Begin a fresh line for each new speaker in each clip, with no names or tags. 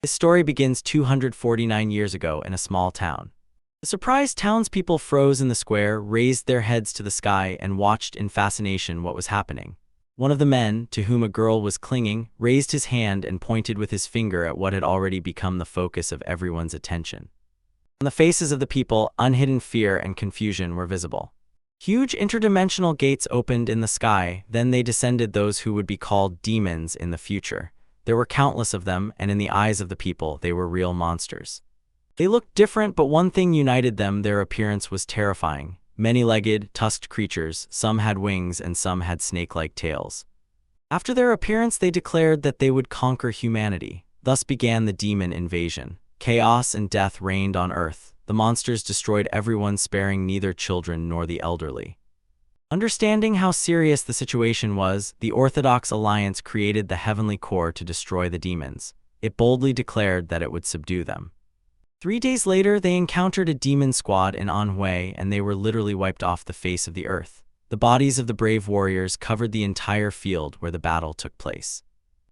This story begins 249 years ago in a small town. The surprised townspeople froze in the square, raised their heads to the sky, and watched in fascination what was happening. One of the men, to whom a girl was clinging, raised his hand and pointed with his finger at what had already become the focus of everyone's attention. On the faces of the people, unhidden fear and confusion were visible. Huge interdimensional gates opened in the sky, then they descended those who would be called demons in the future. There were countless of them, and in the eyes of the people, they were real monsters. They looked different, but one thing united them: their appearance was terrifying. Many-legged, tusked creatures, some had wings and some had snake-like tails. After their appearance, they declared that they would conquer humanity. Thus began the demon invasion. Chaos and death reigned on Earth. The monsters destroyed everyone, sparing neither children nor the elderly. Understanding how serious the situation was, the Orthodox Alliance created the Heavenly Corps to destroy the demons. It boldly declared that it would subdue them. 3 days later, they encountered a demon squad in Manhwa, and they were literally wiped off the face of the earth. The bodies of the brave warriors covered the entire field where the battle took place.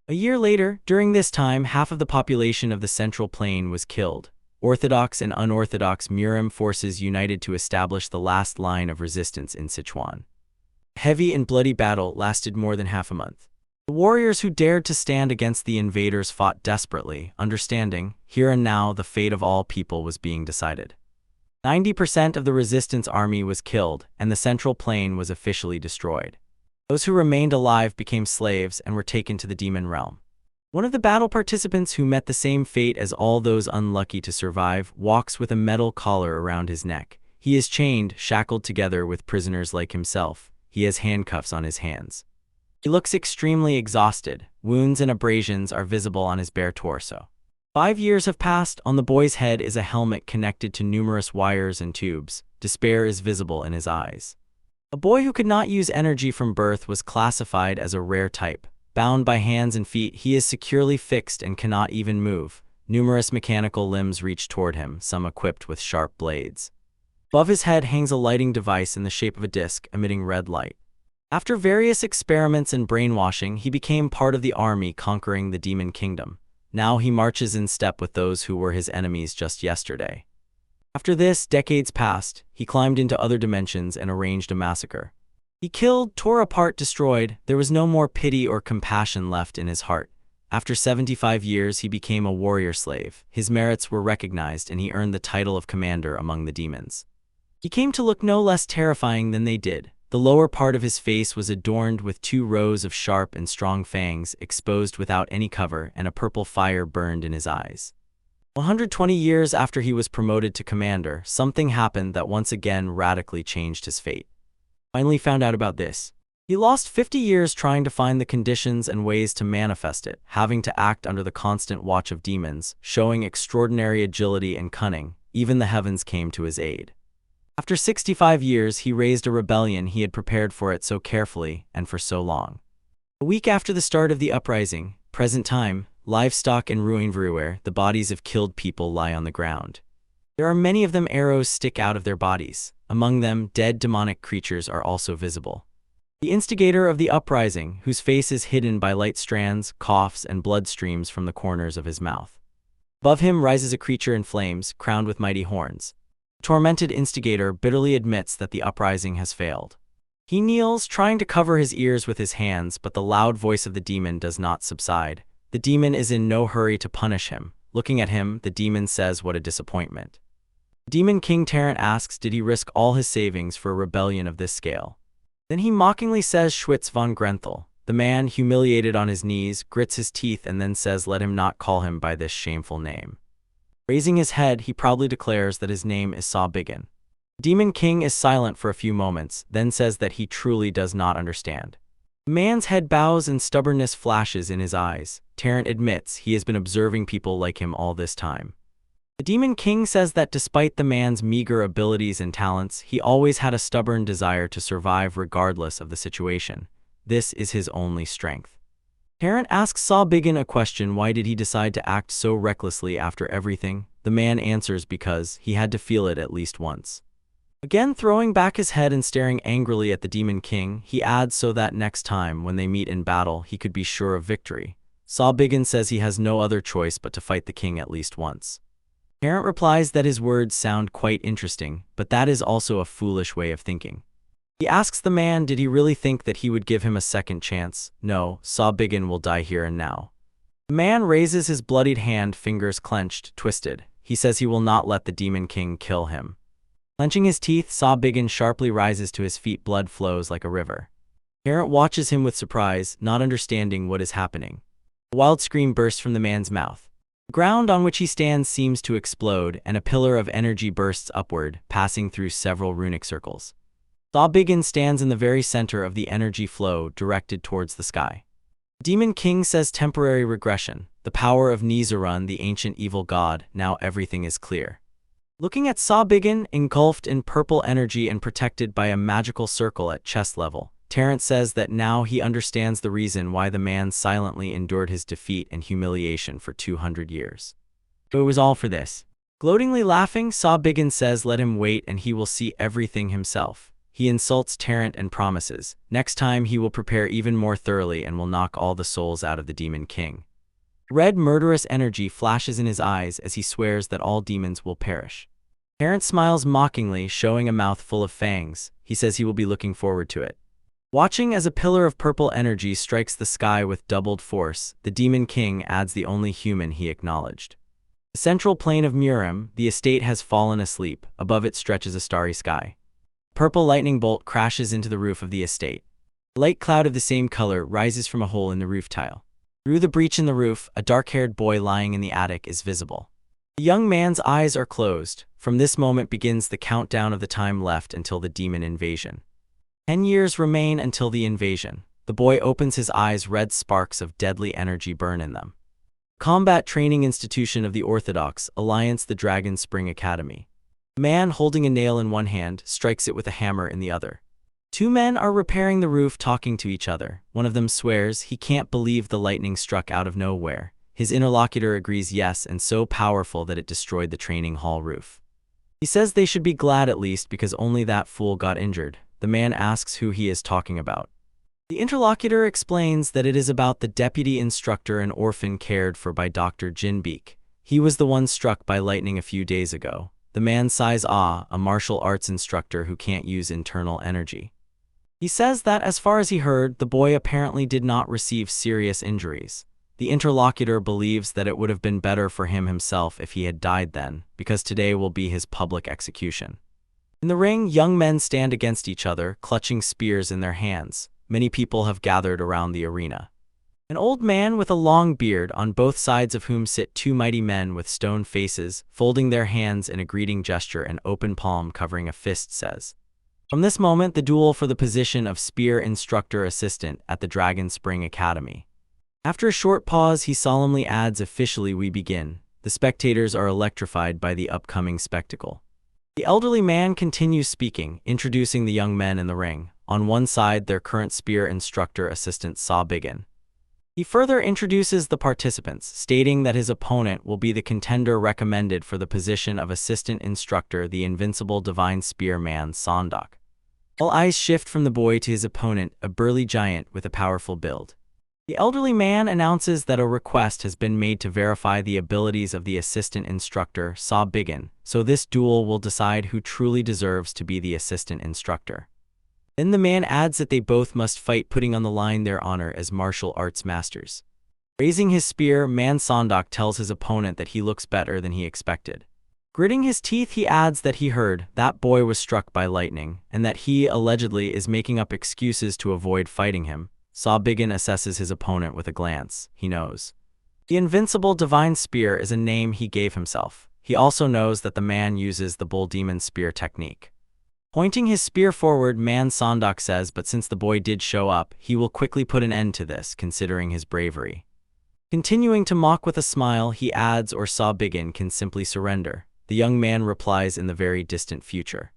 A year later, during this time, half of the population of the Central Plain was killed. Orthodox and unorthodox Murim forces united to establish the last line of resistance in Sichuan. A heavy and bloody battle lasted more than half a month. The warriors who dared to stand against the invaders fought desperately, understanding, here and now, the fate of all people was being decided. 90% of the resistance army was killed, and the Central Plain was officially destroyed. Those who remained alive became slaves and were taken to the demon realm. One of the battle participants, who met the same fate as all those unlucky to survive, walks with a metal collar around his neck. He is chained, shackled together with prisoners like himself. He has handcuffs on his hands. He looks extremely exhausted. Wounds and abrasions are visible on his bare torso. 5 years have passed. On the boy's head is a helmet connected to numerous wires and tubes. Despair is visible in his eyes. A boy who could not use energy from birth was classified as a rare type. Bound by hands and feet, he is securely fixed and cannot even move. Numerous mechanical limbs reach toward him, some equipped with sharp blades. Above his head hangs a lighting device in the shape of a disc, emitting red light. After various experiments and brainwashing, he became part of the army conquering the demon kingdom. Now he marches in step with those who were his enemies just yesterday. After this, decades passed. He climbed into other dimensions and arranged a massacre. He killed, tore apart, destroyed. There was no more pity or compassion left in his heart. After 75 years, he became a warrior slave. His merits were recognized, and he earned the title of commander among the demons. He came to look no less terrifying than they did. The lower part of his face was adorned with 2 rows of sharp and strong fangs, exposed without any cover, and a purple fire burned in his eyes. 120 years after he was promoted to commander, something happened that once again radically changed his fate. Finally found out about this. He lost 50 years trying to find the conditions and ways to manifest it, having to act under the constant watch of demons, showing extraordinary agility and cunning. Even the heavens came to his aid. After 65 years, he raised a rebellion. He had prepared for it so carefully and for so long. A week after the start of the uprising, present time, livestock and ruin everywhere, the bodies of killed people lie on the ground. There are many of them. Arrows stick out of their bodies. Among them, dead demonic creatures are also visible. The instigator of the uprising, whose face is hidden by light strands, coughs and blood streams from the corners of his mouth. Above him rises a creature in flames, crowned with mighty horns. The tormented instigator bitterly admits that the uprising has failed. He kneels, trying to cover his ears with his hands, but the loud voice of the demon does not subside. The demon is in no hurry to punish him. Looking at him, the demon says, "What a disappointment." Demon King Tarrant asks, did he risk all his savings for a rebellion of this scale? Then he mockingly says, Schwitz von Grenthal. The man, humiliated on his knees, grits his teeth and then says, let him not call him by this shameful name. Raising his head, he proudly declares that his name is Saw-Biggin. Demon King is silent for a few moments, then says that he truly does not understand. The man's head bows and stubbornness flashes in his eyes. Tarrant admits he has been observing people like him all this time. The Demon King says that despite the man's meager abilities and talents, he always had a stubborn desire to survive regardless of the situation. This is his only strength. Tarrant asks Saw-Biggin a question: why did he decide to act so recklessly after everything? The man answers because he had to feel it at least once. Again throwing back his head and staring angrily at the Demon King, he adds so that next time when they meet in battle he could be sure of victory. Saw Biggin says he has no other choice but to fight the king at least once. Parent replies that his words sound quite interesting, but that is also a foolish way of thinking. He asks the man did he really think that he would give him a second chance. No, Saw Biggin will die here and now. The man raises his bloodied hand, fingers clenched, twisted. He says he will not let the Demon King kill him. Clenching his teeth, Saw Biggin sharply rises to his feet, blood flows like a river. Parent watches him with surprise, not understanding what is happening. A wild scream bursts from the man's mouth. The ground on which he stands seems to explode, and a pillar of energy bursts upward, passing through several runic circles. Saw Biggin stands in the very center of the energy flow directed towards the sky. Demon King says temporary regression. The power of Nizarun, the ancient evil god, now everything is clear. Looking at Saw Biggin, engulfed in purple energy and protected by a magical circle at chest level, Terrence says that now he understands the reason why the man silently endured his defeat and humiliation for 200 years. So it was all for this. Gloatingly laughing, Saw Biggin says let him wait and he will see everything himself. He insults Terrent and promises, next time he will prepare even more thoroughly and will knock all the souls out of the Demon King. Red murderous energy flashes in his eyes as he swears that all demons will perish. Terrent smiles mockingly, showing a mouth full of fangs. He says he will be looking forward to it. Watching as a pillar of purple energy strikes the sky with doubled force, the Demon King adds the only human he acknowledged. The central plain of Murim, the estate has fallen asleep. Above it stretches a starry sky. A purple lightning bolt crashes into the roof of the estate. A light cloud of the same color rises from a hole in the roof tile. Through the breach in the roof, a dark-haired boy lying in the attic is visible. The young man's eyes are closed. From this moment begins the countdown of the time left until the demon invasion. 10 years remain until the invasion. The boy opens his eyes, red sparks of deadly energy burn in them. Combat Training Institution of the Orthodox Alliance, the Dragon Spring Academy. A man holding a nail in one hand strikes it with a hammer in the other. Two men are repairing the roof, talking to each other. One of them swears he can't believe the lightning struck out of nowhere. His interlocutor agrees yes, and so powerful that it destroyed the training hall roof. He says they should be glad at least because only that fool got injured. The man asks who he is talking about. The interlocutor explains that it is about the deputy instructor, an orphan cared for by Dr. Jinbeek. He was the one struck by lightning a few days ago. The man sighs, a martial arts instructor who can't use internal energy. He says that as far as he heard, the boy apparently did not receive serious injuries. The interlocutor believes that it would have been better for him himself if he had died then, because today will be his public execution. In the ring, young men stand against each other, clutching spears in their hands. Many people have gathered around the arena. An old man with a long beard, on both sides of whom sit two mighty men with stone faces, folding their hands in a greeting gesture, an open palm covering a fist, says, "From this moment, the duel for the position of spear instructor assistant at the Dragon Spring Academy." After a short pause, he solemnly adds, "Officially we begin." The spectators are electrified by the upcoming spectacle. The elderly man continues speaking, introducing the young men in the ring. On one side, their current spear instructor assistant Saw Biggin. He further introduces the participants, stating that his opponent will be the contender recommended for the position of assistant instructor, the invincible divine spear man Sondok. All eyes shift from the boy to his opponent, a burly giant with a powerful build. The elderly man announces that a request has been made to verify the abilities of the assistant instructor, Saw Biggin, so this duel will decide who truly deserves to be the assistant instructor. Then the man adds that they both must fight, putting on the line their honor as martial arts masters. Raising his spear, man Sondok tells his opponent that he looks better than he expected. Gritting his teeth, he adds that he heard that boy was struck by lightning, and that he allegedly is making up excuses to avoid fighting him. Saw Biggin assesses his opponent with a glance. He knows. The invincible divine spear is a name he gave himself. He also knows that the man uses the bull demon spear technique. Pointing his spear forward, man Sondok says, but since the boy did show up, he will quickly put an end to this, considering his bravery. Continuing to mock with a smile, he adds, or Saw Biggin can simply surrender. The young man replies, in the very distant future.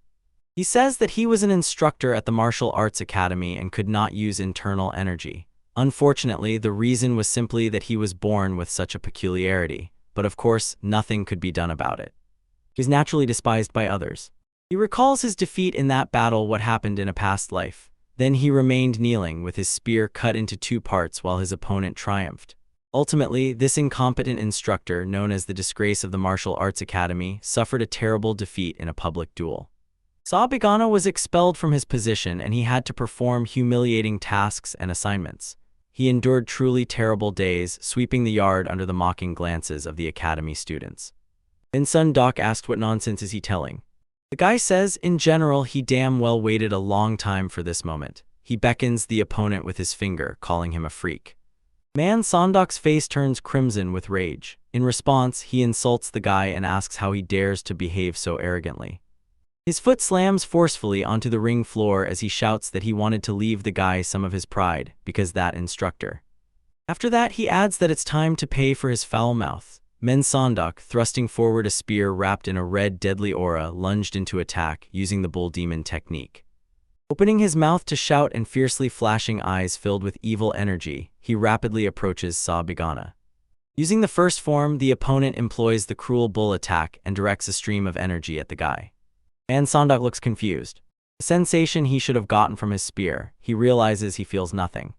He says that he was an instructor at the Martial Arts Academy and could not use internal energy. Unfortunately, the reason was simply that he was born with such a peculiarity, but of course, nothing could be done about it. He was naturally despised by others. He recalls his defeat in that battle, what happened in a past life. Then he remained kneeling with his spear cut into two parts while his opponent triumphed. Ultimately, this incompetent instructor, known as the disgrace of the Martial Arts Academy, suffered a terrible defeat in a public duel. Sabigana was expelled from his position and he had to perform humiliating tasks and assignments. He endured truly terrible days, sweeping the yard under the mocking glances of the academy students. Then Sun Doc asked, "What nonsense is he telling?" The guy says, in general, he damn well waited a long time for this moment. He beckons the opponent with his finger, calling him a freak. Man Sondok's face turns crimson with rage. In response, he insults the guy and asks how he dares to behave so arrogantly. His foot slams forcefully onto the ring floor as he shouts that he wanted to leave the guy some of his pride, because that instructor. After that, he adds that it's time to pay for his foul mouth. Men Sondok, thrusting forward a spear wrapped in a red deadly aura, lunged into attack, using the bull demon technique. Opening his mouth to shout and fiercely flashing eyes filled with evil energy, he rapidly approaches Sabigana. Using the first form, the opponent employs the cruel bull attack and directs a stream of energy at the guy. Man Sondok looks confused. The sensation he should have gotten from his spear, he realizes he feels nothing.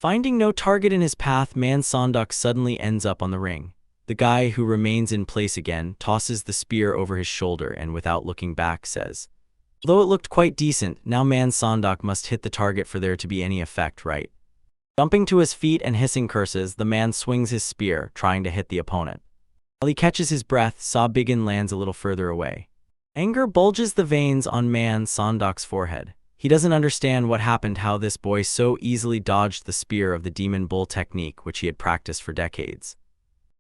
Finding no target in his path, Man Sondok suddenly ends up on the ring. The guy, who remains in place again, tosses the spear over his shoulder and without looking back says, "Though it looked quite decent, now Man Sondok must hit the target for there to be any effect, right?" Jumping to his feet and hissing curses, the man swings his spear, trying to hit the opponent. While he catches his breath, Sabigin lands a little further away. Anger bulges the veins on Man Sondok's forehead. He doesn't understand what happened, how this boy so easily dodged the spear of the demon bull technique which he had practiced for decades.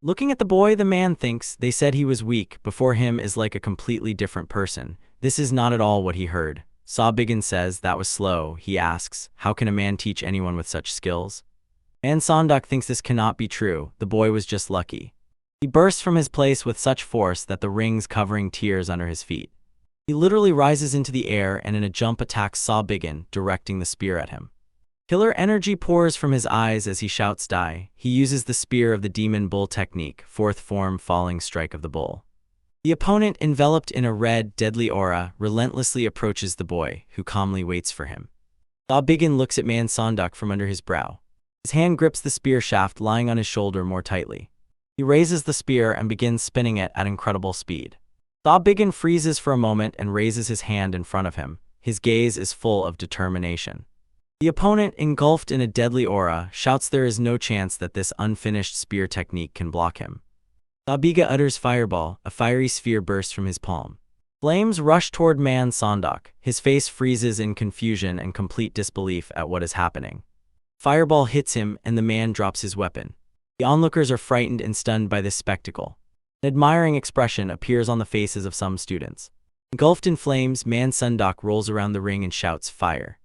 Looking at the boy, the man thinks they said he was weak, before him is like a completely different person. This is not at all what he heard. Sabigin says that was slow. He asks, how can a man teach anyone with such skills? Man Sondok thinks this cannot be true. The boy was just lucky. He bursts from his place with such force that the rings covering tears under his feet. He literally rises into the air and in a jump attacks Sabigin, directing the spear at him. Killer energy pours from his eyes as he shouts die. He uses the spear of the demon bull technique, fourth form falling strike of the bull. The opponent, enveloped in a red, deadly aura, relentlessly approaches the boy, who calmly waits for him. Sabigin looks at Man Sondok from under his brow. His hand grips the spear shaft lying on his shoulder more tightly. He raises the spear and begins spinning it at incredible speed. Sabigin freezes for a moment and raises his hand in front of him. His gaze is full of determination. The opponent, engulfed in a deadly aura, shouts there is no chance that this unfinished spear technique can block him. Sabigin utters fireball. A fiery sphere bursts from his palm. Flames rush toward Man Sondok. His face freezes in confusion and complete disbelief at what is happening. Fireball hits him and the man drops his weapon. The onlookers are frightened and stunned by this spectacle. An admiring expression appears on the faces of some students. Engulfed in flames, Man Sondok rolls around the ring and shouts, "Fire!"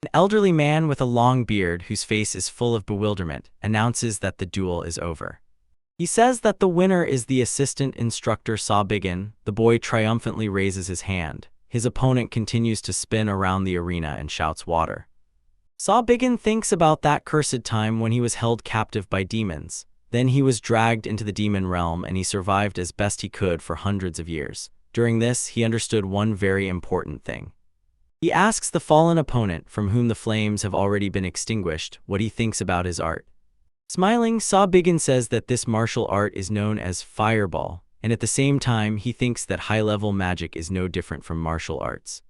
An elderly man with a long beard, whose face is full of bewilderment, announces that the duel is over. He says that the winner is the assistant instructor Sabigin. The boy triumphantly raises his hand. His opponent continues to spin around the arena and shouts, "Water!" Sabigin thinks about that cursed time when he was held captive by demons. Then he was dragged into the demon realm and he survived as best he could for hundreds of years. During this, he understood one very important thing. He asks the fallen opponent, from whom the flames have already been extinguished, what he thinks about his art. Smiling, Sabigin says that this martial art is known as fireball, and at the same time he thinks that high-level magic is no different from martial arts.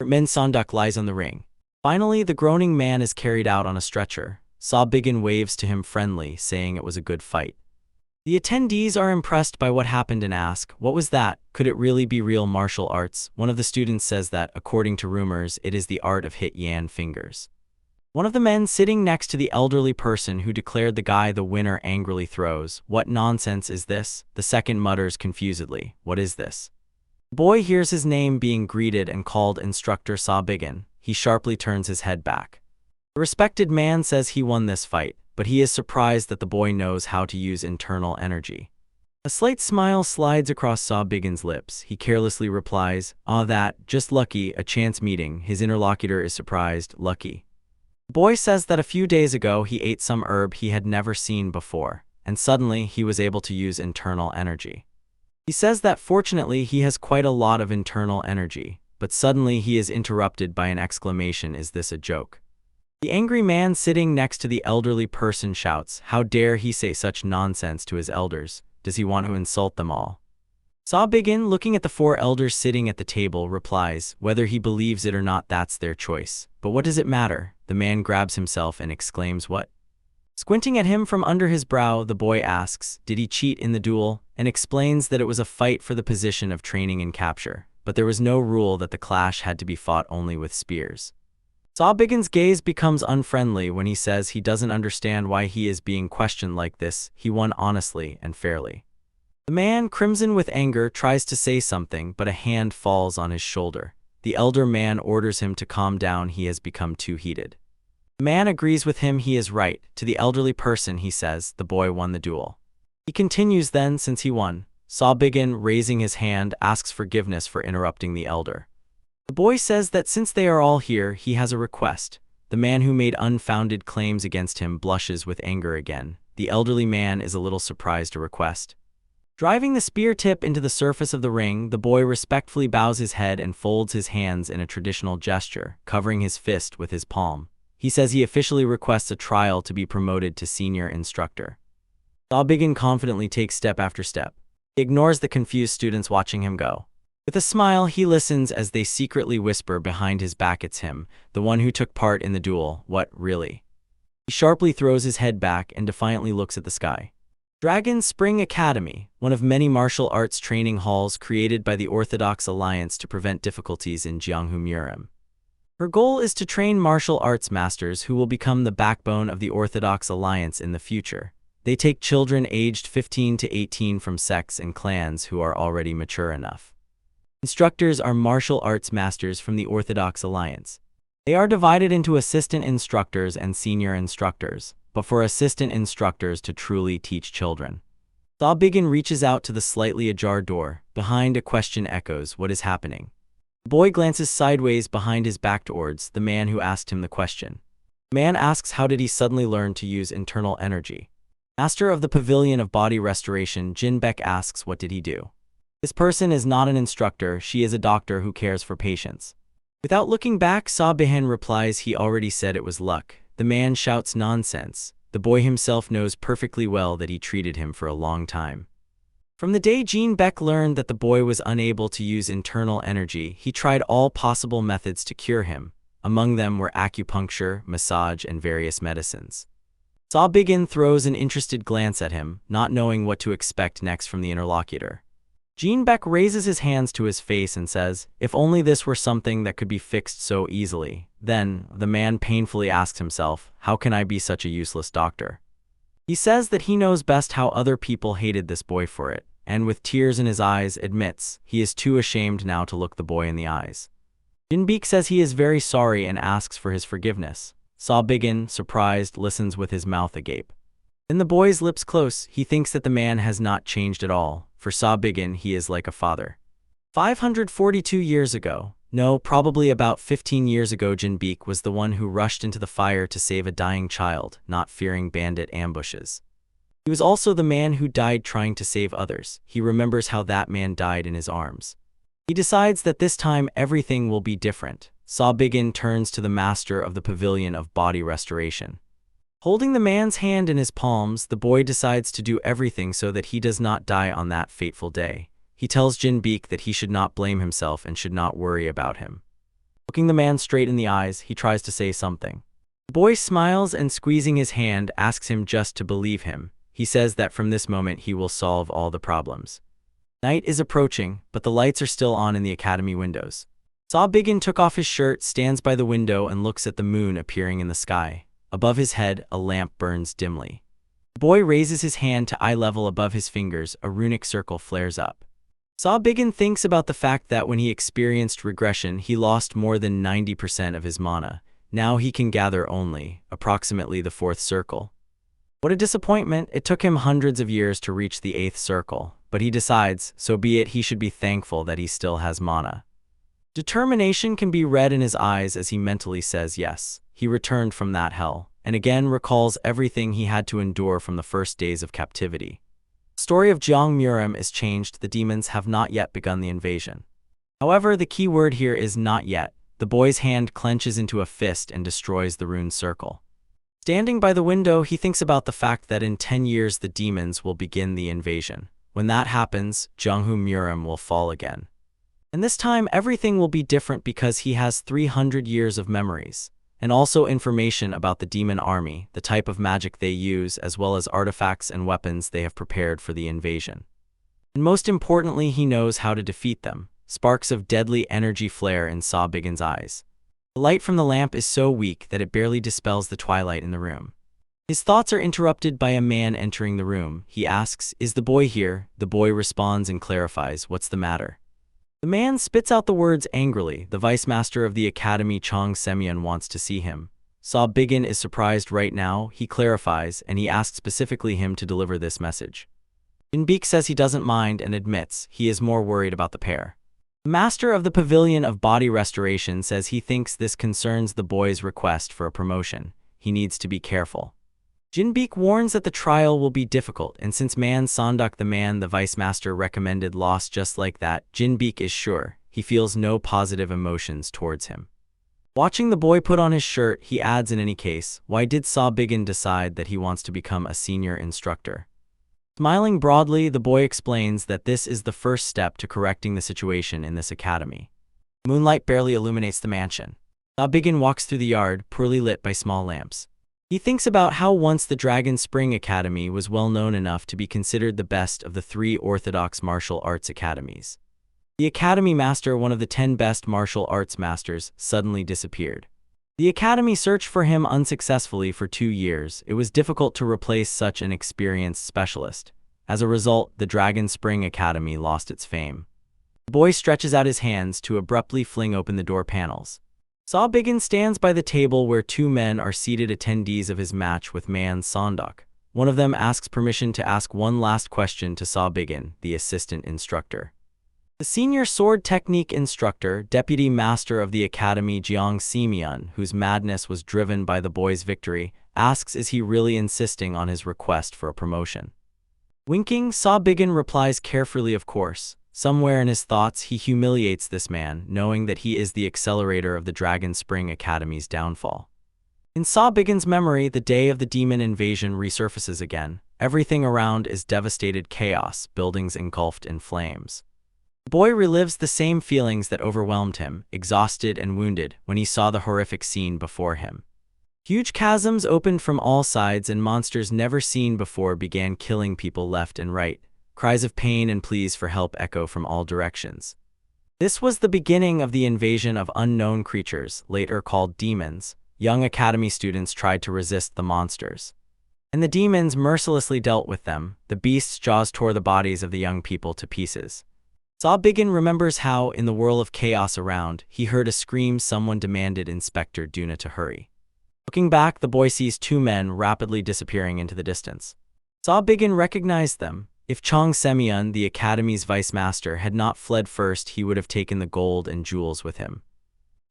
Man Sondok lies on the ring. Finally, the groaning man is carried out on a stretcher. Sabigin waves to him friendly, saying it was a good fight. The attendees are impressed by what happened and ask, what was that? Could it really be real martial arts? One of the students says that, according to rumors, it is the art of hit-yan fingers. One of the men sitting next to the elderly person who declared the guy the winner angrily throws, "What nonsense is this?" The second mutters confusedly, "What is this?" The boy hears his name being greeted and called Instructor Sabigin. He sharply turns his head back. The respected man says he won this fight, but he is surprised that the boy knows how to use internal energy. A slight smile slides across Sabigin's lips. He carelessly replies, that, just lucky, a chance meeting." His interlocutor is surprised, "Lucky?" The boy says that a few days ago he ate some herb he had never seen before, and suddenly he was able to use internal energy. He says that fortunately he has quite a lot of internal energy, but suddenly he is interrupted by an exclamation, "Is this a joke?" The angry man sitting next to the elderly person shouts, "How dare he say such nonsense to his elders? Does he want to insult them all?" Saw-Biggin, looking at the four elders sitting at the table, replies, "Whether he believes it or not, that's their choice. But what does it matter?" The man grabs himself and exclaims, "What?" Squinting at him from under his brow, the boy asks, "Did he cheat in the duel?" and explains that it was a fight for the position of training and capture, but there was no rule that the clash had to be fought only with spears. Saw-Biggin's gaze becomes unfriendly when he says he doesn't understand why he is being questioned like this. He won honestly and fairly. The man, crimson with anger, tries to say something, but a hand falls on his shoulder. The elder man orders him to calm down. He has become too heated. The man agrees with him. He is right. To the elderly person, he says, "The boy won the duel." He continues then, since he won. Saw-Biggin, raising his hand, asks forgiveness for interrupting the elder. The boy says that since they are all here, he has a request. The man who made unfounded claims against him blushes with anger again. The elderly man is a little surprised. A request. Driving the spear tip into the surface of the ring, the boy respectfully bows his head and folds his hands in a traditional gesture, covering his fist with his palm. He says he officially requests a trial to be promoted to senior instructor. Saw-Biggin confidently takes step after step. He ignores the confused students watching him go. With a smile, he listens as they secretly whisper behind his back, "It's him, the one who took part in the duel." "What, really?" He sharply throws his head back and defiantly looks at the sky. Dragon Spring Academy, one of many martial arts training halls created by the Orthodox Alliance to prevent difficulties in Gyeongju-Murim. Her goal is to train martial arts masters who will become the backbone of the Orthodox Alliance in the future. They take children aged 15 to 18 from sects and clans who are already mature enough. Instructors are martial arts masters from the Orthodox Alliance. They are divided into assistant instructors and senior instructors, but for assistant instructors to truly teach children. Saw-Biggin reaches out to the slightly ajar door. Behind, a question echoes, "What is happening?" The boy glances sideways behind his back towards the man who asked him the question. The man asks, how did he suddenly learn to use internal energy? Master of the Pavilion of Body Restoration, Jin Beck, asks, what did he do? This person is not an instructor. She is a doctor who cares for patients. Without looking back, Saw-Biggin replies, he already said it was luck. The man shouts, nonsense. The boy himself knows perfectly well that he treated him for a long time. From the day Jin Beck learned that the boy was unable to use internal energy, he tried all possible methods to cure him. Among them were acupuncture, massage, and various medicines. Saw-Biggin throws an interested glance at him, not knowing what to expect next from the interlocutor. Jin Beck raises his hands to his face and says, if only this were something that could be fixed so easily. Then, the man painfully asks himself, how can I be such a useless doctor? He says that he knows best how other people hated this boy for it, and with tears in his eyes admits he is too ashamed now to look the boy in the eyes. Jin Beck says he is very sorry and asks for his forgiveness. Saw-Biggin, surprised, listens with his mouth agape. Then the boy's lips close. He thinks that the man has not changed at all. For Saw-Biggin, he is like a father. 542 years ago, no, probably about 15 years ago, Jin Beck was the one who rushed into the fire to save a dying child, not fearing bandit ambushes. He was also the man who died trying to save others. He remembers how that man died in his arms. He decides that this time everything will be different. Saw-Biggin turns to the master of the Pavilion of Body Restoration. Holding the man's hand in his palms, the boy decides to do everything so that he does not die on that fateful day. He tells Jin Beck that he should not blame himself and should not worry about him. Looking the man straight in the eyes, he tries to say something. The boy smiles and, squeezing his hand, asks him just to believe him. He says that from this moment he will solve all the problems. Night is approaching, but the lights are still on in the academy windows. Saw-Biggin took off his shirt, stands by the window, and looks at the moon appearing in the sky. Above his head, a lamp burns dimly. The boy raises his hand to eye level above his fingers. A runic circle flares up. Saw-Biggin thinks about the fact that when he experienced regression, he lost more than 90% of his mana. Now he can gather only, approximately, the 4th circle. What a disappointment! It took him hundreds of years to reach the 8th circle, but he decides, so be it, he should be thankful that he still has mana. Determination can be read in his eyes as he mentally says yes. He returned from that hell, and again recalls everything he had to endure from the first days of captivity. The story of Gyeongju-Murim is changed. The demons have not yet begun the invasion. However, the key word here is not yet. the boy's hand clenches into a fist and destroys the rune circle. Standing by the window, he thinks about the fact that in 10 years the demons will begin the invasion. When that happens, Jungho Murim will fall again. And this time everything will be different because he has 300 years of memories, and also information about the demon army, the type of magic they use, as well as artifacts and weapons they have prepared for the invasion. And most importantly, he knows how to defeat them. Sparks of deadly energy flare in Saw Bigin's eyes. The light from the lamp is so weak that it barely dispels the twilight in the room. His thoughts are interrupted by a man entering the room. He asks, "Is the boy here?" The boy responds and clarifies, "What's the matter?" The man spits out the words angrily. The vice master of the academy, Chang Semyon, wants to see him. Saw Bigin is surprised right now. He clarifies, and he asks specifically him to deliver this message. Jinbeek says he doesn't mind and admits he is more worried about the pair. The master of the Pavilion of Body Restoration says he thinks this concerns the boy's request for a promotion. He needs to be careful. Jinbeek warns that the trial will be difficult, and since Man Sonduk, the man the vice master recommended, lost just like that, Jinbeek is sure he feels no positive emotions towards him. Watching the boy put on his shirt, he adds, in any case, why did Saw Bigin decide that he wants to become a senior instructor? Smiling broadly, the boy explains that this is the first step to correcting the situation in this academy. Moonlight barely illuminates the mansion. Saw Bigin walks through the yard, poorly lit by small lamps. He thinks about how once the Dragon Spring Academy was well known enough to be considered the best of the 3 orthodox martial arts academies. The academy master, one of the 10 best martial arts masters, suddenly disappeared. The academy searched for him unsuccessfully for 2 years. It was difficult to replace such an experienced specialist. As a result, the Dragon Spring Academy lost its fame. The boy stretches out his hands to abruptly fling open the door panels. Saw Bigin stands by the table where 2 men are seated, attendees of his match with Man Sonduk. One of them asks permission to ask one last question to Saw Bigin, the assistant instructor. The senior sword technique instructor, deputy master of the academy, Jiang Semyon, whose madness was driven by the boy's victory, asks is he really insisting on his request for a promotion. Winking, Saw Bigin replies carefully, of course. Somewhere in his thoughts, he humiliates this man, knowing that he is the accelerator of the Dragon Spring Academy's downfall. In Saw Bigin's memory, the day of the demon invasion resurfaces again. Everything around is devastated chaos, buildings engulfed in flames. The boy relives the same feelings that overwhelmed him, exhausted and wounded, when he saw the horrific scene before him. Huge chasms opened from all sides and monsters never seen before began killing people left and right. Cries of pain and pleas for help echo from all directions. This was the beginning of the invasion of unknown creatures, later called demons. Young academy students tried to resist the monsters, and the demons mercilessly dealt with them. The beasts' jaws tore the bodies of the young people to pieces. Saw Bigin remembers how, in the whirl of chaos around, he heard a scream. Someone demanded Inspector Duna to hurry. Looking back, the boy sees 2 men rapidly disappearing into the distance. Saw Bigin recognized them. If Chang Semyon, the academy's vice master, had not fled first, he would have taken the gold and jewels with him.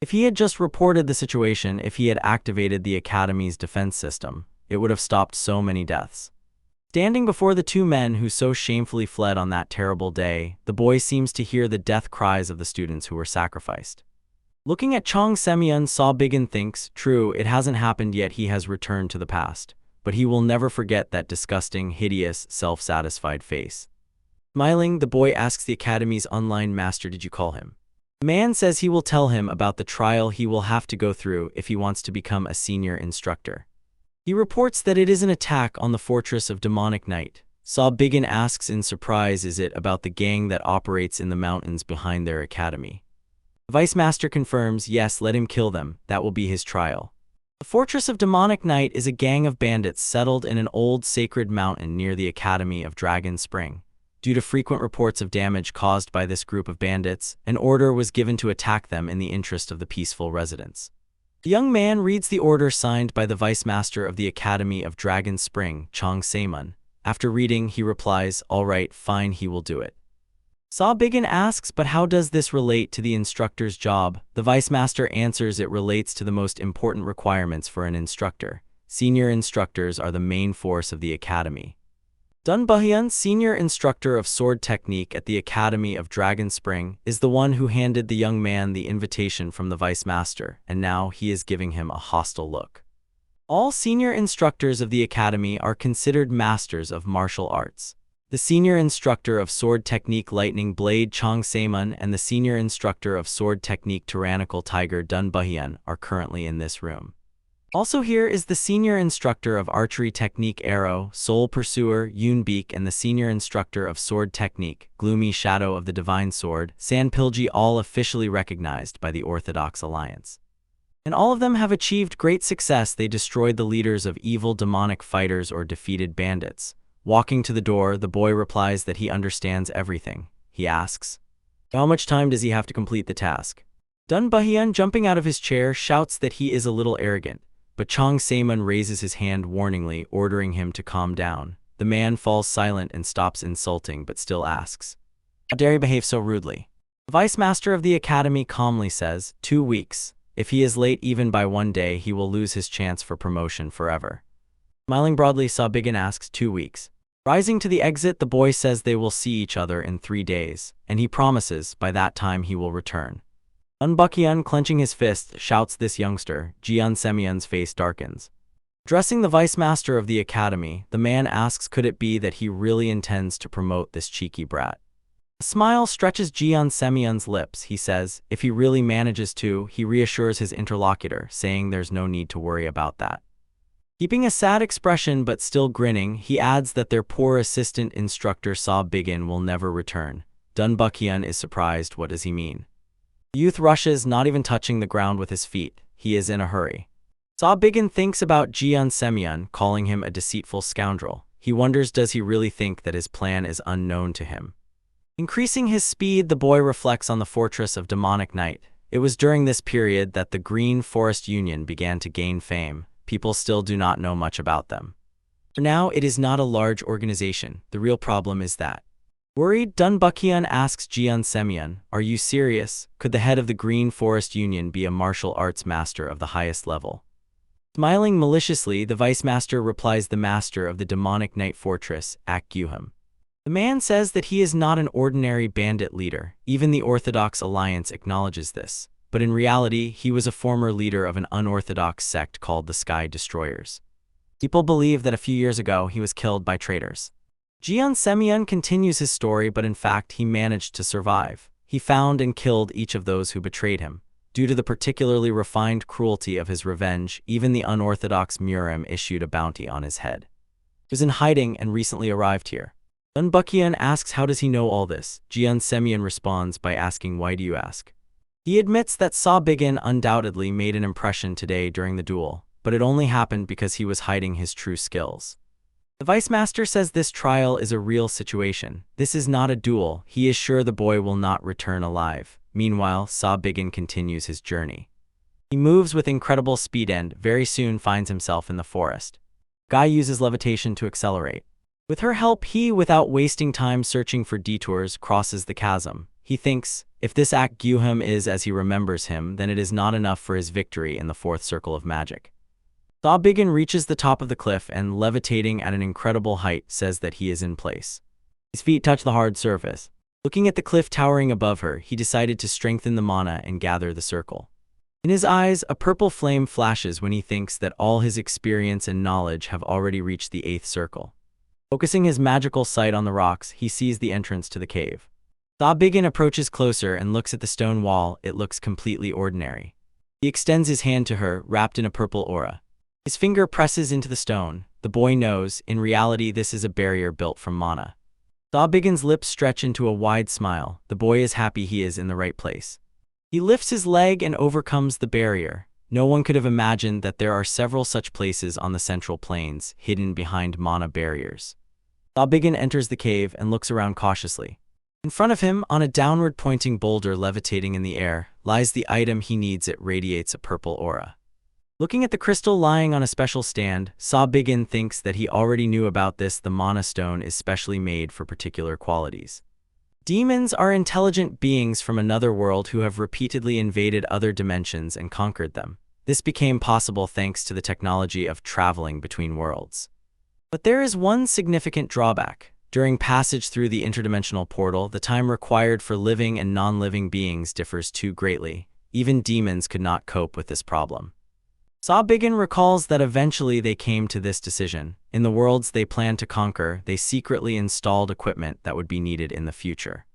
If he had just reported the situation, if he had activated the academy's defense system, it would have stopped so many deaths. Standing before the 2 men who so shamefully fled on that terrible day, the boy seems to hear the death cries of the students who were sacrificed. Looking at Chang Semyon, Saw Bigin thinks, true, it hasn't happened yet, he has returned to the past. But he will never forget that disgusting, hideous, self-satisfied face. Smiling, the boy asks the academy's online master, did you call him? The man says he will tell him about the trial he will have to go through if he wants to become a senior instructor. He reports that it is an attack on the fortress of Demonic Night. Saw Bigin asks in surprise, is it about the gang that operates in the mountains behind their academy? The vice master confirms, yes, let him kill them, that will be his trial. The Fortress of Demonic Night is a gang of bandits settled in an old sacred mountain near the Academy of Dragon Spring. Due to frequent reports of damage caused by this group of bandits, an order was given to attack them in the interest of the peaceful residents. The young man reads the order signed by the vice master of the Academy of Dragon Spring, Chang Semyon. After reading, he replies, all right, fine, he will do it. Saw Bigin asks, but how does this relate to the instructor's job? The vice master answers, it relates to the most important requirements for an instructor. Senior instructors are the main force of the academy. Dun Buhyun, senior instructor of sword technique at the Academy of Dragon Spring, is the one who handed the young man the invitation from the vice master, and now he is giving him a hostile look. All senior instructors of the academy are considered masters of martial arts. The senior instructor of sword technique Lightning Blade Chong Saemun and the senior instructor of sword technique Tyrannical Tiger Dun Buhyun are currently in this room. Also here is the senior instructor of archery technique Arrow, Soul Pursuer, Yoon Beek, and the senior instructor of sword technique, Gloomy Shadow of the Divine Sword, San Pilji, all officially recognized by the Orthodox Alliance. And all of them have achieved great success. They destroyed the leaders of evil demonic fighters or defeated bandits. Walking to the door, the boy replies that he understands everything. He asks, how much time does he have to complete the task? Dun Buhyun, jumping out of his chair, shouts that he is a little arrogant. But Chong Saemun raises his hand warningly, ordering him to calm down. The man falls silent and stops insulting, but still asks, how dare he behave so rudely? The vice master of the academy calmly says, 2 weeks. If he is late even by 1 day, he will lose his chance for promotion forever. Smiling broadly, Saw-Biggin asks, 2 weeks. Rising to the exit, the boy says they will see each other in 3 days, and he promises by that time he will return. Dun Buhyun, clenching his fist, shouts this youngster. Jeon Semyeon's face darkens. Addressing the vice master of the academy, the man asks could it be that he really intends to promote this cheeky brat. A smile stretches Jeon Semyeon's lips. He says, if he really manages to, he reassures his interlocutor, saying there's no need to worry about that. Keeping a sad expression but still grinning, he adds that their poor assistant instructor Saw-Biggin will never return. Dun Buhyun is surprised. What does he mean? The youth rushes, not even touching the ground with his feet. He is in a hurry. Saw-Biggin thinks about Jeon Semyeon, calling him a deceitful scoundrel. He wonders, does he really think that his plan is unknown to him? Increasing his speed, the boy reflects on the fortress of Demonic Night. It was during this period that the Green Forest Union began to gain fame. People still do not know much about them. For now, it is not a large organization. The real problem is that. Worried, Dun Buhyun asks Jeon Semyeon, are you serious? Could the head of the Green Forest Union be a martial arts master of the highest level? Smiling maliciously, the vice master replies, the master of the Demonic Night Fortress, Ak Gyuham. The man says that he is not an ordinary bandit leader. Even the Orthodox Alliance acknowledges this. But in reality, he was a former leader of an unorthodox sect called the Sky Destroyers. People believe that a few years ago he was killed by traitors. Jeon Semyeon continues his story, but in fact he managed to survive. He found and killed each of those who betrayed him. Due to the particularly refined cruelty of his revenge, even the unorthodox Murim issued a bounty on his head. He was in hiding and recently arrived here. Dun Buhyun asks how does he know all this. Jeon Semyeon responds by asking, why do you ask? He admits that Saw-Biggin undoubtedly made an impression today during the duel, but it only happened because he was hiding his true skills. The vice master says this trial is a real situation. This is not a duel. He is sure the boy will not return alive. Meanwhile, Saw-Biggin continues his journey. He moves with incredible speed and very soon finds himself in the forest. Guy uses levitation to accelerate. With her help, he, without wasting time searching for detours, crosses the chasm. He thinks, if this Ak Gyuham is as he remembers him, then it is not enough for his victory in the fourth circle of magic. Saw-Biggin reaches the top of the cliff and, levitating at an incredible height, says that he is in place. His feet touch the hard surface. Looking at the cliff towering above her, he decided to strengthen the mana and gather the circle. In his eyes, a purple flame flashes when he thinks that all his experience and knowledge have already reached the 8th circle. Focusing his magical sight on the rocks, he sees the entrance to the cave. Saw-Biggin approaches closer and looks at the stone wall. It looks completely ordinary. He extends his hand to her, wrapped in a purple aura. His finger presses into the stone. The boy knows, in reality, this is a barrier built from mana. Saw-Biggin's lips stretch into a wide smile. The boy is happy he is in the right place. He lifts his leg and overcomes the barrier. No one could have imagined that there are several such places on the central plains, hidden behind mana barriers. Saw-Biggin enters the cave and looks around cautiously. In front of him, on a downward-pointing boulder levitating in the air, lies the item he needs. It radiates a purple aura. Looking at the crystal lying on a special stand, Saw-Biggin thinks that he already knew about this. The mana stone is specially made for particular qualities. Demons are intelligent beings from another world who have repeatedly invaded other dimensions and conquered them. This became possible thanks to the technology of traveling between worlds. But there is one significant drawback. During passage through the interdimensional portal, the time required for living and non-living beings differs too greatly. Even demons could not cope with this problem. Sabigan recalls that eventually they came to this decision. In the worlds they planned to conquer, they secretly installed equipment that would be needed in the future.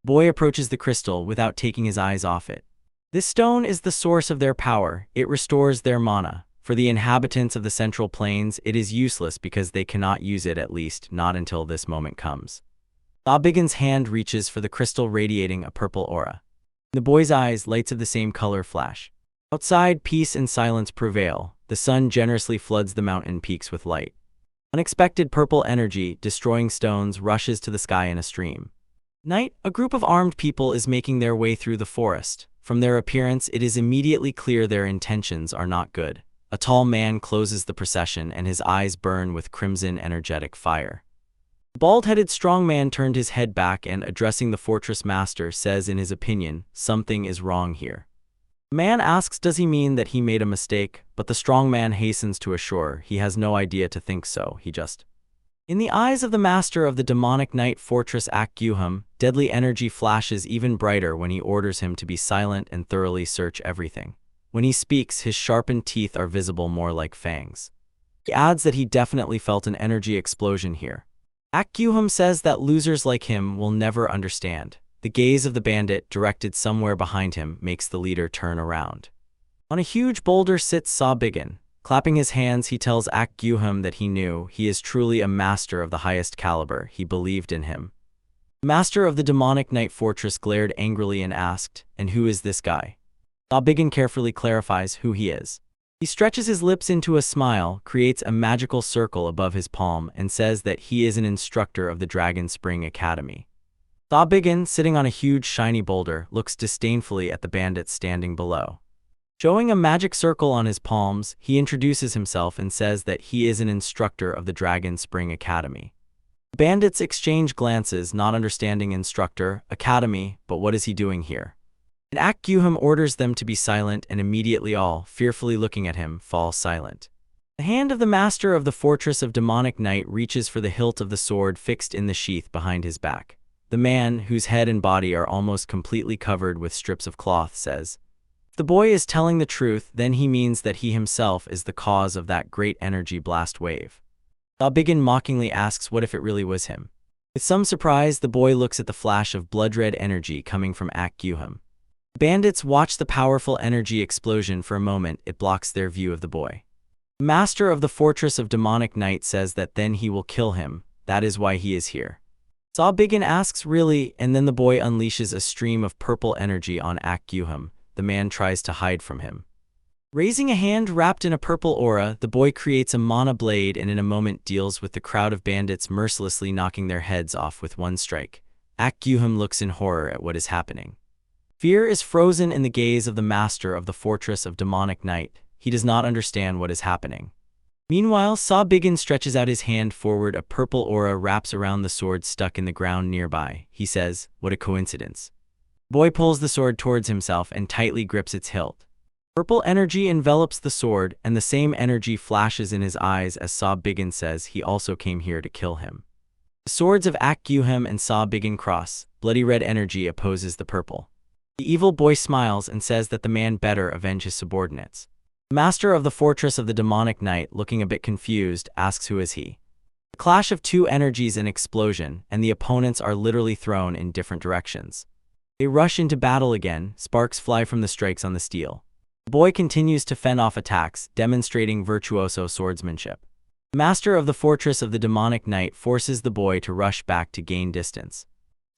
Boy approaches the crystal without taking his eyes off it. This stone is the source of their power. It restores their mana. For the inhabitants of the Central Plains, it is useless because they cannot use it, at least not until this moment comes. Sabigan's hand reaches for the crystal, radiating a purple aura. In the boy's eyes, lights of the same color flash. Outside, peace and silence prevail. The sun generously floods the mountain peaks with light. Unexpected purple energy, destroying stones, rushes to the sky in a stream. Night, a group of armed people is making their way through the forest. From their appearance, it is immediately clear their intentions are not good. A tall man closes the procession, and his eyes burn with crimson, energetic fire. The bald-headed strong man turned his head back and, addressing the fortress master, says in his opinion, "Something is wrong here." The man asks does he mean that he made a mistake, but the strong man hastens to assure he has no idea to think so, he just. In the eyes of the master of the demonic night fortress Ak-Guhum, deadly energy flashes even brighter when he orders him to be silent and thoroughly search everything. When he speaks, his sharpened teeth are visible more like fangs. He adds that he definitely felt an energy explosion here. Ak-Guhum says that losers like him will never understand. The gaze of the bandit, directed somewhere behind him, makes the leader turn around. On a huge boulder sits Sabigan. Clapping his hands, he tells Ak-Guhum that he knew he is truly a master of the highest caliber. He believed in him. The master of the demonic night fortress glared angrily and asked, "And who is this guy?" Sabigan carefully clarifies who he is. He stretches his lips into a smile, creates a magical circle above his palm, and says that he is an instructor of the Dragon Spring Academy. Sabigan, sitting on a huge shiny boulder, looks disdainfully at the bandits standing below. Showing a magic circle on his palms, he introduces himself and says that he is an instructor of the Dragon Spring Academy. The bandits exchange glances, not understanding instructor, academy, but what is he doing here? And Ak-Guhum orders them to be silent, and immediately all, fearfully looking at him, fall silent. The hand of the master of the fortress of demonic night reaches for the hilt of the sword fixed in the sheath behind his back. The man, whose head and body are almost completely covered with strips of cloth, says, "If the boy is telling the truth, then he means that he himself is the cause of that great energy blast wave." Sabigan mockingly asks what if it really was him. With some surprise, the boy looks at the flash of blood-red energy coming from Ak-Guhum. Bandits watch the powerful energy explosion for a moment. It blocks their view of the boy. The master of the fortress of demonic night says that then he will kill him. That is why he is here. Sabigan asks, "Really?" And then the boy unleashes a stream of purple energy on Ak-Guhum. The man tries to hide from him. Raising a hand wrapped in a purple aura, the boy creates a mana blade and in a moment deals with the crowd of bandits, mercilessly knocking their heads off with one strike. Ak-Guhum looks in horror at what is happening. Fear is frozen in the gaze of the master of the fortress of demonic night. He does not understand what is happening. Meanwhile, Sabigan stretches out his hand forward. A purple aura wraps around the sword stuck in the ground nearby. He says, "What a coincidence." The boy pulls the sword towards himself and tightly grips its hilt. Purple energy envelops the sword, and the same energy flashes in his eyes as Sabigan says he also came here to kill him. The swords of Ak-Guhum and Sabigan cross. Bloody red energy opposes the purple. The evil boy smiles and says that the man better avenge his subordinates. The master of the fortress of the demonic night, looking a bit confused, asks who is he. A clash of two energies, an explosion, and the opponents are literally thrown in different directions. They rush into battle again. Sparks fly from the strikes on the steel. The boy continues to fend off attacks, demonstrating virtuoso swordsmanship. The master of the fortress of the demonic night forces the boy to rush back to gain distance.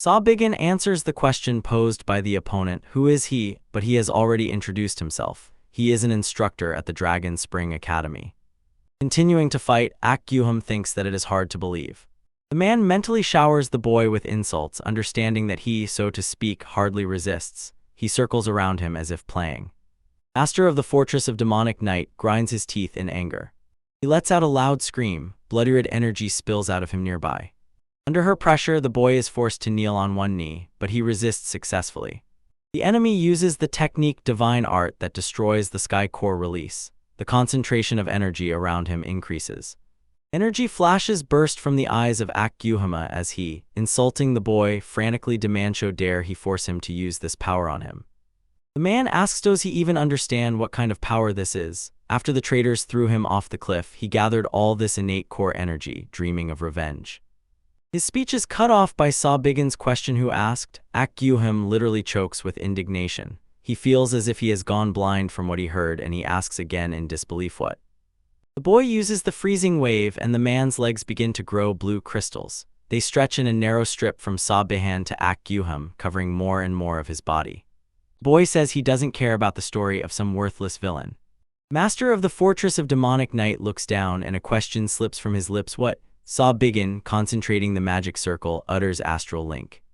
Sabigan answers the question posed by the opponent, who is he, but he has already introduced himself. He is an instructor at the Dragon Spring Academy. Continuing to fight, Ak-Guhum thinks that it is hard to believe. The man mentally showers the boy with insults, understanding that he, so to speak, hardly resists. He circles around him as if playing. Master of the fortress of demonic night grinds his teeth in anger. He lets out a loud scream. Bloody red energy spills out of him nearby. Under her pressure, the boy is forced to kneel on one knee, but he resists successfully. The enemy uses the technique Divine Art that destroys the Sky Core release. The concentration of energy around him increases. Energy flashes burst from the eyes of Ak Gyuhama as he, insulting the boy, frantically demands how dare he force him to use this power on him. The man asks does he even understand what kind of power this is. After the traitors threw him off the cliff, he gathered all this innate core energy, dreaming of revenge. His speech is cut off by Saw Biggins' question who asked. Ak Gyuham literally chokes with indignation. He feels as if he has gone blind from what he heard, and he asks again in disbelief what. The boy uses the freezing wave and the man's legs begin to grow blue crystals. They stretch in a narrow strip from Saw Bihan to Ak Gyuham, covering more and more of his body. The boy says he doesn't care about the story of some worthless villain. Master of the Fortress of Demonic Night looks down and a question slips from his lips. What? Saw Biggin, concentrating the magic circle, utters astral link.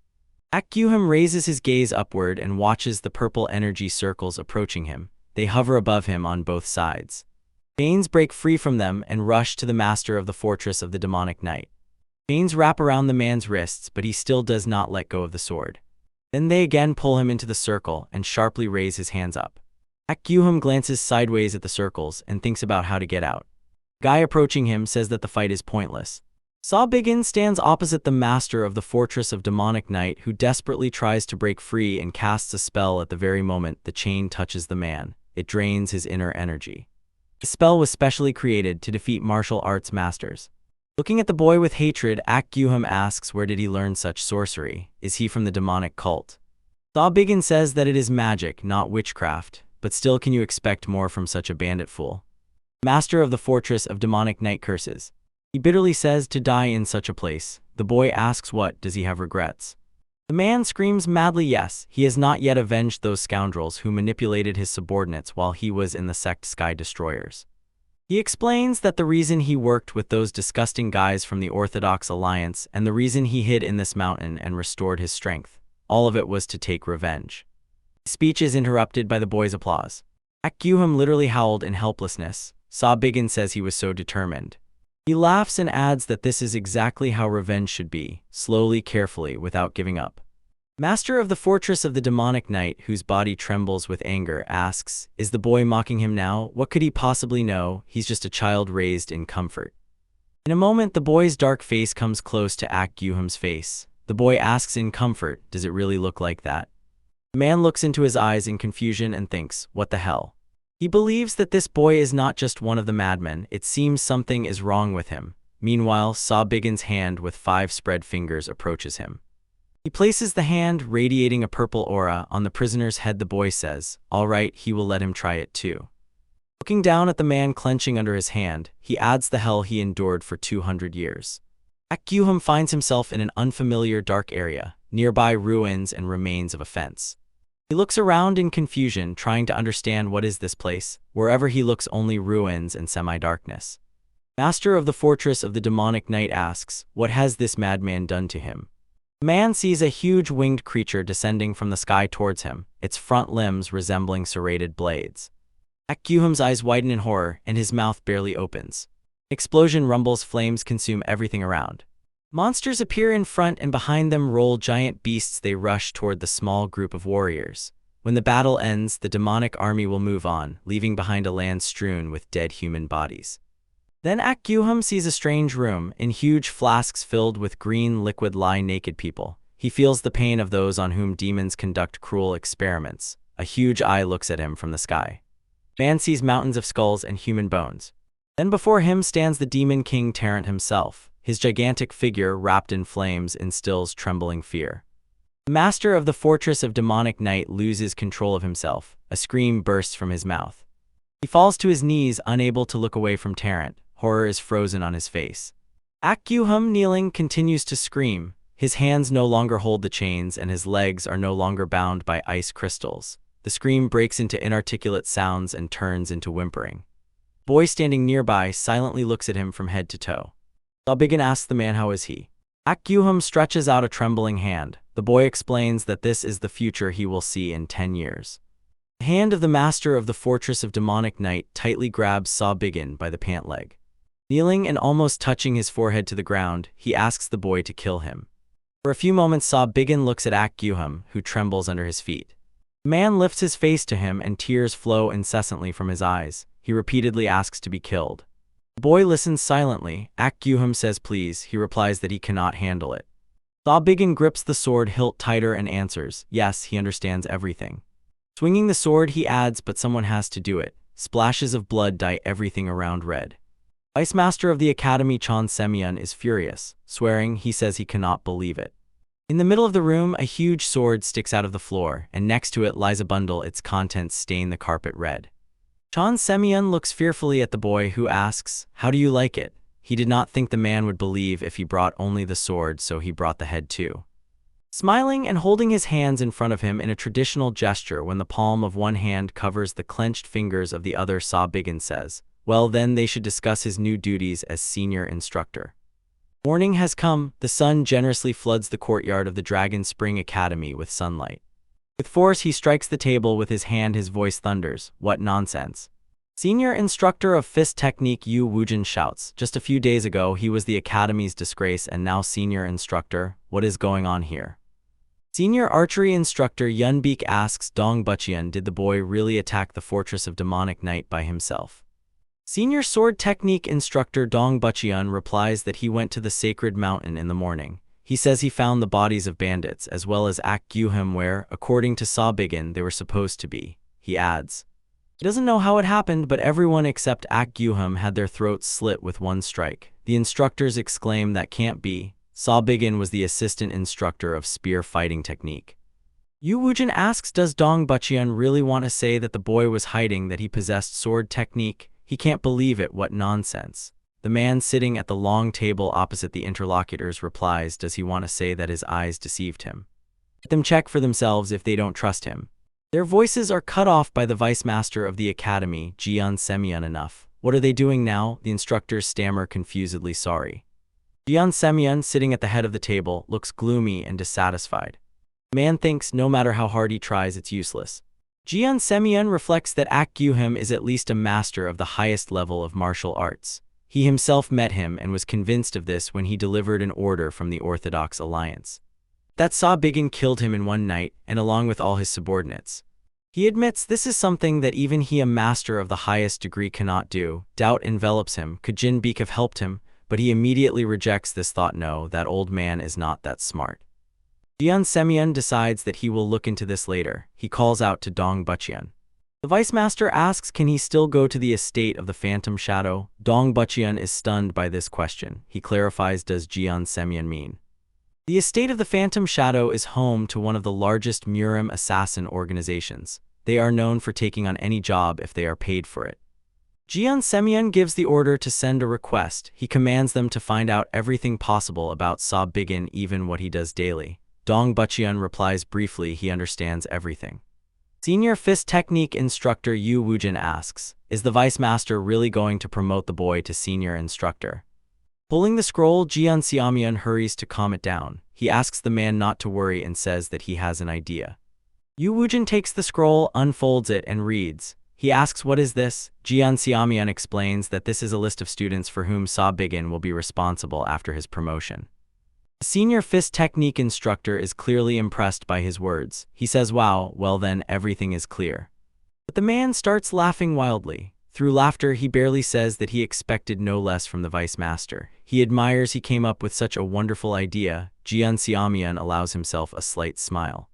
Ak Gyuham raises his gaze upward and watches the purple energy circles approaching him. They hover above him on both sides. Chains break free from them and rush to the master of the Fortress of the Demonic Night. Chains wrap around the man's wrists, but he still does not let go of the sword. Then they again pull him into the circle and sharply raise his hands up. Ak Gyuham glances sideways at the circles and thinks about how to get out. The guy approaching him says that the fight is pointless. Saw Biggin stands opposite the master of the Fortress of Demonic Night, who desperately tries to break free and casts a spell. At the very moment the chain touches the man, it drains his inner energy. The spell was specially created to defeat martial arts masters. Looking at the boy with hatred, Ak Gyuham asks where did he learn such sorcery? Is he from the demonic cult? Saw Biggin says that it is magic, not witchcraft, but still can you expect more from such a bandit fool? Master of the Fortress of Demonic Night curses. He bitterly says to die in such a place. The boy asks what, does he have regrets? The man screams madly yes, he has not yet avenged those scoundrels who manipulated his subordinates while he was in the sect Sky Destroyers. He explains that the reason he worked with those disgusting guys from the Orthodox Alliance and the reason he hid in this mountain and restored his strength, all of it was to take revenge. His speech is interrupted by the boy's applause. Ak Gyuham literally howled in helplessness. Saw Biggin says he was so determined. He laughs and adds that this is exactly how revenge should be, slowly, carefully, without giving up. Master of the Fortress of the Demonic Night, whose body trembles with anger, asks, is the boy mocking him now? What could he possibly know? He's just a child raised in comfort. In a moment, the boy's dark face comes close to Ak Gyuham's face. The boy asks in comfort, does it really look like that? The man looks into his eyes in confusion and thinks, what the hell? He believes that this boy is not just one of the madmen, it seems something is wrong with him. Meanwhile, Saw Biggin's hand with 5 spread fingers approaches him. He places the hand, radiating a purple aura, on the prisoner's head. The boy says, all right, he will let him try it too. Looking down at the man clenching under his hand, he adds the hell he endured for 200 years. Ak Gyuham finds himself in an unfamiliar dark area, nearby ruins and remains of a fence. He looks around in confusion, trying to understand what is this place. Wherever he looks, only ruins and semi-darkness. Master of the Fortress of the Demonic Night asks, what has this madman done to him? The man sees a huge winged creature descending from the sky towards him, its front limbs resembling serrated blades. Ak Gyuham's eyes widen in horror, and his mouth barely opens. An explosion rumbles, flames consume everything around. Monsters appear in front, and behind them roll giant beasts. They rush toward the small group of warriors. When the battle ends, the demonic army will move on, leaving behind a land strewn with dead human bodies. Then Ak Gyuham sees a strange room. In huge flasks filled with green liquid lie naked people. He feels the pain of those on whom demons conduct cruel experiments. A huge eye looks at him from the sky. Man sees mountains of skulls and human bones. Then before him stands the demon king Tarrant himself. His gigantic figure, wrapped in flames, instills trembling fear. The master of the Fortress of Demonic Night loses control of himself. A scream bursts from his mouth. He falls to his knees, unable to look away from Tarrant. Horror is frozen on his face. Ak Gyuham, kneeling, continues to scream. His hands no longer hold the chains, and his legs are no longer bound by ice crystals. The scream breaks into inarticulate sounds and turns into whimpering. The boy standing nearby silently looks at him from head to toe. Saw Biggin asks the man how is he. Ak Gyuham stretches out a trembling hand. The boy explains that this is the future he will see in 10 years. The hand of the master of the Fortress of Demonic Night tightly grabs Saw Biggin by the pant leg. Kneeling and almost touching his forehead to the ground, he asks the boy to kill him. For a few moments, Saw Biggin looks at Ak Gyuham, who trembles under his feet. The man lifts his face to him and tears flow incessantly from his eyes. He repeatedly asks to be killed. The boy listens silently. Ak Gyuhum says please. He replies that he cannot handle it. Saw Bigin grips the sword hilt tighter and answers, yes, he understands everything. Swinging the sword, he adds, but someone has to do it. Splashes of blood dye everything around red. Vice Master of the Academy Chon Semyon is furious. Swearing, he says he cannot believe it. In the middle of the room, a huge sword sticks out of the floor, and next to it lies a bundle. Its contents stain the carpet red. Chon Semyon looks fearfully at the boy, who asks, how do you like it? He did not think the man would believe if he brought only the sword, so he brought the head too. Smiling and holding his hands in front of him in a traditional gesture when the palm of one hand covers the clenched fingers of the other, Saw Bigin says, well then they should discuss his new duties as senior instructor. Morning has come. The sun generously floods the courtyard of the Dragon Spring Academy with sunlight. With force he strikes the table with his hand. His voice thunders, what nonsense. Senior instructor of fist technique Yu Wujin shouts, just a few days ago he was the academy's disgrace and now senior instructor, what is going on here? Senior archery instructor Yun Beek asks Dong Buchian, did the boy really attack the fortress of demonic night by himself? Senior sword technique instructor Dong Buchian replies that he went to the sacred mountain in the morning. He says he found the bodies of bandits as well as Ak Gyuhum where, according to Saw Bigin, they were supposed to be. He adds, he doesn't know how it happened, but everyone except Ak Gyuhum had their throats slit with one strike. The instructors exclaim that can't be. Saw Bigin was the assistant instructor of spear fighting technique. Yu Wujin asks, does Dong Buchian really want to say that the boy was hiding that he possessed sword technique? He can't believe it, what nonsense. The man sitting at the long table opposite the interlocutors replies, does he want to say that his eyes deceived him? Let them check for themselves if they don't trust him. Their voices are cut off by the vice master of the academy, Jian Semyon. Enough. What are they doing now? The instructors stammer confusedly, sorry. Jian Semyon, sitting at the head of the table, looks gloomy and dissatisfied. The man thinks no matter how hard he tries, it's useless. Jian Semyon reflects that Ak Gyuhum is at least a master of the highest level of martial arts. He himself met him and was convinced of this when he delivered an order from the Orthodox Alliance. That Saw Bigin killed him in one night, and along with all his subordinates. He admits this is something that even he, a master of the highest degree, cannot do. Doubt envelops him. Could Jin Beek have helped him? But he immediately rejects this thought. No, that old man is not that smart. Jian Semyon decides that he will look into this later. He calls out to Dong Buchian. The vice master asks, can he still go to the estate of the Phantom Shadow? Dong Buchian is stunned by this question. He clarifies, does Jian Semyon mean? The estate of the Phantom Shadow is home to one of the largest Murim assassin organizations. They are known for taking on any job if they are paid for it. Jian Semyon gives the order to send a request. He commands them to find out everything possible about Saw Bigin, even what he does daily. Dong Buchian replies briefly he understands everything. Senior fist technique instructor Yu Wujin asks, is the vice master really going to promote the boy to senior instructor? Pulling the scroll, Jian Xiaomian hurries to calm it down. He asks the man not to worry and says that he has an idea. Yu Wujin takes the scroll, unfolds it, and reads. He asks, what is this? Jian Xiaomian explains that this is a list of students for whom Saw Bigin will be responsible after his promotion. The senior fist technique instructor is clearly impressed by his words. He says, wow, well then, everything is clear. But the man starts laughing wildly. Through laughter, he barely says that he expected no less from the vice master. He admires he came up with such a wonderful idea. Jian Xiaomian allows himself a slight smile.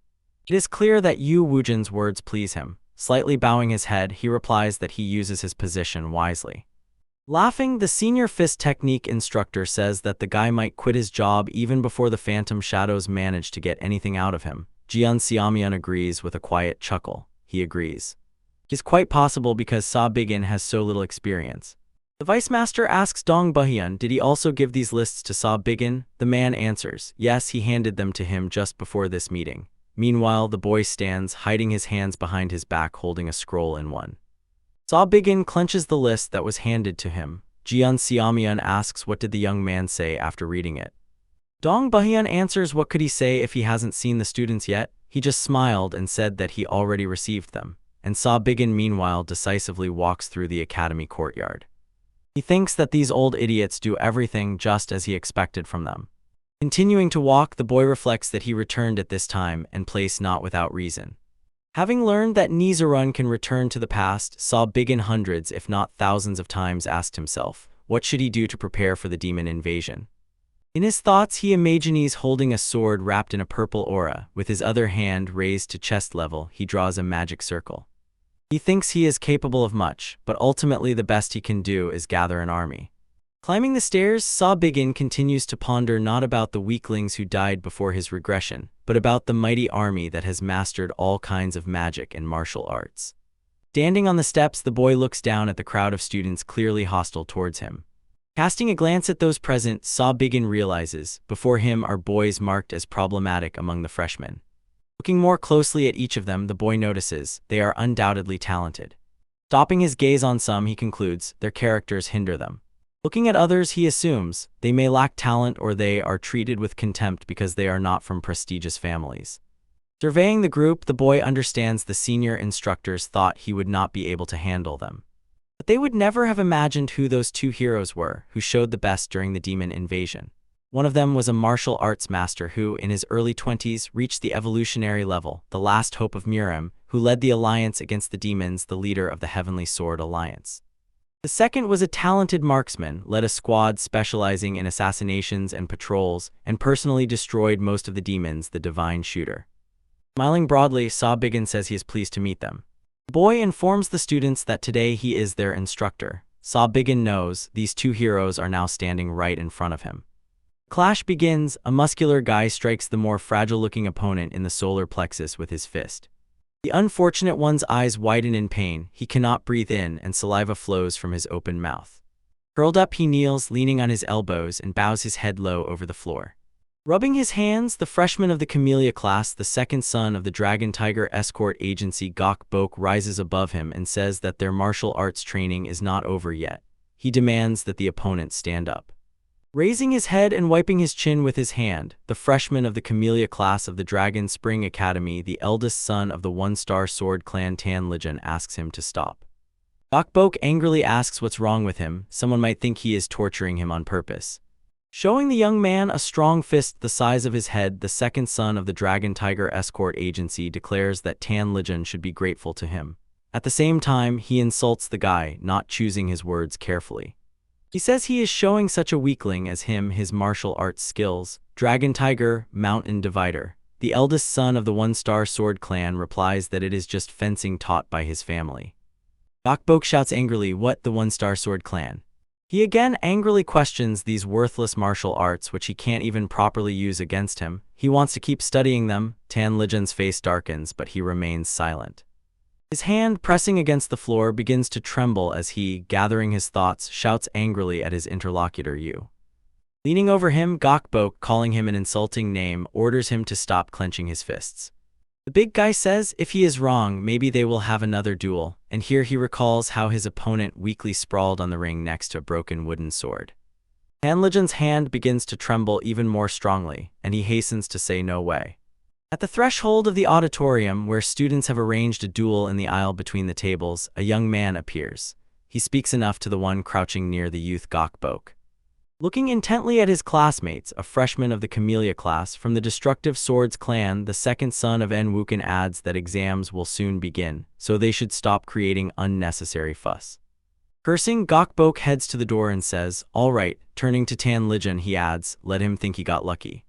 It is clear that Yu Wujin's words please him. Slightly bowing his head, he replies that he uses his position wisely. Laughing, the senior fist technique instructor says that the guy might quit his job even before the Phantom Shadows manage to get anything out of him. Jian Xiaomian agrees with a quiet chuckle. He agrees. It is quite possible because Saw Bigin has so little experience. The vice master asks Dong Buchian, did he also give these lists to Saw Bigin? The man answers, yes, he handed them to him just before this meeting. Meanwhile, the boy stands, hiding his hands behind his back, holding a scroll in one. Saw Bigin clenches the list that was handed to him. Jian Xiaomian asks, what did the young man say after reading it? Dong Buchian answers, what could he say if he hasn't seen the students yet? He just smiled and said that he already received them. And Saw Bigin meanwhile decisively walks through the academy courtyard. He thinks that these old idiots do everything just as he expected from them. Continuing to walk, the boy reflects that he returned at this time and place not without reason. Having learned that Nizarun can return to the past, Saw Bigin hundreds if not thousands of times asked himself, What should he do to prepare for the demon invasion? In his thoughts, he imagines holding a sword wrapped in a purple aura. With his other hand raised to chest level, he draws a magic circle. He thinks he is capable of much, but ultimately the best he can do is gather an army. Climbing the stairs, Saw Biggin continues to ponder not about the weaklings who died before his regression, but about the mighty army that has mastered all kinds of magic and martial arts. Standing on the steps, the boy looks down at the crowd of students clearly hostile towards him. Casting a glance at those present, Saw Biggin realizes, before him are boys marked as problematic among the freshmen. Looking more closely at each of them, the boy notices they are undoubtedly talented. Stopping his gaze on some, he concludes their characters hinder them. Looking at others, he assumes they may lack talent or they are treated with contempt because they are not from prestigious families. Surveying the group, the boy understands the senior instructors thought he would not be able to handle them. But they would never have imagined who those two heroes were who showed the best during the demon invasion. One of them was a martial arts master who, in his early 20s, reached the evolutionary level, the last hope of Murem, who led the alliance against the demons, the leader of the Heavenly Sword Alliance. The second was a talented marksman, led a squad specializing in assassinations and patrols, and personally destroyed most of the demons, the Divine Shooter. Smiling broadly, Saw Biggin says he is pleased to meet them. The boy informs the students that today he is their instructor. Saw Biggin knows these two heroes are now standing right in front of him. Clash begins. A muscular guy strikes the more fragile-looking opponent in the solar plexus with his fist. The unfortunate one's eyes widen in pain, he cannot breathe in, and saliva flows from his open mouth. Curled up, he kneels, leaning on his elbows, and bows his head low over the floor. Rubbing his hands, the freshman of the Camellia class, the second son of the Dragon Tiger Escort Agency, Gok Bok, rises above him and says that their martial arts training is not over yet. He demands that the opponent stand up. Raising his head and wiping his chin with his hand, the freshman of the Camellia class of the Dragon Spring Academy, the eldest son of the one-star sword clan Tan Lijan, asks him to stop. Gok Bok angrily asks what's wrong with him. Someone might think he is torturing him on purpose. Showing the young man a strong fist the size of his head, the second son of the Dragon Tiger Escort Agency declares that Tan Lijan should be grateful to him. At the same time, he insults the guy, not choosing his words carefully. He says he is showing such a weakling as him his martial arts skills. Dragon Tiger, Mountain Divider, the eldest son of the one-star sword clan, replies that it is just fencing taught by his family. Gok Bok shouts angrily, "What, the one-star sword clan?" He again angrily questions these worthless martial arts which he can't even properly use against him. He wants to keep studying them. Tan Lijan's face darkens, but he remains silent. His hand, pressing against the floor, begins to tremble as he, gathering his thoughts, shouts angrily at his interlocutor, "You." Leaning over him, Gok Bok, calling him an insulting name, orders him to stop clenching his fists. The big guy says if he is wrong, maybe they will have another duel, and here he recalls how his opponent weakly sprawled on the ring next to a broken wooden sword. Tan Lijan's hand begins to tremble even more strongly, and he hastens to say, "No way." At the threshold of the auditorium, where students have arranged a duel in the aisle between the tables, a young man appears. He speaks enough to the one crouching near the youth Gok Bok. Looking intently at his classmates, a freshman of the Camellia class from the Destructive Swords clan, the second son of En Wuken, adds that exams will soon begin, so they should stop creating unnecessary fuss. Cursing, Gok Bok heads to the door and says, "All right." Turning to Tan Lijan, he adds, "Let him think he got lucky."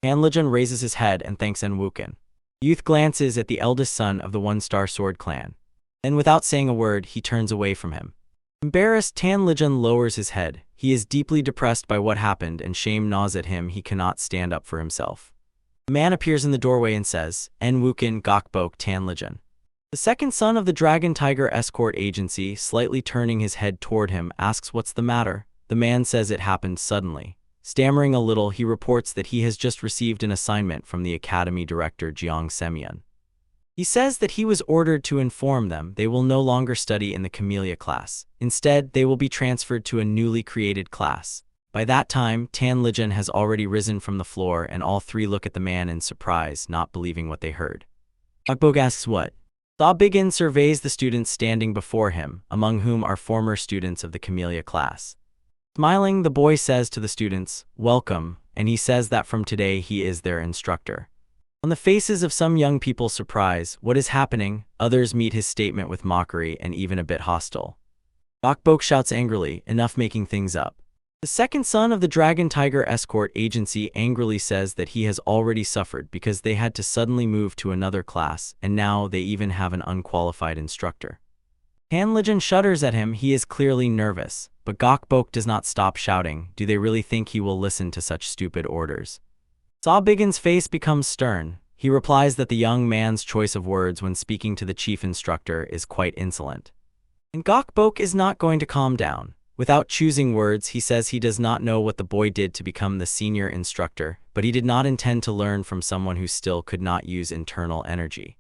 Tan Lijan raises his head and thanks En Wuken. The youth glances at the eldest son of the one-star sword clan. Then, without saying a word, he turns away from him. Embarrassed, Tan Lijan lowers his head. He is deeply depressed by what happened, and shame gnaws at him. He cannot stand up for himself. A man appears in the doorway and says, "En Wuken, Gok Bok, Tan Lijan." The second son of the Dragon Tiger Escort Agency, slightly turning his head toward him, asks what's the matter. The man says it happened suddenly. Stammering a little, he reports that he has just received an assignment from the Academy Director Jiang Semyon. He says that he was ordered to inform them they will no longer study in the Camellia class. Instead, they will be transferred to a newly created class. By that time, Tan Lijan has already risen from the floor, and all three look at the man in surprise, not believing what they heard. Gok Bok asks what. Saw Biggin surveys the students standing before him, among whom are former students of the Camellia class. Smiling, the boy says to the students, "Welcome," and he says that from today he is their instructor. On the faces of some young people surprise, what is happening? Others meet his statement with mockery and even a bit hostile. Gokbok shouts angrily, enough making things up. The second son of the Dragon Tiger Escort Agency angrily says that he has already suffered because they had to suddenly move to another class, and now they even have an unqualified instructor. Han Lijian shudders at him. He is clearly nervous, but Gokbok does not stop shouting. Do they really think he will listen to such stupid orders? Sabigin's face becomes stern. He replies that the young man's choice of words when speaking to the chief instructor is quite insolent. And Gokbok is not going to calm down. Without choosing words, he says he does not know what the boy did to become the senior instructor, but he did not intend to learn from someone who still could not use internal energy.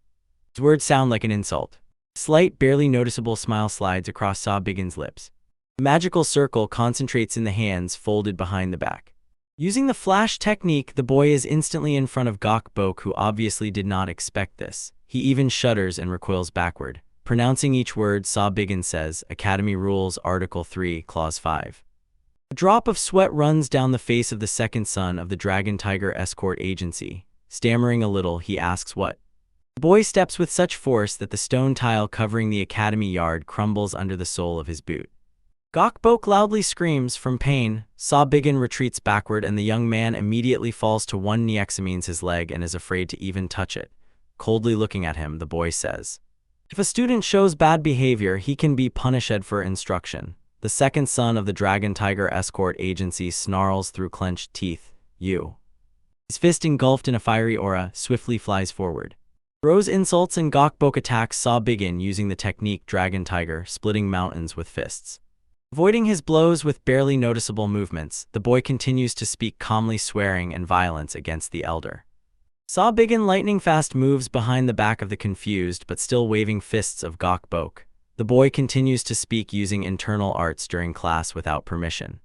His words sound like an insult. A slight, barely noticeable smile slides across Sabigin's lips. The magical circle concentrates in the hands folded behind the back. Using the flash technique, the boy is instantly in front of Gokbok, who obviously did not expect this. He even shudders and recoils backward. Pronouncing each word, Sabigin says, Academy Rules, Article 3, Clause 5. A drop of sweat runs down the face of the second son of the Dragon Tiger Escort Agency. Stammering a little, he asks what. The boy steps with such force that the stone tile covering the academy yard crumbles under the sole of his boot. Gokbok loudly screams from pain. Sabigin retreats backward, and the young man immediately falls to one knee, examines his leg, and is afraid to even touch it. Coldly looking at him, the boy says, if a student shows bad behavior, he can be punished for instruction. The second son of the Dragon Tiger Escort Agency snarls through clenched teeth. You. His fist engulfed in a fiery aura swiftly flies forward. Throws insults, and Gokbok attacks Sabigin using the technique Dragon Tiger, splitting mountains with fists. Avoiding his blows with barely noticeable movements, the boy continues to speak calmly, swearing and violence against the elder. Sabigin lightning-fast moves behind the back of the confused but still waving fists of Gokbok. The boy continues to speak using internal arts during class without permission.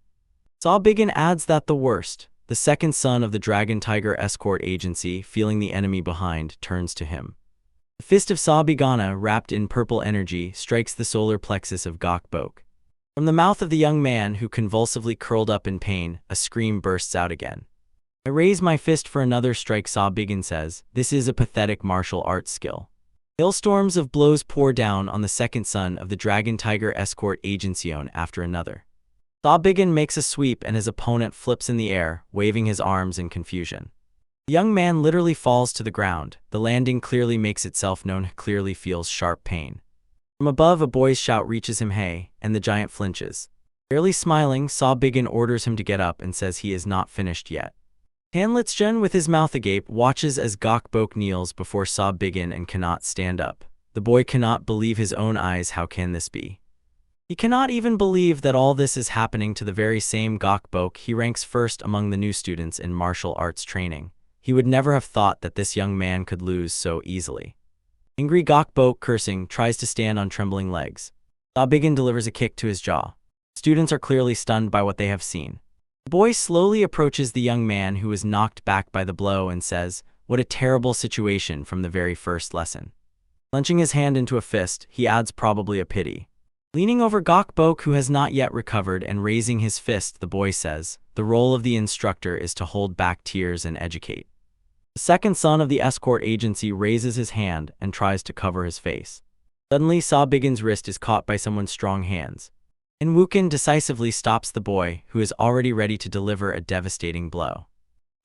Sabigin adds that the worst, the second son of the Dragon Tiger Escort Agency, feeling the enemy behind, turns to him. The fist of Sabigana, wrapped in purple energy, strikes the solar plexus of Gokbok. From the mouth of the young man, who convulsively curled up in pain, a scream bursts out again. I raise my fist for another strike, Sabigin says. This is a pathetic martial arts skill. Hailstorms of blows pour down on the second son of the Dragon Tiger Escort Agency one after another. Sabigin makes a sweep, and his opponent flips in the air, waving his arms in confusion. The young man literally falls to the ground. The landing clearly makes itself known, clearly feels sharp pain. From above, a boy's shout reaches him, hey, and the giant flinches. Barely smiling, Sabigin orders him to get up and says he is not finished yet. Han Lijian, with his mouth agape, watches as Gokbok kneels before Sabigin and cannot stand up. The boy cannot believe his own eyes. How can this be? He cannot even believe that all this is happening to the very same Gokbok he ranks first among the new students in martial arts training. He would never have thought that this young man could lose so easily. Angry Gokbok, cursing, tries to stand on trembling legs. Sabigin delivers a kick to his jaw. Students are clearly stunned by what they have seen. The boy slowly approaches the young man, who is knocked back by the blow, and says, what a terrible situation from the very first lesson. Clenching his hand into a fist, he adds, probably a pity. Leaning over Gokbok, who has not yet recovered, and raising his fist, the boy says, the role of the instructor is to hold back tears and educate. The second son of the escort agency raises his hand and tries to cover his face. Suddenly, Sabigin's wrist is caught by someone's strong hands. En Wukin decisively stops the boy, who is already ready to deliver a devastating blow.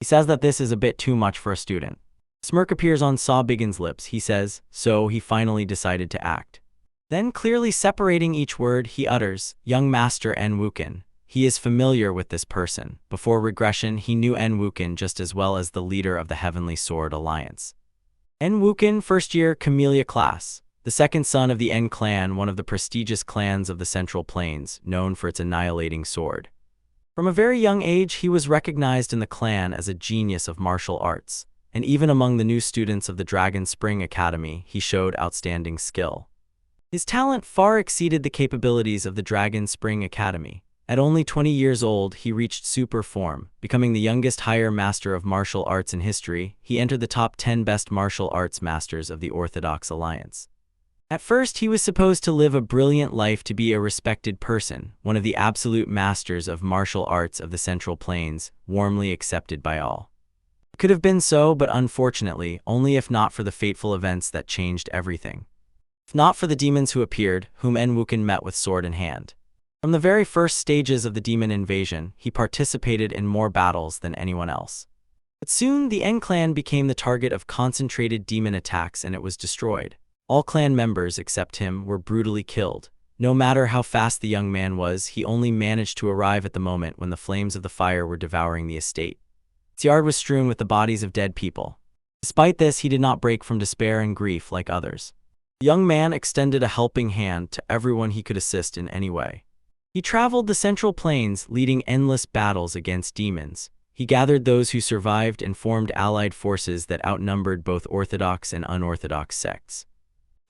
He says that this is a bit too much for a student. A smirk appears on Sabigin's lips. He says, so he finally decided to act. Then, clearly separating each word, he utters, young master En Wukin. He is familiar with this person. Before regression, he knew En Wukin just as well as the leader of the Heavenly Sword Alliance. En Wukin, first year, Camellia class. The second son of the En clan, one of the prestigious clans of the Central Plains, known for its annihilating sword. From a very young age, he was recognized in the clan as a genius of martial arts, and even among the new students of the Dragon Spring Academy, he showed outstanding skill. His talent far exceeded the capabilities of the Dragon Spring Academy. At only 20 years old, he reached super form, becoming the youngest higher master of martial arts in history. He entered the top 10 best martial arts masters of the Orthodox Alliance. At first, he was supposed to live a brilliant life, to be a respected person, one of the absolute masters of martial arts of the Central Plains, warmly accepted by all. It could have been so, but unfortunately, only if not for the fateful events that changed everything. If not for the demons who appeared, whom En Wukin met with sword in hand. From the very first stages of the demon invasion, he participated in more battles than anyone else. But soon, the En clan became the target of concentrated demon attacks and it was destroyed. All clan members except him were brutally killed. No matter how fast the young man was, he only managed to arrive at the moment when the flames of the fire were devouring the estate. Its yard was strewn with the bodies of dead people. Despite this, he did not break from despair and grief like others. The young man extended a helping hand to everyone he could assist in any way. He traveled the Central Plains, leading endless battles against demons. He gathered those who survived and formed allied forces that outnumbered both orthodox and unorthodox sects.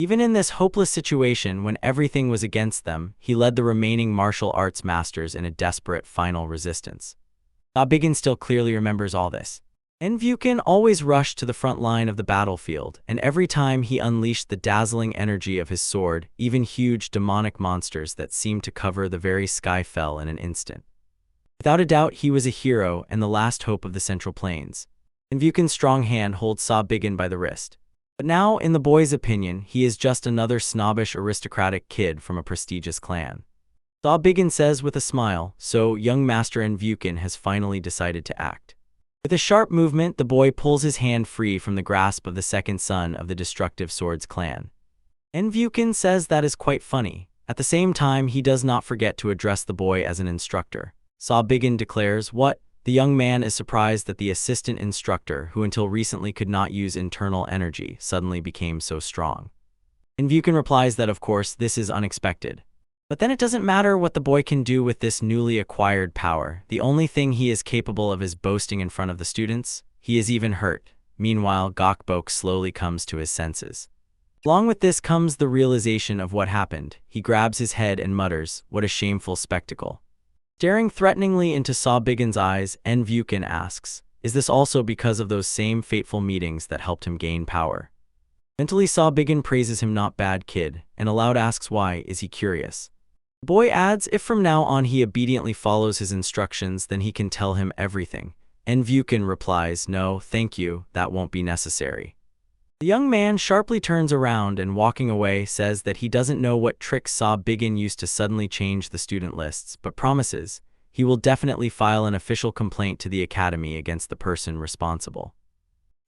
Even in this hopeless situation, when everything was against them, he led the remaining martial arts masters in a desperate final resistance. Sabigin still clearly remembers all this. Envuken always rushed to the front line of the battlefield, and every time he unleashed the dazzling energy of his sword, even huge demonic monsters that seemed to cover the very sky fell in an instant. Without a doubt, he was a hero and the last hope of the Central Plains. Envuken's strong hand holds Sabigin by the wrist. But now, in the boy's opinion, he is just another snobbish aristocratic kid from a prestigious clan. Sabigin says with a smile, so young Master Envuken has finally decided to act. With a sharp movement, the boy pulls his hand free from the grasp of the second son of the Destructive Swords clan. Envuken says that is quite funny. At the same time, he does not forget to address the boy as an instructor. Sabigin declares, "What?" The young man is surprised that the assistant instructor, who until recently could not use internal energy, suddenly became so strong. Envuken replies that of course this is unexpected. But then it doesn't matter what the boy can do with this newly acquired power. The only thing he is capable of is boasting in front of the students. He is even hurt. Meanwhile, Gokbok slowly comes to his senses. Along with this comes the realization of what happened. He grabs his head and mutters, "What a shameful spectacle." Staring threateningly into Sabigin's eyes, Envuken asks, "Is this also because of those same fateful meetings that helped him gain power?" Mentally, Sabigin praises him, "Not bad, kid," and aloud asks why. Is he curious? The boy adds, if from now on he obediently follows his instructions, then he can tell him everything. Envuken replies, "No, thank you, that won't be necessary." The young man sharply turns around and, walking away, says that he doesn't know what tricks Sabigin used to suddenly change the student lists, but promises he will definitely file an official complaint to the academy against the person responsible.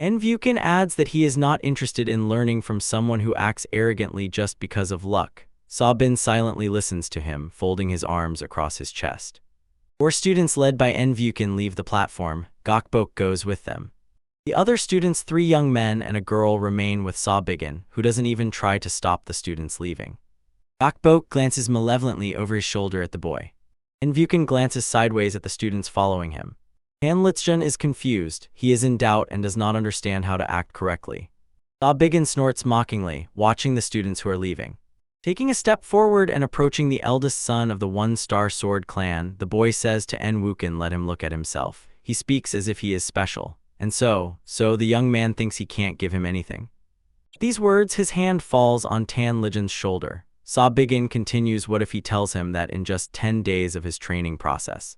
Envuken adds that he is not interested in learning from someone who acts arrogantly just because of luck. Sabin silently listens to him, folding his arms across his chest. 4 students led by Envuken leave the platform. Gokbok goes with them. The other students, 3 young men and a girl, remain with Sabigin, who doesn't even try to stop the students leaving. Gokbok glances malevolently over his shoulder at the boy. Envuken glances sideways at the students following him. Hanlichjun is confused. He is in doubt and does not understand how to act correctly. Sabigin snorts mockingly, watching the students who are leaving. Taking a step forward and approaching the eldest son of the One-Star Sword clan, the boy says to Envuken, "Let him look at himself." He speaks as if he is special. And so the young man thinks he can't give him anything. At these words, his hand falls on Tanlijin's shoulder. Sabigin continues, what if he tells him that in just 10 days of his training process?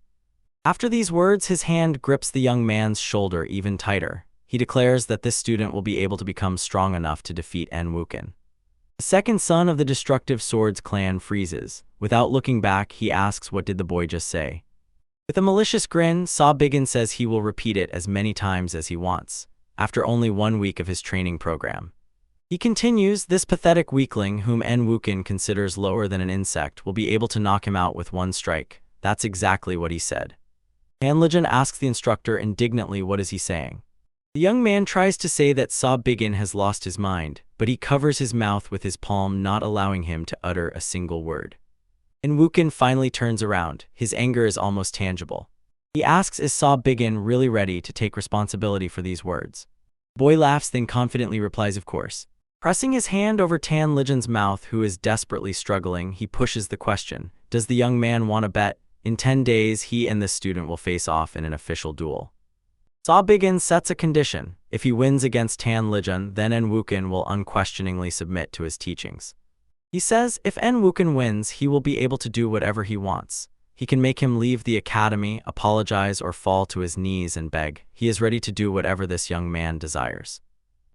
After these words, his hand grips the young man's shoulder even tighter. He declares that this student will be able to become strong enough to defeat Envuken. The second son of the Destructive Swords clan freezes. Without looking back, he asks, what did the boy just say? With a malicious grin, Sabigin says he will repeat it as many times as he wants, after only 1 week of his training program. He continues, this pathetic weakling, whom Envuken considers lower than an insect, will be able to knock him out with 1 strike. That's exactly what he said. Hanlijin asks the instructor indignantly, what is he saying? The young man tries to say that Sabigin has lost his mind, but he covers his mouth with his palm, not allowing him to utter a single word. Envuken finally turns around. His anger is almost tangible. He asks, is Sabigin really ready to take responsibility for these words? The boy laughs, then confidently replies, of course. Pressing his hand over Tanlijin's mouth, who is desperately struggling, he pushes the question. Does the young man want to bet? In 10 days, he and this student will face off in an official duel. Sabigin sets a condition. If he wins against Tanlijin, then Envuken will unquestioningly submit to his teachings. He says if Envuken wins, he will be able to do whatever he wants. He can make him leave the academy, apologize, or fall to his knees and beg. He is ready to do whatever this young man desires.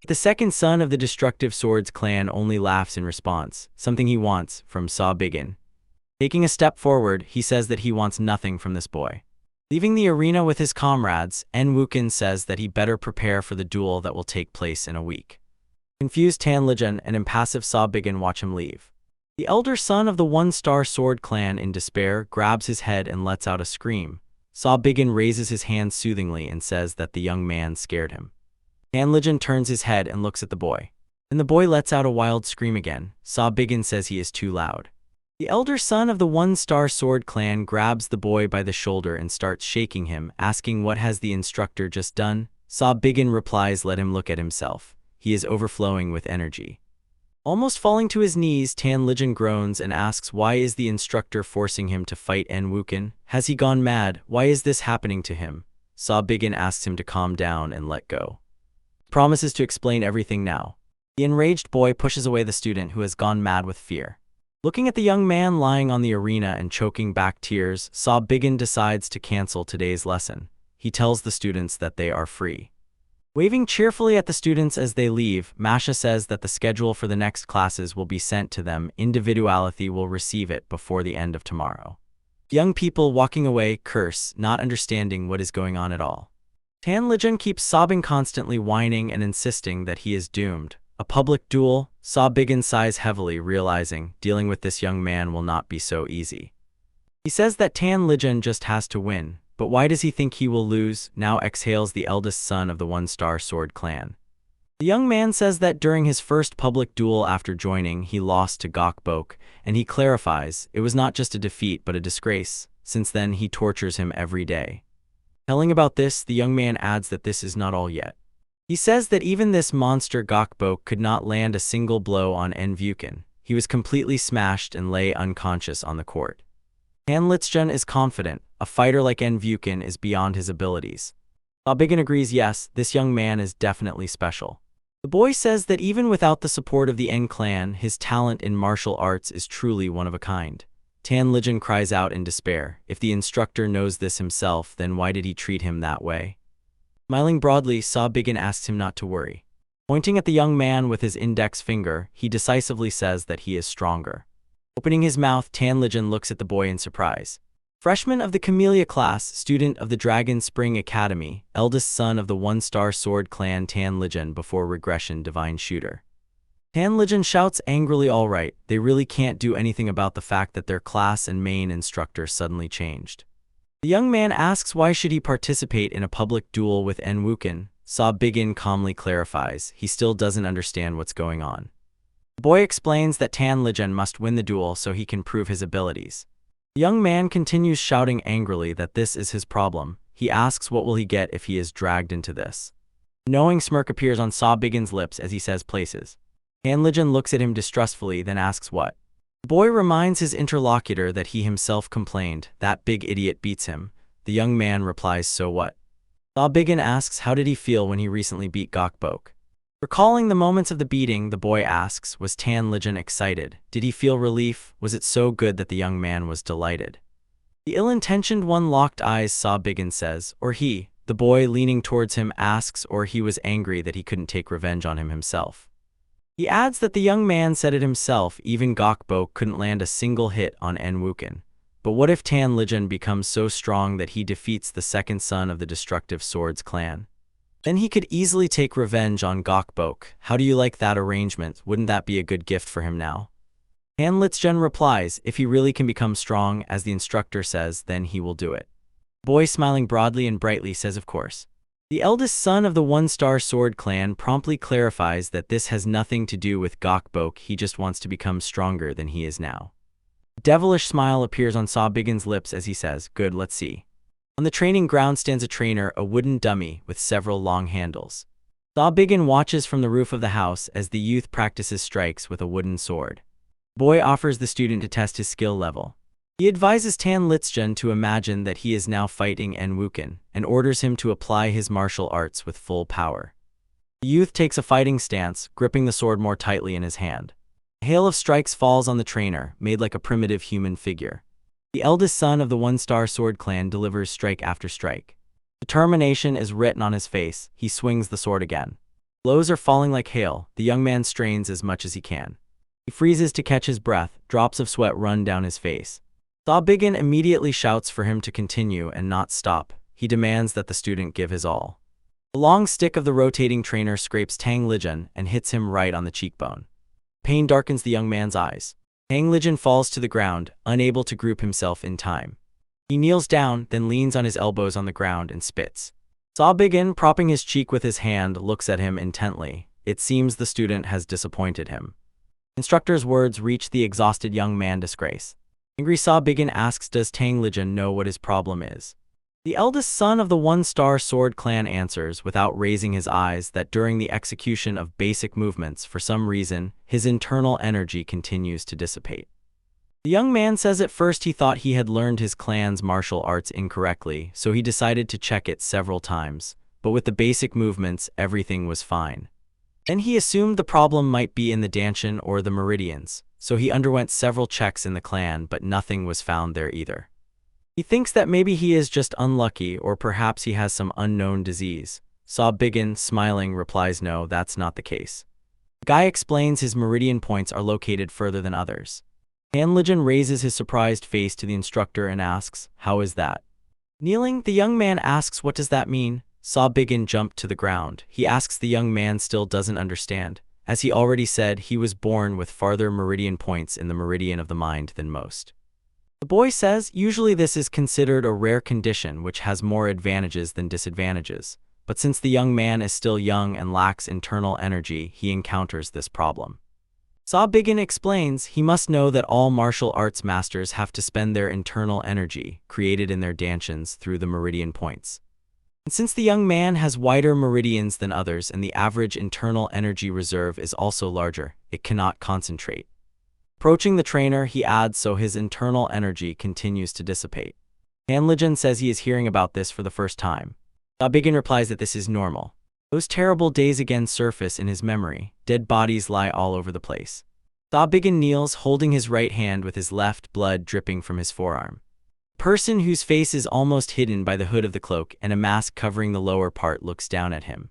The second son of the Destructive Swords clan only laughs in response, something he wants from Sabigin. Taking a step forward, he says that he wants nothing from this boy. Leaving the arena with his comrades, Wukong says that he better prepare for the duel that will take place in a week. Confused Tanlijin and impassive Saw Biggin watch him leave. The elder son of the One-Star Sword clan, in despair, grabs his head and lets out a scream. Saw Biggin raises his hand soothingly and says that the young man scared him. Tanlijin turns his head and looks at the boy. Then the boy lets out a wild scream again. Saw Biggin says he is too loud. The elder son of the One-Star Sword clan grabs the boy by the shoulder and starts shaking him, asking what has the instructor just done. Saw Biggin replies, let him look at himself. He is overflowing with energy. Almost falling to his knees, Tanlijin groans and asks why is the instructor forcing him to fight Wukong? Has he gone mad? Why is this happening to him? Saw Biggin asks him to calm down and let go. He promises to explain everything now. The enraged boy pushes away the student who has gone mad with fear. Looking at the young man lying on the arena and choking back tears, Saw Biggin decides to cancel today's lesson. He tells the students that they are free. Waving cheerfully at the students as they leave, Masha says that the schedule for the next classes will be sent to them. Individuality will receive it before the end of tomorrow. Young people walking away curse, not understanding what is going on at all. Tanlijin keeps sobbing, constantly whining and insisting that he is doomed. A public duel? Saw Biggin sighs heavily, realizing dealing with this young man will not be so easy. He says that Tanlijin just has to win, but why does he think he will lose? Now exhales the eldest son of the One-Star Sword clan. The young man says that during his first public duel after joining, he lost to Gokbok, and he clarifies it was not just a defeat but a disgrace. Since then, he tortures him every day. Telling about this, the young man adds that this is not all yet. He says that even this monster Gokbok could not land a single blow on Wukong. He was completely smashed and lay unconscious on the court. Tanlijin is confident. A fighter like Wukong is beyond his abilities. Saw Biggin agrees, yes, this young man is definitely special. The boy says that even without the support of the N clan, his talent in martial arts is truly one of a kind. Tanlijin cries out in despair. If the instructor knows this himself, then why did he treat him that way? Smiling broadly, Saw Biggin asks him not to worry. Pointing at the young man with his index finger, he decisively says that he is stronger. Opening his mouth, Tanlijin looks at the boy in surprise. Freshman of the Camellia class, student of the Dragon Spring Academy, eldest son of the One-Star Sword clan, Tanlijin before regression divine shooter. Tanlijin shouts angrily, all right, they really can't do anything about the fact that their class and main instructor suddenly changed. The young man asks why should he participate in a public duel with Wukong. Saw Biggin calmly clarifies he still doesn't understand what's going on. The boy explains that Tanlijin must win the duel so he can prove his abilities. The young man continues shouting angrily that this is his problem. He asks what will he get if he is dragged into this. A knowing smirk appears on Saw Biggin's lips as he says places. Tanlijin looks at him distrustfully, then asks what. The boy reminds his interlocutor that he himself complained, that big idiot beats him. The young man replies, so what? Saw Biggin asks how did he feel when he recently beat Gokbok. Recalling the moments of the beating, the boy asks, was Tanlijin excited? Did he feel relief? Was it so good that the young man was delighted? The ill-intentioned one locked eyes, Saw Biggin says, or he. The boy leaning towards him asks, or he was angry that he couldn't take revenge on him himself. He adds that the young man said it himself, even Gokbok couldn't land a single hit on Wukong. But what if Tanlijin becomes so strong that he defeats the second son of the Destructive Swords clan? Then he could easily take revenge on Gokbok. How do you like that arrangement? Wouldn't that be a good gift for him now? Tanlijin replies, if he really can become strong, as the instructor says, then he will do it. The boy, smiling broadly and brightly, says of course. The eldest son of the One-Star Sword clan promptly clarifies that this has nothing to do with Gokbok, he just wants to become stronger than he is now. A devilish smile appears on Saw Biggin's lips as he says, good, let's see. On the training ground stands a trainer, a wooden dummy with several long handles. Saw Biggin watches from the roof of the house as the youth practices strikes with a wooden sword. The boy offers the student to test his skill level. He advises Tanlijin to imagine that he is now fighting Wukong, and orders him to apply his martial arts with full power. The youth takes a fighting stance, gripping the sword more tightly in his hand. A hail of strikes falls on the trainer, made like a primitive human figure. The eldest son of the One-Star Sword clan delivers strike after strike. Determination is written on his face. He swings the sword again. Blows are falling like hail. The young man strains as much as he can. He freezes to catch his breath. Drops of sweat run down his face. Bigin immediately shouts for him to continue and not stop. He demands that the student give his all. The long stick of the rotating trainer scrapes Tang Lijun and hits him right on the cheekbone. Pain darkens the young man's eyes. Tang Lijun falls to the ground, unable to group himself in time. He kneels down, then leans on his elbows on the ground and spits. Bigin, propping his cheek with his hand, looks at him intently. It seems the student has disappointed him. Instructor's words reach the exhausted young man disgrace. Angry Bigin asks, does Tang Lijun know what his problem is? The eldest son of the One-Star Sword clan answers without raising his eyes that during the execution of basic movements, for some reason, his internal energy continues to dissipate. The young man says at first he thought he had learned his clan's martial arts incorrectly, so he decided to check it several times, but with the basic movements, everything was fine. Then he assumed the problem might be in the Danshan or the meridians, so he underwent several checks in the clan, but nothing was found there either. He thinks that maybe he is just unlucky or perhaps he has some unknown disease. Bigin, smiling, replies no, that's not the case. The guy explains his meridian points are located further than others. Tang Lijun raises his surprised face to the instructor and asks, how is that? Kneeling, the young man asks, what does that mean? Bigin jumped to the ground. He asks, the young man still doesn't understand. As he already said, he was born with farther meridian points in the meridian of the mind than most. The boy says, usually this is considered a rare condition which has more advantages than disadvantages, but since the young man is still young and lacks internal energy, he encounters this problem. Bigin explains, he must know that all martial arts masters have to spend their internal energy, created in their danshans, through the meridian points. And since the young man has wider meridians than others and the average internal energy reserve is also larger, it cannot concentrate. Approaching the trainer, he adds, so his internal energy continues to dissipate. Tang Lijun says he is hearing about this for the first time. Bigin replies that this is normal. Those terrible days again surface in his memory. Dead bodies lie all over the place. Bigin kneels, holding his right hand with his left, blood dripping from his forearm. A person whose face is almost hidden by the hood of the cloak and a mask covering the lower part looks down at him.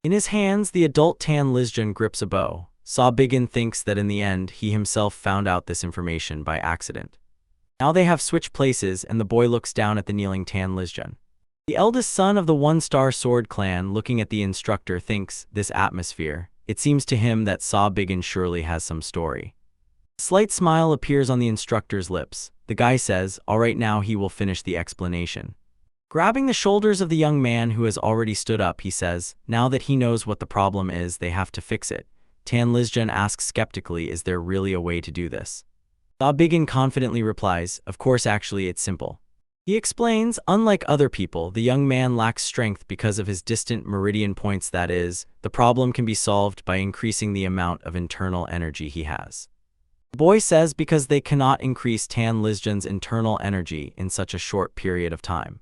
In his hands, the adult Tang Lijun grips a bow. Bigin thinks that in the end, he himself found out this information by accident. Now they have switched places and the boy looks down at the kneeling Tang Lijun. The eldest son of the One-Star Sword clan, looking at the instructor, thinks, this atmosphere, it seems to him that Bigin surely has some story. A slight smile appears on the instructor's lips. The guy says, all right, now he will finish the explanation. Grabbing the shoulders of the young man who has already stood up, he says, now that he knows what the problem is, they have to fix it. Tang Lijun asks skeptically, is there really a way to do this? Bigin confidently replies, of course, actually it's simple. He explains, unlike other people, the young man lacks strength because of his distant meridian points, that is, the problem can be solved by increasing the amount of internal energy he has. The boy says because they cannot increase Tang Lijun's internal energy in such a short period of time.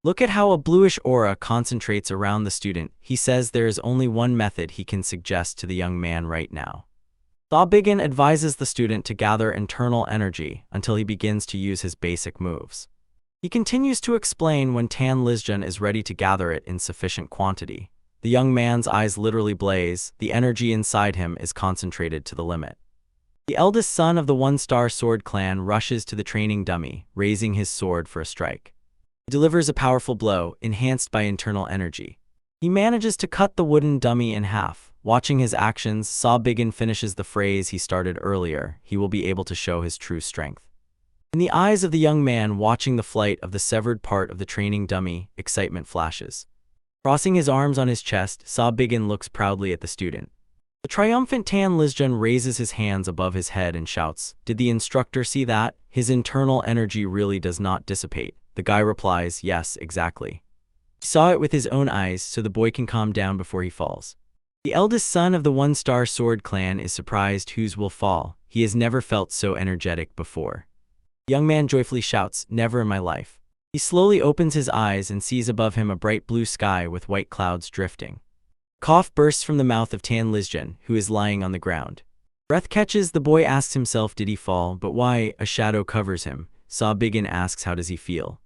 Look at how a bluish aura concentrates around the student. He says there is only one method he can suggest to the young man right now. Bigin advises the student to gather internal energy until he begins to use his basic moves. He continues to explain when Tang Lijun is ready to gather it in sufficient quantity. The young man's eyes literally blaze. The energy inside him is concentrated to the limit. The eldest son of the One-Star Sword clan rushes to the training dummy, raising his sword for a strike. He delivers a powerful blow, enhanced by internal energy. He manages to cut the wooden dummy in half. Watching his actions, Bigin finishes the phrase he started earlier. He will be able to show his true strength. In the eyes of the young man watching the flight of the severed part of the training dummy, excitement flashes. Crossing his arms on his chest, Bigin looks proudly at the student. The triumphant Tang Lijun raises his hands above his head and shouts, did the instructor see that? His internal energy really does not dissipate. The guy replies, yes, exactly. He saw it with his own eyes, so the boy can calm down before he falls. The eldest son of the One-Star Sword clan is surprised whose will fall. He has never felt so energetic before. The young man joyfully shouts, never in my life. He slowly opens his eyes and sees above him a bright blue sky with white clouds drifting. A cough bursts from the mouth of Tang Lijun, who is lying on the ground. Breath catches, the boy asks himself, did he fall? But why? A shadow covers him. Bigin asks, how does he feel?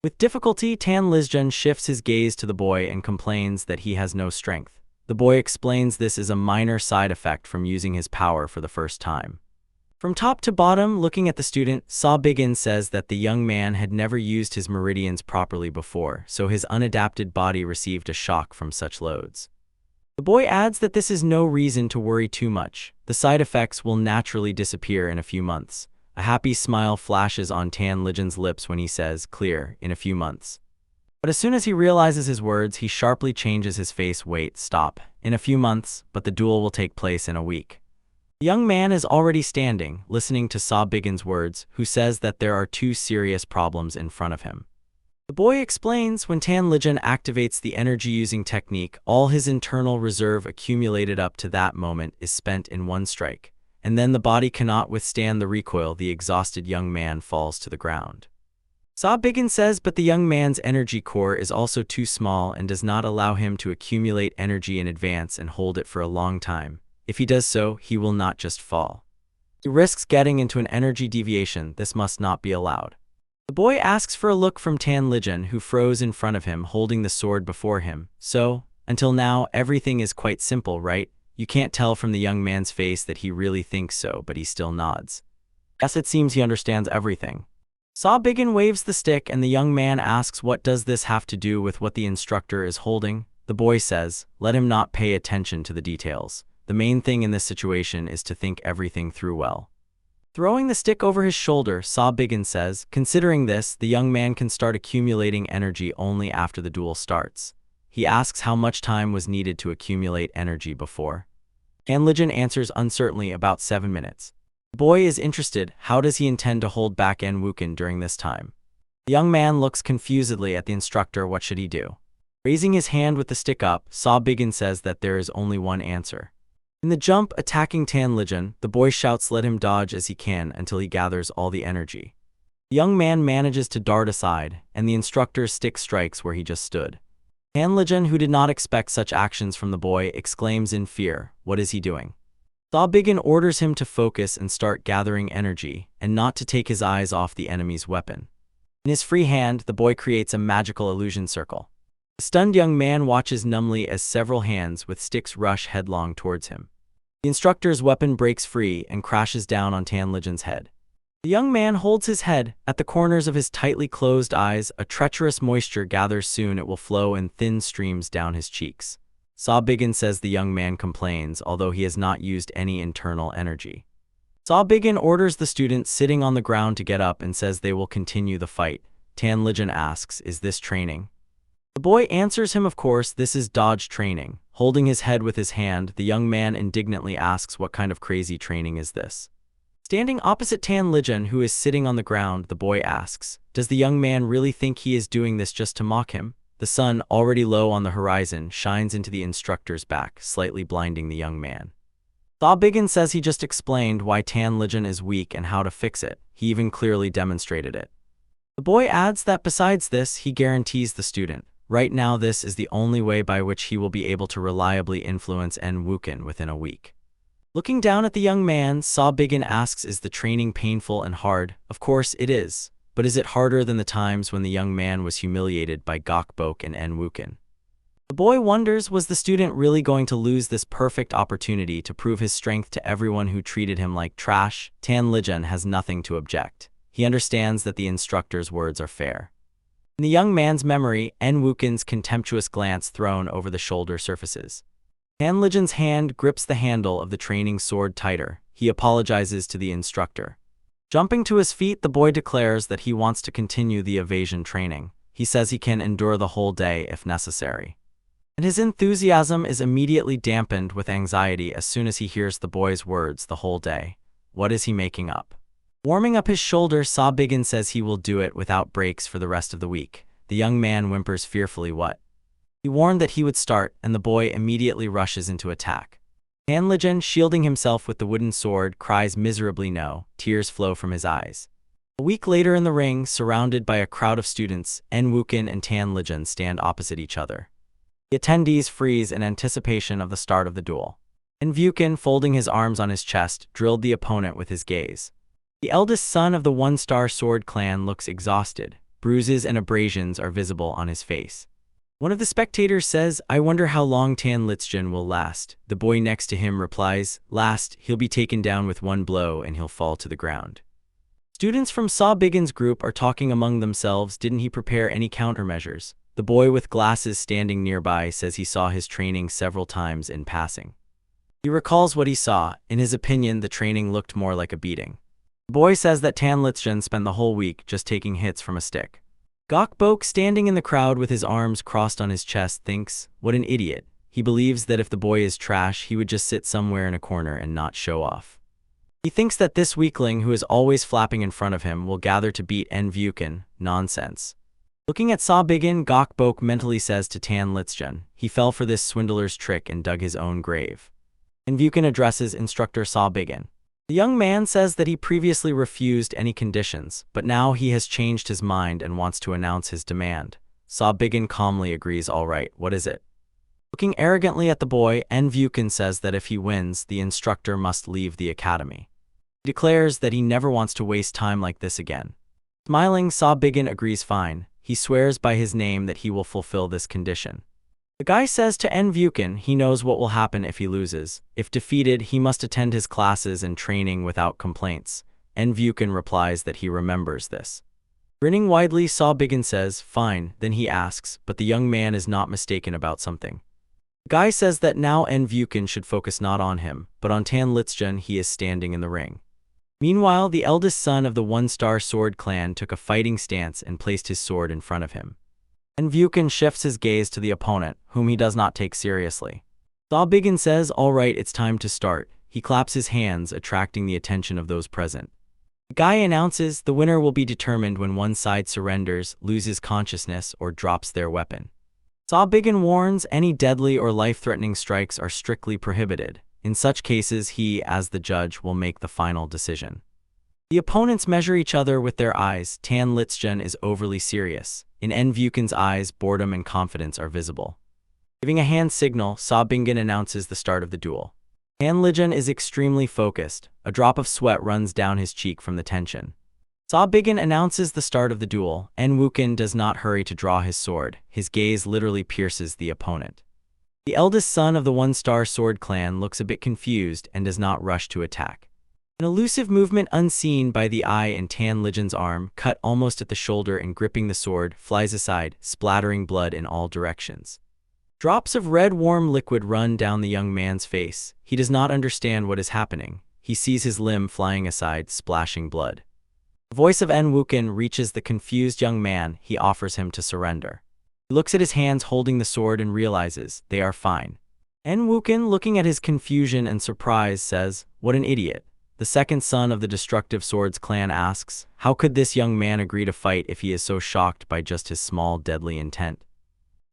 With difficulty, Tang Lijun shifts his gaze to the boy and complains that he has no strength. The boy explains this is a minor side effect from using his power for the first time. From top to bottom, looking at the student, Saw Biggin says that the young man had never used his meridians properly before, so his unadapted body received a shock from such loads. The boy adds that this is no reason to worry too much. The side effects will naturally disappear in a few months. A happy smile flashes on Tan Lijin's lips when he says, "Clear, in a few months." But as soon as he realizes his words, he sharply changes his face. "Wait, stop. In a few months, but the duel will take place in a week." The young man is already standing, listening to Saw Biggin's words, who says that there are two serious problems in front of him. The boy explains when Tan Lijin activates the energy-using technique, all his internal reserve accumulated up to that moment is spent in one strike, and then the body cannot withstand the recoil. The exhausted young man falls to the ground. Saw Biggin says, but the young man's energy core is also too small and does not allow him to accumulate energy in advance and hold it for a long time. If he does so, he will not just fall. He risks getting into an energy deviation. This must not be allowed. The boy asks for a look from Tan Lijin, who froze in front of him, holding the sword before him. So, until now, everything is quite simple, right? You can't tell from the young man's face that he really thinks so, but he still nods. Yes, it seems he understands everything. Saw Biggin waves the stick, and the young man asks, what does this have to do with what the instructor is holding? The boy says, let him not pay attention to the details. The main thing in this situation is to think everything through well. Throwing the stick over his shoulder, Saw Biggin says, considering this, the young man can start accumulating energy only after the duel starts. He asks how much time was needed to accumulate energy before. Tan Lijin answers uncertainly, about 7 minutes. The boy is interested. How does he intend to hold back En Wuken during this time? The young man looks confusedly at the instructor. What should he do? Raising his hand with the stick up, Saw Biggin says that there is only one answer. In the jump attacking Tan Lijin, the boy shouts let him dodge as he can until he gathers all the energy. The young man manages to dart aside, and the instructor's stick strikes where he just stood. Tan Lijin, who did not expect such actions from the boy, exclaims in fear, what is he doing? Saw Biggin orders him to focus and start gathering energy, and not to take his eyes off the enemy's weapon. In his free hand, the boy creates a magical illusion circle. The stunned young man watches numbly as several hands with sticks rush headlong towards him. The instructor's weapon breaks free and crashes down on Tan Lijin's head. The young man holds his head. At the corners of his tightly closed eyes, a treacherous moisture gathers. Soon it will flow in thin streams down his cheeks. Saw Biggin says the young man complains, although he has not used any internal energy. Saw Biggin orders the student sitting on the ground to get up and says they will continue the fight. Tan Lijin asks, is this training? The boy answers him, of course, this is dodge training. Holding his head with his hand, the young man indignantly asks, what kind of crazy training is this? Standing opposite Tan Lijin, who is sitting on the ground, the boy asks, does the young man really think he is doing this just to mock him? The sun, already low on the horizon, shines into the instructor's back, slightly blinding the young man. Saw Biggin says he just explained why Tan Lijin is weak and how to fix it. He even clearly demonstrated it. The boy adds that besides this, he guarantees the student, right now this is the only way by which he will be able to reliably influence En Wuken within a week. Looking down at the young man, Saw Biggin asks, is the training painful and hard? Of course it is. But is it harder than the times when the young man was humiliated by Gokbok and En Wuken? The boy wonders, was the student really going to lose this perfect opportunity to prove his strength to everyone who treated him like trash? Tan Lijin has nothing to object. He understands that the instructor's words are fair. In the young man's memory, En Wuken's contemptuous glance thrown over the shoulder surfaces. Tan Lijin's hand grips the handle of the training sword tighter. He apologizes to the instructor. Jumping to his feet, the boy declares that he wants to continue the evasion training. He says he can endure the whole day if necessary. And his enthusiasm is immediately dampened with anxiety as soon as he hears the boy's words, the whole day. What is he making up? Warming up his shoulder, Saw Biggin says he will do it without breaks for the rest of the week. The young man whimpers fearfully, what? He warned that he would start, and the boy immediately rushes into attack. Tan Lijin, shielding himself with the wooden sword, cries miserably no. Tears flow from his eyes. A week later in the ring, surrounded by a crowd of students, En Wuken and Tan Lijin stand opposite each other. The attendees freeze in anticipation of the start of the duel. En Wuken, folding his arms on his chest, drilled the opponent with his gaze. The eldest son of the one-star sword clan looks exhausted. Bruises and abrasions are visible on his face. One of the spectators says, "I wonder how long Tan Litzjun will last." The boy next to him replies, "Last, he'll be taken down with one blow and he'll fall to the ground." Students from Saw Biggins' group are talking among themselves. Didn't he prepare any countermeasures? The boy with glasses standing nearby says he saw his training several times in passing. He recalls what he saw. In his opinion, the training looked more like a beating. The boy says that Tan Litzjun spent the whole week just taking hits from a stick. Gokbok, standing in the crowd with his arms crossed on his chest, thinks, "What an idiot." He believes that if the boy is trash, he would just sit somewhere in a corner and not show off. He thinks that this weakling who is always flapping in front of him will gather to beat En Vuken. Nonsense. Looking at Saw Biggin, Gokbok mentally says to Tan Litzjun, he fell for this swindler's trick and dug his own grave. En Vuken addresses instructor Saw Biggin. The young man says that he previously refused any conditions, but now he has changed his mind and wants to announce his demand. Saw Biggin calmly agrees, "All right, what is it?" Looking arrogantly at the boy, En Vuken says that if he wins, the instructor must leave the academy. He declares that he never wants to waste time like this again. Smiling, Saw Biggin agrees fine. He swears by his name that he will fulfill this condition. The guy says to En Vuken he knows what will happen if he loses. If defeated, he must attend his classes and training without complaints. En Vuken replies that he remembers this. Grinning widely, Saw Biggin says, "Fine." Then he asks, but the young man is not mistaken about something. The guy says that now En Vuken should focus not on him, but on Tan Litzjun. He is standing in the ring. Meanwhile, the eldest son of the One-Star Sword clan took a fighting stance and placed his sword in front of him. En Vuken shifts his gaze to the opponent, whom he does not take seriously. Saw Biggin says, "All right, it's time to start." He claps his hands, attracting the attention of those present. The guy announces the winner will be determined when one side surrenders, loses consciousness, or drops their weapon. Saw Biggin warns any deadly or life-threatening strikes are strictly prohibited. In such cases, he, as the judge, will make the final decision. The opponents measure each other with their eyes. Tan Litzjun is overly serious. In En Vuken's eyes, boredom and confidence are visible. Giving a hand signal, Saw Biggin announces the start of the duel. Tan Litzjun is extremely focused. A drop of sweat runs down his cheek from the tension. Saw Biggin announces the start of the duel. En Vuken does not hurry to draw his sword. His gaze literally pierces the opponent. The eldest son of the One-Star Sword clan looks a bit confused and does not rush to attack. An elusive movement unseen by the eye in Tan Litzjun's arm, cut almost at the shoulder and gripping the sword, flies aside, splattering blood in all directions. Drops of red warm liquid run down the young man's face. He does not understand what is happening. He sees his limb flying aside, splashing blood. The voice of En Vuken reaches the confused young man. He offers him to surrender. He looks at his hands holding the sword and realizes they are fine. En Vuken, looking at his confusion and surprise, says, "What an idiot." The second son of the Destructive Swords clan asks, "How could this young man agree to fight if he is so shocked by just his small deadly intent?"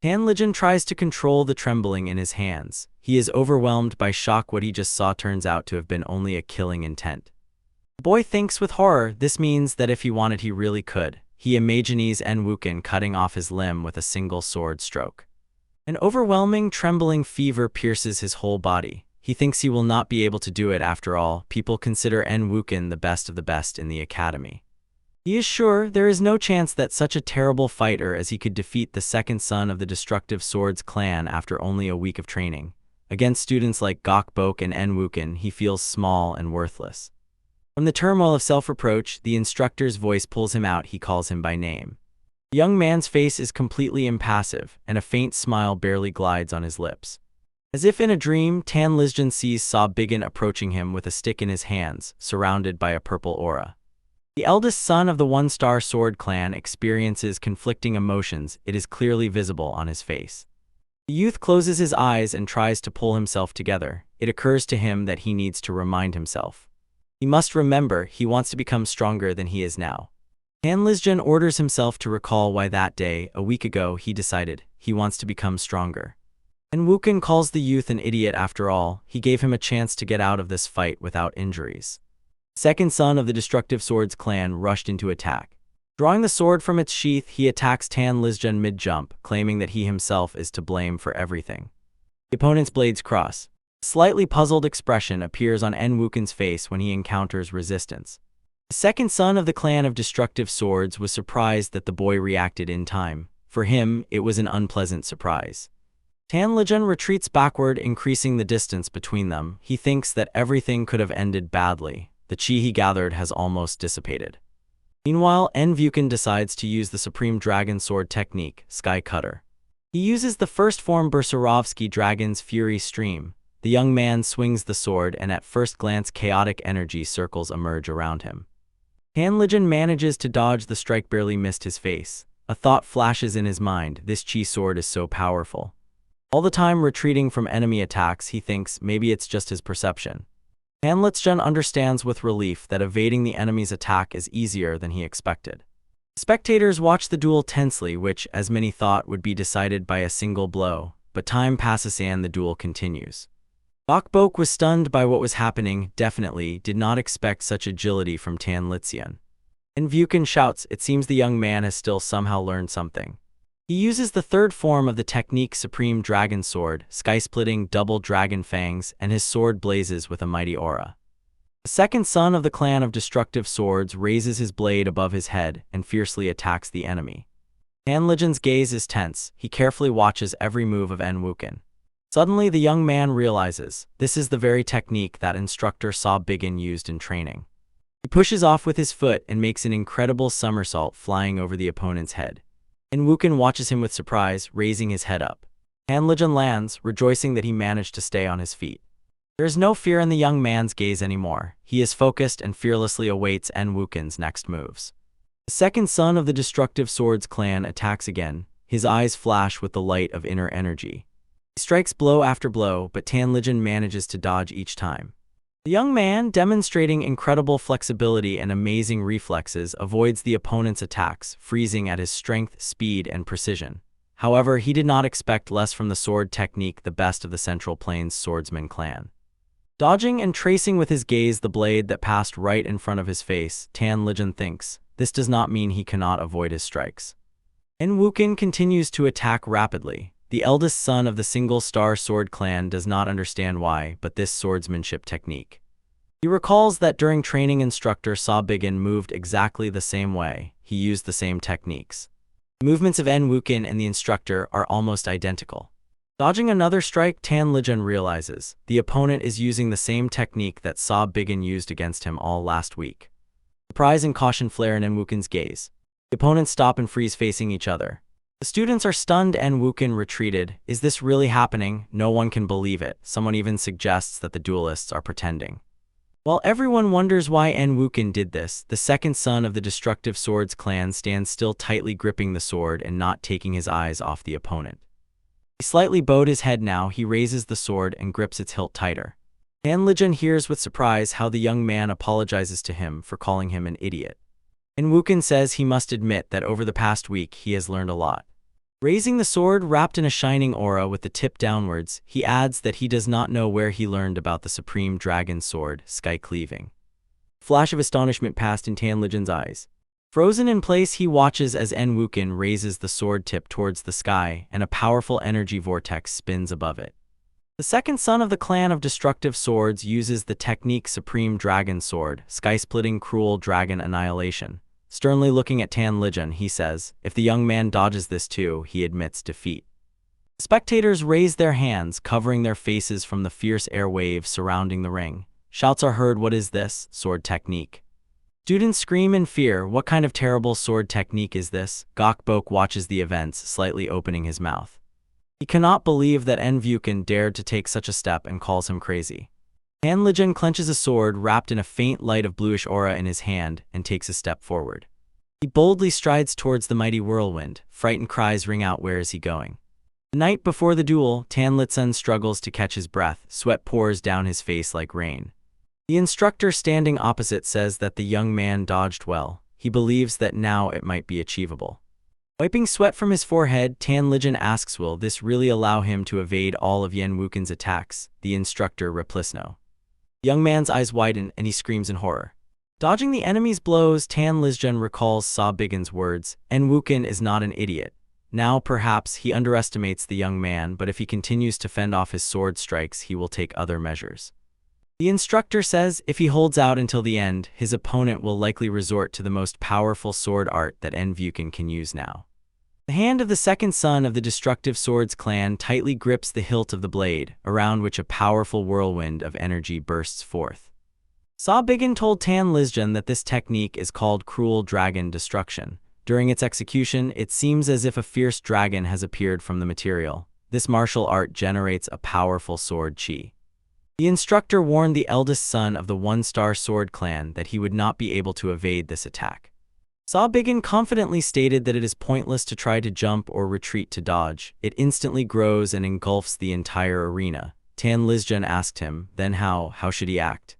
Tan Litzjun tries to control the trembling in his hands. He is overwhelmed by shock. What he just saw turns out to have been only a killing intent. The boy thinks with horror. This means that if he wanted, he really could. He imagines En Vuken cutting off his limb with a single sword stroke. An overwhelming, trembling fever pierces his whole body. He thinks he will not be able to do it after all. People consider En Vuken the best of the best in the academy. He is sure there is no chance that such a terrible fighter as he could defeat the second son of the Destructive Swords clan after only a week of training. Against students like Gokbok and En Vuken, he feels small and worthless. From the turmoil of self-reproach, the instructor's voice pulls him out. He calls him by name. The young man's face is completely impassive, and a faint smile barely glides on his lips. As if in a dream, Tan Litzjun sees Saw Biggin approaching him with a stick in his hands, surrounded by a purple aura. The eldest son of the One-Star Sword clan experiences conflicting emotions. It is clearly visible on his face. The youth closes his eyes and tries to pull himself together. It occurs to him that he needs to remind himself. He must remember he wants to become stronger than he is now. Tan Litzjun orders himself to recall why that day, a week ago, he decided he wants to become stronger. En Vuken calls the youth an idiot. After all, he gave him a chance to get out of this fight without injuries. The second son of the Destructive Swords clan rushed into attack. Drawing the sword from its sheath, he attacks Tan Litzjun mid-jump, claiming that he himself is to blame for everything. The opponent's blades cross. A slightly puzzled expression appears on En Vuken's face when he encounters resistance. The second son of the clan of Destructive Swords was surprised that the boy reacted in time. For him, it was an unpleasant surprise. Tan Lijun retreats backward, increasing the distance between them. He thinks that everything could have ended badly. The chi he gathered has almost dissipated. Meanwhile, En Vuken decides to use the Supreme Dragon Sword technique, Sky Cutter. He uses the first form Berserovsky Dragon's Fury Stream. The young man swings the sword, and at first glance chaotic energy circles emerge around him. Tan Lijun manages to dodge the strike, barely missed his face. A thought flashes in his mind: this chi sword is so powerful. All the time retreating from enemy attacks, he thinks maybe it's just his perception. Tan Lijun understands with relief that evading the enemy's attack is easier than he expected. Spectators watch the duel tensely, which, as many thought, would be decided by a single blow. But time passes and the duel continues. Bok was stunned by what was happening, definitely did not expect such agility from Tan Lijun. En Vuken shouts, it seems the young man has still somehow learned something. He uses the third form of the technique Supreme Dragon Sword, sky-splitting double dragon fangs, and his sword blazes with a mighty aura. The second son of the clan of destructive swords raises his blade above his head and fiercely attacks the enemy. Tan Lijun's gaze is tense. He carefully watches every move of En Vuken. Suddenly, the young man realizes this is the very technique that instructor Saw Biggin used in training. He pushes off with his foot and makes an incredible somersault, flying over the opponent's head. En Vuken watches him with surprise, raising his head up. Tan Lijun lands, rejoicing that he managed to stay on his feet. There is no fear in the young man's gaze anymore. He is focused and fearlessly awaits En Vuken's next moves. The second son of the Destructive Swords clan attacks again. His eyes flash with the light of inner energy. He strikes blow after blow, but Tan Lijun manages to dodge each time. The young man, demonstrating incredible flexibility and amazing reflexes, avoids the opponent's attacks, freezing at his strength, speed, and precision. However, he did not expect less from the sword technique, the best of the Central Plains swordsman clan. Dodging and tracing with his gaze the blade that passed right in front of his face, Tan Lijun thinks, this does not mean he cannot avoid his strikes. En Vuken continues to attack rapidly. The eldest son of the Single-Star Sword clan does not understand why, but this swordsmanship technique. He recalls that during training, instructor Saw Biggin moved exactly the same way. He used the same techniques. The movements of En Vuken and the instructor are almost identical. Dodging another strike, Tan Lijun realizes the opponent is using the same technique that Saw Biggin used against him all last week. Surprise and caution flare in En Vuken's gaze. The opponents stop and freeze, facing each other. The students are stunned. En Vuken retreated. Is this really happening? No one can believe it. Someone even suggests that the duelists are pretending. While everyone wonders why En Vuken did this, the second son of the Destructive Swords clan stands still, tightly gripping the sword and not taking his eyes off the opponent. He slightly bowed his head now. He raises the sword and grips its hilt tighter. Tan Lijun hears with surprise how the young man apologizes to him for calling him an idiot. En Vuken says he must admit that over the past week he has learned a lot. Raising the sword wrapped in a shining aura with the tip downwards, he adds that he does not know where he learned about the Supreme Dragon Sword, Sky Cleaving. A flash of astonishment passed in Tan Lijun's eyes. Frozen in place, he watches as En Vuken raises the sword tip towards the sky, and a powerful energy vortex spins above it. The second son of the clan of Destructive Swords uses the technique Supreme Dragon Sword, Sky-Splitting Cruel Dragon Annihilation. Sternly looking at Tan Lijun, he says, if the young man dodges this too, he admits defeat. Spectators raise their hands, covering their faces from the fierce air waves surrounding the ring. Shouts are heard, what is this sword technique? Students scream in fear, what kind of terrible sword technique is this? Bok watches the events, slightly opening his mouth. He cannot believe that En Vuken dared to take such a step and calls him crazy. Tan Lijun clenches a sword wrapped in a faint light of bluish aura in his hand and takes a step forward. He boldly strides towards the mighty whirlwind. Frightened cries ring out, where is he going? The night before the duel, Tan Lijun struggles to catch his breath. Sweat pours down his face like rain. The instructor standing opposite says that the young man dodged well. He believes that now it might be achievable. Wiping sweat from his forehead, Tan Lijun asks, will this really allow him to evade all of En Vuken's attacks? The instructor replies no. The young man's eyes widen and he screams in horror. Dodging the enemy's blows, Tan Lijun recalls Saw Biggin's words, En Vuken is not an idiot. Now perhaps he underestimates the young man, but if he continues to fend off his sword strikes, he will take other measures. The instructor says if he holds out until the end, his opponent will likely resort to the most powerful sword art that En Vuken can use now. The hand of the second son of the destructive swords clan tightly grips the hilt of the blade, around which a powerful whirlwind of energy bursts forth. Sabigan told Tan Lizjan that this technique is called cruel dragon destruction. During its execution, it seems as if a fierce dragon has appeared from the material. This martial art generates a powerful sword chi. The instructor warned the eldest son of the one-star sword clan that he would not be able to evade this attack. Sabigan confidently stated that it is pointless to try to jump or retreat to dodge. It instantly grows and engulfs the entire arena. Tan Lizjan asked him, then how should he act?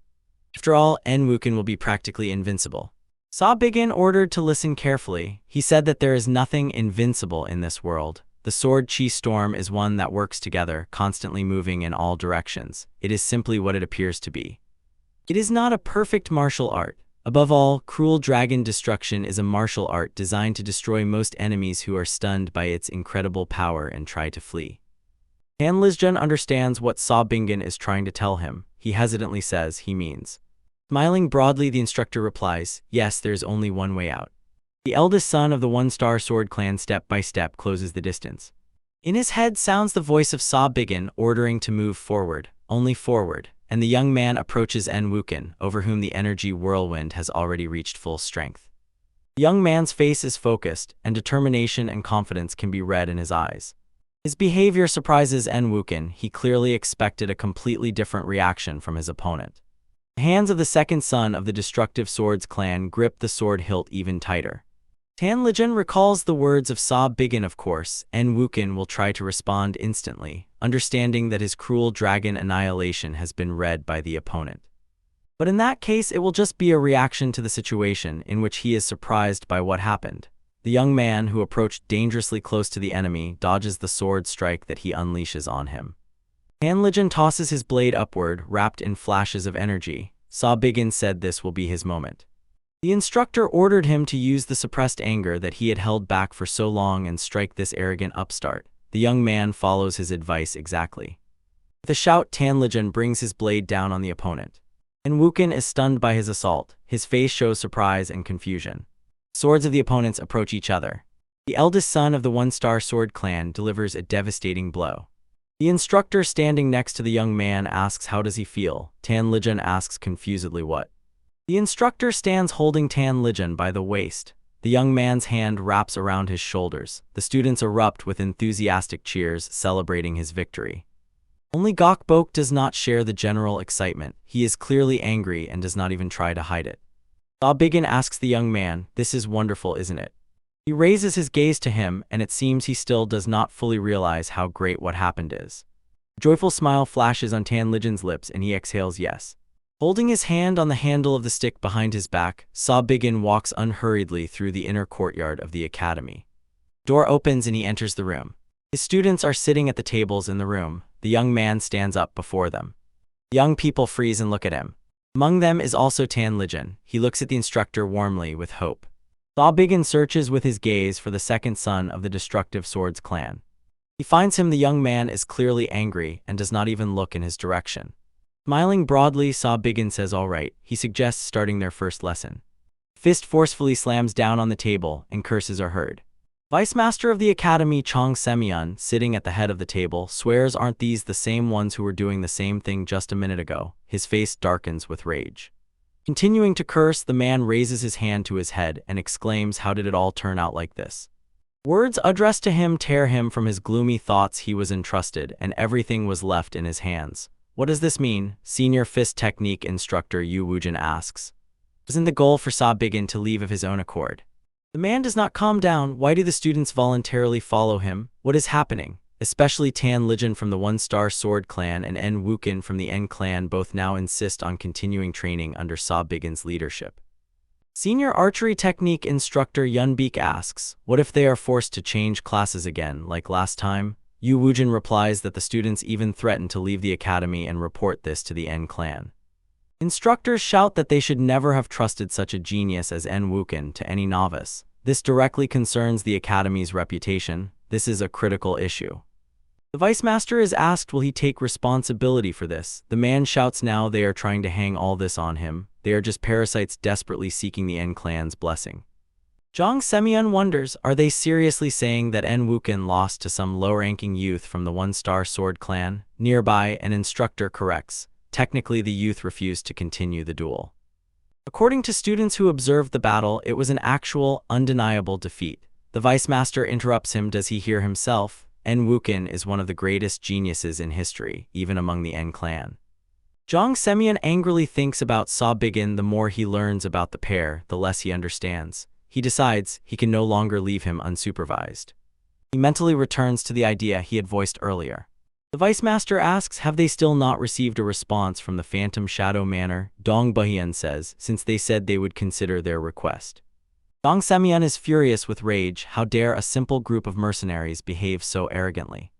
After all, Enwuken will be practically invincible. Sabigan ordered to listen carefully. He said that there is nothing invincible in this world. The sword chi storm is one that works together, constantly moving in all directions. It is simply what it appears to be. It is not a perfect martial art. Above all, cruel dragon destruction is a martial art designed to destroy most enemies who are stunned by its incredible power and try to flee. Tan Lizjan understands what Sabigan is trying to tell him. He hesitantly says he means. Smiling broadly, the instructor replies, yes, there's only one way out. The eldest son of the one-star sword clan step by step closes the distance. In his head sounds the voice of Sabigan ordering to move forward, only forward, and the young man approaches Enwuken, over whom the energy whirlwind has already reached full strength. The young man's face is focused, and determination and confidence can be read in his eyes. His behavior surprises Enwuken. He clearly expected a completely different reaction from his opponent. The hands of the second son of the destructive swords clan grip the sword hilt even tighter. Tan Lizjan recalls the words of Sabigan. Of course, Enwuken will try to respond instantly, understanding that his cruel dragon annihilation has been read by the opponent. But in that case, it will just be a reaction to the situation in which he is surprised by what happened. The young man, who approached dangerously close to the enemy, dodges the sword strike that he unleashes on him. Tan Lizjan tosses his blade upward, wrapped in flashes of energy. Sabigan said this will be his moment. The instructor ordered him to use the suppressed anger that he had held back for so long and strike this arrogant upstart. The young man follows his advice exactly. With a shout, Tan Lizjan brings his blade down on the opponent. Enwuken is stunned by his assault. His face shows surprise and confusion. Swords of the opponents approach each other. The eldest son of the one-star sword clan delivers a devastating blow. The instructor standing next to the young man asks how does he feel. Tan Lizjan asks confusedly what. The instructor stands holding Tan Lizjan by the waist. The young man's hand wraps around his shoulders. The students erupt with enthusiastic cheers, celebrating his victory. Only Gokbok does not share the general excitement. He is clearly angry and does not even try to hide it. Sabigan asks the young man, "This is wonderful, isn't it?" He raises his gaze to him, and it seems he still does not fully realize how great what happened is. A joyful smile flashes on Tan Lizjan's lips, and he exhales yes. Holding his hand on the handle of the stick behind his back, Sabigan walks unhurriedly through the inner courtyard of the academy. The door opens and he enters the room. His students are sitting at the tables in the room. The young man stands up before them. The young people freeze and look at him. Among them is also Tan Lizjan. He looks at the instructor warmly with hope. Sabigan searches with his gaze for the second son of the destructive swords clan. He finds him. The young man is clearly angry and does not even look in his direction. Smiling broadly, Sabigan says all right. He suggests starting their first lesson. Fist forcefully slams down on the table and curses are heard. Vice Master of the Academy Chong Semyon, sitting at the head of the table, swears aren't these the same ones who were doing the same thing just a minute ago. His face darkens with rage. Continuing to curse, the man raises his hand to his head and exclaims, how did it all turn out like this? Words addressed to him tear him from his gloomy thoughts. He was entrusted, and everything was left in his hands. What does this mean? Senior fist technique instructor Yu Wujin asks. Isn't the goal for Sabigan to leave of his own accord? The man does not calm down. Why do the students voluntarily follow him? What is happening? Especially Tan Lizjan from the one-star sword clan and Enwuken from the En clan both now insist on continuing training under Sabigan's leadership. Senior archery technique instructor Yunbeek asks, what if they are forced to change classes again, like last time? Yu Wujin replies that the students even threaten to leave the academy and report this to the En clan. Instructors shout that they should never have trusted such a genius as Enwuken to any novice. This directly concerns the academy's reputation. This is a critical issue. The Vice Master is asked will he take responsibility for this. The man shouts now they are trying to hang all this on him. They are just parasites desperately seeking the En clan's blessing. Zhang Semyon wonders, are they seriously saying that En Wuken lost to some low-ranking youth from the one-star sword clan? Nearby, an instructor corrects. Technically, the youth refused to continue the duel. According to students who observed the battle, it was an actual, undeniable defeat. The vice master interrupts him. Does he hear himself? En Wuken is one of the greatest geniuses in history, even among the En clan. Zhang Semyon angrily thinks about Sa Bigin. The more he learns about the pair, the less he understands. He decides he can no longer leave him unsupervised. He mentally returns to the idea he had voiced earlier. The vice master asks, have they still not received a response from the Phantom Shadow Manor? Dong Bahian says, since they said they would consider their request. Zhang Semyon is furious with rage. How dare a simple group of mercenaries behave so arrogantly?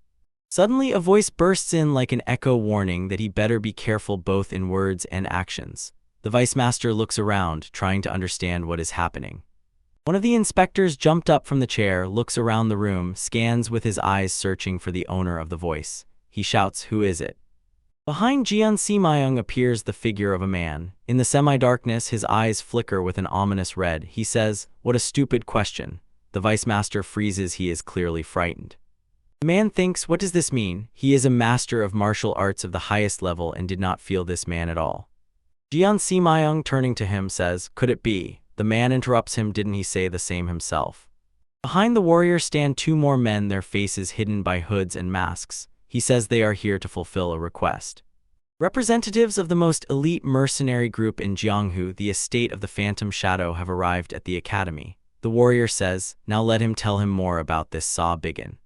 Suddenly, a voice bursts in like an echo warning that he better be careful both in words and actions. The vice master looks around, trying to understand what is happening. One of the inspectors jumped up from the chair, looks around the room, scans with his eyes searching for the owner of the voice. He shouts, who is it? Behind Jian Simayung appears the figure of a man. In the semi-darkness, his eyes flicker with an ominous red. He says, what a stupid question. The vice master freezes. He is clearly frightened. The man thinks, what does this mean? He is a master of martial arts of the highest level and did not feel this man at all. Jian Simayung, turning to him, says, could it be? The man interrupts him, didn't he say the same himself? Behind the warrior stand two more men, their faces hidden by hoods and masks. He says they are here to fulfill a request. Representatives of the most elite mercenary group in Jianghu, the estate of the Phantom Shadow, have arrived at the academy. The warrior says, now let him tell him more about this Sa Bigin.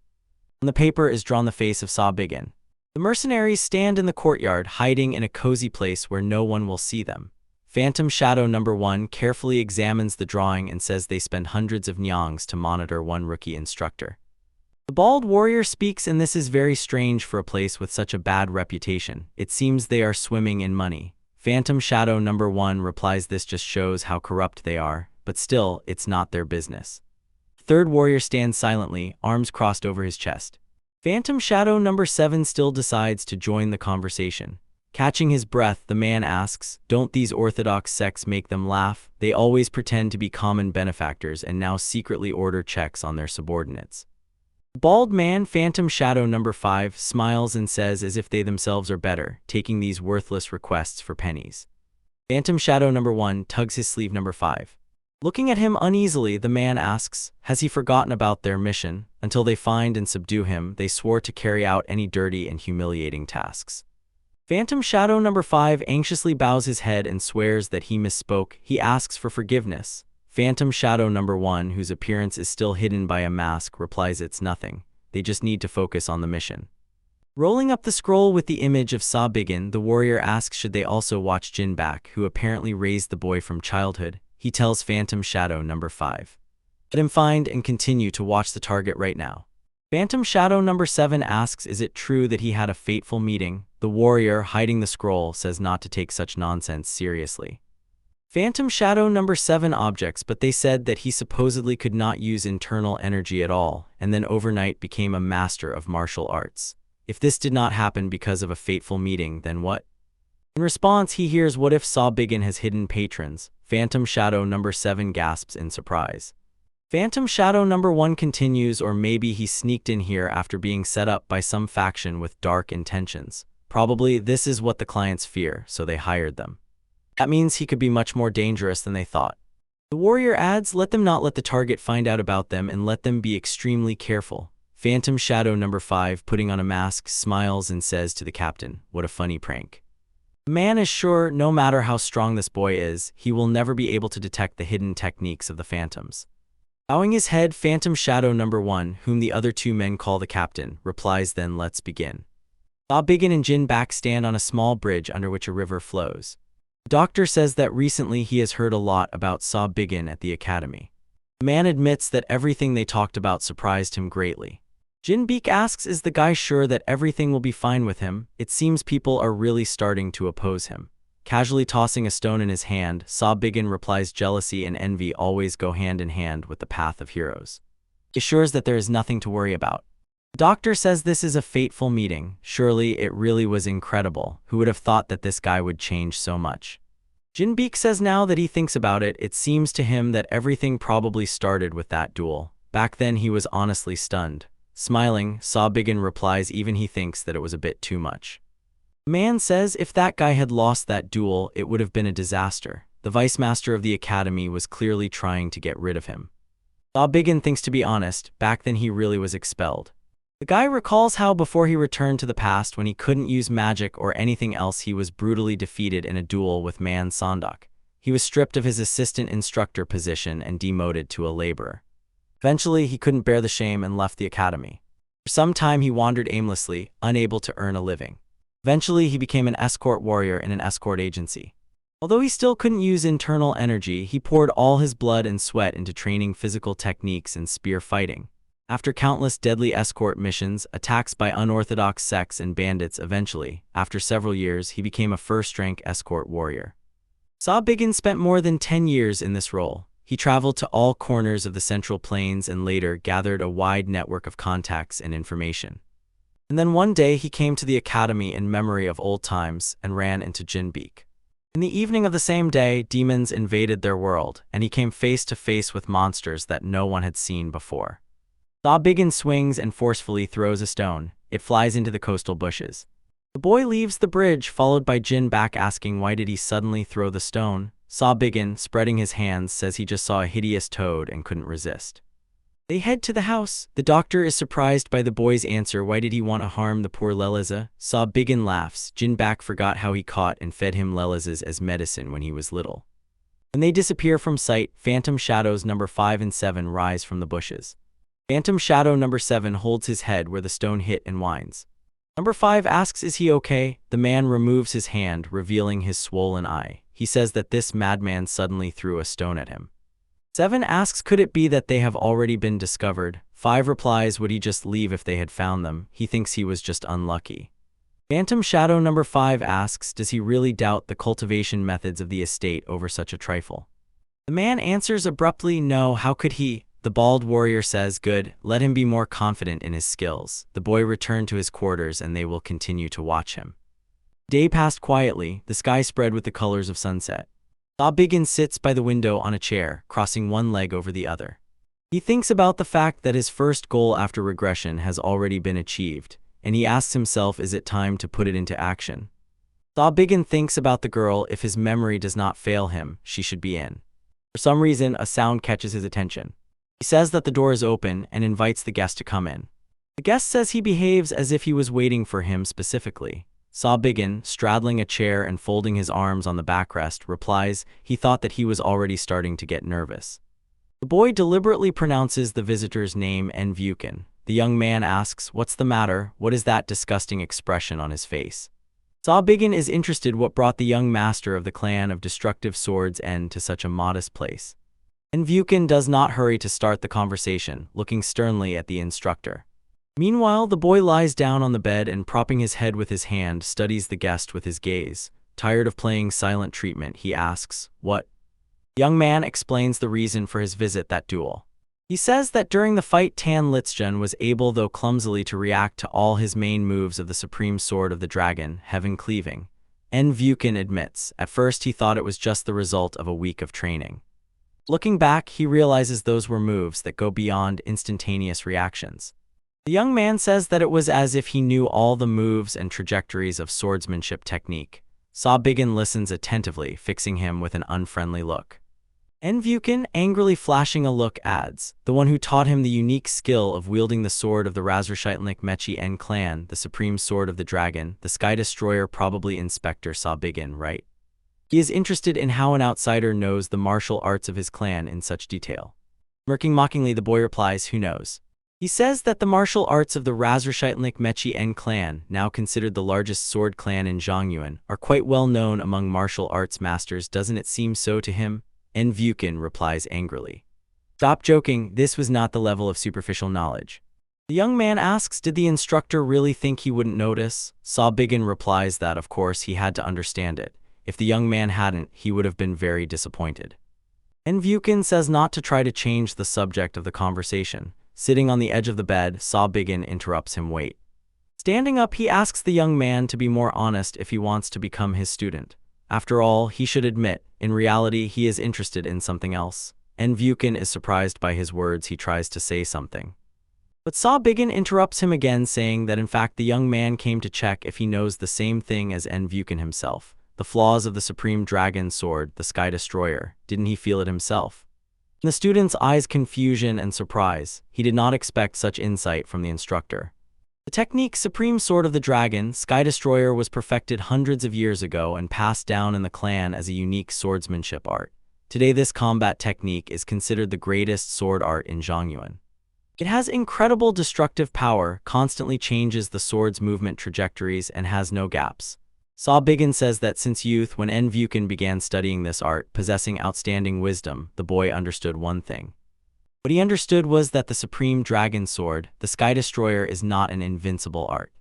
On the paper is drawn the face of Sa Bigin. The mercenaries stand in the courtyard, hiding in a cozy place where no one will see them. Phantom Shadow No. 1 carefully examines the drawing and says they spend hundreds of nyongs to monitor one rookie instructor. The bald warrior speaks, and this is very strange for a place with such a bad reputation. It seems they are swimming in money. Phantom Shadow No. 1 replies, this just shows how corrupt they are, but still, it's not their business. Third warrior stands silently, arms crossed over his chest. Phantom Shadow No. 7 still decides to join the conversation. Catching his breath, the man asks, don't these orthodox sects make them laugh? They always pretend to be common benefactors and now secretly order checks on their subordinates. The bald man, Phantom Shadow No. 5, smiles and says as if they themselves are better, taking these worthless requests for pennies. Phantom Shadow No. 1 tugs his sleeve. No. 5. Looking at him uneasily, the man asks, has he forgotten about their mission? Until they find and subdue him, they swore to carry out any dirty and humiliating tasks. Phantom Shadow No. 5 anxiously bows his head and swears that he misspoke. He asks for forgiveness. Phantom Shadow No. 1, whose appearance is still hidden by a mask, replies it's nothing. They just need to focus on the mission. Rolling up the scroll with the image of Sa Bigin, the warrior asks should they also watch Jin back, who apparently raised the boy from childhood. He tells Phantom Shadow No. 5. Let him find and continue to watch the target right now. Phantom Shadow No. 7 asks, is it true that he had a fateful meeting? The warrior, hiding the scroll, says not to take such nonsense seriously. Phantom Shadow No. 7 objects, but they said that he supposedly could not use internal energy at all, and then overnight became a master of martial arts. If this did not happen because of a fateful meeting, then what? In response, he hears, what if Sa Bigin has hidden patrons? Phantom Shadow No. 7 gasps in surprise. Phantom Shadow No. 1 continues, or maybe he sneaked in here after being set up by some faction with dark intentions. Probably this is what the clients fear, so they hired them. That means he could be much more dangerous than they thought. The warrior adds, let them not let the target find out about them and let them be extremely careful. Phantom Shadow No. 5, putting on a mask, smiles and says to the captain, what a funny prank. The man is sure, no matter how strong this boy is, he will never be able to detect the hidden techniques of the phantoms. Bowing his head, Phantom Shadow No. 1, whom the other two men call the captain, replies, then let's begin. Sa Bigin and Jin Bak stand on a small bridge under which a river flows. The doctor says that recently he has heard a lot about Sa Bigin at the academy. The man admits that everything they talked about surprised him greatly. Jin Beek asks, is the guy sure that everything will be fine with him? It seems people are really starting to oppose him. Casually tossing a stone in his hand, Sa Bigin replies, jealousy and envy always go hand in hand with the path of heroes. He assures that there is nothing to worry about. The doctor says this is a fateful meeting. Surely it really was incredible. Who would have thought that this guy would change so much? Jinbeek says now that he thinks about it, it seems to him that everything probably started with that duel. Back then he was honestly stunned. Smiling, Saw-Biggin replies even he thinks that it was a bit too much. The man says if that guy had lost that duel, it would have been a disaster. The vice master of the academy was clearly trying to get rid of him. Saw-Biggin thinks, to be honest, back then he really was expelled. The guy recalls how before he returned to the past, when he couldn't use magic or anything else, he was brutally defeated in a duel with Man Sondok. He was stripped of his assistant instructor position and demoted to a laborer. Eventually, he couldn't bear the shame and left the academy. For some time, he wandered aimlessly, unable to earn a living. Eventually, he became an escort warrior in an escort agency. Although he still couldn't use internal energy, he poured all his blood and sweat into training physical techniques and spear fighting. After countless deadly escort missions, attacks by unorthodox sects and bandits, eventually, after several years, he became a first-rank escort warrior. Saw-Biggin spent more than 10 years in this role. He traveled to all corners of the Central Plains and later gathered a wide network of contacts and information. And then one day he came to the academy in memory of old times and ran into Jinbeek. In the evening of the same day, demons invaded their world, and he came face to face with monsters that no one had seen before. Saw-Biggin swings and forcefully throws a stone. It flies into the coastal bushes. The boy leaves the bridge, followed by Jinbeek asking why did he suddenly throw the stone. Saw-Biggin, spreading his hands, says he just saw a hideous toad and couldn't resist. They head to the house. The doctor is surprised by the boy's answer. Why did he want to harm the poor Leliza? Saw-Biggin laughs. Jinbeek forgot how he caught and fed him Lelizas as medicine when he was little. When they disappear from sight, phantom shadows number 5 and 7 rise from the bushes. Phantom shadow number 7 holds his head where the stone hit and whines. Number 5 asks, is he okay? The man removes his hand, revealing his swollen eye. He says that this madman suddenly threw a stone at him. 7 asks, could it be that they have already been discovered? 5 replies, would he just leave if they had found them? He thinks he was just unlucky. Phantom shadow number 5 asks, does he really doubt the cultivation methods of the estate over such a trifle? The man answers abruptly, no, how could he? The bald warrior says, good, let him be more confident in his skills. The boy returned to his quarters and they will continue to watch him. Day passed quietly, the sky spread with the colors of sunset. Saw-Biggin sits by the window on a chair, crossing one leg over the other. He thinks about the fact that his first goal after regression has already been achieved, and he asks himself, is it time to put it into action? Saw-Biggin thinks about the girl. If his memory does not fail him, she should be in. For some reason, a sound catches his attention. He says that the door is open and invites the guest to come in. The guest says he behaves as if he was waiting for him specifically. Saw-Biggin, straddling a chair and folding his arms on the backrest, replies he thought that he was already starting to get nervous. The boy deliberately pronounces the visitor's name, Envuken. The young man asks, what's the matter? What is that disgusting expression on his face? Saw-Biggin is interested what brought the young master of the clan of destructive swords N to such a modest place. Envuken does not hurry to start the conversation, looking sternly at the instructor. Meanwhile, the boy lies down on the bed and, propping his head with his hand, studies the guest with his gaze. Tired of playing silent treatment, he asks, what? The young man explains the reason for his visit, that duel. He says that during the fight Tan Litzjun was able, though clumsily, to react to all his main moves of the supreme sword of the dragon, Heaven Cleaving. Envuken admits, at first he thought it was just the result of a week of training. Looking back, he realizes those were moves that go beyond instantaneous reactions. The young man says that it was as if he knew all the moves and trajectories of swordsmanship technique. Saw-Biggin listens attentively, fixing him with an unfriendly look. Envuken, angrily flashing a look, adds, the one who taught him the unique skill of wielding the sword of the Razrashitlik Mechi N clan, the supreme sword of the dragon, the Sky Destroyer, probably Inspector Saw-Biggin, right? He is interested in how an outsider knows the martial arts of his clan in such detail. Smirking mockingly, the boy replies, who knows? He says that the martial arts of the Razrashitlik Mechi N clan, now considered the largest sword clan in Zhongyuan, are quite well known among martial arts masters. Doesn't it seem so to him? Envuken replies angrily. Stop joking, this was not the level of superficial knowledge. The young man asks, did the instructor really think he wouldn't notice? Saw-Biggin replies that, of course, he had to understand it. If the young man hadn't, he would have been very disappointed. Envuken says not to try to change the subject of the conversation. Sitting on the edge of the bed, Saw-Biggin interrupts him. Wait. Standing up, he asks the young man to be more honest if he wants to become his student. After all, he should admit, in reality he is interested in something else. And Vukin is surprised by his words. He tries to say something, but Saw Biggin interrupts him again, saying that in fact the young man came to check if he knows the same thing as N. Vukin himself. The flaws of the Supreme Dragon Sword, the Sky Destroyer. Didn't he feel it himself? In the student's eyes confusion and surprise. He did not expect such insight from the instructor. The technique Supreme Sword of the Dragon, Sky Destroyer was perfected hundreds of years ago and passed down in the clan as a unique swordsmanship art. Today this combat technique is considered the greatest sword art in Zhongyuan. It has incredible destructive power, constantly changes the sword's movement trajectories, and has no gaps. Saw Biggin says that since youth, when N. Vukin began studying this art, possessing outstanding wisdom, the boy understood one thing. What he understood was that the Supreme Dragon Sword, the Sky Destroyer, is not an invincible art.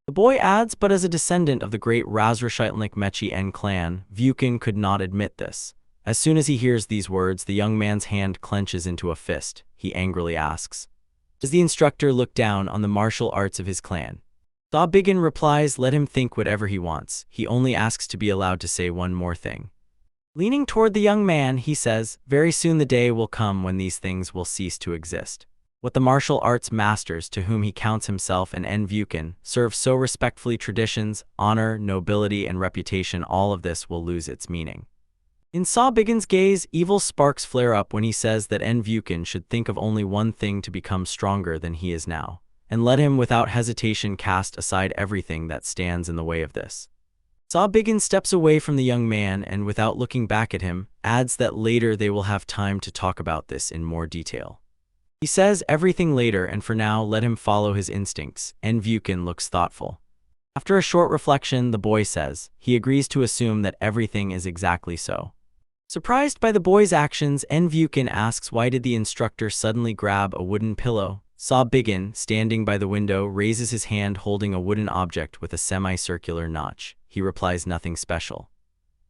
The boy adds, but as a descendant of the great Razrashitelnik Mechi N clan, Vukin could not admit this. As soon as he hears these words, the young man's hand clenches into a fist. He angrily asks, does the instructor look down on the martial arts of his clan? Saw Biggin replies, let him think whatever he wants. He only asks to be allowed to say one more thing. Leaning toward the young man, he says, very soon the day will come when these things will cease to exist. What the martial arts masters, to whom he counts himself and N. Vukin, serve so respectfully, traditions, honor, nobility, and reputation, all of this will lose its meaning. In Saw Biggin's gaze, evil sparks flare up when he says that N. Vukin should think of only one thing to become stronger than he is now, and let him without hesitation cast aside everything that stands in the way of this. Saw Biggin steps away from the young man and, without looking back at him, adds that later they will have time to talk about this in more detail. He says everything later, and for now let him follow his instincts. N. Vukin looks thoughtful. After a short reflection, the boy says he agrees to assume that everything is exactly so. Surprised by the boy's actions, N. Vukin asks why did the instructor suddenly grab a wooden pillow. Saw Biggin, standing by the window, raises his hand holding a wooden object with a semicircular notch. He replies nothing special.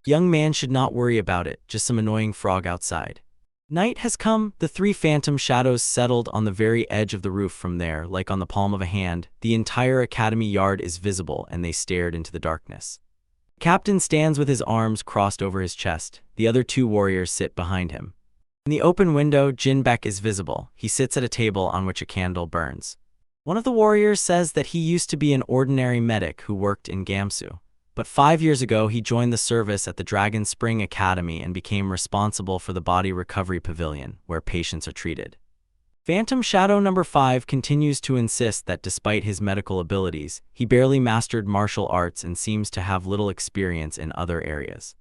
The young man should not worry about it, just some annoying frog outside. Night has come. The three phantom shadows settled on the very edge of the roof. From there, like on the palm of a hand, the entire academy yard is visible, and they stared into the darkness. The captain stands with his arms crossed over his chest. The other two warriors sit behind him. In the open window, Jinbek is visible. He sits at a table on which a candle burns. One of the warriors says that he used to be an ordinary medic who worked in Gamsu. But 5 years ago, he joined the service at the Dragon Spring Academy and became responsible for the Body Recovery Pavilion, where patients are treated. Phantom Shadow number 5 continues to insist that despite his medical abilities, he barely mastered martial arts and seems to have little experience in other areas.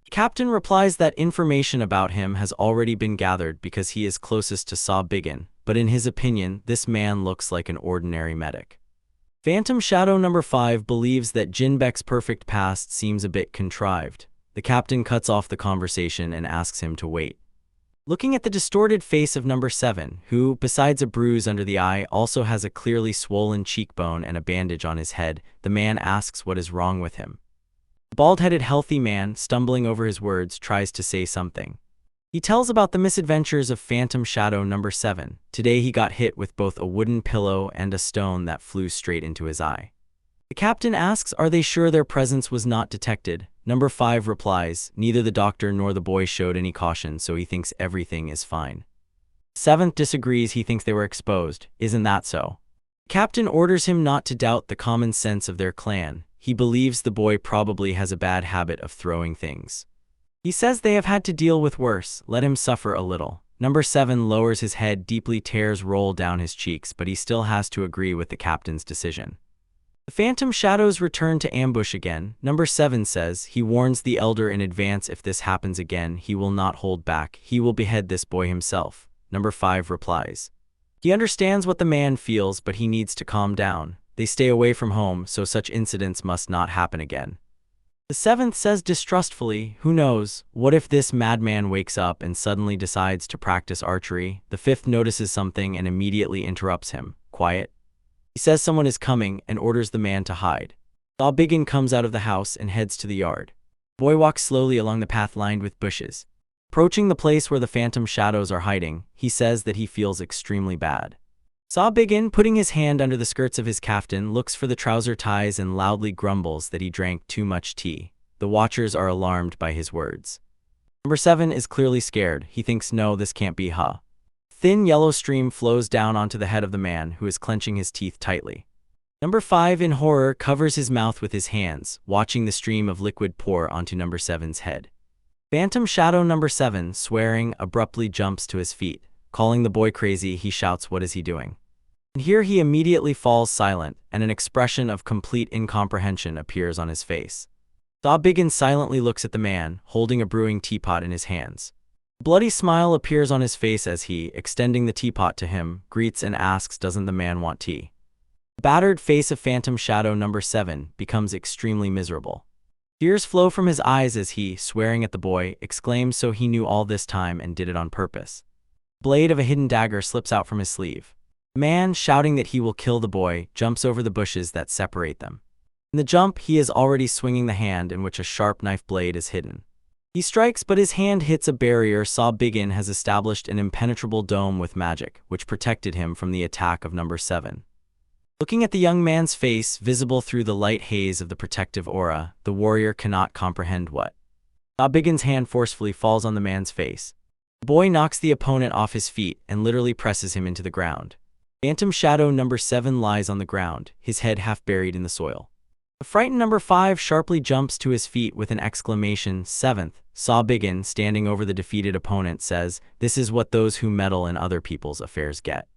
The captain replies that information about him has already been gathered because he is closest to Saw Biggin, but in his opinion, this man looks like an ordinary medic. Phantom Shadow number 5 believes that Jinbek's perfect past seems a bit contrived. The captain cuts off the conversation and asks him to wait. Looking at the distorted face of number 7, who, besides a bruise under the eye, also has a clearly swollen cheekbone and a bandage on his head, the man asks what is wrong with him. The bald-headed healthy man, stumbling over his words, tries to say something. He tells about the misadventures of Phantom Shadow number 7. Today he got hit with both a wooden pillow and a stone that flew straight into his eye. The captain asks, are they sure their presence was not detected? Number 5 replies, neither the doctor nor the boy showed any caution, so he thinks everything is fine. 7th disagrees, he thinks they were exposed. Isn't that so? The captain orders him not to doubt the common sense of their clan. He believes the boy probably has a bad habit of throwing things. He says they have had to deal with worse, let him suffer a little. Number 7 lowers his head, deeply tears roll down his cheeks, but he still has to agree with the captain's decision. The Phantom Shadows return to ambush again. Number 7 says he warns the elder in advance if this happens again, he will not hold back. He will behead this boy himself. Number 5 replies. He understands what the man feels, but he needs to calm down. They stay away from home, so such incidents must not happen again. The 7th says distrustfully, who knows, what if this madman wakes up and suddenly decides to practice archery? The 5th notices something and immediately interrupts him. Quiet. He says someone is coming and orders the man to hide. Saw Biggin comes out of the house and heads to the yard. The boy walks slowly along the path lined with bushes. Approaching the place where the Phantom Shadows are hiding, he says that he feels extremely bad. Saw Biggin, putting his hand under the skirts of his kaftan, looks for the trouser ties and loudly grumbles that he drank too much tea. The watchers are alarmed by his words. Number 7 is clearly scared. He thinks, no, this can't be, huh? Thin yellow stream flows down onto the head of the man, who is clenching his teeth tightly. Number 5, in horror, covers his mouth with his hands, watching the stream of liquid pour onto number 7's head. Phantom Shadow number 7, swearing, abruptly jumps to his feet. Calling the boy crazy, he shouts, what is he doing? And here he immediately falls silent, and an expression of complete incomprehension appears on his face. Saw-Biggin silently looks at the man, holding a brewing teapot in his hands. A bloody smile appears on his face as he, extending the teapot to him, greets and asks, doesn't the man want tea? The battered face of Phantom Shadow number 7 becomes extremely miserable. Tears flow from his eyes as he, swearing at the boy, exclaims, so he knew all this time and did it on purpose. The blade of a hidden dagger slips out from his sleeve. The man, shouting that he will kill the boy, jumps over the bushes that separate them. In the jump, he is already swinging the hand in which a sharp knife blade is hidden. He strikes, but his hand hits a barrier. Saw-Biggin has established an impenetrable dome with magic, which protected him from the attack of number 7. Looking at the young man's face, visible through the light haze of the protective aura, the warrior cannot comprehend what. Saw-Biggin's hand forcefully falls on the man's face. The boy knocks the opponent off his feet and literally presses him into the ground. Phantom Shadow number 7 lies on the ground, his head half buried in the soil. The frightened number 5 sharply jumps to his feet with an exclamation. 7th, Saw-Biggin, standing over the defeated opponent, says, this is what those who meddle in other people's affairs get.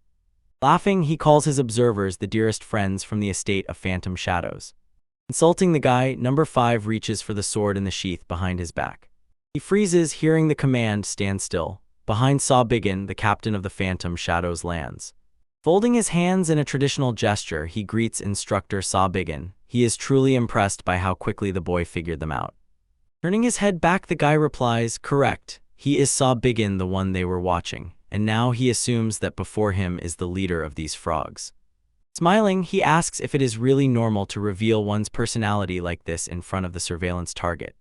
Laughing, he calls his observers the dearest friends from the estate of Phantom Shadows. Insulting the guy, number 5 reaches for the sword in the sheath behind his back. He freezes, hearing the command, stand still. Behind Saw-Biggin, the captain of the Phantom Shadows lands. Folding his hands in a traditional gesture, he greets instructor Saw-Biggin. He is truly impressed by how quickly the boy figured them out. Turning his head back, the guy replies, correct, he is Saw-Biggin, the one they were watching, and now he assumes that before him is the leader of these frogs. Smiling, he asks if it is really normal to reveal one's personality like this in front of the surveillance target.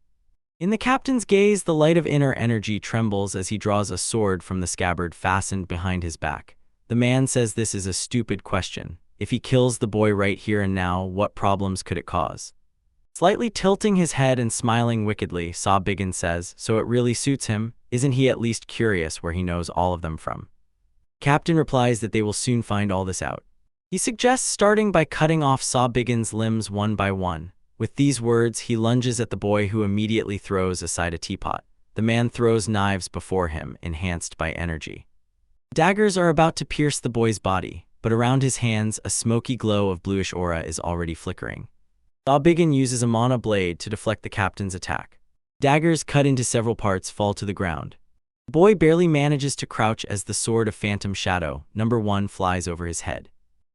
In the captain's gaze, the light of inner energy trembles as he draws a sword from the scabbard fastened behind his back. The man says this is a stupid question. If he kills the boy right here and now, what problems could it cause? Slightly tilting his head and smiling wickedly, Saw-Biggin says, so it really suits him, isn't he at least curious where he knows all of them from? Captain replies that they will soon find all this out. He suggests starting by cutting off Saw-Biggin's limbs one by one. With these words, he lunges at the boy, who immediately throws aside a teapot. The man throws knives before him, enhanced by energy. Daggers are about to pierce the boy's body, but around his hands, a smoky glow of bluish aura is already flickering. Saw-Biggin uses a mana blade to deflect the captain's attack. Daggers, cut into several parts, fall to the ground. The boy barely manages to crouch as the sword of Phantom Shadow number 1 flies over his head.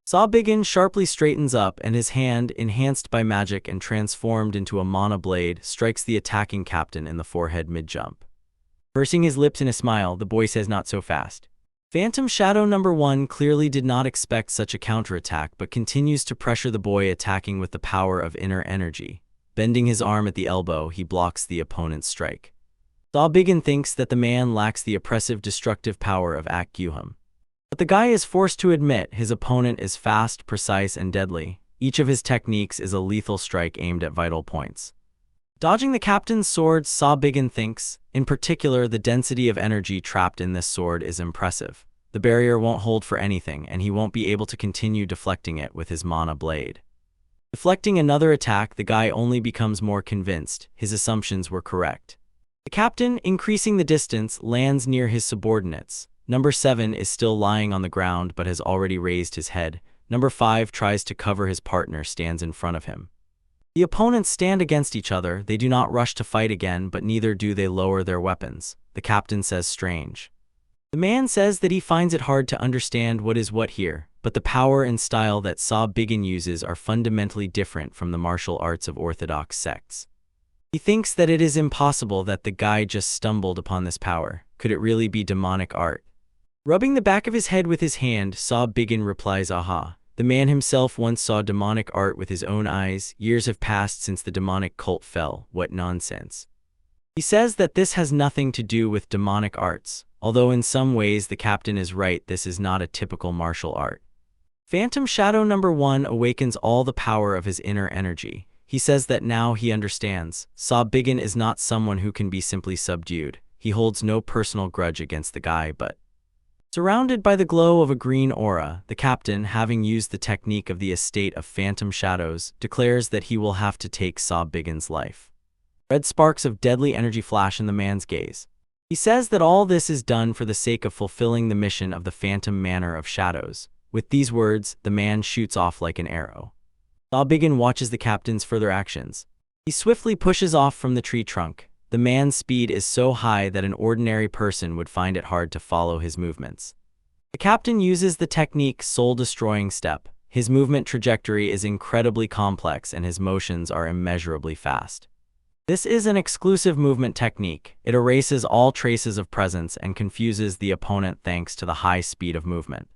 Saw-Biggin sharply straightens up, and his hand, enhanced by magic and transformed into a mana blade, strikes the attacking captain in the forehead mid-jump. Pursing his lips in a smile, the boy says, not so fast. Phantom Shadow number 1 clearly did not expect such a counterattack, but continues to pressure the boy, attacking with the power of inner energy. Bending his arm at the elbow, he blocks the opponent's strike. Saw-Biggin thinks that the man lacks the oppressive, destructive power of Ak-Guhum. But the guy is forced to admit his opponent is fast, precise, and deadly. Each of his techniques is a lethal strike aimed at vital points. Dodging the captain's sword, Saw-Biggin thinks, in particular, the density of energy trapped in this sword is impressive. The barrier won't hold for anything, and he won't be able to continue deflecting it with his mana blade. Deflecting another attack, the guy only becomes more convinced his assumptions were correct. The captain, increasing the distance, lands near his subordinates. Number 7 is still lying on the ground but has already raised his head. Number 5 tries to cover his partner, stands in front of him. The opponents stand against each other. They do not rush to fight again, but neither do they lower their weapons. The captain says, strange. The man says that he finds it hard to understand what is what here, but the power and style that Saw-Biggin uses are fundamentally different from the martial arts of orthodox sects. He thinks that it is impossible that the guy just stumbled upon this power. Could it really be demonic art? Rubbing the back of his head with his hand, Saw-Biggin replies, aha. The man himself once saw demonic art with his own eyes. Years have passed since the demonic cult fell. What nonsense. He says that this has nothing to do with demonic arts, although in some ways the captain is right, this is not a typical martial art. Phantom Shadow number 1 awakens all the power of his inner energy. He says that now he understands. Saw Biggin is not someone who can be simply subdued. He holds no personal grudge against the guy, but surrounded by the glow of a green aura, the captain, having used the technique of the estate of phantom shadows, declares that he will have to take Saw Biggin's life. Red sparks of deadly energy flash in the man's gaze. He says that all this is done for the sake of fulfilling the mission of the phantom manor of shadows. With these words, the man shoots off like an arrow. Saw Biggin watches the captain's further actions. He swiftly pushes off from the tree trunk. The man's speed is so high that an ordinary person would find it hard to follow his movements. The captain uses the technique soul-destroying step. His movement trajectory is incredibly complex and his motions are immeasurably fast. This is an exclusive movement technique. It erases all traces of presence and confuses the opponent thanks to the high speed of movement.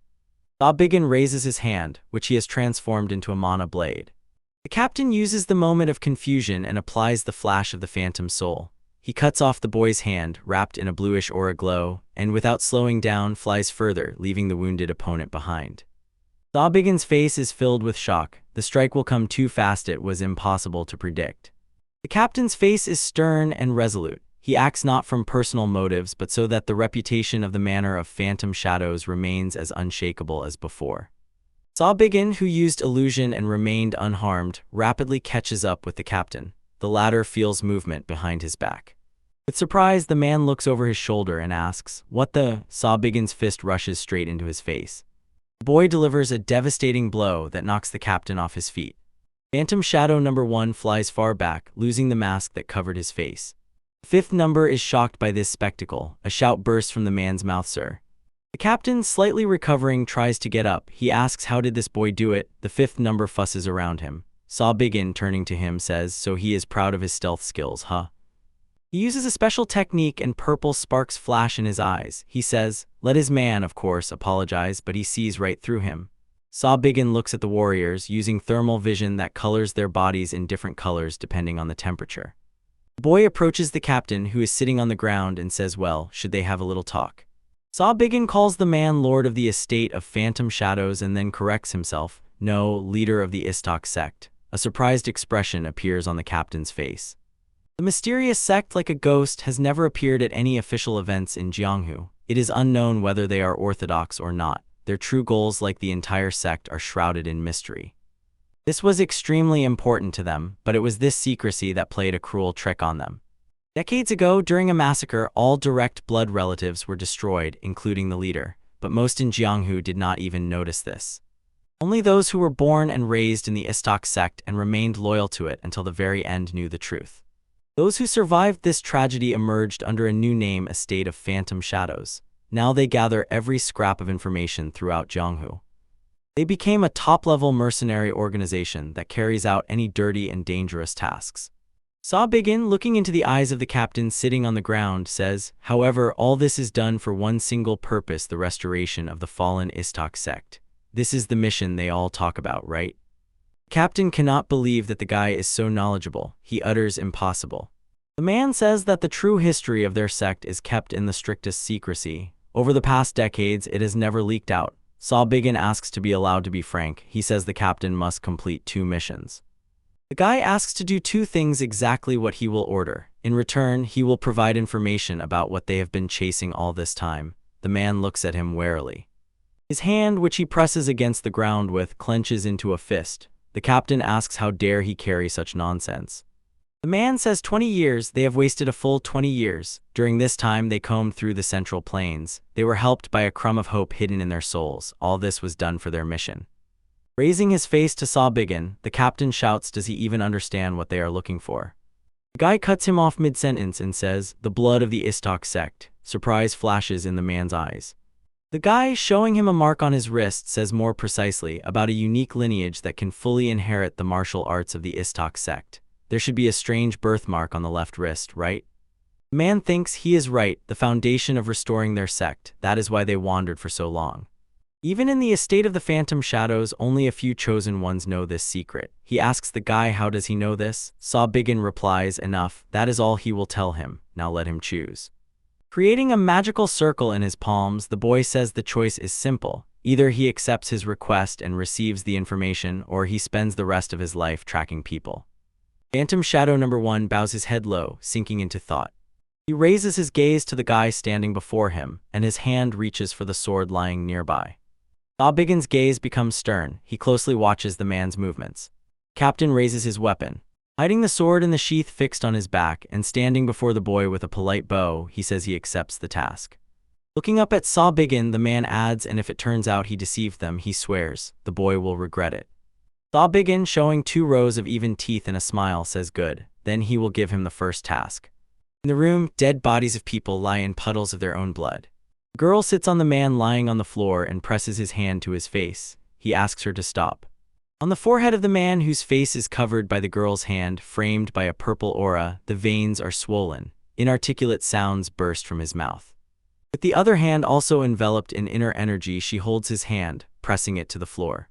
Saw Biggin raises his hand, which he has transformed into a mana blade. The captain uses the moment of confusion and applies the flash of the phantom soul. He cuts off the boy's hand, wrapped in a bluish aura glow, and without slowing down, flies further, leaving the wounded opponent behind. Saw Biggin's face is filled with shock. The strike will come too fast, it was impossible to predict. The captain's face is stern and resolute. He acts not from personal motives, but so that the reputation of the manor of phantom shadows remains as unshakable as before. Saw Biggin, who used illusion and remained unharmed, rapidly catches up with the captain. The latter feels movement behind his back. With surprise, the man looks over his shoulder and asks, "What the?" Saw Biggin's fist rushes straight into his face. The boy delivers a devastating blow that knocks the captain off his feet. Phantom Shadow number 1 flies far back, losing the mask that covered his face. The fifth number is shocked by this spectacle. A shout bursts from the man's mouth. "Sir." The captain, slightly recovering, tries to get up. He asks, "How did this boy do it?" The fifth number fusses around him. Saw Biggin, turning to him, says, "So he is proud of his stealth skills, huh?" He uses a special technique and purple sparks flash in his eyes. He says, "Let his man, of course, apologize," but he sees right through him. Saw Biggin looks at the warriors, using thermal vision that colors their bodies in different colors depending on the temperature. The boy approaches the captain, who is sitting on the ground, and says, "Well, should they have a little talk?" Saw Biggin calls the man lord of the estate of phantom shadows and then corrects himself. "No, leader of the Istok sect." A surprised expression appears on the captain's face. The mysterious sect, like a ghost, has never appeared at any official events in Jianghu. It is unknown whether they are orthodox or not. Their true goals, like the entire sect, are shrouded in mystery. This was extremely important to them, but it was this secrecy that played a cruel trick on them. Decades ago, during a massacre, all direct blood relatives were destroyed, including the leader, but most in Jianghu did not even notice this. Only those who were born and raised in the Istok sect and remained loyal to it until the very end knew the truth. Those who survived this tragedy emerged under a new name, a state of phantom shadows. Now they gather every scrap of information throughout Jianghu. They became a top-level mercenary organization that carries out any dirty and dangerous tasks. Saw Biggin, looking into the eyes of the captain sitting on the ground, says, "However, all this is done for one single purpose, the restoration of the fallen Istok sect. This is the mission they all talk about, right?" Captain cannot believe that the guy is so knowledgeable. He utters, "Impossible." The man says that the true history of their sect is kept in the strictest secrecy. Over the past decades, it has never leaked out. Saw Biggin asks to be allowed to be frank. He says the captain must complete 2 missions. The guy asks to do 2 things, exactly what he will order. In return, he will provide information about what they have been chasing all this time. The man looks at him warily. His hand, which he presses against the ground with, clenches into a fist. The captain asks how dare he carry such nonsense. The man says 20 years. They have wasted a full 20 years. During this time, they combed through the central plains. They were helped by a crumb of hope hidden in their souls. All this was done for their mission. Raising his face to Saw Biggin, the captain shouts, "Does he even understand what they are looking for?" The guy cuts him off mid-sentence and says, "The blood of the Istok sect." Surprise flashes in the man's eyes. The guy, showing him a mark on his wrist, says more precisely about a unique lineage that can fully inherit the martial arts of the Istok sect. There should be a strange birthmark on the left wrist, right? The man thinks he is right, the foundation of restoring their sect. That is why they wandered for so long. Even in the estate of the phantom shadows, only a few chosen ones know this secret. He asks the guy, how does he know this? Saw Biggin replies, "Enough, that is all he will tell him. Now let him choose." Creating a magical circle in his palms, the boy says the choice is simple. Either he accepts his request and receives the information, or he spends the rest of his life tracking people. Phantom Shadow number 1 bows his head low, sinking into thought. He raises his gaze to the guy standing before him, and his hand reaches for the sword lying nearby. Saw-Bigen's gaze becomes stern. He closely watches the man's movements. Captain raises his weapon. Hiding the sword in the sheath fixed on his back and standing before the boy with a polite bow, he says he accepts the task. Looking up at Saw-Bigen, the man adds, and if it turns out he deceived them, he swears, the boy will regret it. Saw-Bigen, showing 2 rows of even teeth and a smile, says good. Then he will give him the first task. In the room, dead bodies of people lie in puddles of their own blood. The girl sits on the man lying on the floor and presses his hand to his face. He asks her to stop. On the forehead of the man, whose face is covered by the girl's hand, framed by a purple aura, the veins are swollen. Inarticulate sounds burst from his mouth. With the other hand also enveloped in inner energy, she holds his hand, pressing it to the floor.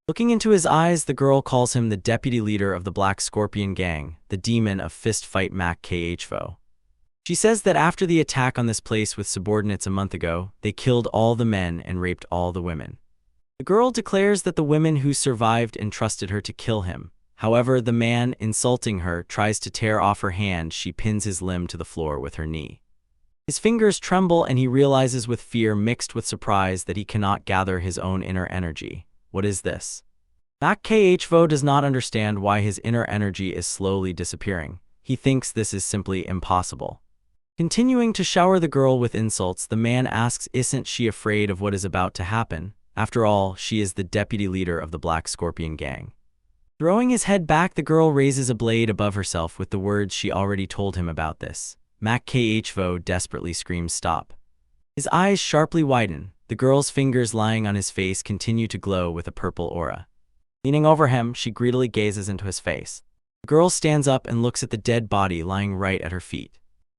Looking into his eyes, the girl calls him the deputy leader of the Black Scorpion Gang, the demon of fist fight Manhwa. She says that after the attack on this place with subordinates a month ago, they killed all the men and raped all the women. The girl declares that the women who survived entrusted her to kill him. However, the man, insulting her, tries to tear off her hand. She pins his limb to the floor with her knee. His fingers tremble and he realizes with fear mixed with surprise that he cannot gather his own inner energy. What is this? Manhwa does not understand why his inner energy is slowly disappearing. He thinks this is simply impossible. Continuing to shower the girl with insults, the man asks, isn't she afraid of what is about to happen? After all, she is the deputy leader of the Black Scorpion Gang. Throwing his head back, the girl raises a blade above herself with the words she already told him about this. Manhwa desperately screams stop. His eyes sharply widen. The girl's fingers lying on his face continue to glow with a purple aura. Leaning over him, she greedily gazes into his face. The girl stands up and looks at the dead body lying right at her feet.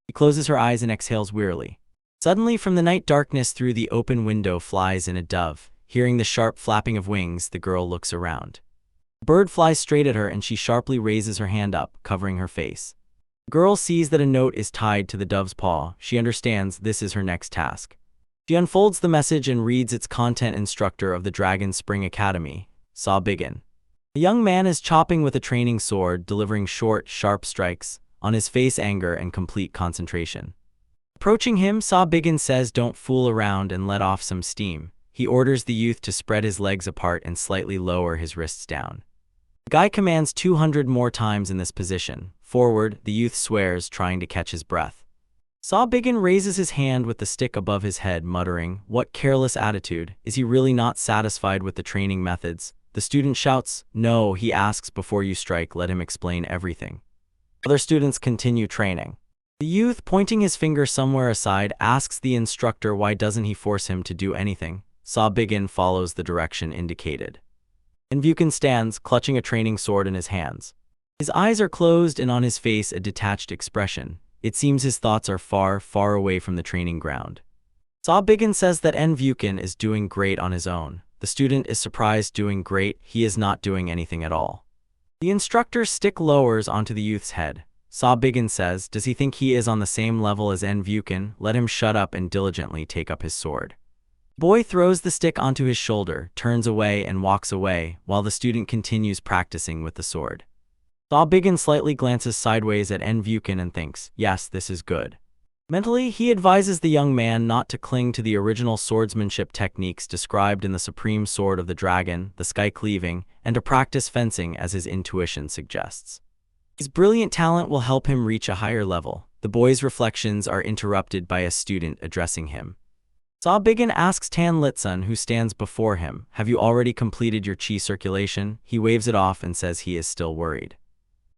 She closes her eyes and exhales wearily. Suddenly, from the night darkness through the open window flies in a dove. Hearing the sharp flapping of wings, the girl looks around. The bird flies straight at her and she sharply raises her hand up, covering her face. The girl sees that a note is tied to the dove's paw. She understands this is her next task. She unfolds the message and reads its content. Instructor of the Dragon Spring Academy, Saw-Bigen. The young man is chopping with a training sword, delivering short, sharp strikes. On his face, anger and complete concentration. Approaching him, Saw-Bigen says, don't fool around and let off some steam. He orders the youth to spread his legs apart and slightly lower his wrists down. The guy commands 200 more times in this position. Forward, the youth swears, trying to catch his breath. Saw-Bigen raises his hand with the stick above his head, muttering, what careless attitude. Is he really not satisfied with the training methods? The student shouts, no, he asks, before you strike, let him explain everything. Other students continue training. The youth, pointing his finger somewhere aside, asks the instructor why doesn't he force him to do anything. Saw-Bigen follows the direction indicated. Envuken stands, clutching a training sword in his hands. His eyes are closed and on his face a detached expression. It seems his thoughts are far, far away from the training ground. Saw-Bigen says that Envuken is doing great on his own. The student is surprised. Doing great? He is not doing anything at all. The instructor's stick lowers onto the youth's head. Saw-Bigen says, does he think he is on the same level as Envuken? Let him shut up and diligently take up his sword. The boy throws the stick onto his shoulder, turns away and walks away, while the student continues practicing with the sword. Saw-Bigen slightly glances sideways at Envuken and thinks, yes, this is good. Mentally, he advises the young man not to cling to the original swordsmanship techniques described in the Supreme Sword of the Dragon, the Sky Cleaving, and to practice fencing as his intuition suggests. His brilliant talent will help him reach a higher level. The boy's reflections are interrupted by a student addressing him. Saw-Bigen asks Tan Litsun, who stands before him, have you already completed your chi circulation? He waves it off and says he is still worried.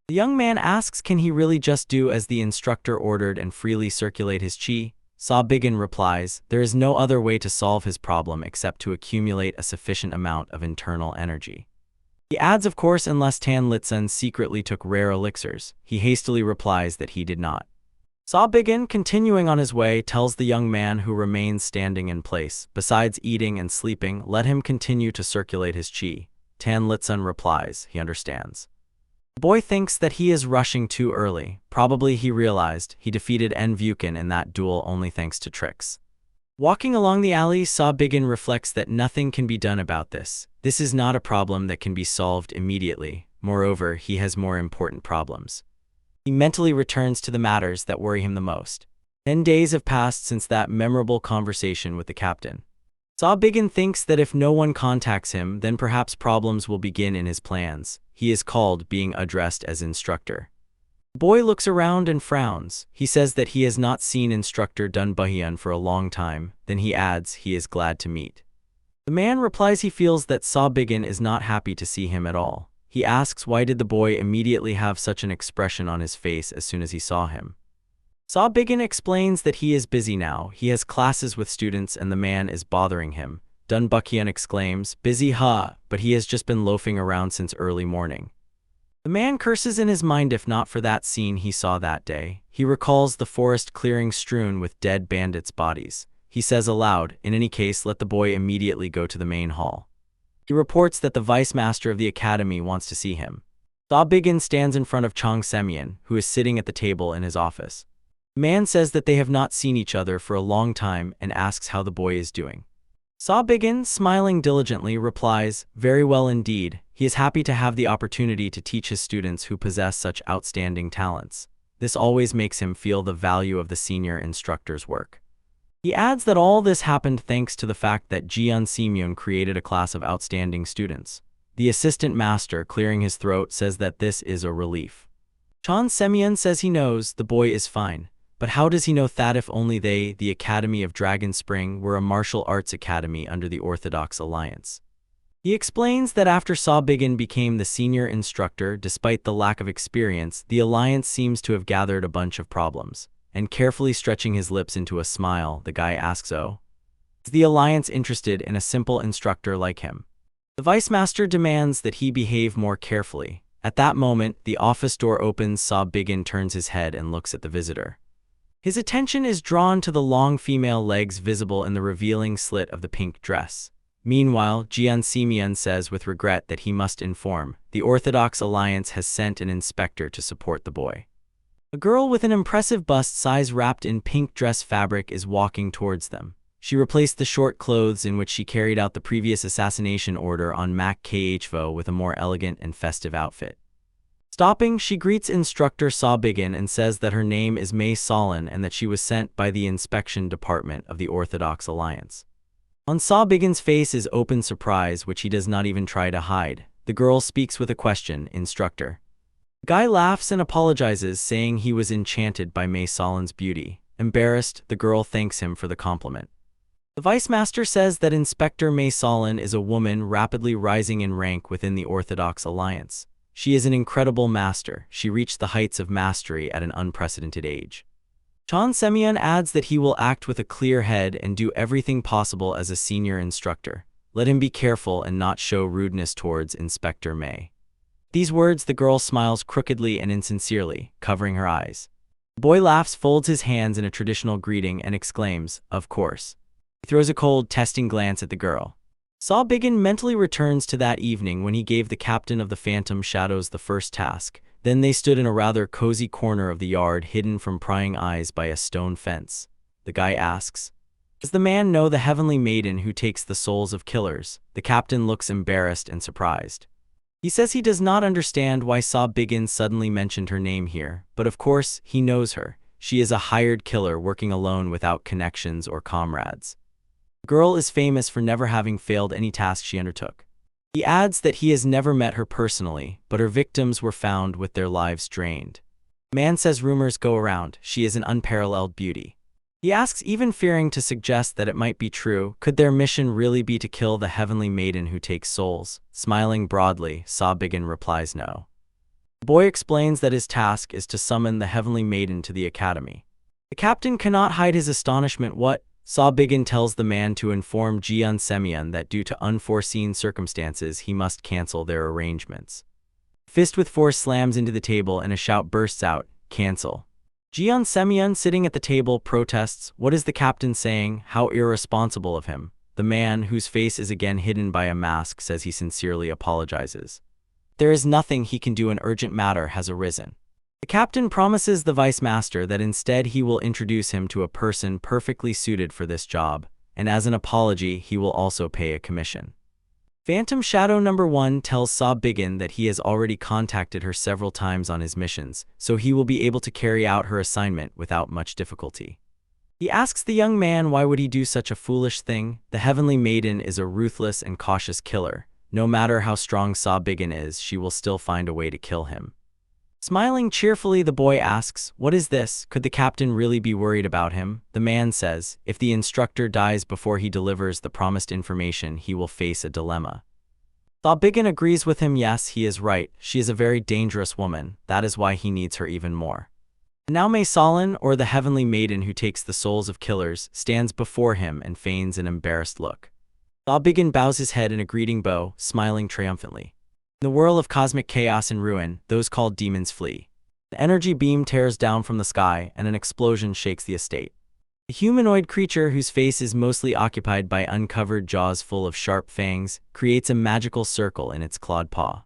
The young man asks, can he really just do as the instructor ordered and freely circulate his chi? Saw-Bigen replies, there is no other way to solve his problem except to accumulate a sufficient amount of internal energy. He adds, of course, unless Tan Litsun secretly took rare elixirs. He hastily replies that he did not. Saw-Bigen, continuing on his way, tells the young man who remains standing in place, besides eating and sleeping, let him continue to circulate his chi. Tan Litsun replies, he understands. The boy thinks that he is rushing too early. Probably he realized he defeated Envuken in that duel only thanks to tricks. Walking along the alley, Saw-Bigen reflects that nothing can be done about this. This is not a problem that can be solved immediately. Moreover, he has more important problems. He mentally returns to the matters that worry him the most. 10 days have passed since that memorable conversation with the captain. Saw-Biggin thinks that if no one contacts him, then perhaps problems will begin in his plans. He is called, being addressed as instructor. The boy looks around and frowns. He says that he has not seen instructor Dunbuhyun for a long time. Then he adds he is glad to meet. The man replies he feels that Saw-Biggin is not happy to see him at all. He asks why did the boy immediately have such an expression on his face as soon as he saw him. Saw-Biggin explains that he is busy now. He has classes with students and the man is bothering him. Dunbuhyun exclaims, "Busy, huh? But he has just been loafing around since early morning." The man curses in his mind if not for that scene he saw that day. He recalls the forest clearing strewn with dead bandits' bodies. He says aloud, "In any case, let the boy immediately go to the main hall." He reports that the vice master of the academy wants to see him. Saw-Biggin stands in front of Chang Semyon, who is sitting at the table in his office. The man says that they have not seen each other for a long time and asks how the boy is doing. Saw-Biggin, smiling diligently, replies, "Very well indeed." He is happy to have the opportunity to teach his students who possess such outstanding talents. This always makes him feel the value of the senior instructor's work. He adds that all this happened thanks to the fact that Jeon Si-myun created a class of outstanding students. The assistant master, clearing his throat, says that this is a relief. Chang Semyon says he knows the boy is fine. But how does he know that if only they, the Academy of Dragon Spring, were a martial arts academy under the Orthodox Alliance? He explains that after Saw-Biggin became the senior instructor, despite the lack of experience, the Alliance seems to have gathered a bunch of problems. And carefully stretching his lips into a smile, the guy asks, "Oh, is the Alliance interested in a simple instructor like him?" The vice master demands that he behave more carefully. At that moment, the office door opens. Saw-Biggin turns his head and looks at the visitor. His attention is drawn to the long female legs visible in the revealing slit of the pink dress. Meanwhile, Jeon Si-myun says with regret that he must inform, the Orthodox Alliance has sent an inspector to support the boy. A girl with an impressive bust size wrapped in pink dress fabric is walking towards them. She replaced the short clothes in which she carried out the previous assassination order on Mak Khvo with a more elegant and festive outfit. Stopping, she greets instructor Saw-Biggin and says that her name is Mei Solin and that she was sent by the inspection department of the Orthodox Alliance. On Saw-Biggin's face is open surprise, which he does not even try to hide. The girl speaks with a question, "Instructor?" The guy laughs and apologizes, saying he was enchanted by Mei Solin's beauty. Embarrassed, the girl thanks him for the compliment. The vice master says that Inspector Mei Solin is a woman rapidly rising in rank within the Orthodox Alliance. She is an incredible master. She reached the heights of mastery at an unprecedented age. Chang Semyon adds that he will act with a clear head and do everything possible as a senior instructor. Let him be careful and not show rudeness towards Inspector Mei. These words, the girl smiles crookedly and insincerely, covering her eyes. The boy laughs, folds his hands in a traditional greeting, and exclaims, "Of course." He throws a cold, testing glance at the girl. Saw-Biggin mentally returns to that evening when he gave the captain of the Phantom Shadows the first task. Then they stood in a rather cozy corner of the yard, hidden from prying eyes by a stone fence. The guy asks, "Does the man know the heavenly maiden who takes the souls of killers?" The captain looks embarrassed and surprised. He says he does not understand why Saw-Biggin suddenly mentioned her name here, but of course, he knows her. She is a hired killer working alone without connections or comrades. The girl is famous for never having failed any task she undertook. He adds that he has never met her personally, but her victims were found with their lives drained. The man says rumors go around. She is an unparalleled beauty. He asks, even fearing to suggest that it might be true, could their mission really be to kill the heavenly maiden who takes souls? Smiling broadly, Saw-Biggin replies no. The boy explains that his task is to summon the heavenly maiden to the academy. The captain cannot hide his astonishment. What? Saw-Biggin tells the man to inform Jeon Si-myun that due to unforeseen circumstances he must cancel their arrangements. Fist with force slams into the table and a shout bursts out, "Cancel." Jeon Si-myun, sitting at the table, protests, "What is the captain saying? How irresponsible of him." The man, whose face is again hidden by a mask, says he sincerely apologizes. There is nothing he can do. An urgent matter has arisen. The captain promises the vice master that instead he will introduce him to a person perfectly suited for this job, and as an apology he will also pay a commission. Phantom Shadow number 1 tells Saw Biggin that he has already contacted her several times on his missions, so he will be able to carry out her assignment without much difficulty. He asks the young man why would he do such a foolish thing. The Heavenly Maiden is a ruthless and cautious killer. No matter how strong Saw Biggin is, she will still find a way to kill him. Smiling cheerfully, the boy asks, "What is this? Could the captain really be worried about him?" The man says, if the instructor dies before he delivers the promised information, he will face a dilemma. Saw Biggin agrees with him. Yes, he is right. She is a very dangerous woman. That is why he needs her even more. And now May Solin, or the Heavenly Maiden who takes the souls of killers, stands before him and feigns an embarrassed look. Saw Biggin bows his head in a greeting bow, smiling triumphantly. In the whirl of cosmic chaos and ruin, those called demons flee. An energy beam tears down from the sky, and an explosion shakes the estate. A humanoid creature whose face is mostly occupied by uncovered jaws full of sharp fangs creates a magical circle in its clawed paw.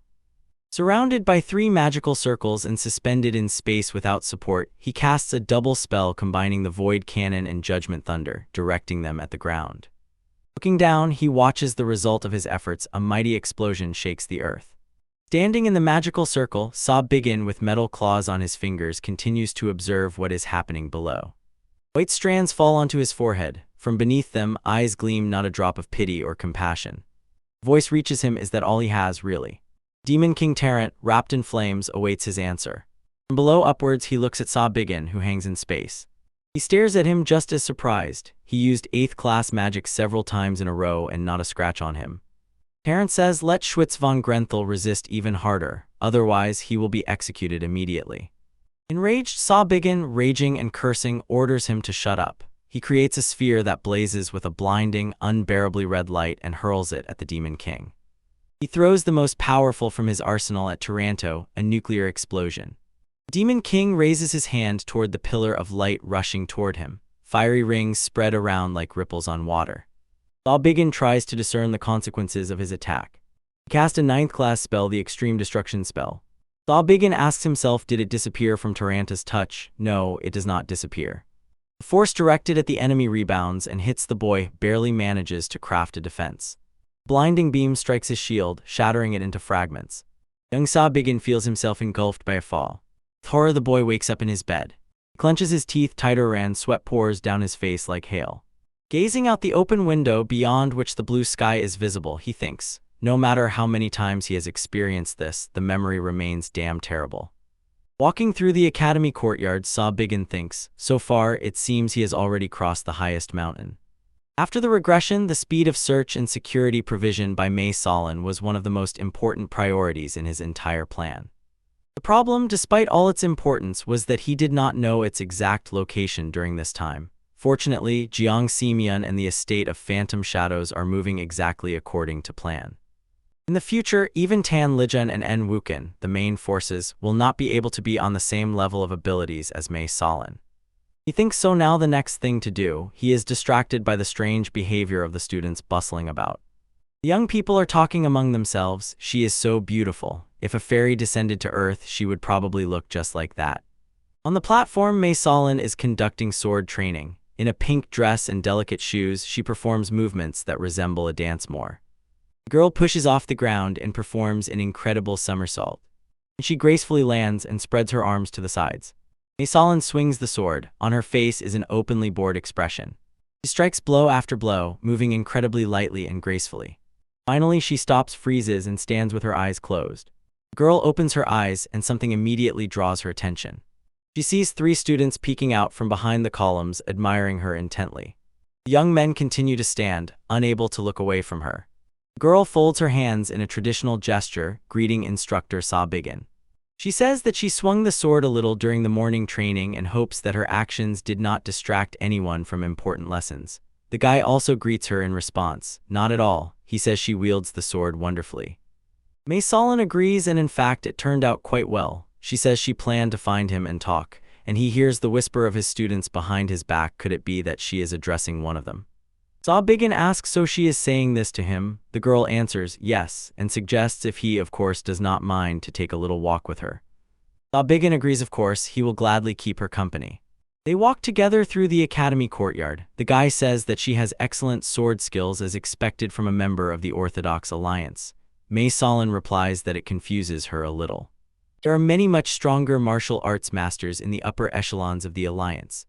Surrounded by 3 magical circles and suspended in space without support, he casts a double spell combining the Void Cannon and Judgment Thunder, directing them at the ground. Looking down, he watches the result of his efforts. A mighty explosion shakes the earth. Standing in the magical circle, Saw Biggin, with metal claws on his fingers, continues to observe what is happening below. White strands fall onto his forehead. From beneath them, eyes gleam, not a drop of pity or compassion. A voice reaches him. Is that all he has, really? Demon King Tarrant, wrapped in flames, awaits his answer. From below upwards, he looks at Saw Biggin, who hangs in space. He stares at him just as surprised. He used 8th class magic several times in a row and not a scratch on him. Tarrant says, "Let Schwitz von Grenthal resist even harder, otherwise he will be executed immediately." Enraged, Saw Biggin, raging and cursing, orders him to shut up. He creates a sphere that blazes with a blinding, unbearably red light and hurls it at the Demon King. He throws the most powerful from his arsenal at Taranto, a nuclear explosion. The Demon King raises his hand toward the pillar of light rushing toward him. Fiery rings spread around like ripples on water. Saw Biggin tries to discern the consequences of his attack. He cast a 9th class spell, the Extreme Destruction spell. Saw Biggin asks himself, did it disappear from Taranta's touch? No, it does not disappear. The force directed at the enemy rebounds and hits the boy, barely manages to craft a defense. Blinding beam strikes his shield, shattering it into fragments. Young Saw Biggin feels himself engulfed by a fall. With horror, the boy wakes up in his bed. He clenches his teeth tighter and sweat pours down his face like hail. Gazing out the open window beyond which the blue sky is visible, he thinks, no matter how many times he has experienced this, the memory remains damn terrible. Walking through the academy courtyard, Saw Biggin thinks, so far it seems he has already crossed the highest mountain. After the regression, the speed of search and security provision by May Solin was one of the most important priorities in his entire plan. The problem, despite all its importance, was that he did not know its exact location during this time. Fortunately, Jiang Ximian and the estate of Phantom Shadows are moving exactly according to plan. In the future, even Tan Lijun and En Wuken, the main forces, will not be able to be on the same level of abilities as May Solin. He thinks so now the next thing to do. He is distracted by the strange behavior of the students bustling about. The young people are talking among themselves. She is so beautiful. If a fairy descended to Earth, she would probably look just like that. On the platform, May Solin is conducting sword training. In a pink dress and delicate shoes, she performs movements that resemble a dance more. The girl pushes off the ground and performs an incredible somersault. She gracefully lands and spreads her arms to the sides. May Solin swings the sword. On her face is an openly bored expression. She strikes blow after blow, moving incredibly lightly and gracefully. Finally, she stops, freezes, and stands with her eyes closed. The girl opens her eyes, and something immediately draws her attention. She sees 3 students peeking out from behind the columns, admiring her intently. The young men continue to stand, unable to look away from her. The girl folds her hands in a traditional gesture, greeting instructor Saw Biggin. She says that she swung the sword a little during the morning training and hopes that her actions did not distract anyone from important lessons. The guy also greets her in response. Not at all. He says she wields the sword wonderfully. May Solin agrees, and in fact it turned out quite well. She says she planned to find him and talk, and he hears the whisper of his students behind his back. Could it be that she is addressing one of them? Saw Biggin asks, so she is saying this to him? The girl answers yes, and suggests if he, of course, does not mind to take a little walk with her. Saw Biggin agrees, of course, he will gladly keep her company. They walk together through the academy courtyard. The guy says that she has excellent sword skills as expected from a member of the Orthodox Alliance. Mei Solin replies that it confuses her a little. There are many much stronger martial arts masters in the upper echelons of the Alliance.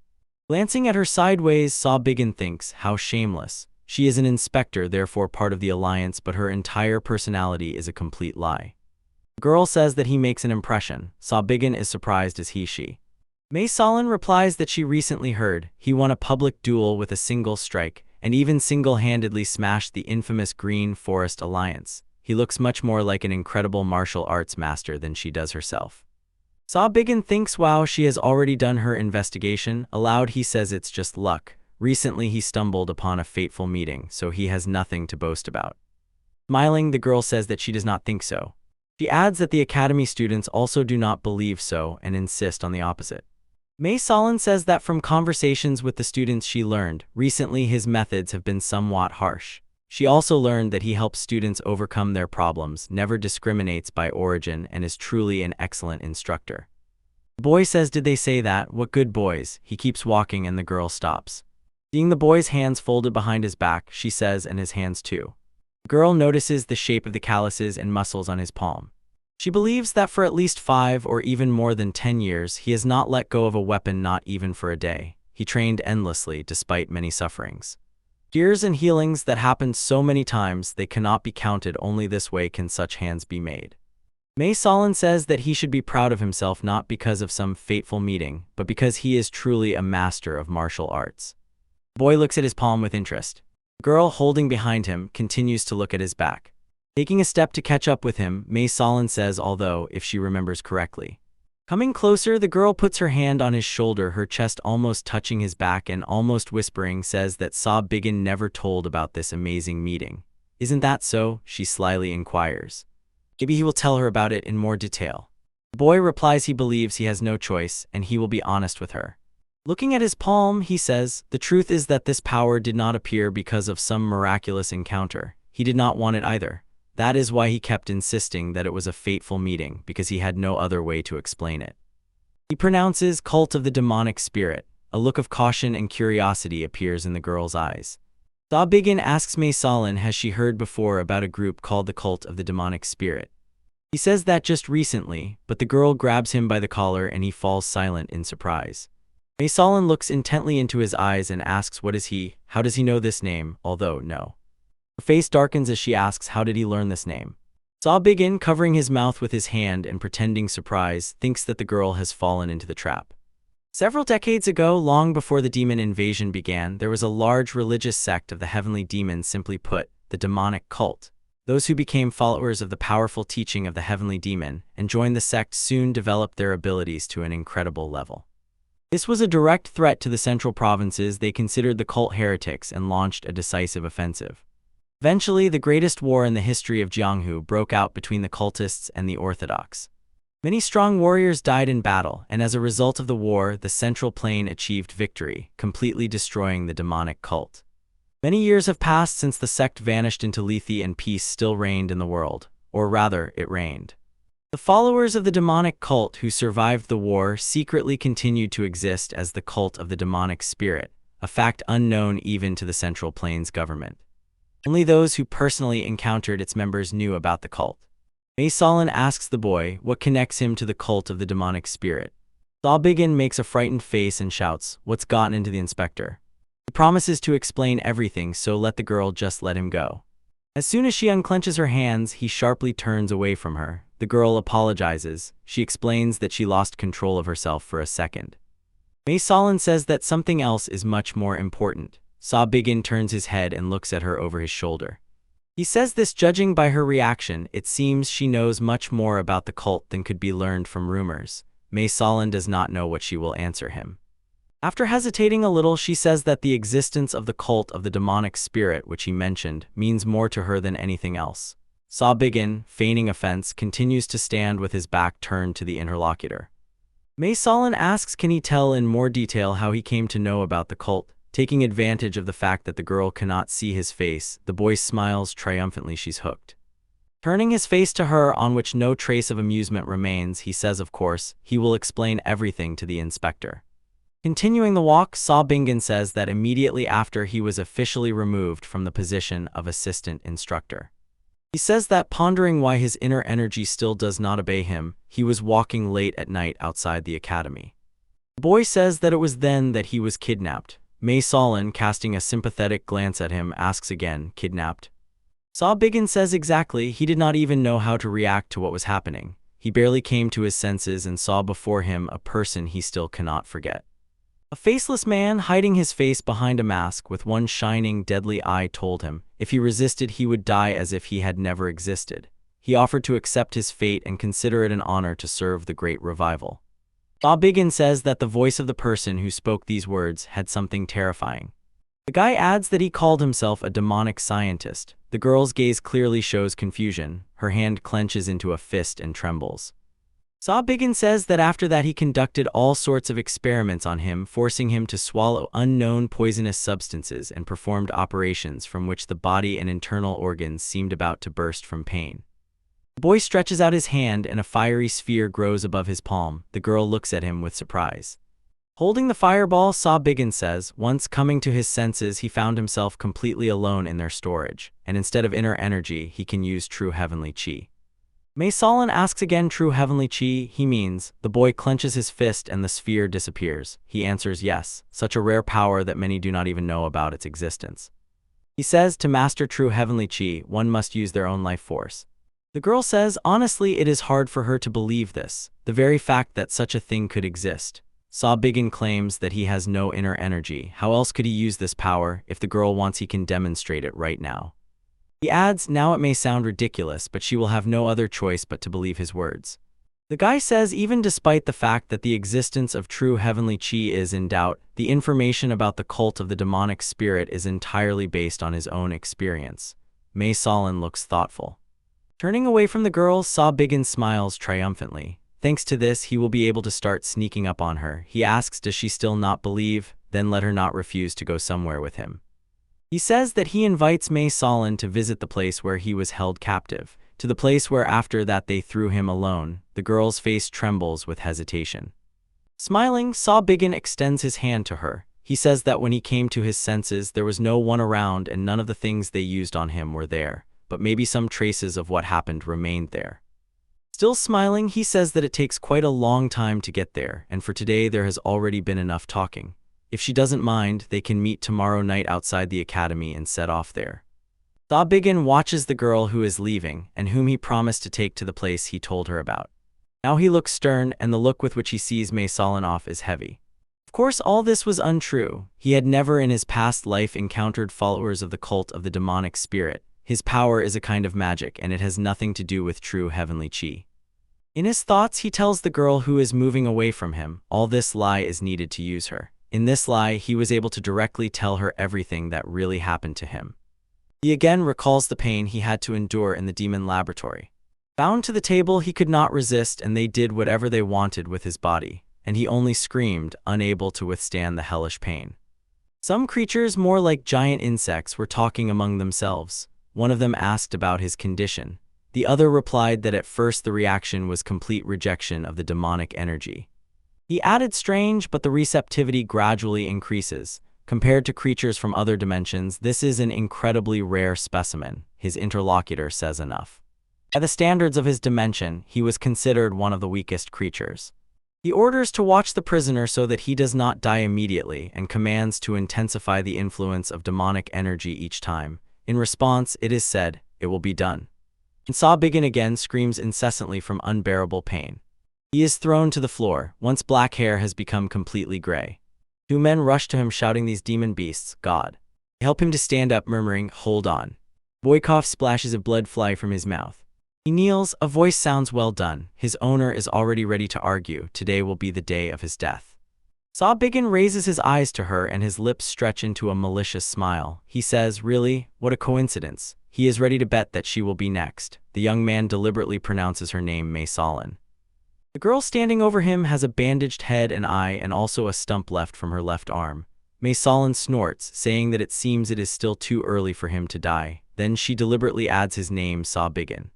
Glancing at her sideways, Saw Biggin thinks, how shameless. She is an inspector, therefore part of the Alliance, but her entire personality is a complete lie. The girl says that he makes an impression. Saw Biggin is surprised as she. Mei Solin replies that she recently heard he won a public duel with a single strike, and even single-handedly smashed the infamous Green Forest Alliance. He looks much more like an incredible martial arts master than she does herself. Saw Biggin thinks wow, she has already done her investigation. Aloud he says it's just luck. Recently he stumbled upon a fateful meeting, so he has nothing to boast about. Smiling, the girl says that she does not think so. She adds that the academy students also do not believe so and insist on the opposite. Mei Solin says that from conversations with the students she learned, recently his methods have been somewhat harsh. She also learned that he helps students overcome their problems, never discriminates by origin, and is truly an excellent instructor. The boy says, did they say that? What good boys? He keeps walking and the girl stops. Seeing the boy's hands folded behind his back, she says, and his hands too. The girl notices the shape of the calluses and muscles on his palm. She believes that for at least 5 or even more than 10 years, he has not let go of a weapon, not even for a day. He trained endlessly despite many sufferings. Tears and healings that happened so many times they cannot be counted. Only this way can such hands be made. Mei Solin says that he should be proud of himself not because of some fateful meeting, but because he is truly a master of martial arts. The boy looks at his palm with interest. The girl holding behind him continues to look at his back. Taking a step to catch up with him, Mei Solin says, although, if she remembers correctly. Coming closer, the girl puts her hand on his shoulder, her chest almost touching his back, and almost whispering says that Saw Biggin never told about this amazing meeting. Isn't that so? She slyly inquires. Maybe he will tell her about it in more detail. The boy replies he believes he has no choice, and he will be honest with her. Looking at his palm, he says, the truth is that this power did not appear because of some miraculous encounter. He did not want it either. That is why he kept insisting that it was a fateful meeting, because he had no other way to explain it. He pronounces cult of the demonic spirit. A look of caution and curiosity appears in the girl's eyes. Saw Biggin asks Mei Solin has she heard before about a group called the cult of the demonic spirit. He says that just recently, but the girl grabs him by the collar and he falls silent in surprise. Mei Solin looks intently into his eyes and asks what is he, how does he know this name, although no. Her face darkens as she asks how did he learn this name. Saw Biggin, covering his mouth with his hand and pretending surprise, thinks that the girl has fallen into the trap. Several decades ago, long before the demon invasion began, there was a large religious sect of the heavenly demons, simply put, the demonic cult. Those who became followers of the powerful teaching of the heavenly demon and joined the sect soon developed their abilities to an incredible level. This was a direct threat to the central provinces. They considered the cult heretics and launched a decisive offensive. Eventually, the greatest war in the history of Jianghu broke out between the cultists and the Orthodox. Many strong warriors died in battle, and as a result of the war, the Central Plain achieved victory, completely destroying the demonic cult. Many years have passed since the sect vanished into lethe and peace still reigned in the world, or rather, it reigned. The followers of the demonic cult who survived the war secretly continued to exist as the cult of the demonic spirit, a fact unknown even to the Central Plains government. Only those who personally encountered its members knew about the cult. Mei Solin asks the boy what connects him to the cult of the demonic spirit. Saw Biggin makes a frightened face and shouts, what's gotten into the inspector? He promises to explain everything, so let the girl just let him go. As soon as she unclenches her hands, he sharply turns away from her. The girl apologizes. She explains that she lost control of herself for a second. Mei Solin says that something else is much more important. Saw Biggin turns his head and looks at her over his shoulder. He says this judging by her reaction, it seems she knows much more about the cult than could be learned from rumors. Mei Solin does not know what she will answer him. After hesitating a little, she says that the existence of the cult of the demonic spirit which he mentioned means more to her than anything else. Saw Biggin, feigning offense, continues to stand with his back turned to the interlocutor. Mei Solin asks can he tell in more detail how he came to know about the cult. Taking advantage of the fact that the girl cannot see his face, the boy smiles triumphantly. She's hooked. Turning his face to her, on which no trace of amusement remains, he says of course, he will explain everything to the inspector. Continuing the walk, Saw Bingen says that immediately after he was officially removed from the position of assistant instructor. He says that pondering why his inner energy still does not obey him, he was walking late at night outside the academy. The boy says that it was then that he was kidnapped. May Solin, casting a sympathetic glance at him, asks again, "Kidnapped?" Saw Bingen says exactly, he did not even know how to react to what was happening. He barely came to his senses and saw before him a person he still cannot forget. A faceless man hiding his face behind a mask with one shining, deadly eye told him, if he resisted he would die as if he had never existed. He offered to accept his fate and consider it an honor to serve the great revival. Saw Bingen says that the voice of the person who spoke these words had something terrifying. The guy adds that he called himself a demonic scientist. The girl's gaze clearly shows confusion. Her hand clenches into a fist and trembles. Saw Bingen says that after that he conducted all sorts of experiments on him, forcing him to swallow unknown poisonous substances and performed operations from which the body and internal organs seemed about to burst from pain. The boy stretches out his hand and a fiery sphere grows above his palm. The girl looks at him with surprise. Holding the fireball, Saw Bingen says, once coming to his senses he found himself completely alone in their storage, and instead of inner energy he can use true heavenly chi. May Solin asks again, true heavenly chi, he means. The boy clenches his fist and the sphere disappears. He answers yes, such a rare power that many do not even know about its existence. He says to master true heavenly chi, one must use their own life force. The girl says, honestly it is hard for her to believe this, the very fact that such a thing could exist. Saw Bingen claims that he has no inner energy. How else could he use this power? If the girl wants he can demonstrate it right now. He adds, now it may sound ridiculous, but she will have no other choice but to believe his words. The guy says even despite the fact that the existence of true heavenly chi is in doubt, the information about the cult of the demonic spirit is entirely based on his own experience. May Solin looks thoughtful. Turning away from the girl, Saw Bingen smiles triumphantly. Thanks to this, he will be able to start sneaking up on her. He asks, does she still not believe? Then let her not refuse to go somewhere with him. He says that he invites May Solin to visit the place where he was held captive, to the place where after that they threw him alone. The girl's face trembles with hesitation. Smiling, Saw Bingen extends his hand to her. He says that when he came to his senses, there was no one around and none of the things they used on him were there, but maybe some traces of what happened remained there. Still smiling, he says that it takes quite a long time to get there, and for today there has already been enough talking. If she doesn't mind, they can meet tomorrow night outside the academy and set off there. Saw Bingen watches the girl who is leaving, and whom he promised to take to the place he told her about. Now he looks stern, and the look with which he sees May Solin off is heavy. Of course all this was untrue. He had never in his past life encountered followers of the cult of the demonic spirit. His power is a kind of magic, and it has nothing to do with true heavenly chi. In his thoughts, he tells the girl who is moving away from him, all this lie is needed to use her. In this lie, he was able to directly tell her everything that really happened to him. He again recalls the pain he had to endure in the demon laboratory. Bound to the table, he could not resist, and they did whatever they wanted with his body, and he only screamed, unable to withstand the hellish pain. Some creatures, more like giant insects, were talking among themselves. One of them asked about his condition. The other replied that at first the reaction was complete rejection of the demonic energy. He added, strange, but the receptivity gradually increases. Compared to creatures from other dimensions, this is an incredibly rare specimen. His interlocutor says enough. By the standards of his dimension, he was considered one of the weakest creatures. He orders to watch the prisoner so that he does not die immediately and commands to intensify the influence of demonic energy each time. In response, it is said, it will be done. And Saw Bingen again screams incessantly from unbearable pain. He is thrown to the floor. Once black hair has become completely gray. Two men rush to him shouting, these demon beasts, God. They help him to stand up, murmuring, hold on. Boykov splashes of blood fly from his mouth. He kneels, a voice sounds, well done. His owner is already ready to argue. Today will be the day of his death. Saw Bingen raises his eyes to her and his lips stretch into a malicious smile. He says, really? What a coincidence. He is ready to bet that she will be next. The young man deliberately pronounces her name, May Solin. The girl standing over him has a bandaged head and eye and also a stump left from her left arm. May Solin snorts, saying that it seems it is still too early for him to die. Then she deliberately adds his name, Saw Bingen.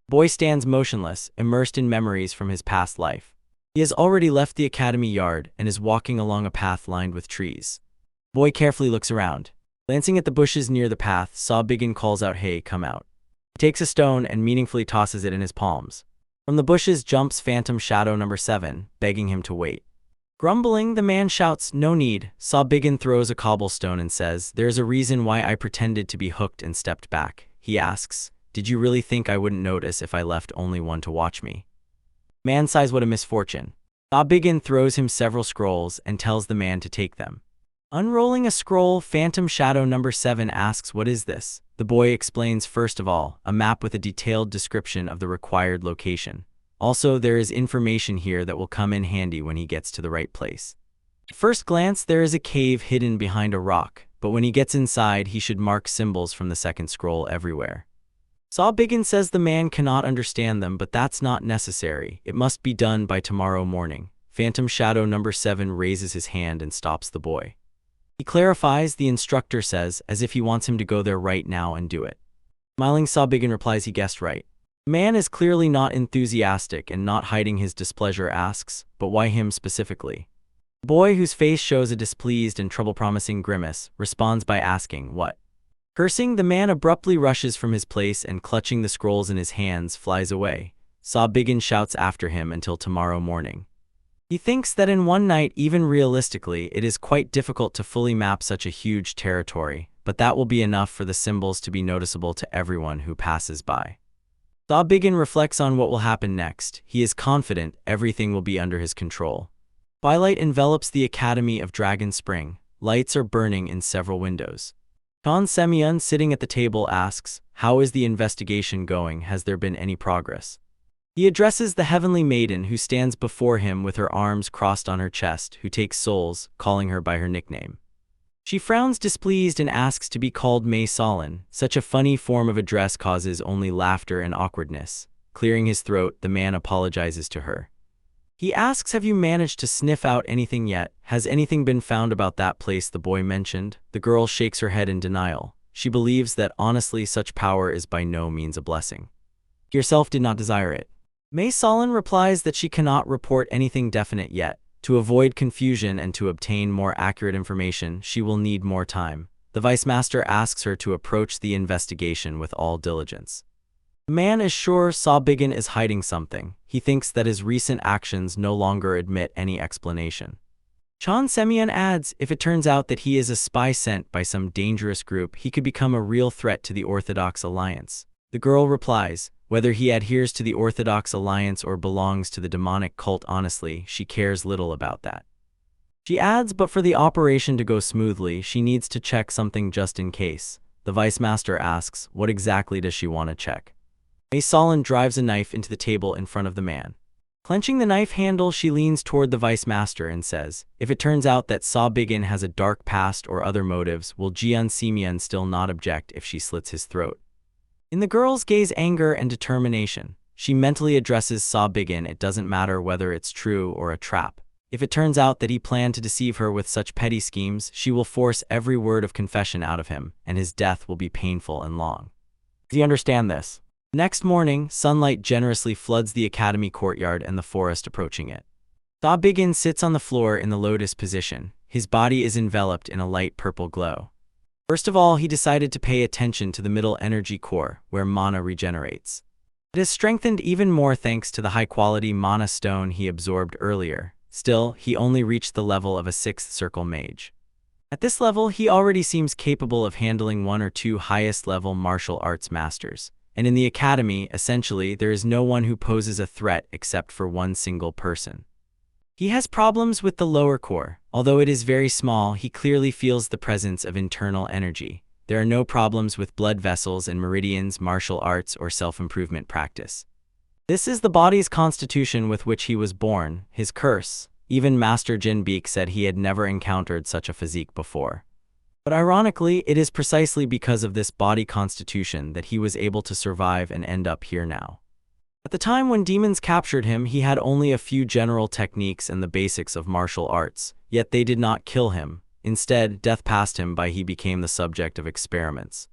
The boy stands motionless, immersed in memories from his past life. He has already left the academy yard and is walking along a path lined with trees. The boy carefully looks around. Glancing at the bushes near the path, Saw-Biggin calls out, "Hey, come out." He takes a stone and meaningfully tosses it in his palms. From the bushes jumps Phantom Shadow number 7, begging him to wait. Grumbling, the man shouts, "No need." Saw-Biggin throws a cobblestone and says, "There's a reason why I pretended to be hooked and stepped back." He asks, "Did you really think I wouldn't notice if I left only one to watch me?" Man sighs, "What a misfortune." Saw-Biggin throws him several scrolls and tells the man to take them. Unrolling a scroll, Phantom Shadow number 7 asks, "What is this?" The boy explains, first of all, a map with a detailed description of the required location. Also, there is information here that will come in handy when he gets to the right place. At first glance, there is a cave hidden behind a rock, but when he gets inside, he should mark symbols from the second scroll everywhere. Saw-Biggin says the man cannot understand them, but that's not necessary. It must be done by tomorrow morning. Phantom Shadow number 7 raises his hand and stops the boy. He clarifies, the instructor says, as if he wants him to go there right now and do it. Smiling, Saw-Biggin replies he guessed right. The man is clearly not enthusiastic and not hiding his displeasure asks, but why him specifically? The boy, whose face shows a displeased and trouble-promising grimace, responds by asking, "What?" Cursing, the man abruptly rushes from his place and clutching the scrolls in his hands flies away. Saw-Biggin shouts after him until tomorrow morning. He thinks that in one night, even realistically, it is quite difficult to fully map such a huge territory, but that will be enough for the symbols to be noticeable to everyone who passes by. Saw-Biggin reflects on what will happen next. He is confident everything will be under his control. Twilight envelops the Academy of Dragon Spring. Lights are burning in several windows. Chan Semyon, sitting at the table, asks, "How is the investigation going? Has there been any progress?" He addresses the Heavenly Maiden, who stands before him with her arms crossed on her chest, who takes souls, calling her by her nickname. She frowns displeased and asks to be called Mei Solin. Such a funny form of address causes only laughter and awkwardness. Clearing his throat, the man apologizes to her. He asks, "Have you managed to sniff out anything yet? Has anything been found about that place the boy mentioned?" The girl shakes her head in denial. She believes that honestly such power is by no means a blessing. He herself did not desire it. Mei Solin replies that she cannot report anything definite yet. To avoid confusion and to obtain more accurate information, she will need more time. The Vice Master asks her to approach the investigation with all diligence. The man is sure Saw-Biggin is hiding something. He thinks that his recent actions no longer admit any explanation. Chan Semyon adds, if it turns out that he is a spy sent by some dangerous group, he could become a real threat to the Orthodox Alliance. The girl replies, whether he adheres to the Orthodox Alliance or belongs to the demonic cult, honestly, she cares little about that. She adds, but for the operation to go smoothly, she needs to check something just in case. The Vice Master asks, what exactly does she want to check? Mei Solin drives a knife into the table in front of the man. Clenching the knife handle, she leans toward the Vice Master and says, if it turns out that Saw-Biggin has a dark past or other motives, will Jian Semyon still not object if she slits his throat? In the girl's gaze, anger and determination. She mentally addresses Saw-Biggin. It doesn't matter whether it's true or a trap. If it turns out that he planned to deceive her with such petty schemes, she will force every word of confession out of him, and his death will be painful and long. Does he understand this? Next morning, sunlight generously floods the academy courtyard and the forest approaching it. Saw-Biggin sits on the floor in the lotus position. His body is enveloped in a light purple glow. First of all, he decided to pay attention to the middle energy core, where mana regenerates. It is strengthened even more thanks to the high-quality mana stone he absorbed earlier. Still, he only reached the level of a 6th circle mage. At this level, he already seems capable of handling 1 or 2 highest-level martial arts masters. And in the academy, essentially, there is no one who poses a threat except for one single person. He has problems with the lower core. Although it is very small, he clearly feels the presence of internal energy. There are no problems with blood vessels and meridians, martial arts, or self-improvement practice. This is the body's constitution with which he was born, his curse. Even Master Jinbeek said he had never encountered such a physique before. But ironically, it is precisely because of this body constitution that he was able to survive and end up here now. At the time when demons captured him, he had only a few general techniques and the basics of martial arts, yet they did not kill him. Instead, death passed him by. He became the subject of experiments.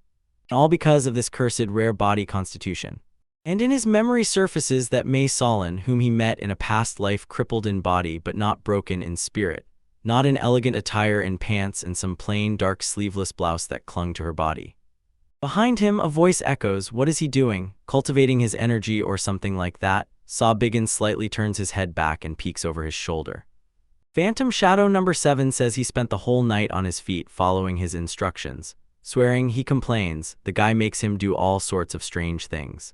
All because of this cursed rare body constitution. And in his memory surfaces that May Solon, whom he met in a past life, crippled in body but not broken in spirit, not in elegant attire in pants and some plain dark sleeveless blouse that clung to her body. Behind him, a voice echoes, "What is he doing? Cultivating his energy or something like that?" Saw Biggin slightly turns his head back and peeks over his shoulder. Phantom Shadow number 7 says he spent the whole night on his feet following his instructions. Swearing, he complains, the guy makes him do all sorts of strange things.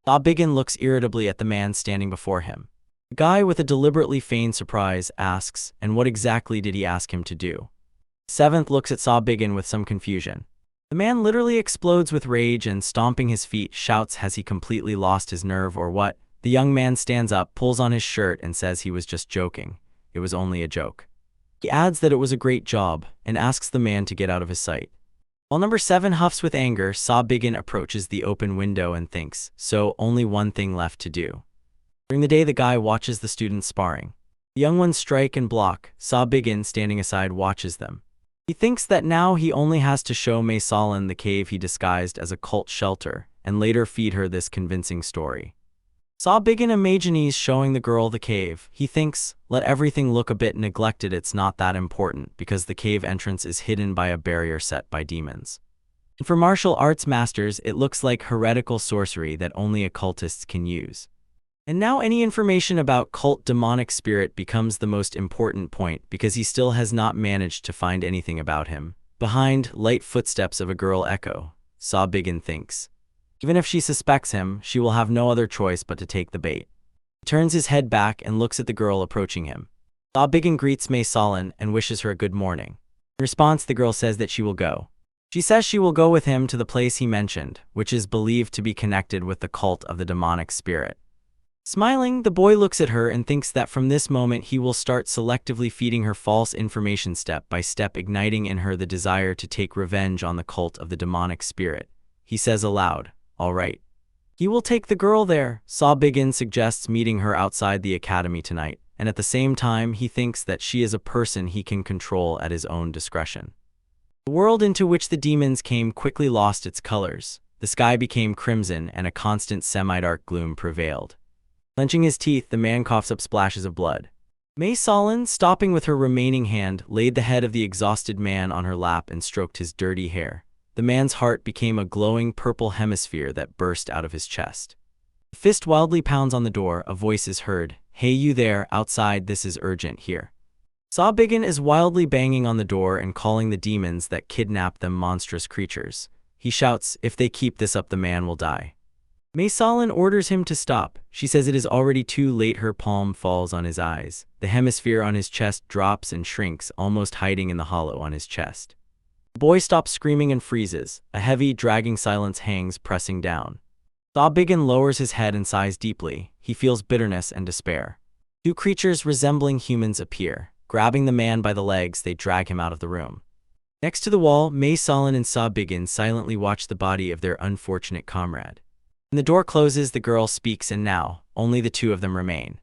Saw Biggin looks irritably at the man standing before him. The guy, with a deliberately feigned surprise, asks, "And what exactly did he ask him to do?" Seventh looks at Saw Biggin with some confusion. The man literally explodes with rage and, stomping his feet, shouts, "Has he completely lost his nerve or what?" The young man stands up, pulls on his shirt, and says he was just joking. It was only a joke. He adds that it was a great job, and asks the man to get out of his sight. While number 7 huffs with anger, Saw Biggin approaches the open window and thinks, so only one thing left to do. During the day, the guy watches the students sparring. The young ones strike and block. Saw Biggin, standing aside, watches them. He thinks that now he only has to show May Solon the cave he disguised as a cult shelter, and later feed her this convincing story. Saw Biggin imagines showing the girl the cave. He thinks, let everything look a bit neglected, it's not that important, because the cave entrance is hidden by a barrier set by demons. And for martial arts masters, it looks like heretical sorcery that only occultists can use. And now any information about cult demonic spirit becomes the most important point, because he still has not managed to find anything about him. Behind, light footsteps of a girl echo. Saw Biggin thinks, even if she suspects him, she will have no other choice but to take the bait. He turns his head back and looks at the girl approaching him. Saw Biggin greets May Solon and wishes her a good morning. In response, the girl says that she will go. She says she will go with him to the place he mentioned, which is believed to be connected with the cult of the demonic spirit. Smiling, the boy looks at her and thinks that from this moment he will start selectively feeding her false information step by step, igniting in her the desire to take revenge on the cult of the demonic spirit. He says aloud, "All right." He will take the girl there. Saw Biggin suggests meeting her outside the academy tonight, and at the same time he thinks that she is a person he can control at his own discretion. The world into which the demons came quickly lost its colors. The sky became crimson and a constant semi-dark gloom prevailed. Clenching his teeth, the man coughs up splashes of blood. May Solon, stopping with her remaining hand, laid the head of the exhausted man on her lap and stroked his dirty hair. The man's heart became a glowing purple hemisphere that burst out of his chest. A fist wildly pounds on the door. A voice is heard. "Hey, you there, outside, this is urgent here." Saw Biggin is wildly banging on the door and calling the demons that kidnapped them monstrous creatures. He shouts, "If they keep this up, the man will die." May Solon orders him to stop. She says it is already too late. Her palm falls on his eyes. The hemisphere on his chest drops and shrinks, almost hiding in the hollow on his chest. The boy stops screaming and freezes. A heavy, dragging silence hangs, pressing down. Saw Biggin lowers his head and sighs deeply. He feels bitterness and despair. Two creatures resembling humans appear. Grabbing the man by the legs, they drag him out of the room. Next to the wall, May Solon and Saw Biggin silently watch the body of their unfortunate comrade. When the door closes, the girl speaks, and now, only the two of them remain.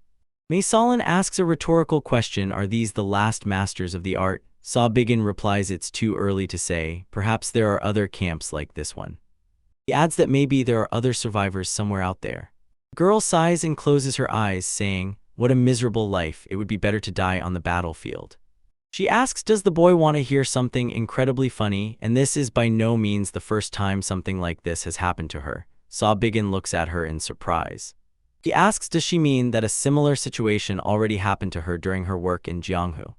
May Solon asks a rhetorical question, "Are these the last masters of the art?" Saw Biggin replies, "It's too early to say. Perhaps there are other camps like this one." He adds that maybe there are other survivors somewhere out there. The girl sighs and closes her eyes, saying, "What a miserable life. It would be better to die on the battlefield." She asks, does the boy want to hear something incredibly funny, and this is by no means the first time something like this has happened to her. Saw Biggin looks at her in surprise. He asks, does she mean that a similar situation already happened to her during her work in Jianghu?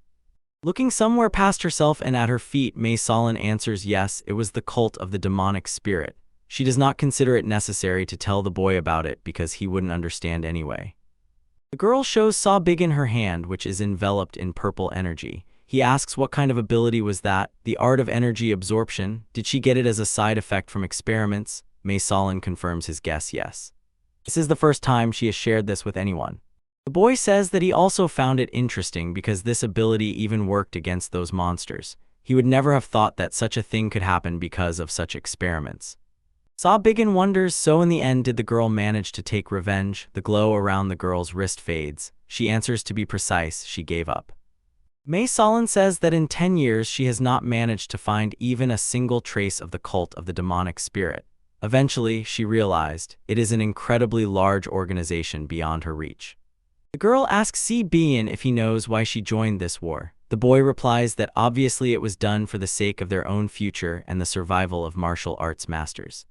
Looking somewhere past herself and at her feet, May Solon answers yes, it was the cult of the demonic spirit. She does not consider it necessary to tell the boy about it because he wouldn't understand anyway. The girl shows Saw Biggin her hand, which is enveloped in purple energy. He asks what kind of ability was that? The art of energy absorption? Did she get it as a side effect from experiments? May Solon confirms his guess, yes. This is the first time she has shared this with anyone. The boy says that he also found it interesting because this ability even worked against those monsters. He would never have thought that such a thing could happen because of such experiments. Saw Biggin wonders, so in the end did the girl manage to take revenge? The glow around the girl's wrist fades. She answers, to be precise, she gave up. May Solon says that in 10 years she has not managed to find even a single trace of the cult of the demonic spirit. Eventually, she realized it is an incredibly large organization beyond her reach. The girl asks Si-bin if he knows why she joined this war. The boy replies that obviously it was done for the sake of their own future and the survival of martial arts masters.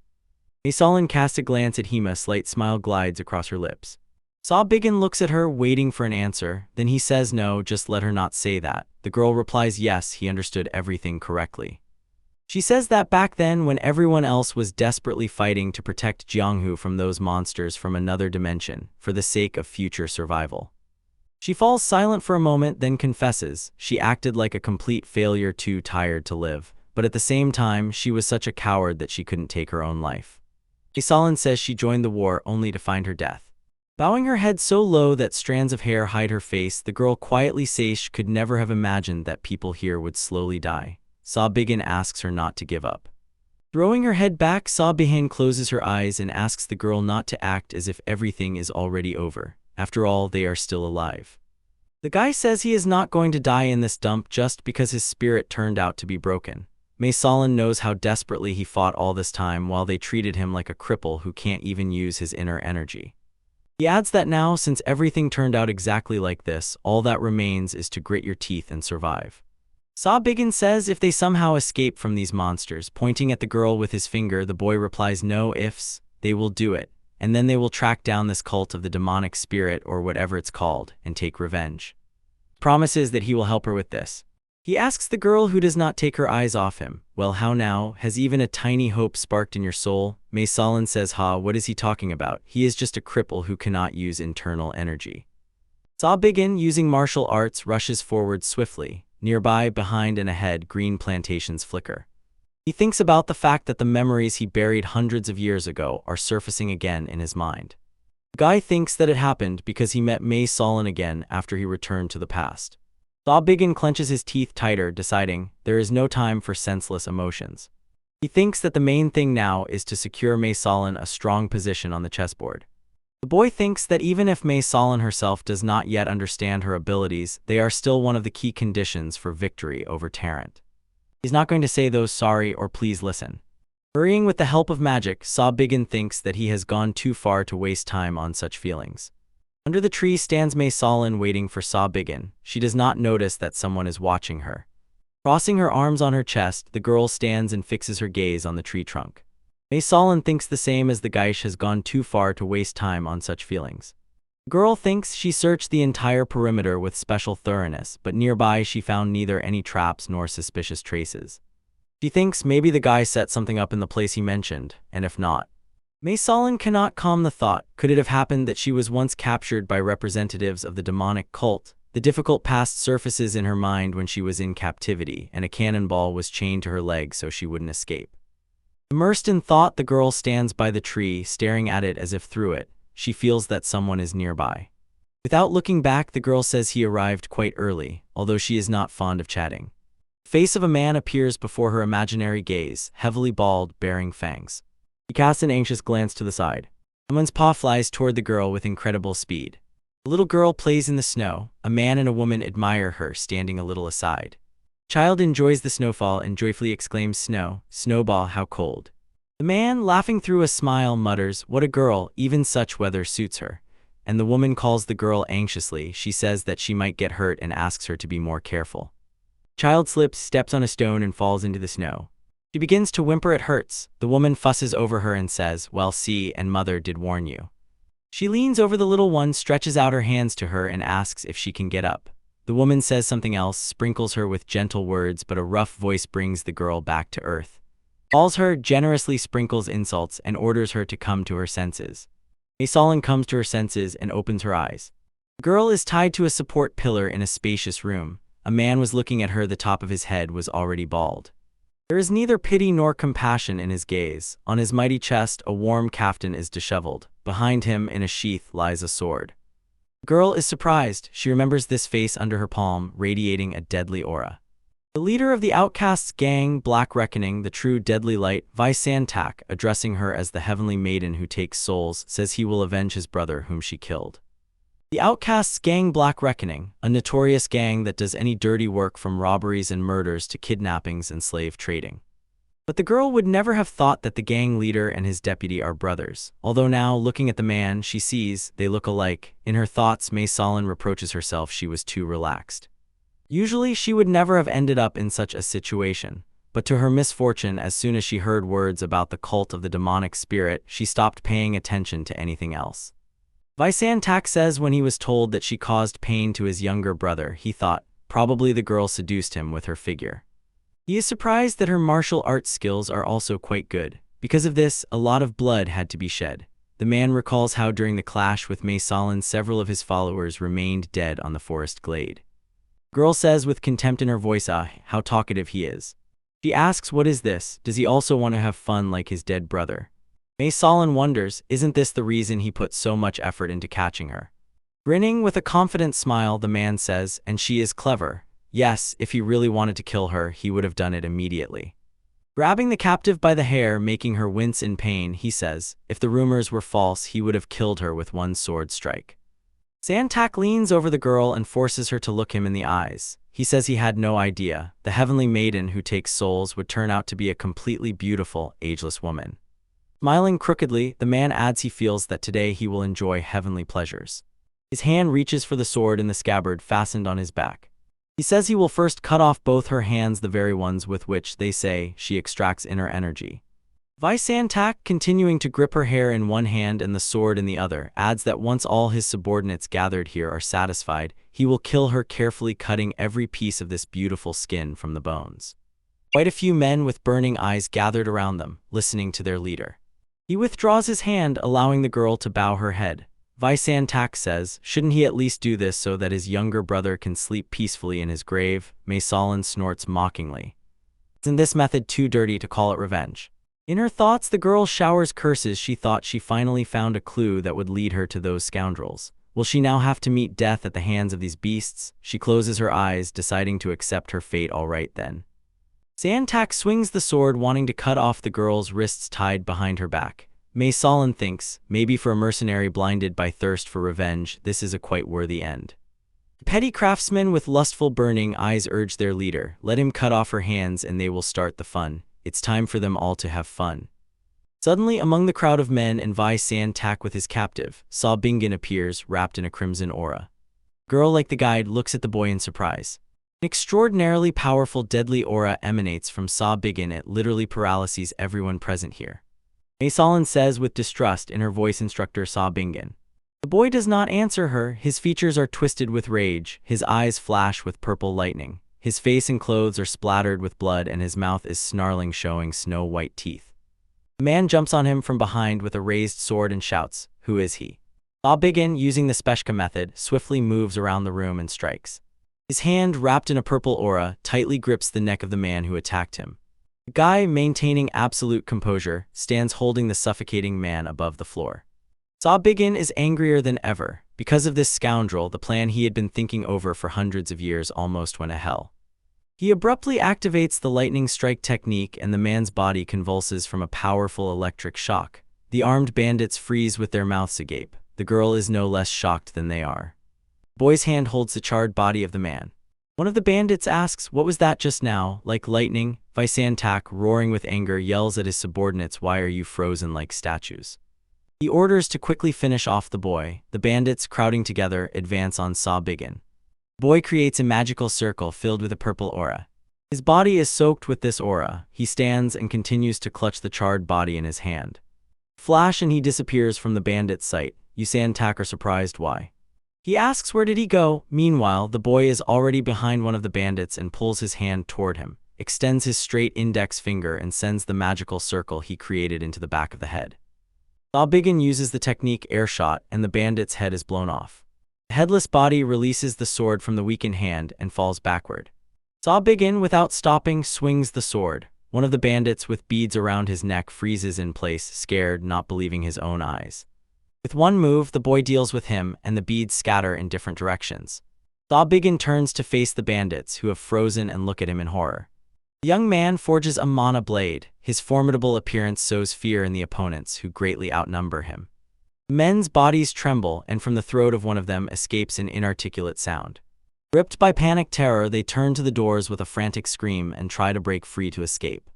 Mae-solin casts a glance at Hima. A slight smile glides across her lips. Si-bin looks at her, waiting for an answer. Then he says no, just let her not say that. The girl replies yes, he understood everything correctly. She says that back then, when everyone else was desperately fighting to protect Jianghu from those monsters from another dimension, for the sake of future survival. She falls silent for a moment, then confesses she acted like a complete failure, too tired to live, but at the same time, she was such a coward that she couldn't take her own life. Mae-solin says she joined the war only to find her death. Bowing her head so low that strands of hair hide her face, the girl quietly says she could never have imagined that people here would slowly die. Si-bin asks her not to give up. Throwing her head back, Si-bin closes her eyes and asks the girl not to act as if everything is already over. After all, they are still alive. The guy says he is not going to die in this dump just because his spirit turned out to be broken. Mae-solin knows how desperately he fought all this time while they treated him like a cripple who can't even use his inner energy. He adds that now, since everything turned out exactly like this, all that remains is to grit your teeth and survive. Si-bin says if they somehow escape from these monsters, pointing at the girl with his finger. The boy replies no ifs, they will do it, and then they will track down this cult of the demonic spirit or whatever it's called, and take revenge. Promises that he will help her with this. He asks the girl, who does not take her eyes off him, well, how now, has even a tiny hope sparked in your soul? Mae-solin says what is he talking about? He is just a cripple who cannot use internal energy. Si-bin, using martial arts, rushes forward swiftly. Nearby, behind and ahead, green plantations flicker. He thinks about the fact that the memories he buried hundreds of years ago are surfacing again in his mind. The guy thinks that it happened because he met Mae-solin again after he returned to the past. Si-bin clenches his teeth tighter, deciding there is no time for senseless emotions. He thinks that the main thing now is to secure Mae-solin a strong position on the chessboard. The boy thinks that even if Mae-solin herself does not yet understand her abilities, they are still one of the key conditions for victory over Tarrant. He's not going to say those sorry or please listen. Hurrying with the help of magic, Si-bin thinks that he has gone too far to waste time on such feelings. Under the tree stands Mae-solin waiting for Si-bin. She does not notice that someone is watching her. Crossing her arms on her chest, the girl stands and fixes her gaze on the tree trunk. Mae-solin thinks the same as the Gaish has gone too far to waste time on such feelings. The girl thinks she searched the entire perimeter with special thoroughness, but nearby she found neither any traps nor suspicious traces. She thinks maybe the guy set something up in the place he mentioned, and if not. Mae-solin cannot calm the thought. Could it have happened that she was once captured by representatives of the demonic cult? The difficult past surfaces in her mind when she was in captivity, and a cannonball was chained to her leg so she wouldn't escape. Immersed in thought, the girl stands by the tree, staring at it as if through it. She feels that someone is nearby. Without looking back, the girl says he arrived quite early, although she is not fond of chatting. The face of a man appears before her imaginary gaze, heavily bald, bearing fangs. He casts an anxious glance to the side. Someone's paw flies toward the girl with incredible speed. The little girl plays in the snow. A man and a woman admire her, standing a little aside. Child enjoys the snowfall and joyfully exclaims, "Snow, snowball, how cold." The man, laughing through a smile, mutters, "What a girl, even such weather suits her." And the woman calls the girl anxiously. She says that she might get hurt and asks her to be more careful. Child slips, steps on a stone and falls into the snow. She begins to whimper, "It hurts." The woman fusses over her and says, "Well, see, and mother did warn you." She leans over the little one, stretches out her hands to her and asks if she can get up. The woman says something else, sprinkles her with gentle words, but a rough voice brings the girl back to earth. Calls her, generously sprinkles insults, and orders her to come to her senses. Mae-solin comes to her senses and opens her eyes. The girl is tied to a support pillar in a spacious room. A man was looking at her. The top of his head was already bald. There is neither pity nor compassion in his gaze. On his mighty chest, a warm kaftan is disheveled. Behind him, in a sheath, lies a sword. The girl is surprised. She remembers this face under her palm, radiating a deadly aura. The leader of the outcasts gang, Black Reckoning, the true deadly light, Vi Santak, addressing her as the heavenly maiden who takes souls, says he will avenge his brother whom she killed. The outcasts gang, Black Reckoning, a notorious gang that does any dirty work from robberies and murders to kidnappings and slave trading. But the girl would never have thought that the gang leader and his deputy are brothers. Although now, looking at the man she sees, they look alike. In her thoughts, Mei Solin reproaches herself she was too relaxed. Usually, she would never have ended up in such a situation. But to her misfortune, as soon as she heard words about the cult of the demonic spirit, she stopped paying attention to anything else. Visan Tak says when he was told that she caused pain to his younger brother, he thought, probably the girl seduced him with her figure. He is surprised that her martial arts skills are also quite good. Because of this, a lot of blood had to be shed. The man recalls how during the clash with Mei Solin, several of his followers remained dead on the forest glade. The girl says with contempt in her voice, how talkative he is. She asks, what is this? Does he also want to have fun like his dead brother? Mei Solin wonders, isn't this the reason he put so much effort into catching her? Grinning with a confident smile, the man says, and she is clever. Yes, if he really wanted to kill her, he would have done it immediately. Grabbing the captive by the hair, making her wince in pain, he says, if the rumors were false, he would have killed her with one sword strike. Santak leans over the girl and forces her to look him in the eyes. He says he had no idea the heavenly maiden who takes souls would turn out to be a completely beautiful, ageless woman. Smiling crookedly, the man adds he feels that today he will enjoy heavenly pleasures. His hand reaches for the sword in the scabbard fastened on his back. He says he will first cut off both her hands, the very ones with which, they say, she extracts inner energy. Visan Tak, continuing to grip her hair in one hand and the sword in the other, adds that once all his subordinates gathered here are satisfied, he will kill her, carefully cutting every piece of this beautiful skin from the bones. Quite a few men with burning eyes gathered around them, listening to their leader. He withdraws his hand, allowing the girl to bow her head. Visan Tak says, shouldn't he at least do this so that his younger brother can sleep peacefully in his grave? Mei Solin snorts mockingly. Isn't this method too dirty to call it revenge? In her thoughts, the girl showers curses. She thought she finally found a clue that would lead her to those scoundrels. Will she now have to meet death at the hands of these beasts? She closes her eyes, deciding to accept her fate. All right then. Santak swings the sword, wanting to cut off the girl's wrists tied behind her back. Mei Solin thinks, maybe for a mercenary blinded by thirst for revenge, this is a quite worthy end. Petty craftsmen with lustful burning eyes urge their leader, let him cut off her hands and they will start the fun. It's time for them all to have fun. Suddenly, among the crowd of men and Visan Tak with his captive, Sa Bingin appears, wrapped in a crimson aura. A girl like the guide looks at the boy in surprise. An extraordinarily powerful, deadly aura emanates from Sa Bingin. It literally paralyzes everyone present here. Mei Solin says with distrust in her voice, instructor Sa Bingin. The boy does not answer her. His features are twisted with rage, his eyes flash with purple lightning. His face and clothes are splattered with blood and his mouth is snarling, showing snow-white teeth. The man jumps on him from behind with a raised sword and shouts, who is he? Sa Bingin, using the Speshka method, swiftly moves around the room and strikes. His hand, wrapped in a purple aura, tightly grips the neck of the man who attacked him. The guy, maintaining absolute composure, stands holding the suffocating man above the floor. Sa Bingin is angrier than ever. Because of this scoundrel, the plan he had been thinking over for hundreds of years almost went to hell. He abruptly activates the lightning strike technique and the man's body convulses from a powerful electric shock. The armed bandits freeze with their mouths agape. The girl is no less shocked than they are. The boy's hand holds the charred body of the man. One of the bandits asks, what was that just now? Like lightning, Visan Tak, roaring with anger, yells at his subordinates, why are you frozen like statues? He orders to quickly finish off the boy. The bandits, crowding together, advance on Sa Bingin. The boy creates a magical circle filled with a purple aura. His body is soaked with this aura. He stands and continues to clutch the charred body in his hand. Flash and he disappears from the bandit's sight. Visan Tak are surprised why. He asks where did he go? Meanwhile, the boy is already behind one of the bandits and pulls his hand toward him, extends his straight index finger and sends the magical circle he created into the back of the head. Sa Bingin uses the technique air shot and the bandit's head is blown off. The headless body releases the sword from the weakened hand and falls backward. Sa Bingin, without stopping, swings the sword. One of the bandits with beads around his neck freezes in place, scared, not believing his own eyes. With one move, the boy deals with him, and the beads scatter in different directions. Sa Bingin turns to face the bandits, who have frozen and look at him in horror. The young man forges a mana blade. His formidable appearance sows fear in the opponents, who greatly outnumber him. The men's bodies tremble, and from the throat of one of them escapes an inarticulate sound. Gripped by panic terror, they turn to the doors with a frantic scream and try to break free to escape.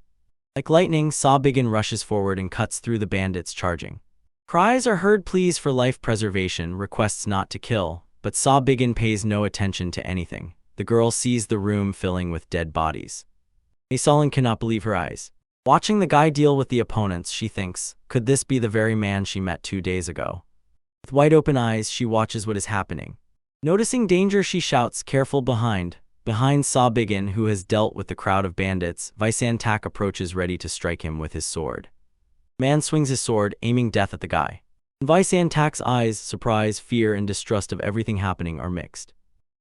Like lightning, Sawbiggin rushes forward and cuts through the bandits charging. Cries are heard, pleas for life preservation, requests not to kill, but Sawbiggin pays no attention to anything. The girl sees the room filling with dead bodies. Maysalin cannot believe her eyes. Watching the guy deal with the opponents, she thinks, could this be the very man she met 2 days ago? With wide open eyes, she watches what is happening. Noticing danger, she shouts, careful behind. Behind Sawbiggin, who has dealt with the crowd of bandits, Visantak approaches ready to strike him with his sword. Man swings his sword, aiming death at the guy. In Visantak's eyes, surprise, fear, and distrust of everything happening are mixed.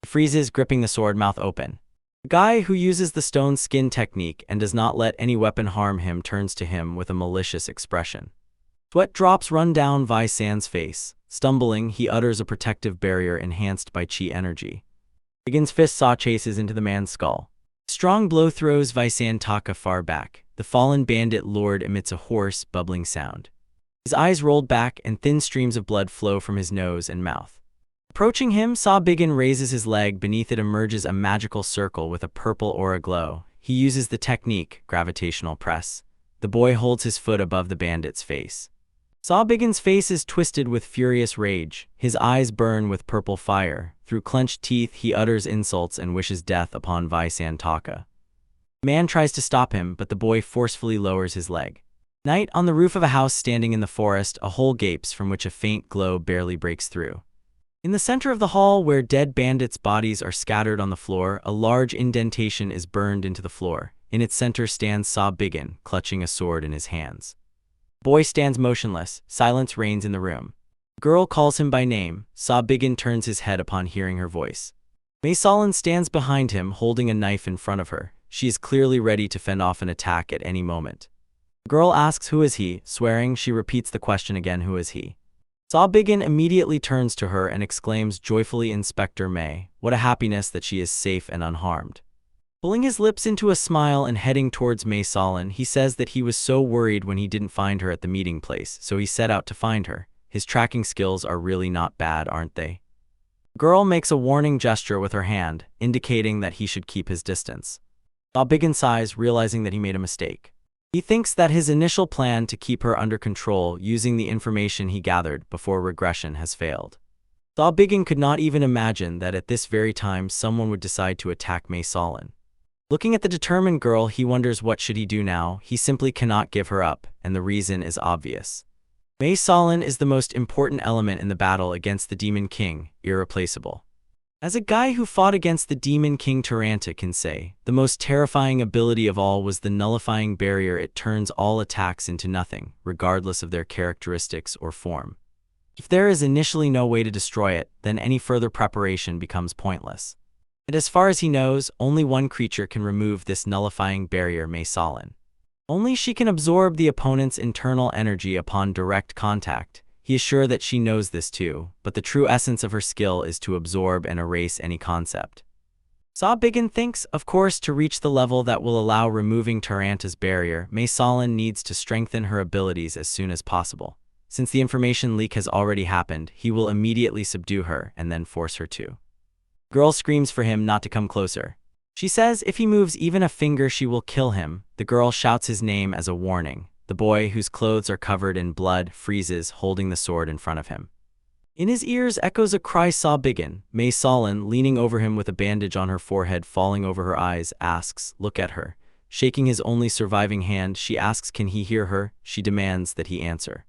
He freezes, gripping the sword, mouth open. The guy, who uses the stone skin technique and does not let any weapon harm him, turns to him with a malicious expression. Sweat drops run down Visan's face. Stumbling, he utters a protective barrier enhanced by chi energy. Biggin's fist saw chases into the man's skull. A strong blow throws Visantaka far back. The fallen bandit lord emits a hoarse, bubbling sound. His eyes rolled back and thin streams of blood flow from his nose and mouth. Approaching him, Sawbiggin raises his leg. Beneath it emerges a magical circle with a purple aura glow. He uses the technique, gravitational press. The boy holds his foot above the bandit's face. Sawbiggin's face is twisted with furious rage. His eyes burn with purple fire. Through clenched teeth, he utters insults and wishes death upon Visantaka. The man tries to stop him, but the boy forcefully lowers his leg. Night, on the roof of a house standing in the forest, a hole gapes from which a faint glow barely breaks through. In the center of the hall, where dead bandits' bodies are scattered on the floor, a large indentation is burned into the floor. In its center stands Sawbiggin, clutching a sword in his hands. The boy stands motionless. Silence reigns in the room. The girl calls him by name. Sawbiggin turns his head upon hearing her voice. Maysalin stands behind him, holding a knife in front of her. She is clearly ready to fend off an attack at any moment. The girl asks, "Who is he?" Swearing, she repeats the question again, "Who is he?" Sawbiggin immediately turns to her and exclaims joyfully, "Inspector May, what a happiness that she is safe and unharmed." Pulling his lips into a smile and heading towards Maysalin, he says that he was so worried when he didn't find her at the meeting place, so he set out to find her. His tracking skills are really not bad, aren't they? The girl makes a warning gesture with her hand, indicating that he should keep his distance. Sawbiggin sighs, realizing that he made a mistake. He thinks that his initial plan to keep her under control using the information he gathered before regression has failed. Sawbiggin could not even imagine that at this very time someone would decide to attack Maysalin. Looking at the determined girl, he wonders what should he do now. He simply cannot give her up, and the reason is obvious. Maysalin is the most important element in the battle against the Demon King, irreplaceable. As a guy who fought against the Demon King Taranta can say, the most terrifying ability of all was the nullifying barrier. It turns all attacks into nothing, regardless of their characteristics or form. If there is initially no way to destroy it, then any further preparation becomes pointless. And as far as he knows, only one creature can remove this nullifying barrier, Maysalin. Only she can absorb the opponent's internal energy upon direct contact. He is sure that she knows this too, but the true essence of her skill is to absorb and erase any concept. Sawbiggin thinks, of course, to reach the level that will allow removing Taranta's barrier, Maysalin needs to strengthen her abilities as soon as possible. Since the information leak has already happened, he will immediately subdue her and then force her to. The girl screams for him not to come closer. She says if he moves even a finger she will kill him. The girl shouts his name as a warning. The boy, whose clothes are covered in blood, freezes, holding the sword in front of him. In his ears echoes a cry. Sawbiggin, Maysalin, leaning over him with a bandage on her forehead falling over her eyes, asks, "Look at her." Shaking his only surviving hand, she asks can he hear her. She demands that he answer.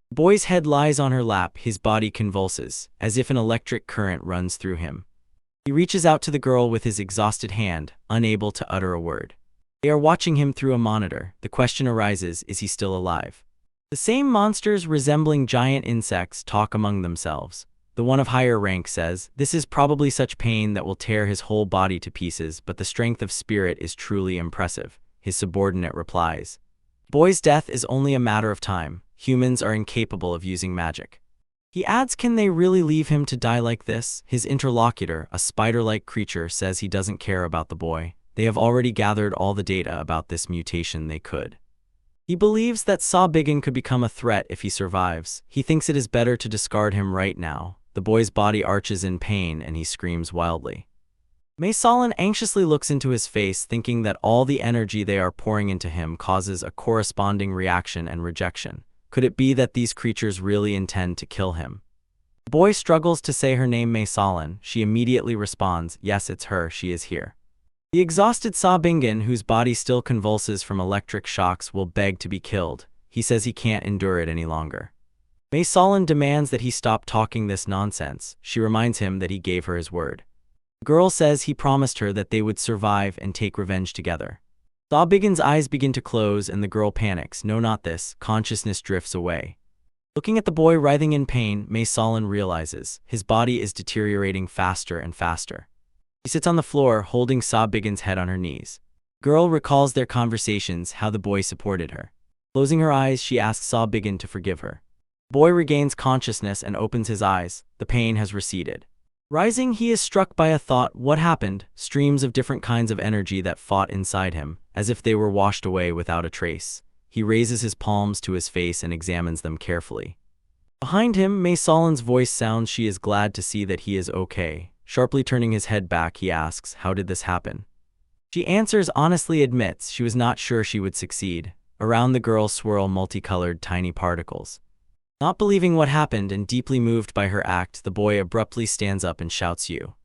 The boy's head lies on her lap. His body convulses, as if an electric current runs through him. He reaches out to the girl with his exhausted hand, unable to utter a word. They are watching him through a monitor. The question arises, is he still alive? The same monsters resembling giant insects talk among themselves. The one of higher rank says, "This is probably such pain that will tear his whole body to pieces, but the strength of spirit is truly impressive." His subordinate replies, "Boy's death is only a matter of time. Humans are incapable of using magic." He adds, "Can they really leave him to die like this?" His interlocutor, a spider-like creature, says he doesn't care about the boy. They have already gathered all the data about this mutation they could. He believes that Sawbiggin could become a threat if he survives. He thinks it is better to discard him right now. The boy's body arches in pain and he screams wildly. Mei Solin anxiously looks into his face, thinking that all the energy they are pouring into him causes a corresponding reaction and rejection. Could it be that these creatures really intend to kill him? The boy struggles to say her name, Mei Solin. She immediately responds, yes, it's her, she is here. The exhausted Sa Bingen, whose body still convulses from electric shocks, will beg to be killed. He says he can't endure it any longer. Mei Solin demands that he stop talking this nonsense. She reminds him that he gave her his word. The girl says he promised her that they would survive and take revenge together. Sa Bigen's eyes begin to close and the girl panics. No, not this. Consciousness drifts away. Looking at the boy writhing in pain, Mei Solin realizes his body is deteriorating faster and faster. He sits on the floor, holding Sa Bigen's head on her knees. The girl recalls their conversations, how the boy supported her. Closing her eyes, she asks Sa Bigen to forgive her. The boy regains consciousness and opens his eyes. The pain has receded. Rising, he is struck by a thought. What happened? Streams of different kinds of energy that fought inside him, as if they were washed away without a trace. He raises his palms to his face and examines them carefully. Behind him, Mei Solin's voice sounds. She is glad to see that he is okay. Sharply turning his head back, he asks, how did this happen? She answers, honestly admits she was not sure she would succeed. Around the girl swirl multicolored tiny particles. Not believing what happened and deeply moved by her act, the boy abruptly stands up and shouts, you.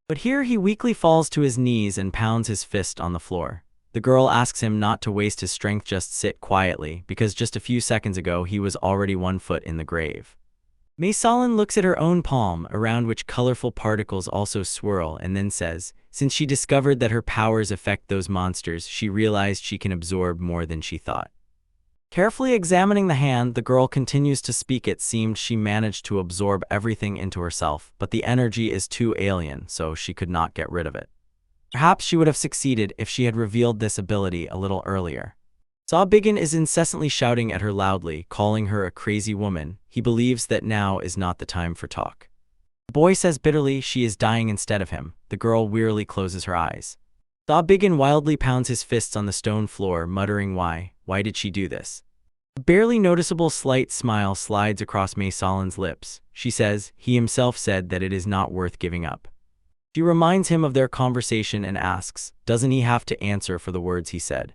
But here he weakly falls to his knees and pounds his fist on the floor. The girl asks him not to waste his strength, just sit quietly, because just a few seconds ago he was already 1 foot in the grave. Mei Solin looks at her own palm, around which colorful particles also swirl, and then says, since she discovered that her powers affect those monsters, she realized she can absorb more than she thought. Carefully examining the hand, the girl continues to speak. It seemed she managed to absorb everything into herself, but the energy is too alien, so she could not get rid of it. Perhaps she would have succeeded if she had revealed this ability a little earlier. Sa Bigen is incessantly shouting at her loudly, calling her a crazy woman. He believes that now is not the time for talk. The boy says bitterly she is dying instead of him. The girl wearily closes her eyes. Sa Bigen wildly pounds his fists on the stone floor, muttering, why did she do this? A barely noticeable slight smile slides across Mei Solin's lips. She says, he himself said that it is not worth giving up. She reminds him of their conversation and asks, doesn't he have to answer for the words he said?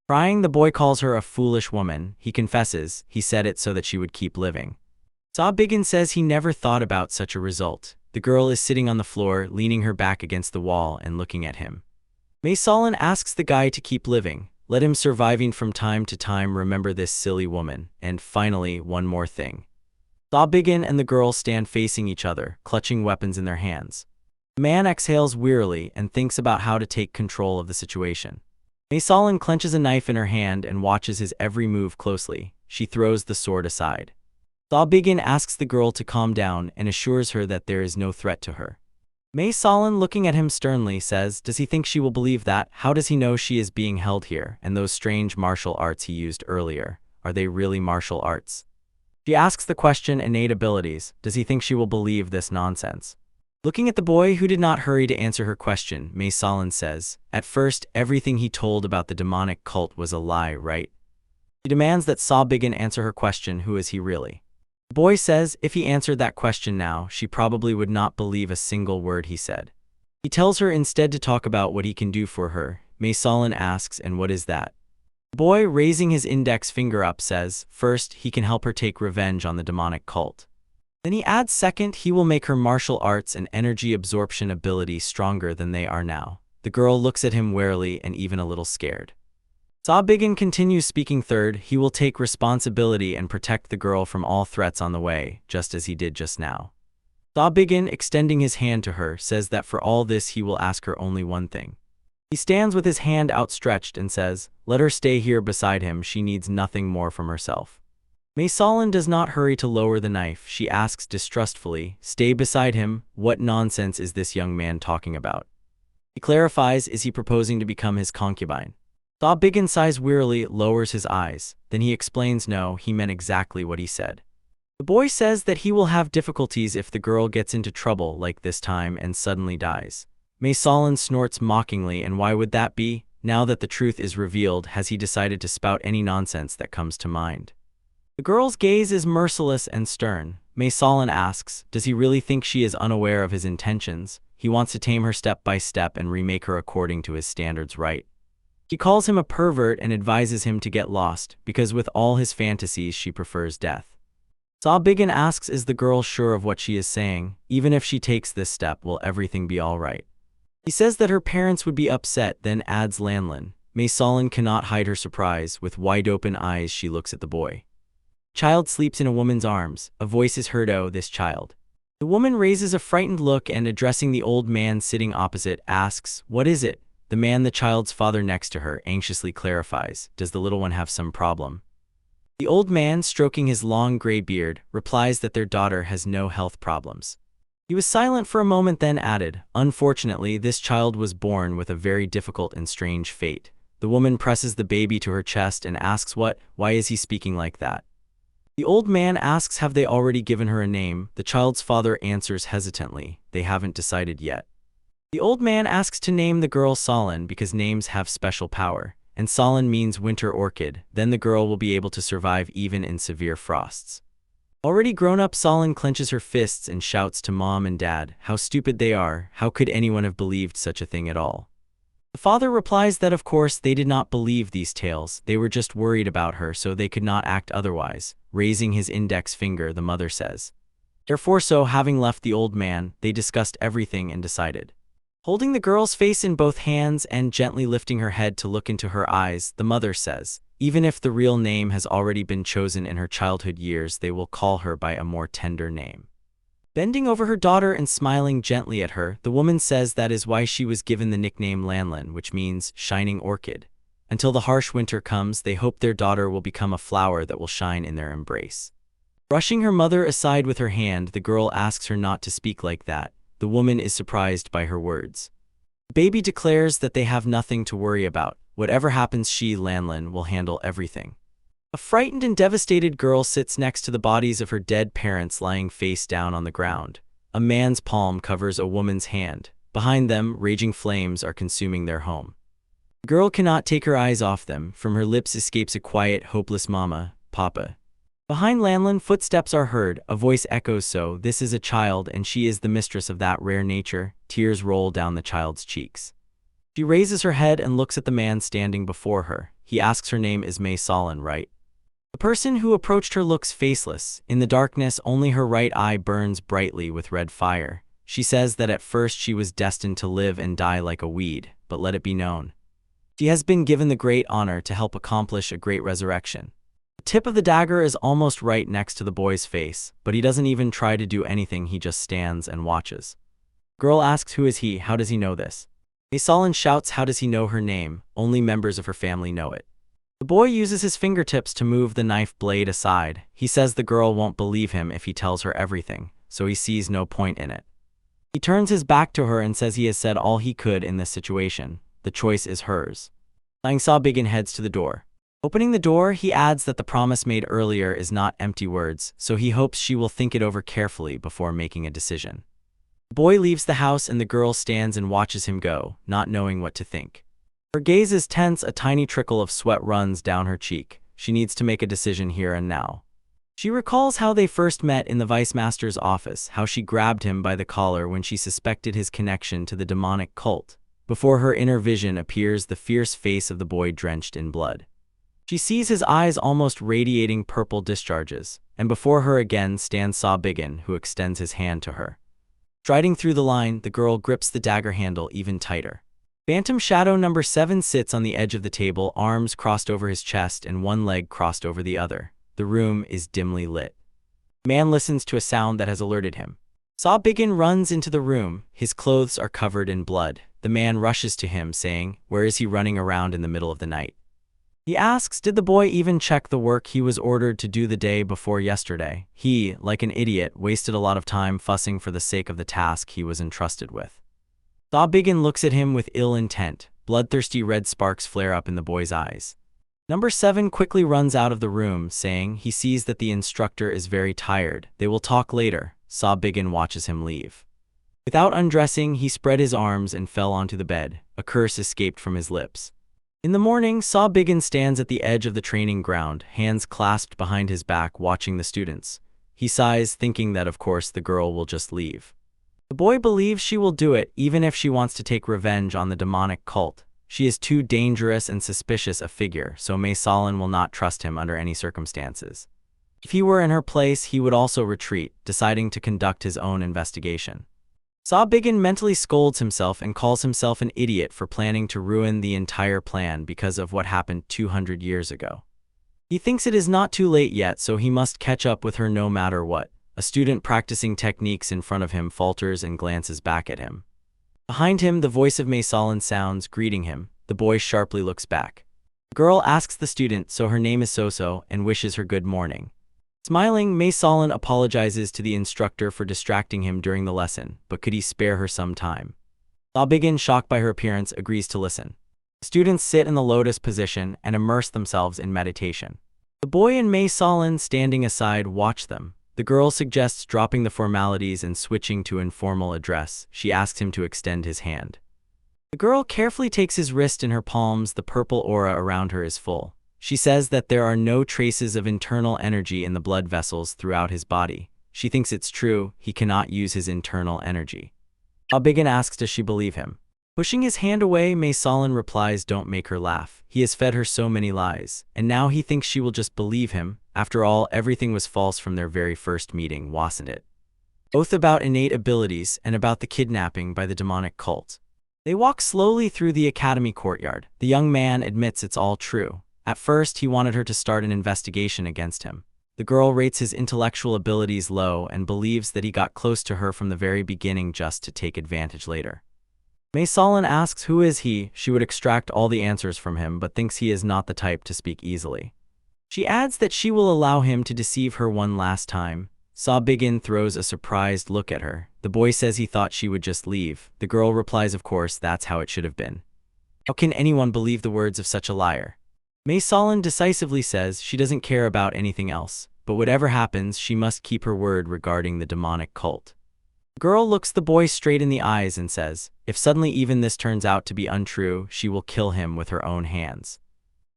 Crying, the boy calls her a foolish woman. He confesses, he said it so that she would keep living. Sa Bigen says he never thought about such a result. The girl is sitting on the floor, leaning her back against the wall and looking at him. Mei Solin asks the guy to keep living. Let him surviving from time to time remember this silly woman. And finally, one more thing. Sa Bigen and the girl stand facing each other, clutching weapons in their hands. The man exhales wearily and thinks about how to take control of the situation. Mei Solin clenches a knife in her hand and watches his every move closely. She throws the sword aside. Sa Bigen asks the girl to calm down and assures her that there is no threat to her. Mei Solin, looking at him sternly, says, does he think she will believe that? How does he know she is being held here? And those strange martial arts he used earlier, are they really martial arts? She asks the question, innate abilities. Does he think she will believe this nonsense? Looking at the boy, who did not hurry to answer her question, Mei Solin says, at first, everything he told about the demonic cult was a lie, right? She demands that Sa Bigen answer her question, who is he really? The boy says if he answered that question now, she probably would not believe a single word he said. He tells her instead to talk about what he can do for her. Mei Solin asks, and what is that? The boy, raising his index finger up, says, first, he can help her take revenge on the demonic cult. Then he adds, second, he will make her martial arts and energy absorption ability stronger than they are now. The girl looks at him warily and even a little scared. Sa Bigen continues speaking. Third, he will take responsibility and protect the girl from all threats on the way, just as he did just now. Sa Bigen, extending his hand to her, says that for all this he will ask her only one thing. He stands with his hand outstretched and says, let her stay here beside him, she needs nothing more from herself. Mei Solin does not hurry to lower the knife. She asks distrustfully, stay beside him? What nonsense is this young man talking about? He clarifies, is he proposing to become his concubine? Sa Bigen sighs wearily, lowers his eyes. Then he explains, no, he meant exactly what he said. The boy says that he will have difficulties if the girl gets into trouble like this time and suddenly dies. Mei Solin snorts mockingly, and why would that be? Now that the truth is revealed, has he decided to spout any nonsense that comes to mind? The girl's gaze is merciless and stern. Mei Solin asks, does he really think she is unaware of his intentions? He wants to tame her step by step and remake her according to his standards, right? She calls him a pervert and advises him to get lost, because with all his fantasies she prefers death. Saw-Biggin asks, is the girl sure of what she is saying? Even if she takes this step, will everything be alright? He says that her parents would be upset, then adds Lanlin. Mae Solin cannot hide her surprise. With wide-open eyes she looks at the boy. Child sleeps in a woman's arms. A voice is heard, "Oh, this child." The woman raises a frightened look and, addressing the old man sitting opposite, asks, "What is it?" The man, the child's father next to her, anxiously clarifies, "Does the little one have some problem?" The old man, stroking his long gray beard, replies that their daughter has no health problems. He was silent for a moment, then added, "Unfortunately, this child was born with a very difficult and strange fate." The woman presses the baby to her chest and asks, why is he speaking like that? The old man asks, have they already given her a name? The child's father answers hesitantly, they haven't decided yet. The old man asks to name the girl Solin because names have special power, and Solin means winter orchid. Then the girl will be able to survive even in severe frosts. Already grown up, Solin clenches her fists and shouts to Mom and Dad, how stupid they are, how could anyone have believed such a thing at all? The father replies that of course they did not believe these tales, they were just worried about her so they could not act otherwise. Raising his index finger, the mother says. Therefore, so having left the old man, they discussed everything and decided. Holding the girl's face in both hands and gently lifting her head to look into her eyes, the mother says, even if the real name has already been chosen in her childhood years, they will call her by a more tender name. Bending over her daughter and smiling gently at her, the woman says that is why she was given the nickname Lanlin, which means shining orchid. Until the harsh winter comes, they hope their daughter will become a flower that will shine in their embrace. Brushing her mother aside with her hand, the girl asks her not to speak like that. The woman is surprised by her words. The baby declares that they have nothing to worry about. Whatever happens, she, Lanlin, will handle everything. A frightened and devastated girl sits next to the bodies of her dead parents lying face down on the ground. A man's palm covers a woman's hand. Behind them, raging flames are consuming their home. The girl cannot take her eyes off them. From her lips escapes a quiet, hopeless "Mama, Papa." Behind Lanlin, footsteps are heard. A voice echoes, so this is a child and she is the mistress of that rare nature. Tears roll down the child's cheeks. She raises her head and looks at the man standing before her. He asks her name is Mae Solin, right? The person who approached her looks faceless. In the darkness, only her right eye burns brightly with red fire. She says that at first she was destined to live and die like a weed, but let it be known. She has been given the great honor to help accomplish a great resurrection. The tip of the dagger is almost right next to the boy's face, but he doesn't even try to do anything, he just stands and watches. The girl asks, who is he? How does he know this? Mae Solin shouts, how does he know her name? Only members of her family know it. The boy uses his fingertips to move the knife blade aside. He says the girl won't believe him if he tells her everything, so he sees no point in it. He turns his back to her and says he has said all he could in this situation. The choice is hers. Saw-Biggin heads to the door. Opening the door, he adds that the promise made earlier is not empty words, so he hopes she will think it over carefully before making a decision. The boy leaves the house and the girl stands and watches him go, not knowing what to think. Her gaze is tense, a tiny trickle of sweat runs down her cheek. She needs to make a decision here and now. She recalls how they first met in the Vice Master's office, how she grabbed him by the collar when she suspected his connection to the demonic cult. Before her inner vision appears the fierce face of the boy drenched in blood. She sees his eyes almost radiating purple discharges, and before her again stands Saw-Biggin, who extends his hand to her. Striding through the line, the girl grips the dagger handle even tighter. Phantom Shadow number 7 sits on the edge of the table, arms crossed over his chest and one leg crossed over the other. The room is dimly lit. The man listens to a sound that has alerted him. Saw-Biggin runs into the room. His clothes are covered in blood. The man rushes to him, saying, where is he running around in the middle of the night? He asks, did the boy even check the work he was ordered to do the day before yesterday? He, like an idiot, wasted a lot of time fussing for the sake of the task he was entrusted with. Saw-Biggin looks at him with ill intent. Bloodthirsty red sparks flare up in the boy's eyes. Number 7 quickly runs out of the room, saying he sees that the instructor is very tired. They will talk later. Saw-Biggin watches him leave. Without undressing, he spread his arms and fell onto the bed. A curse escaped from his lips. In the morning, Saw-Biggin stands at the edge of the training ground, hands clasped behind his back, watching the students. He sighs, thinking that of course the girl will just leave. The boy believes she will do it even if she wants to take revenge on the demonic cult. She is too dangerous and suspicious a figure, so Mae Solin will not trust him under any circumstances. If he were in her place, he would also retreat, deciding to conduct his own investigation. Saw-Biggin mentally scolds himself and calls himself an idiot for planning to ruin the entire plan because of what happened 200 years ago. He thinks it is not too late yet, so he must catch up with her no matter what. A student practicing techniques in front of him falters and glances back at him. Behind him, the voice of Mae Solin sounds, greeting him. The boy sharply looks back. The girl asks the student, so her name is Soso, and wishes her good morning. Smiling, Mae Solin apologizes to the instructor for distracting him during the lesson, but could he spare her some time? Saw-Biggin, shocked by her appearance, agrees to listen. The students sit in the lotus position and immerse themselves in meditation. The boy and Mae Solin, standing aside, watch them. The girl suggests dropping the formalities and switching to informal address. She asks him to extend his hand. The girl carefully takes his wrist in her palms. The purple aura around her is full. She says that there are no traces of internal energy in the blood vessels throughout his body. She thinks it's true, he cannot use his internal energy. Saw-Biggin asks, does she believe him? Pushing his hand away, Mae Solin replies, don't make her laugh. He has fed her so many lies, and now he thinks she will just believe him. After all, everything was false from their very first meeting, wasn't it? Both about innate abilities and about the kidnapping by the demonic cult. They walk slowly through the academy courtyard. The young man admits it's all true. At first, he wanted her to start an investigation against him. The girl rates his intellectual abilities low and believes that he got close to her from the very beginning just to take advantage later. Mae Solin asks who is he. She would extract all the answers from him, but thinks he is not the type to speak easily. She adds that she will allow him to deceive her one last time. Saw-Biggin throws a surprised look at her. The boy says he thought she would just leave. The girl replies, of course, that's how it should have been. How can anyone believe the words of such a liar? Mae Solin decisively says she doesn't care about anything else, but whatever happens, she must keep her word regarding the demonic cult. The girl looks the boy straight in the eyes and says, if suddenly even this turns out to be untrue, she will kill him with her own hands.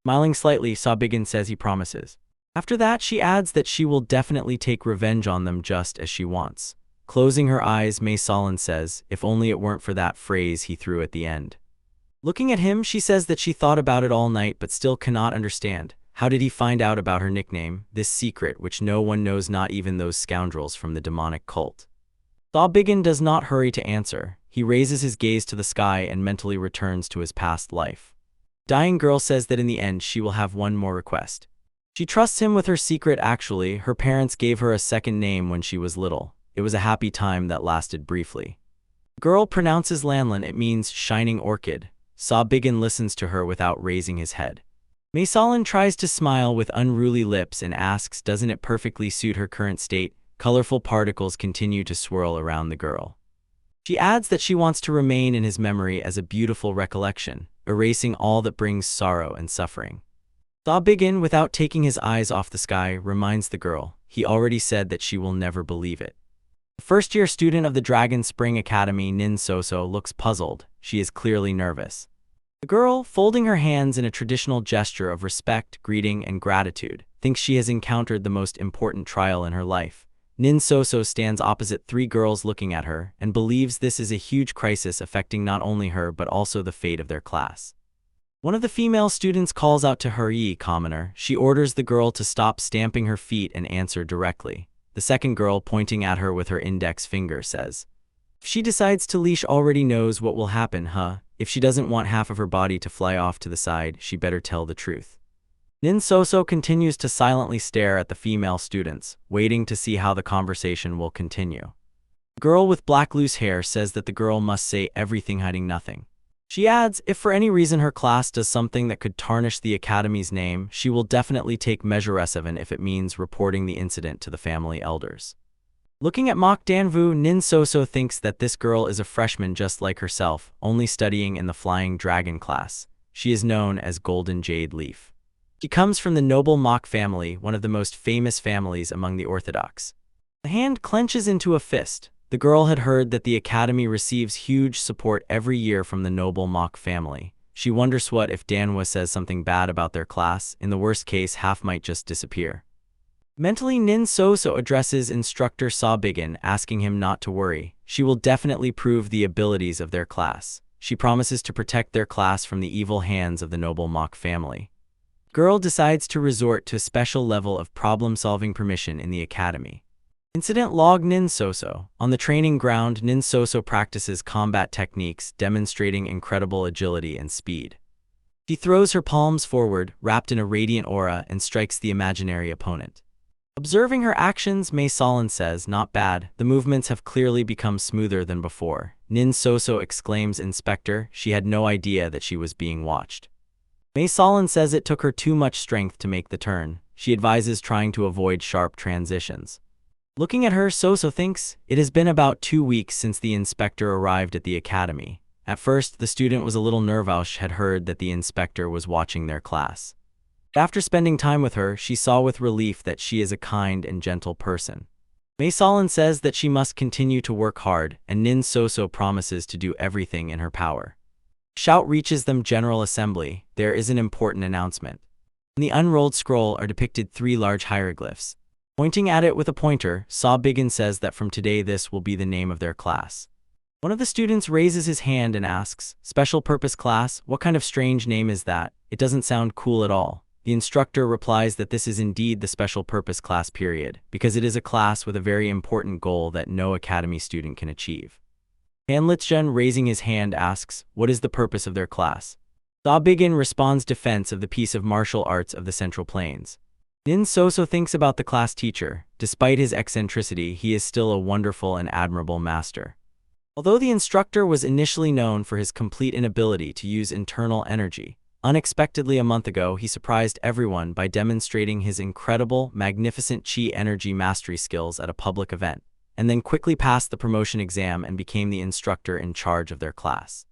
Smiling slightly, Saw-Biggin says he promises. After that, she adds that she will definitely take revenge on them just as she wants. Closing her eyes, Mae Solin says, if only it weren't for that phrase he threw at the end. Looking at him, she says that she thought about it all night but still cannot understand. How did he find out about her nickname, this secret which no one knows, not even those scoundrels from the demonic cult? Saw-Biggin does not hurry to answer. He raises his gaze to the sky and mentally returns to his past life. The dying girl says that in the end she will have one more request. She trusts him with her secret. Actually, her parents gave her a second name when she was little. It was a happy time that lasted briefly. The girl pronounces Lanlin. It means shining orchid. Saw-Biggin listens to her without raising his head. Mae Solin tries to smile with unruly lips and asks, doesn't it perfectly suit her current state? Colorful particles continue to swirl around the girl. She adds that she wants to remain in his memory as a beautiful recollection, erasing all that brings sorrow and suffering. Saw-Biggin, without taking his eyes off the sky, reminds the girl, he already said that she will never believe it. The first-year student of the Dragon Spring Academy, Nin Soso, looks puzzled. She is clearly nervous. The girl, folding her hands in a traditional gesture of respect, greeting, and gratitude, thinks she has encountered the most important trial in her life. Nin Soso stands opposite three girls looking at her and believes this is a huge crisis affecting not only her but also the fate of their class. One of the female students calls out to her, commoner. She orders the girl to stop stamping her feet and answer directly. The second girl, pointing at her with her index finger, says, if she decides to leash, already knows what will happen, huh? If she doesn't want half of her body to fly off to the side, she better tell the truth. Nin Soso continues to silently stare at the female students, waiting to see how the conversation will continue. The girl with black loose hair says that the girl must say everything, hiding nothing. She adds, if for any reason her class does something that could tarnish the academy's name, she will definitely take measures, even if it means reporting the incident to the family elders. Looking at Mok Danvu, Nin Soso thinks that this girl is a freshman just like herself, only studying in the Flying Dragon class. She is known as Golden Jade Leaf. She comes from the noble Mok family, one of the most famous families among the Orthodox. The hand clenches into a fist. The girl had heard that the academy receives huge support every year from the noble Mok family. She wonders what if Danwa says something bad about their class. In the worst case, half might just disappear. Mentally, Nin Soso addresses instructor Saw-Biggin, asking him not to worry. she will definitely prove the abilities of their class. She promises to protect their class from the evil hands of the noble mock family. Girl decides to resort to a special level of problem-solving permission in the academy. Incident log Nin Soso. On the training ground, Nin Soso practices combat techniques, demonstrating incredible agility and speed. She throws her palms forward, wrapped in a radiant aura, and strikes the imaginary opponent. Observing her actions, Mei Solin says, "Not bad. The movements have clearly become smoother than before." Nin Soso exclaims, "Inspector, she had no idea that she was being watched." Mei Solin says it took her too much strength to make the turn. She advises trying to avoid sharp transitions. Looking at her, Soso thinks, it has been about 2 weeks since the inspector arrived at the academy. At first, the student was a little nervous, had heard that the inspector was watching their class. After spending time with her, she saw with relief that she is a kind and gentle person. Mei Solin says that she must continue to work hard, and Nin Soso promises to do everything in her power. Shout reaches them General Assembly. There is an important announcement. On the unrolled scroll are depicted 3 large hieroglyphs. Pointing at it with a pointer, Saw Biggin says that from today this will be the name of their class. One of the students raises his hand and asks, "Special purpose class? What kind of strange name is that? It doesn't sound cool at all." The instructor replies that this is indeed the special purpose class period, because it is a class with a very important goal that no academy student can achieve. Han Litzjun, raising his hand, asks, "What is the purpose of their class?" Saw Biggin responds, "Defense of the peace of martial arts of the Central Plains." Nin Soso thinks about the class teacher. Despite his eccentricity, he is still a wonderful and admirable master. Although the instructor was initially known for his complete inability to use internal energy, unexpectedly a month ago he surprised everyone by demonstrating his incredible, magnificent chi energy mastery skills at a public event, and then quickly passed the promotion exam and became the instructor in charge of their class.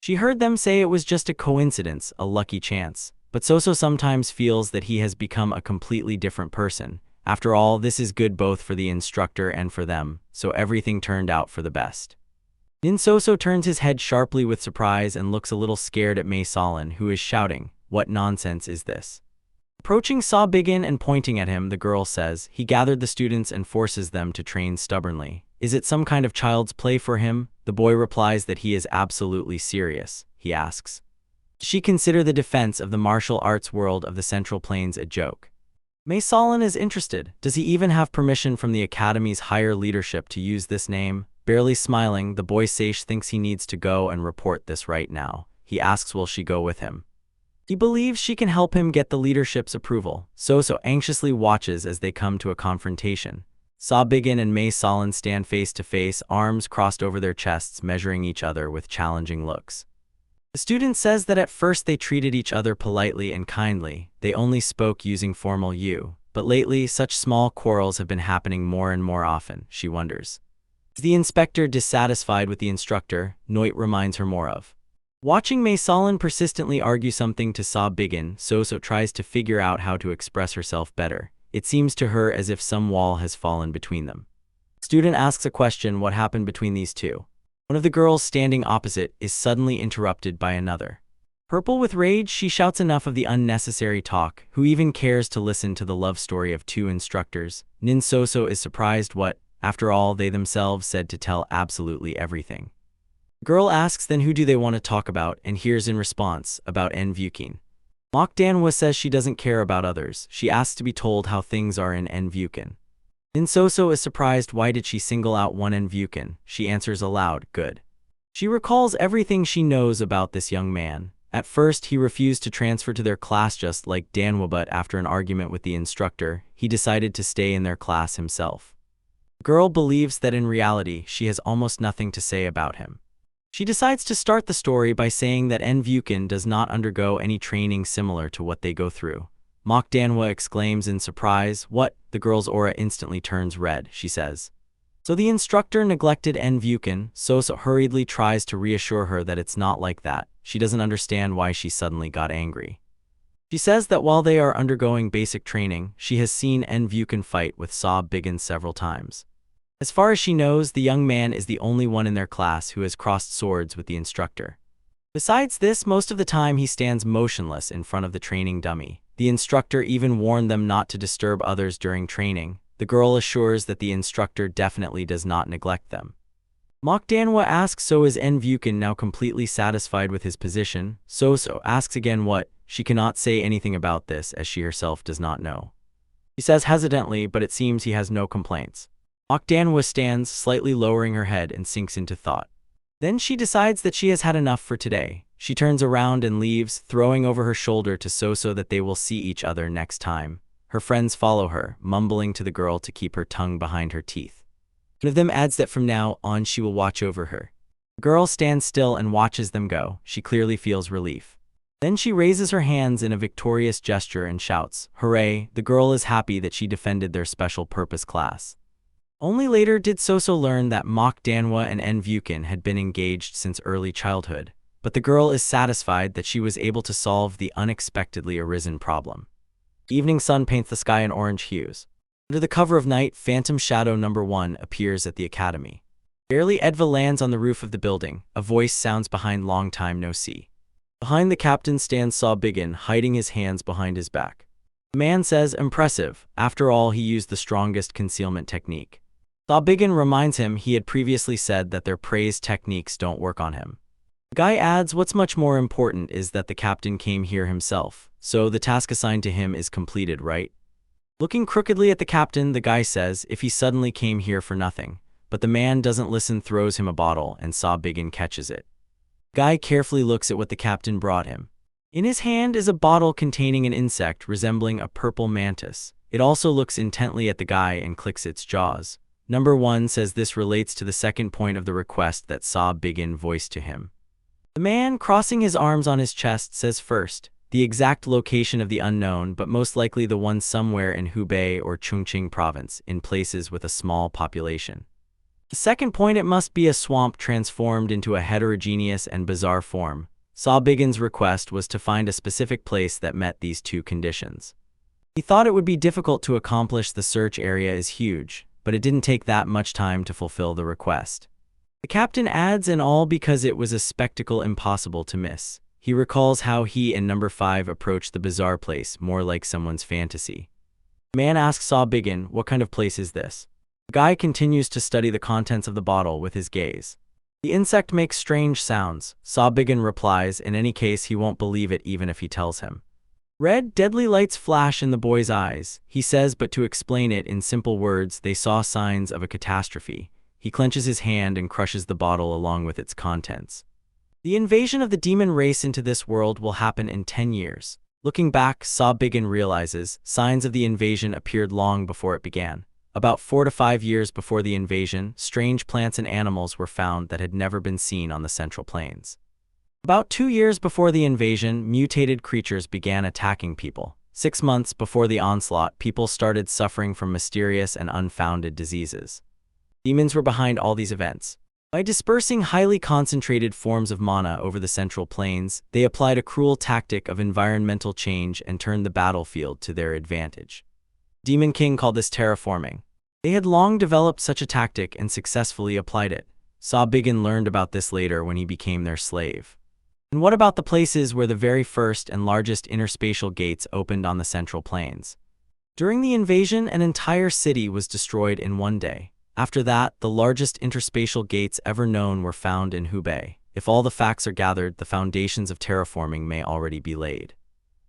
She heard them say it was just a coincidence, a lucky chance, but Soso sometimes feels that he has become a completely different person. After all, this is good both for the instructor and for them, so everything turned out for the best. Nin Soso turns his head sharply with surprise and looks a little scared at Mei Solin, who is shouting, "What nonsense is this?" Approaching Saw Biggin and pointing at him, the girl says, "He gathered the students and forces them to train stubbornly. Is it some kind of child's play for him?" The boy replies that he is absolutely serious. He asks, "Does she consider the defense of the martial arts world of the Central Plains a joke?" Mei Solin is interested. Does he even have permission from the Academy's higher leadership to use this name? Barely smiling, the boy Seish thinks he needs to go and report this right now. He asks will she go with him. He believes she can help him get the leadership's approval. Soso anxiously watches as they come to a confrontation. Saw Biggin and Mei Solin stand face to face, arms crossed over their chests, measuring each other with challenging looks. The student says that at first they treated each other politely and kindly. They only spoke using formal you. But lately, such small quarrels have been happening more and more often, she wonders. Is the inspector dissatisfied with the instructor? Noit reminds her more of. Watching Mei Solin persistently argue something to Saw Biggin, Soso tries to figure out how to express herself better. It seems to her as if some wall has fallen between them. Student asks a question, what happened between these two? One of the girls standing opposite is suddenly interrupted by another. Purple with rage, she shouts enough of the unnecessary talk. Who even cares to listen to the love story of 2 instructors? Nin Soso is surprised what, after all, they themselves said to tell absolutely everything. Girl asks then who do they want to talk about, and hears in response, about En Vukin. Mok Danhwa says she doesn't care about others. She asks to be told how things are in En Vukin. Nin Soso is surprised why did she single out one En Vukin. She answers aloud, good. She recalls everything she knows about this young man. At first he refused to transfer to their class just like Danhwa, but after an argument with the instructor, he decided to stay in their class himself. Girl believes that in reality she has almost nothing to say about him. She decides to start the story by saying that En Vukin does not undergo any training similar to what they go through. Mok Danhwa exclaims in surprise, what? The girl's aura instantly turns red, she says. So the instructor neglected En Vukin. Soso hurriedly tries to reassure her that it's not like that. She doesn't understand why she suddenly got angry. She says that while they are undergoing basic training, she has seen En Vukin fight with Saw Biggin several times. As far as she knows, the young man is the only one in their class who has crossed swords with the instructor. Besides this, most of the time he stands motionless in front of the training dummy. The instructor even warned them not to disturb others during training. The girl assures that the instructor definitely does not neglect them. Danhwa asks, so is Vukin now completely satisfied with his position? So asks again what? She cannot say anything about this as she herself does not know. She says hesitantly, but it seems he has no complaints. Danhwa stands, slightly lowering her head, and sinks into thought. Then she decides that she has had enough for today. She turns around and leaves, throwing over her shoulder to So that they will see each other next time. Her friends follow her, mumbling to the girl to keep her tongue behind her teeth. One of them adds that from now on she will watch over her. The girl stands still and watches them go. She clearly feels relief. Then she raises her hands in a victorious gesture and shouts, "Hooray!" The girl is happy that she defended their special purpose class. Only later did So learn that Danhwa and Vukin had been engaged since early childhood, but the girl is satisfied that she was able to solve the unexpectedly arisen problem. The evening sun paints the sky in orange hues. Under the cover of night, Phantom Shadow number 1 appears at the academy. Barely Edva lands on the roof of the building, a voice sounds behind long time no see. Behind the captain stands Bigin, hiding his hands behind his back. The man says, "Impressive. After all, he used the strongest concealment technique." Bigin reminds him he had previously said that their praised techniques don't work on him. The guy adds, what's much more important is that the captain came here himself, so the task assigned to him is completed, right? Looking crookedly at the captain, the guy says, if he suddenly came here for nothing. But the man doesn't listen, throws him a bottle, and Bigin catches it. The guy carefully looks at what the captain brought him. In his hand is a bottle containing an insect resembling a purple mantis. It also looks intently at the guy and clicks its jaws. Number 1 says this relates to the second point of the request that Bigin voiced to him. The man, crossing his arms on his chest, says first, the exact location of the unknown, but most likely the one somewhere in Hubei or Chongqing province, in places with a small population. The second point, it must be a swamp transformed into a heterogeneous and bizarre form. Bigin's request was to find a specific place that met these two conditions. He thought it would be difficult to accomplish. The search area is huge, but it didn't take that much time to fulfill the request. The captain adds, and all because it was a spectacle impossible to miss. He recalls how he and number 5 approached the bizarre place, more like someone's fantasy. The man asks Bigin, what kind of place is this? The guy continues to study the contents of the bottle with his gaze. The insect makes strange sounds. Bigin replies, in any case he won't believe it even if he tells him. Red, deadly lights flash in the boy's eyes. He says, but to explain it in simple words, they saw signs of a catastrophe. He clenches his hand and crushes the bottle along with its contents. The invasion of the demon race into this world will happen in 10 years. Looking back, Bigin realizes signs of the invasion appeared long before it began. About 4 to 5 years before the invasion, strange plants and animals were found that had never been seen on the Central Plains. About 2 years before the invasion, mutated creatures began attacking people. 6 months before the onslaught, people started suffering from mysterious and unfounded diseases. Demons were behind all these events. By dispersing highly concentrated forms of mana over the Central Plains, they applied a cruel tactic of environmental change and turned the battlefield to their advantage. Demon King called this terraforming. They had long developed such a tactic and successfully applied it. Bigin learned about this later when he became their slave. And what about the places where the very first and largest interspatial gates opened on the Central Plains? During the invasion, an entire city was destroyed in one day. After that, the largest interspatial gates ever known were found in Hubei. If all the facts are gathered, the foundations of terraforming may already be laid.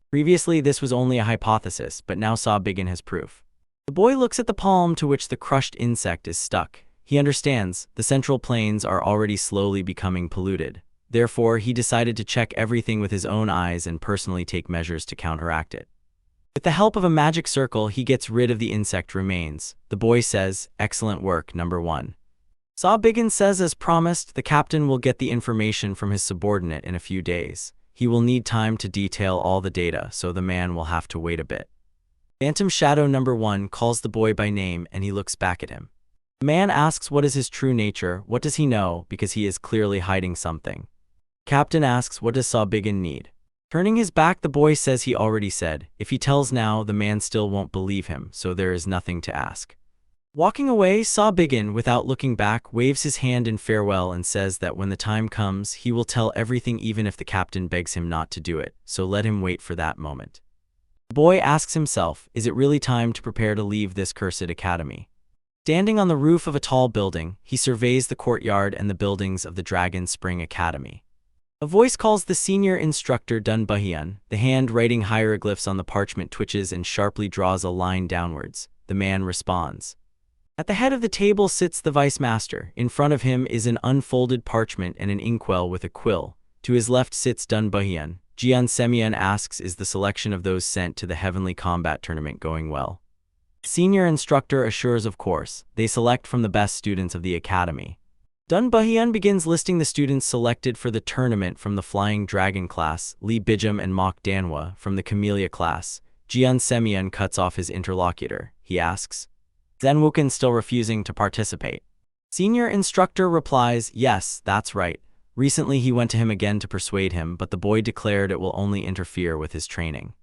Previously, this was only a hypothesis, but now Bigin has proof. The boy looks at the palm to which the crushed insect is stuck. He understands the Central Plains are already slowly becoming polluted. Therefore, he decided to check everything with his own eyes and personally take measures to counteract it. With the help of a magic circle, he gets rid of the insect remains. The boy says, excellent work, number 1. Bigin says, as promised, the captain will get the information from his subordinate in a few days. He will need time to detail all the data, so the man will have to wait a bit. Phantom Shadow number 1 calls the boy by name and he looks back at him. The man asks what is his true nature, what does he know, because he is clearly hiding something. Captain asks, what does Bigin need? Turning his back, the boy says he already said. If he tells now, the man still won't believe him, so there is nothing to ask. Walking away, Bigin, without looking back, waves his hand in farewell and says that when the time comes, he will tell everything even if the captain begs him not to do it, so let him wait for that moment. The boy asks himself, is it really time to prepare to leave this cursed academy? Standing on the roof of a tall building, he surveys the courtyard and the buildings of the Dragon Spring Academy. A voice calls the senior instructor Dun Bahian. The hand writing hieroglyphs on the parchment twitches and sharply draws a line downwards. The man responds. At the head of the table sits the vice master. In front of him is an unfolded parchment and an inkwell with a quill. To his left sits Dun Bahian. Jian Semian asks, is the selection of those sent to the Heavenly Combat Tournament going well? Senior instructor assures of course. They select from the best students of the academy. Dun Bahian begins listing the students selected for the tournament from the Flying Dragon class, Li Bijum and Mok Danhwa from the Camellia class. Jian Semian cuts off his interlocutor. He asks, Zen Wuken still refusing to participate? Senior instructor replies, yes, that's right. Recently he went to him again to persuade him, but the boy declared it will only interfere with his training.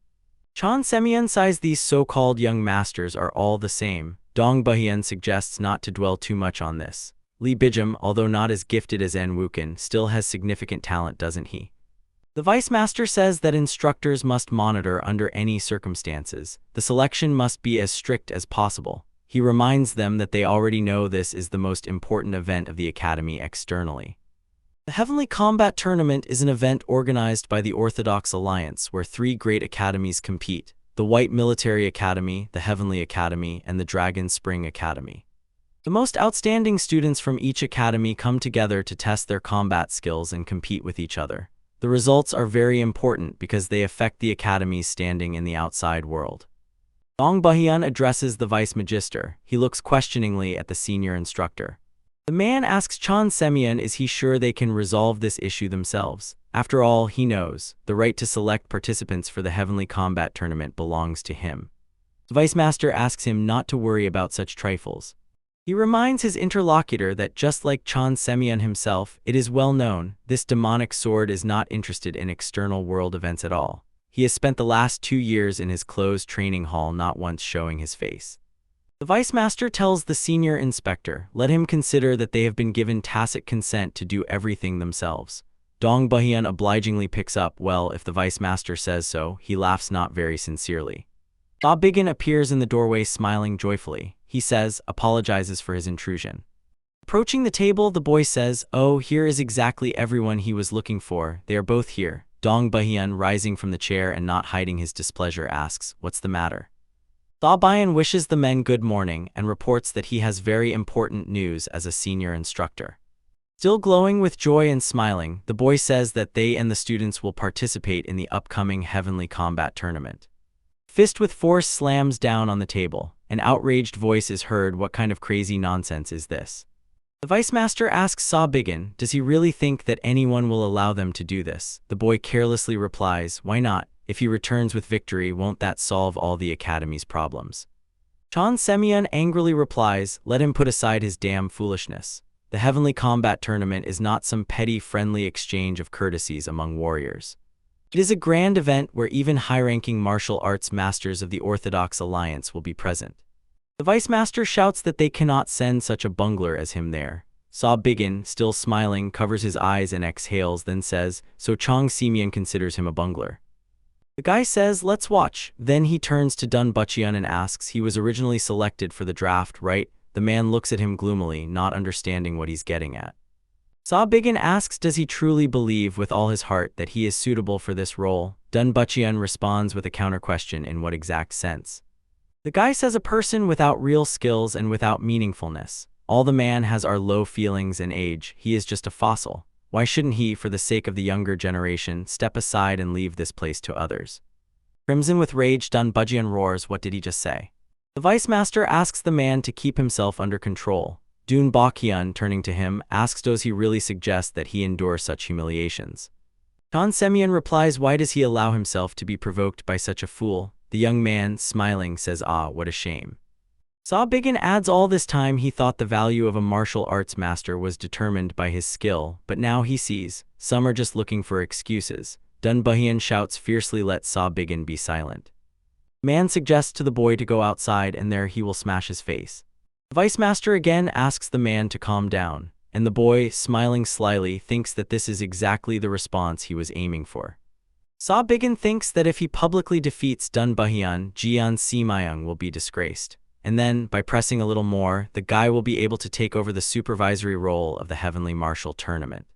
Chan Semian says these so-called young masters are all the same. Dong Bahian suggests not to dwell too much on this. Li Bijum, although not as gifted as Zen Wuken, still has significant talent, doesn't he? The vice master says that instructors must monitor under any circumstances. The selection must be as strict as possible. He reminds them that they already know this is the most important event of the academy externally. The Heavenly Combat Tournament is an event organized by the Orthodox Alliance where three great academies compete: the White Military Academy, the Heavenly Academy, and the Dragon Spring Academy. The most outstanding students from each academy come together to test their combat skills and compete with each other. The results are very important because they affect the academy's standing in the outside world. Dong Bahian addresses the vice magister. He looks questioningly at the senior instructor. The man asks Chan Semian, is he sure they can resolve this issue themselves? After all, he knows, the right to select participants for the Heavenly Combat Tournament belongs to him. The vice master asks him not to worry about such trifles. He reminds his interlocutor that just like Chan Semian himself, it is well known, this demonic sword is not interested in external world events at all. He has spent the last 2 years in his closed training hall, not once showing his face. The vice master tells the senior inspector, let him consider that they have been given tacit consent to do everything themselves. Dong Bahian obligingly picks up, well, if the vice master says so. He laughs not very sincerely. Ba Bigan appears in the doorway smiling joyfully. He says, apologizes for his intrusion. Approaching the table, the boy says, oh, here is exactly everyone he was looking for. They are both here. Dong Bahian, rising from the chair and not hiding his displeasure, asks, what's the matter? Ba Bahian wishes the men good morning and reports that he has very important news as a senior instructor. Still glowing with joy and smiling, the boy says that they and the students will participate in the upcoming Heavenly Combat Tournament. Fist with force slams down on the table. An outraged voice is heard. What kind of crazy nonsense is this? The vice master asks Sa Bigan, does he really think that anyone will allow them to do this? The boy carelessly replies, why not? If he returns with victory, won't that solve all the academy's problems? Chan Semian angrily replies, let him put aside his damn foolishness. The Heavenly Combat Tournament is not some petty friendly exchange of courtesies among warriors. It is a grand event where even high-ranking martial arts masters of the Orthodox Alliance will be present. The vice master shouts that they cannot send such a bungler as him there. Sa Bigan, still smiling, covers his eyes and exhales, then says, so Chang Semian considers him a bungler. The guy says, let's watch. Then he turns to Dun Bachian and asks, he was originally selected for the draft, right? The man looks at him gloomily, not understanding what he's getting at. Sa Bigan asks, does he truly believe with all his heart that he is suitable for this role? Dun Bachian responds with a counter-question, in what exact sense? The guy says, a person without real skills and without meaningfulness. All the man has are low feelings and age. He is just a fossil. Why shouldn't he, for the sake of the younger generation, step aside and leave this place to others? Crimson with rage, Dun Bachian roars, what did he just say? The vice master asks the man to keep himself under control. Dun Bachian, turning to him, asks, does he really suggest that he endure such humiliations? Chan Semian replies, why does he allow himself to be provoked by such a fool? The young man, smiling, says, ah, what a shame. Sa Bigan adds, all this time he thought the value of a martial arts master was determined by his skill, but now he sees, some are just looking for excuses. Dun Bahian shouts fiercely, let Sa Bigan be silent. Man suggests to the boy to go outside and there he will smash his face. The vice master again asks the man to calm down, and the boy, smiling slyly, thinks that this is exactly the response he was aiming for. Sa Bigan thinks that if he publicly defeats Dun Bahian, Jian Simayang will be disgraced. and then, by pressing a little more, the guy will be able to take over the supervisory role of the Heavenly Martial Tournament.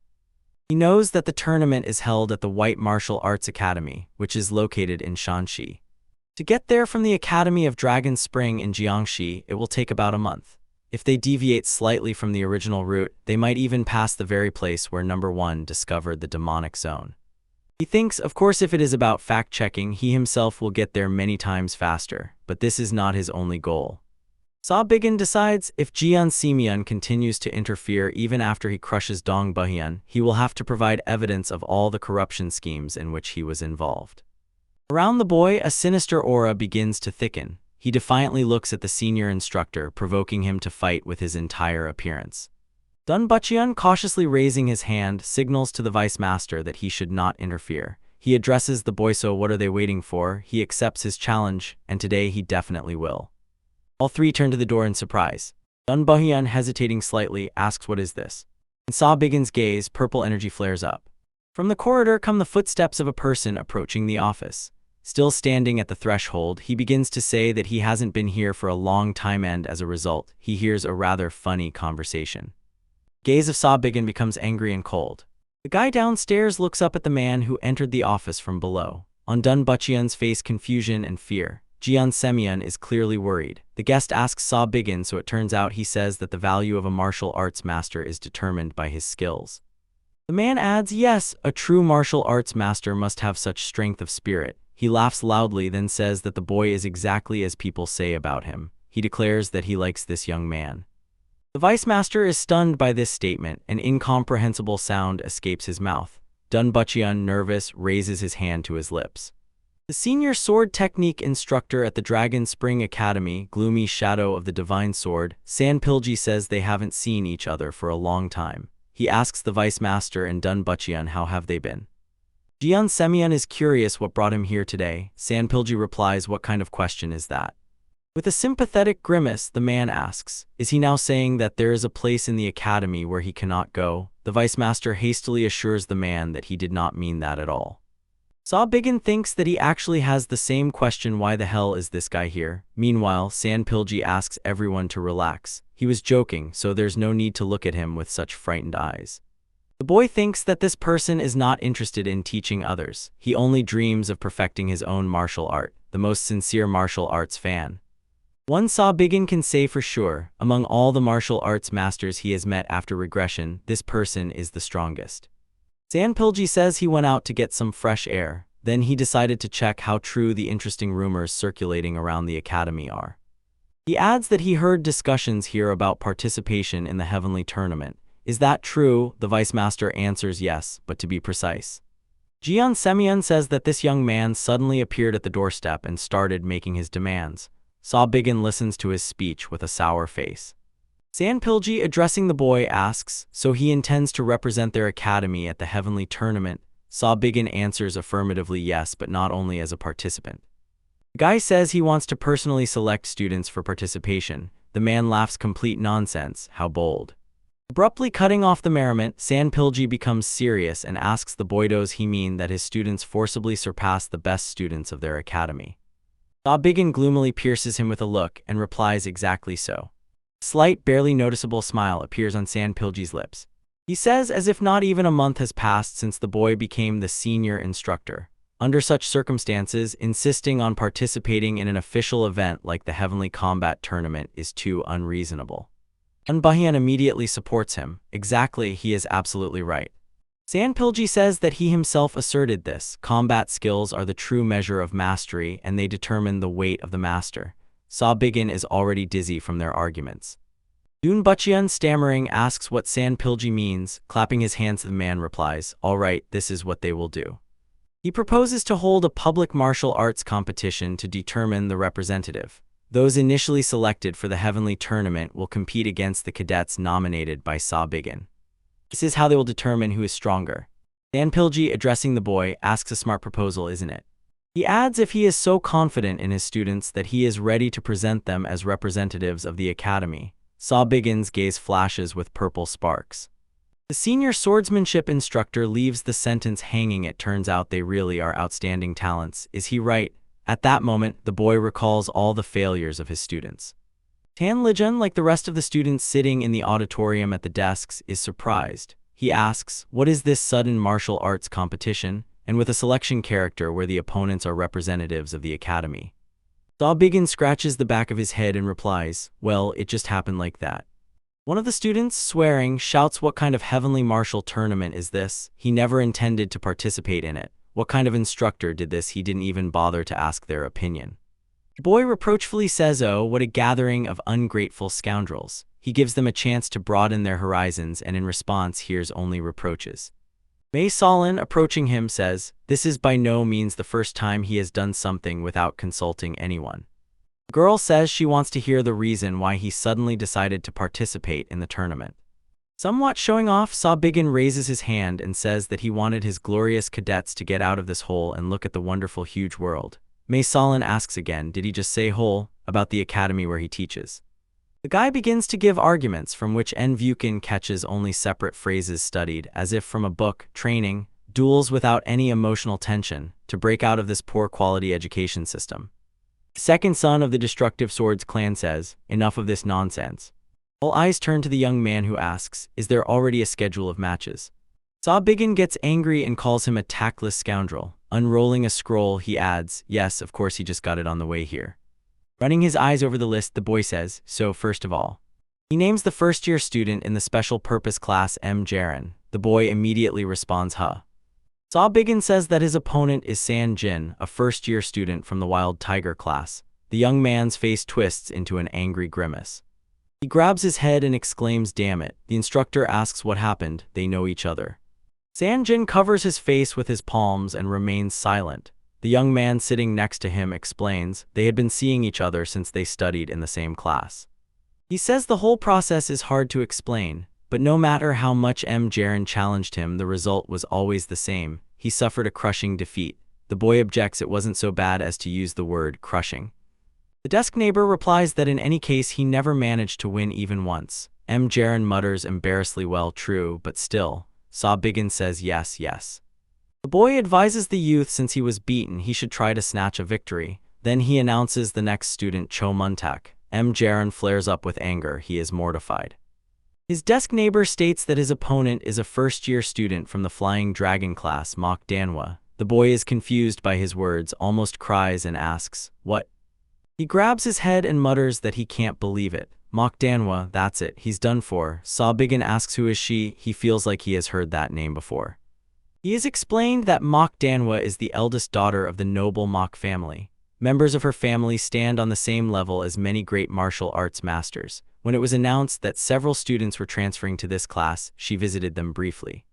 He knows that the tournament is held at the White Martial Arts Academy, which is located in Shanxi. To get there from the Academy of Dragon Spring in Jiangxi, it will take about a month. If they deviate slightly from the original route, they might even pass the very place where Number 1 discovered the demonic zone. He thinks, of course, if it is about fact-checking, he himself will get there many times faster, but this is not his only goal. Sabigan decides if Jian Simian continues to interfere even after he crushes Dong Buhian, he will have to provide evidence of all the corruption schemes in which he was involved. Around the boy, a sinister aura begins to thicken. He defiantly looks at the senior instructor, provoking him to fight with his entire appearance. Dun Buchian, cautiously raising his hand, signals to the vice master that he should not interfere. He addresses the boy, so what are they waiting for? He accepts his challenge, and today he definitely will. All three turn to the door in surprise. Dun Buhian, hesitating slightly, asks what is this? In Sabigan's gaze, purple energy flares up. From the corridor come the footsteps of a person approaching the office. Still standing at the threshold, he begins to say that he hasn't been here for a long time, and as a result, he hears a rather funny conversation. The gaze of Sabigan becomes angry and cold. The guy downstairs looks up at the man who entered the office from below. On Dun Buchian's face, confusion and fear. Jian Semian is clearly worried. The guest asks Sabigan, so it turns out he says that the value of a martial arts master is determined by his skills. The man adds, yes, a true martial arts master must have such strength of spirit. He laughs loudly, then says that the boy is exactly as people say about him. He declares that he likes this young man. The vice master is stunned by this statement. An incomprehensible sound escapes his mouth. Dun Buchian, nervous, raises his hand to his lips. The senior sword technique instructor at the Dragon Spring Academy, gloomy shadow of the divine sword, San Pilji, says they haven't seen each other for a long time. He asks the vice master and Dun Buchian how have they been. Jian Semian is curious what brought him here today. San Pilji replies, what kind of question is that? With a sympathetic grimace, the man asks, is he now saying that there is a place in the academy where he cannot go? The vice master hastily assures the man that he did not mean that at all. Sabigan thinks that he actually has the same question, why the hell is this guy here? Meanwhile, San Pilji asks everyone to relax. He was joking, so there's no need to look at him with such frightened eyes. The boy thinks that this person is not interested in teaching others. He only dreams of perfecting his own martial art, the most sincere martial arts fan. One Sabigan can say for sure, among all the martial arts masters he has met after regression, this person is the strongest. San Pilji says he went out to get some fresh air, then he decided to check how true the interesting rumors circulating around the academy are. He adds that he heard discussions here about participation in the heavenly tournament. Is that true? The vice master answers yes, but to be precise. Jian Semian says that this young man suddenly appeared at the doorstep and started making his demands. Sabigan listens to his speech with a sour face. San Pilji, addressing the boy, asks, so he intends to represent their academy at the heavenly tournament? Sabigan answers affirmatively yes, but not only as a participant. The guy says he wants to personally select students for participation. The man laughs, complete nonsense, how bold. Abruptly cutting off the merriment, San Pilji becomes serious and asks the boy, does he mean that his students forcibly surpass the best students of their academy? Sabigan gloomily pierces him with a look and replies, exactly so. A slight, barely noticeable smile appears on San Pilji's lips. He says, as if not even a month has passed since the boy became the senior instructor. Under such circumstances, insisting on participating in an official event like the Heavenly Combat Tournament is too unreasonable. Dun Buhian immediately supports him. Exactly, he is absolutely right. San Pilji says that he himself asserted this. Combat skills are the true measure of mastery, and they determine the weight of the master. Sabigan is already dizzy from their arguments. Dun Buchian, stammering, asks what San Pilji means. Clapping his hands, the man replies, all right, this is what they will do. He proposes to hold a public martial arts competition to determine the representative. Those initially selected for the heavenly tournament will compete against the cadets nominated by Sabigan. This is how they will determine who is stronger. San Pilji, addressing the boy, asks a smart proposal, isn't it? He adds if he is so confident in his students that he is ready to present them as representatives of the academy. Sabigan's gaze flashes with purple sparks. The senior swordsmanship instructor leaves the sentence hanging. It turns out they really are outstanding talents. Is he right? At that moment, the boy recalls all the failures of his students. Tan Lijun, like the rest of the students sitting in the auditorium at the desks, is surprised. He asks, what is this sudden martial arts competition, and with a selection character where the opponents are representatives of the academy? Saw-Biggin scratches the back of his head and replies, well, it just happened like that. One of the students, swearing, shouts, what kind of heavenly martial tournament is this? He never intended to participate in it. What kind of instructor did this? He didn't even bother to ask their opinion. The boy reproachfully says, oh, what a gathering of ungrateful scoundrels. He gives them a chance to broaden their horizons and in response hears only reproaches. Mei Solin, approaching him, says, this is by no means the first time he has done something without consulting anyone. The girl says she wants to hear the reason why he suddenly decided to participate in the tournament. Somewhat showing off, Saw-Biggin raises his hand and says that he wanted his glorious cadets to get out of this hole and look at the wonderful huge world. Mei Solin asks again, did he just say hole, about the academy where he teaches? The guy begins to give arguments from which En Vukin catches only separate phrases studied, as if from a book, training, duels without any emotional tension, to break out of this poor quality education system. The second son of the destructive swords clan says, enough of this nonsense. All eyes turn to the young man who asks, is there already a schedule of matches? Saw-Biggin gets angry and calls him a tactless scoundrel. Unrolling a scroll, he adds, yes, of course he just got it on the way here. Running his eyes over the list, the boy says, so first of all. He names the first-year student in the special purpose class M. Jaren. The boy immediately responds, huh. Saw-Biggin says that his opponent is San Jin, a first-year student from the Wild Tiger class. The young man's face twists into an angry grimace. He grabs his head and exclaims, damn it. The instructor asks what happened. They know each other. San Jin covers his face with his palms and remains silent. The young man sitting next to him explains they had been seeing each other since they studied in the same class. He says the whole process is hard to explain, but no matter how much M. Jaren challenged him, the result was always the same. He suffered a crushing defeat. The boy objects it wasn't so bad as to use the word crushing. The desk neighbor replies that in any case he never managed to win even once. M. Jaren mutters embarrassedly, well, true, but still. Saw-Biggin says yes, yes. The boy advises the youth since he was beaten he should try to snatch a victory. Then he announces the next student, Cho Muntak. M. Jaren flares up with anger. He is mortified. His desk neighbor states that his opponent is a first-year student from the Flying Dragon class, Manhwa. The boy is confused by his words, almost cries and asks, what? He grabs his head and mutters that he can't believe it. Manhwa, that's it, he's done for. Saw-Biggin asks who is she. He feels like he has heard that name before. He is explained that Manhwa is the eldest daughter of the noble Mach family. Members of her family stand on the same level as many great martial arts masters. When it was announced that several students were transferring to this class, she visited them briefly.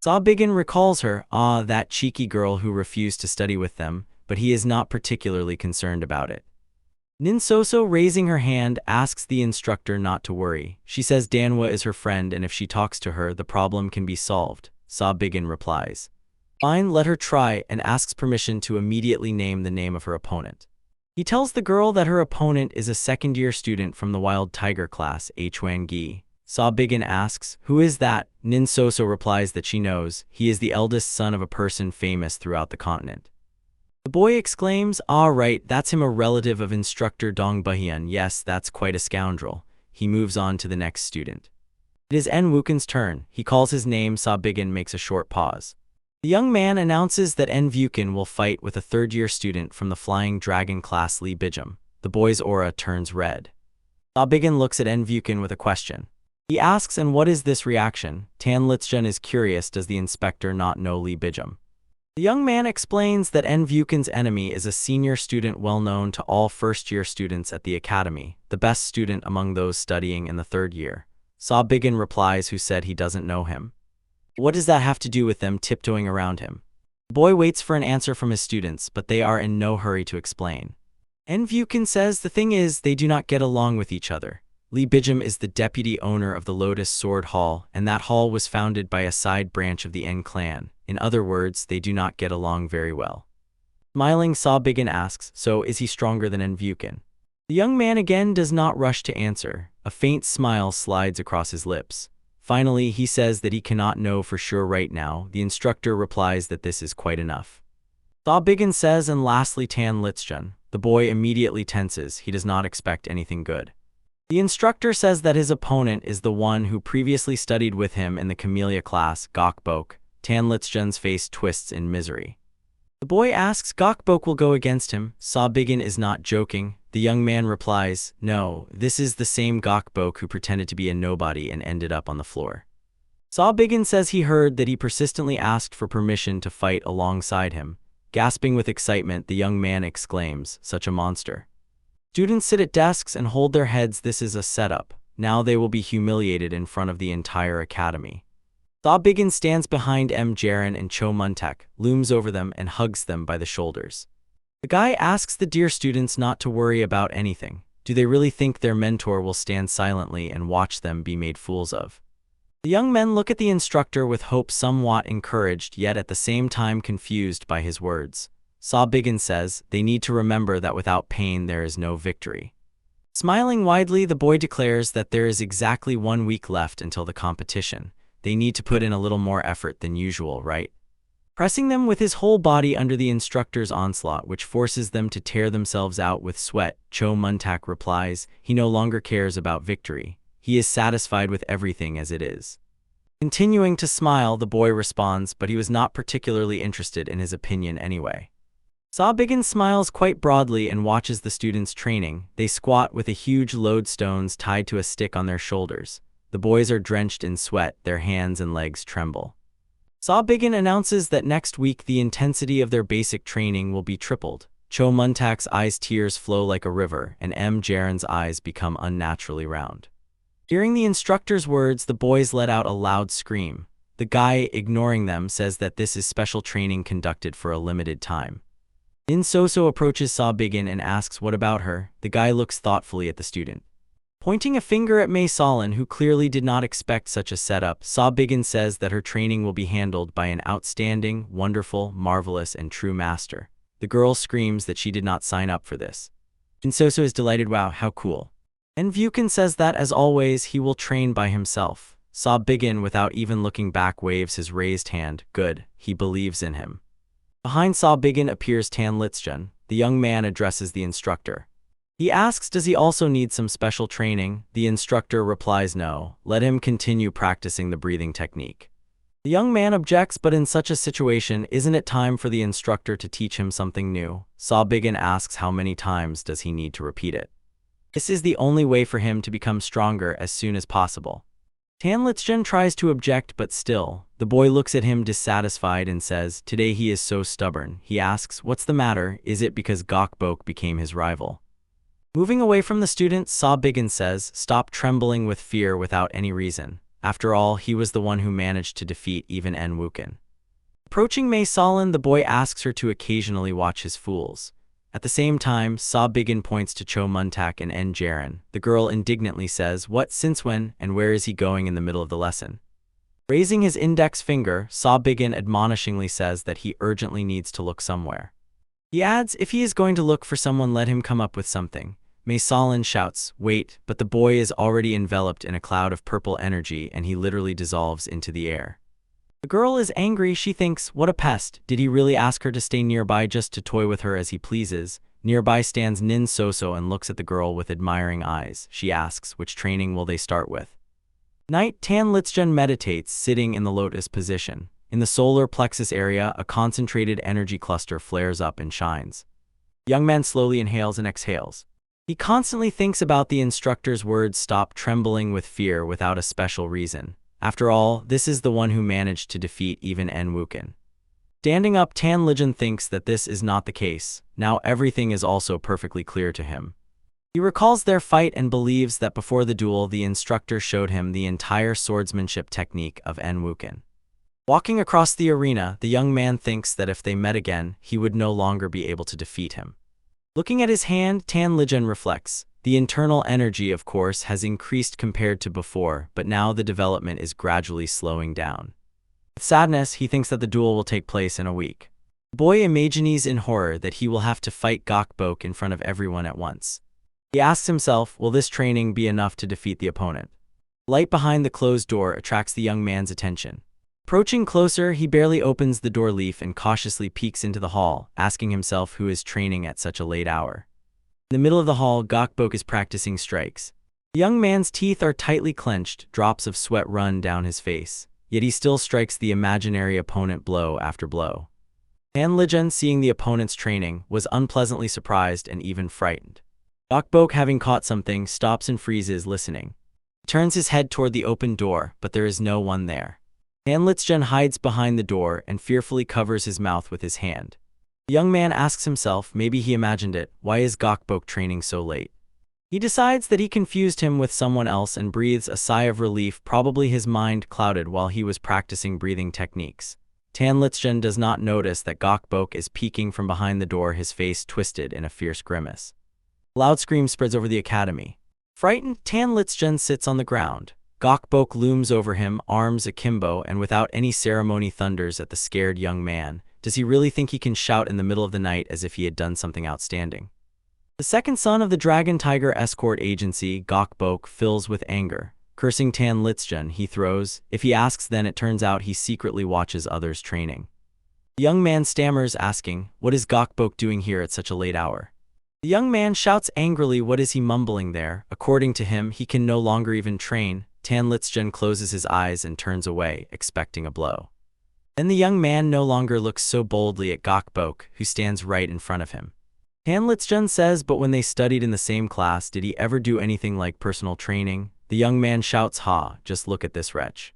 Saw-Biggin recalls her, that cheeky girl who refused to study with them, but he is not particularly concerned about it. Ninsoso, raising her hand, asks the instructor not to worry. She says Danwa is her friend and if she talks to her, the problem can be solved. Saw-Biggin replies, fine, let her try, and asks permission to immediately name the name of her opponent. He tells the girl that her opponent is a second-year student from the Wild Tiger class, Huan Gi. Saw-Biggin asks, who is that? Ninsoso replies that she knows. He is the eldest son of a person famous throughout the continent. The boy exclaims, right, that's him, a relative of instructor Dong Bahian. Yes, that's quite a scoundrel. He moves on to the next student. It is En Wukin's turn. He calls his name. Saw-Biggin makes a short pause. The young man announces that En Vukin will fight with a third-year student from the Flying Dragon class, Li Bijum. The boy's aura turns red. Saw-Biggin looks at En Vukin with a question. He asks, and what is this reaction? Tan Litzjun is curious, does the inspector not know Li Bijum? The young man explains that En Vukin's enemy is a senior student well known to all first-year students at the academy, the best student among those studying in the third year. Saw-Biggin replies who said he doesn't know him. What does that have to do with them tiptoeing around him? The boy waits for an answer from his students, but they are in no hurry to explain. En Vukin says the thing is they do not get along with each other. Li Bijum is the deputy owner of the Lotus Sword Hall, and that hall was founded by a side branch of the En clan. In other words, they do not get along very well. Smiling, Saw-Biggin asks, so is he stronger than En Vukin? The young man again does not rush to answer. A faint smile slides across his lips. Finally, he says that he cannot know for sure right now. The instructor replies that this is quite enough. Saw-Biggin says, and lastly Tan Litzjun. The boy immediately tenses. He does not expect anything good. The instructor says that his opponent is the one who previously studied with him in the Camellia class, Gokbok. Tanlichjun's face twists in misery. The boy asks Gokbok will go against him. Sobigin is not joking. The young man replies, no, this is the same Gokbok who pretended to be a nobody and ended up on the floor. Sobigin says he heard that he persistently asked for permission to fight alongside him. Gasping with excitement, the young man exclaims, such a monster. Students sit at desks and hold their heads. This is a setup. Now they will be humiliated in front of the entire academy. Sobigin stands behind M. Jaren and Cho Muntek, looms over them and hugs them by the shoulders. The guy asks the dear students not to worry about anything. Do they really think their mentor will stand silently and watch them be made fools of? The young men look at the instructor with hope, somewhat encouraged, yet at the same time confused by his words. Sobigin says they need to remember that without pain there is no victory. Smiling widely, the boy declares that there is exactly 1 week left until the competition. They need to put in a little more effort than usual, right? Pressing them with his whole body under the instructor's onslaught, which forces them to tear themselves out with sweat, Cho Muntak replies, he no longer cares about victory. He is satisfied with everything as it is. Continuing to smile, the boy responds, but he was not particularly interested in his opinion anyway. Sobigin smiles quite broadly and watches the students training. They squat with a huge lodestones tied to a stick on their shoulders. The boys are drenched in sweat, their hands and legs tremble. Sobigin announces that next week the intensity of their basic training will be tripled. Cho Muntak's eyes tears flow like a river, and M. Jaren's eyes become unnaturally round. Hearing the instructor's words, the boys let out a loud scream. The guy, ignoring them, says that this is special training conducted for a limited time. In Soso approaches Sobigin and asks what about her. The guy looks thoughtfully at the student. Pointing a finger at Mei Solin, who clearly did not expect such a setup, Sobigin says that her training will be handled by an outstanding, wonderful, marvelous, and true master. The girl screams that she did not sign up for this. Insoso is delighted. Wow, how cool. And Vukan says that, as always, he will train by himself. Sobigin, without even looking back, waves his raised hand. Good, he believes in him. Behind Sobigin appears Tanlichjun. The young man addresses the instructor. He asks, does he also need some special training? The instructor replies no, let him continue practicing the breathing technique. The young man objects, but in such a situation, isn't it time for the instructor to teach him something new? Sobigin asks how many times does he need to repeat it. This is the only way for him to become stronger as soon as possible. Tanlichjun tries to object, but still, the boy looks at him dissatisfied and says, today he is so stubborn. He asks, what's the matter? Is it because Gokbok became his rival? Moving away from the student, Sobigin says, stop trembling with fear without any reason. After all, he was the one who managed to defeat even En Wuken. Approaching Mei Solin, the boy asks her to occasionally watch his fools. At the same time, Sobigin points to Cho Muntak and En Jaren. The girl indignantly says, what, since when, and where is he going in the middle of the lesson? Raising his index finger, Sobigin admonishingly says that he urgently needs to look somewhere. He adds, if he is going to look for someone, let him come up with something. Mei Solin shouts, wait, but the boy is already enveloped in a cloud of purple energy and he literally dissolves into the air. The girl is angry. She thinks, what a pest. Did he really ask her to stay nearby just to toy with her as he pleases? Nearby stands Nin Soso and looks at the girl with admiring eyes. She asks, which training will they start with? Night. Tanlichjun meditates, sitting in the lotus position. In the solar plexus area, a concentrated energy cluster flares up and shines. The young man slowly inhales and exhales. He constantly thinks about the instructor's words, stop trembling with fear without a special reason. After all, this is the one who managed to defeat even En Wuken. Standing up, Tanlichjun thinks that this is not the case. Now everything is also perfectly clear to him. He recalls their fight and believes that before the duel, the instructor showed him the entire swordsmanship technique of En Wuken. Walking across the arena, the young man thinks that if they met again, he would no longer be able to defeat him. Looking at his hand, Tanlichjun reflects. The internal energy, of course, has increased compared to before, but now the development is gradually slowing down. With sadness, he thinks that the duel will take place in a week. The boy imagines in horror that he will have to fight Gokbok in front of everyone at once. He asks himself, will this training be enough to defeat the opponent? Light behind the closed door attracts the young man's attention. Approaching closer, he barely opens the door leaf and cautiously peeks into the hall, asking himself who is training at such a late hour. In the middle of the hall, Gokbok is practicing strikes. The young man's teeth are tightly clenched, drops of sweat run down his face, yet he still strikes the imaginary opponent blow after blow. Tan Lijian, seeing the opponent's training, was unpleasantly surprised and even frightened. Gokbok, having caught something, stops and freezes, listening. He turns his head toward the open door, but there is no one there. Tan Lijian hides behind the door and fearfully covers his mouth with his hand. The young man asks himself, maybe he imagined it, why is Gokbok training so late? He decides that he confused him with someone else and breathes a sigh of relief, probably his mind clouded while he was practicing breathing techniques. Tan Lijian does not notice that Gokbok is peeking from behind the door, his face twisted in a fierce grimace. A loud scream spreads over the academy. Frightened, Tan Lijian sits on the ground. Gokbok looms over him, arms akimbo, and without any ceremony thunders at the scared young man. Does he really think he can shout in the middle of the night as if he had done something outstanding? The second son of the Dragon Tiger Escort Agency, Gokbok, fills with anger. Cursing Tan Lijian, he throws. If he asks, then it turns out he secretly watches others training. The young man stammers, asking, what is Gokbok doing here at such a late hour? The young man shouts angrily, what is he mumbling there? According to him, he can no longer even train. Tan Lijian closes his eyes and turns away, expecting a blow. Then the young man no longer looks so boldly at Gokbok, who stands right in front of him. Tan Lijian says, but when they studied in the same class, did he ever do anything like personal training? The young man shouts, ha, just look at this wretch.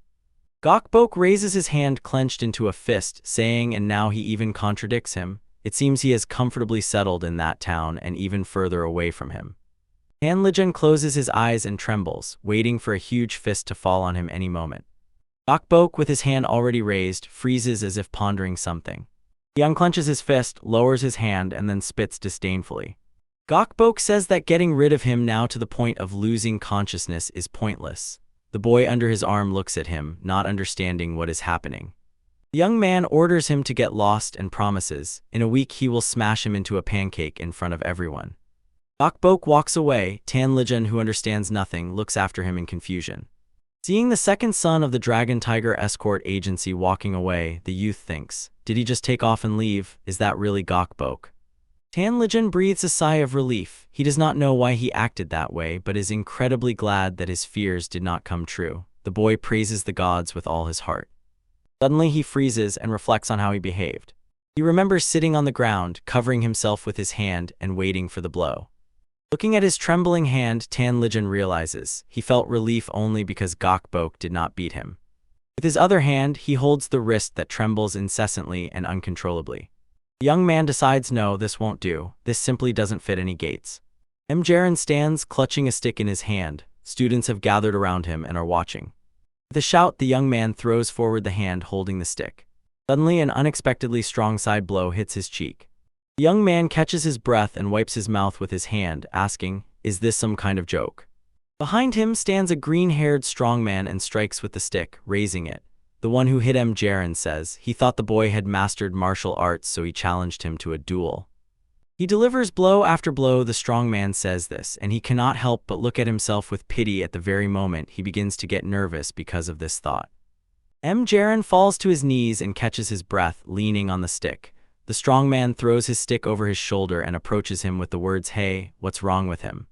Gokbok raises his hand clenched into a fist, saying, and now he even contradicts him. It seems he has comfortably settled in that town and even further away from him. Tan Lijian closes his eyes and trembles, waiting for a huge fist to fall on him any moment. Gokbok, with his hand already raised, freezes as if pondering something. He unclenches his fist, lowers his hand, and then spits disdainfully. Gokbok says that getting rid of him now to the point of losing consciousness is pointless. The boy under his arm looks at him, not understanding what is happening. The young man orders him to get lost and promises, in a week he will smash him into a pancake in front of everyone. Gokbok walks away. Tan Lijian, who understands nothing, looks after him in confusion. Seeing the second son of the Dragon Tiger Escort Agency walking away, the youth thinks, did he just take off and leave? Is that really Gokbok? Tan Lijian breathes a sigh of relief. He does not know why he acted that way, but is incredibly glad that his fears did not come true. The boy praises the gods with all his heart. Suddenly he freezes and reflects on how he behaved. He remembers sitting on the ground, covering himself with his hand and waiting for the blow. Looking at his trembling hand, Tan Lijian realizes he felt relief only because Gokbok did not beat him. With his other hand, he holds the wrist that trembles incessantly and uncontrollably. The young man decides, no, this won't do. This simply doesn't fit any gates. Jaron stands, clutching a stick in his hand. Students have gathered around him and are watching. With a shout, the young man throws forward the hand holding the stick. Suddenly, an unexpectedly strong side blow hits his cheek. The young man catches his breath and wipes his mouth with his hand, asking, is this some kind of joke? Behind him stands a green-haired strong man and strikes with the stick, raising it. The one who hit Jaron says he thought the boy had mastered martial arts, so he challenged him to a duel. He delivers blow after blow. The strong man says this, and he cannot help but look at himself with pity. At the very moment, he begins to get nervous because of this thought. Jaron falls to his knees and catches his breath, leaning on the stick. The strong man throws his stick over his shoulder and approaches him with the words, hey, what's wrong with him?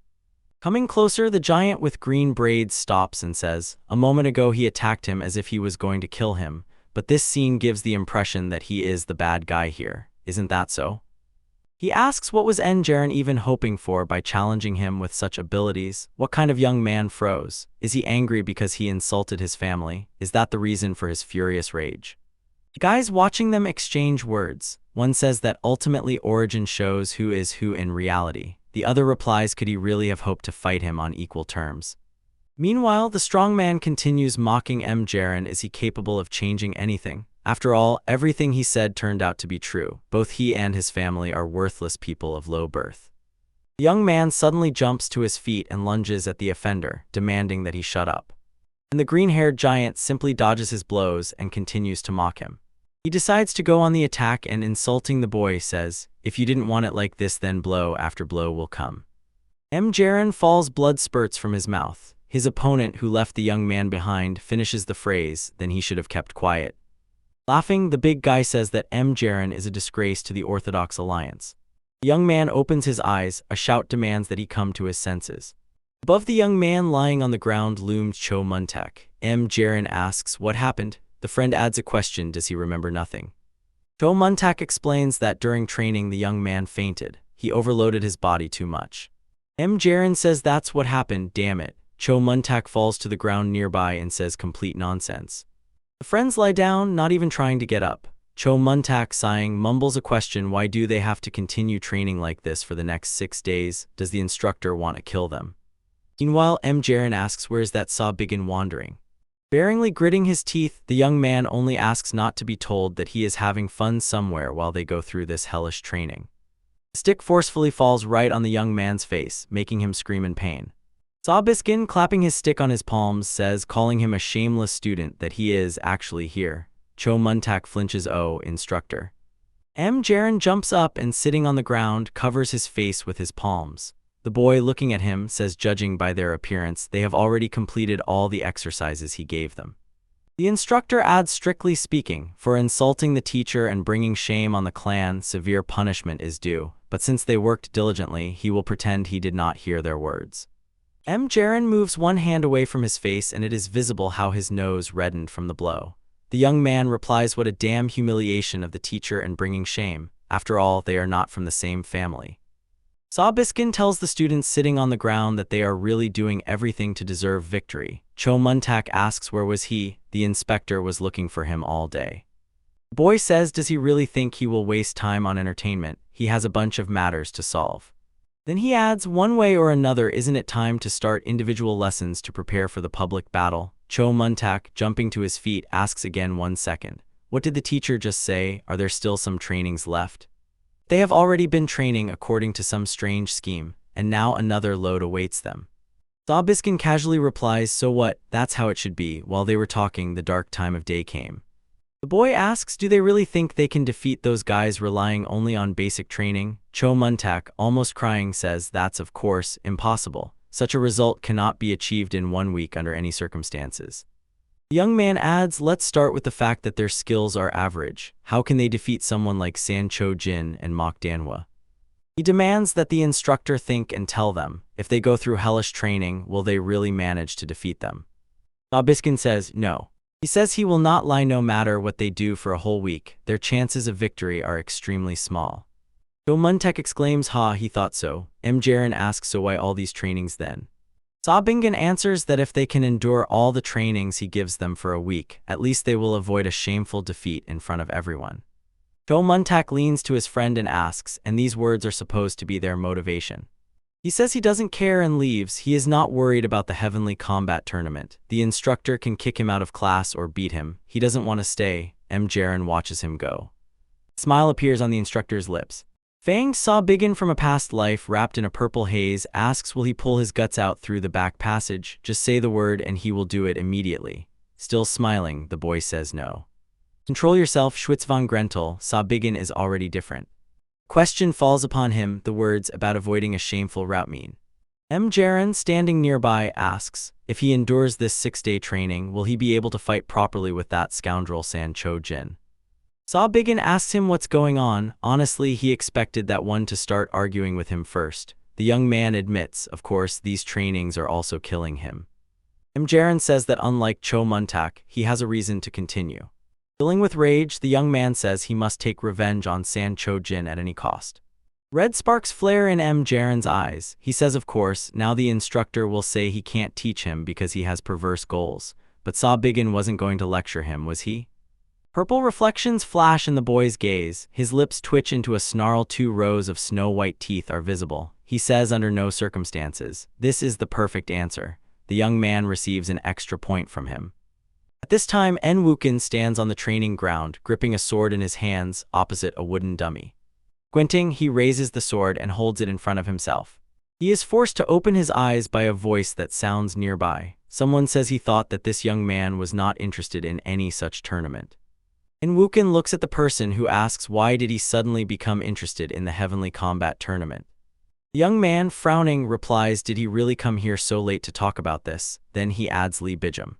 Coming closer, the giant with green braids stops and says, a moment ago he attacked him as if he was going to kill him, but this scene gives the impression that he is the bad guy here. Isn't that so? He asks what was Jaron even hoping for by challenging him with such abilities. What kind of young man froze? Is he angry because he insulted his family? Is that the reason for his furious rage? The guys watching them exchange words. One says that ultimately origin shows who is who in reality. The other replies, could he really have hoped to fight him on equal terms? Meanwhile, the strong man continues mocking Jaron. Is he capable of changing anything? After all, everything he said turned out to be true. Both he and his family are worthless people of low birth. The young man suddenly jumps to his feet and lunges at the offender, demanding that he shut up. And the green-haired giant simply dodges his blows and continues to mock him. He decides to go on the attack and, insulting the boy, says, if you didn't want it like this, then blow after blow will come. Jaron falls, blood spurts from his mouth. His opponent, who left the young man behind, finishes the phrase, then he should have kept quiet. Laughing, the big guy says that Jaron is a disgrace to the Orthodox Alliance. The young man opens his eyes. A shout demands that he come to his senses. Above the young man lying on the ground loomed Cho Muntak. Jaren asks what happened. The friend adds a question, does he remember nothing? Cho Muntak explains that during training the young man fainted. He overloaded his body too much. Jaren says that's what happened, damn it. Cho Muntak falls to the ground nearby and says complete nonsense. The friends lie down, not even trying to get up. Cho Muntak, sighing, mumbles a question, why do they have to continue training like this for the next 6 days? Does the instructor want to kill them? Meanwhile, Jaren asks where is that Saw Biggin wandering? Bearingly gritting his teeth, the young man only asks not to be told that he is having fun somewhere while they go through this hellish training. The stick forcefully falls right on the young man's face, making him scream in pain. Saw Biggin, clapping his stick on his palms, says, calling him a shameless student, that he is actually here. Cho Muntak flinches. Oh, instructor. Jaren jumps up and, sitting on the ground, covers his face with his palms. The boy, looking at him, says, judging by their appearance, they have already completed all the exercises he gave them. The instructor adds, strictly speaking, for insulting the teacher and bringing shame on the clan, severe punishment is due, but since they worked diligently, he will pretend he did not hear their words. Jaren moves one hand away from his face and it is visible how his nose reddened from the blow. The young man replies, what a damn humiliation of the teacher and bringing shame. After all, they are not from the same family. Saw Biggin tells the students sitting on the ground that they are really doing everything to deserve victory. Cho Muntak asks where was he? The inspector was looking for him all day. The boy says, does he really think he will waste time on entertainment? He has a bunch of matters to solve. Then he adds, one way or another, isn't it time to start individual lessons to prepare for the public battle? Cho Muntak, jumping to his feet, asks again, 1 second. What did the teacher just say? Are there still some trainings left? They have already been training according to some strange scheme, and now another load awaits them. Saw Biggin casually replies, so what, that's how it should be. While they were talking, the dark time of day came. The boy asks, do they really think they can defeat those guys relying only on basic training? Cho Muntak, almost crying, says, that's of course impossible. Such a result cannot be achieved in 1 week under any circumstances. The young man adds, let's start with the fact that their skills are average. How can they defeat someone like San Cho Jin and Mok Danhwa? He demands that the instructor think and tell them, if they go through hellish training, will they really manage to defeat them? Saw Biggin says, no. He says he will not lie no matter what they do for a whole week. Their chances of victory are extremely small. Cho Muntak exclaims, ha, he thought so. Jaren asks, so why all these trainings then? Saw Biggin answers that if they can endure all the trainings he gives them for a week, at least they will avoid a shameful defeat in front of everyone. Cho Muntak leans to his friend and asks, and these words are supposed to be their motivation. He says he doesn't care and leaves. He is not worried about the heavenly combat tournament. The instructor can kick him out of class or beat him. He doesn't want to stay. Jaren watches him go. A smile appears on the instructor's lips. Fang Saw Biggin from a past life wrapped in a purple haze asks will he pull his guts out through the back passage? Just say the word and he will do it immediately. Still smiling, the boy says no. Control yourself, Schwitz von Grentel. Saw Biggin is already different. Question falls upon him, the words about avoiding a shameful route mean. Jaren, standing nearby, asks, if he endures this 6-day training, will he be able to fight properly with that scoundrel San Cho Jin? Saw Biggin asks him what's going on. Honestly, he expected that one to start arguing with him first. The young man admits, of course, these trainings are also killing him. Jaren says that unlike Cho Muntak, he has a reason to continue. Filling with rage, the young man says he must take revenge on San Cho Jin at any cost. Red sparks flare in Jaren's eyes. He says of course, now the instructor will say he can't teach him because he has perverse goals. But Saw Biggin wasn't going to lecture him, was he? Purple reflections flash in the boy's gaze. His lips twitch into a snarl. 2 rows of snow-white teeth are visible. He says under no circumstances, this is the perfect answer. The young man receives an extra point from him. At this time, Wukin stands on the training ground, gripping a sword in his hands, opposite a wooden dummy. Squinting, he raises the sword and holds it in front of himself. He is forced to open his eyes by a voice that sounds nearby. Someone says he thought that this young man was not interested in any such tournament. Wukin looks at the person who asks why did he suddenly become interested in the heavenly combat tournament. The young man, frowning, replies, did he really come here so late to talk about this? Then he adds Lee Bijum.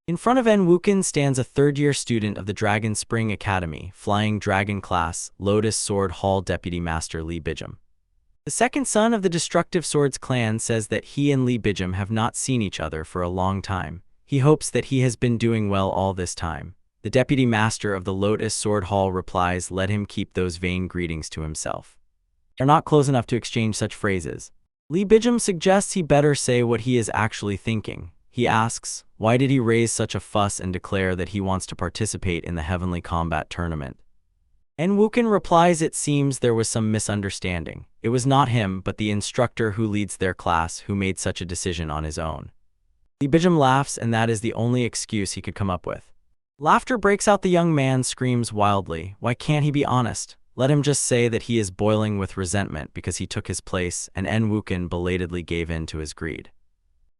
In front of Wukin stands a 3rd-year student of the Dragon Spring Academy, Flying Dragon Class, Lotus Sword Hall Deputy Master Lee Bijum. The second son of the Destructive Swords clan says that he and Lee Bijum have not seen each other for a long time. He hopes that he has been doing well all this time. The deputy master of the Lotus Sword Hall replies, "Let him keep those vain greetings to himself. They're not close enough to exchange such phrases." Lee Bijum suggests he better say what he is actually thinking. He asks, why did he raise such a fuss and declare that he wants to participate in the Heavenly Combat Tournament? En Wukin replies, it seems there was some misunderstanding. It was not him, but the instructor who leads their class who made such a decision on his own. Lee Bijum laughs, and that is the only excuse he could come up with. Laughter breaks out. The young man screams wildly, why can't he be honest? Let him just say that he is boiling with resentment because he took his place, and En Wukin belatedly gave in to his greed.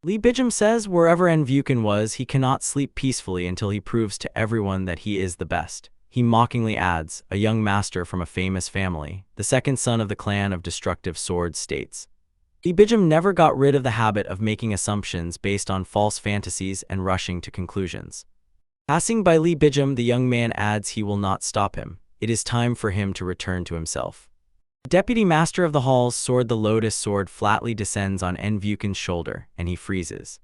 Lee Bijum says wherever En Wukin was, he cannot sleep peacefully until he proves to everyone that he is the best. He mockingly adds, a young master from a famous family, the second son of the clan of Destructive Swords, states. Lee Bijum never got rid of the habit of making assumptions based on false fantasies and rushing to conclusions. Passing by Lee Bijum, the young man adds he will not stop him. It is time for him to return to himself. The deputy master of the hall's sword, the Lotus Sword, flatly descends on En Wukin's shoulder, and he freezes.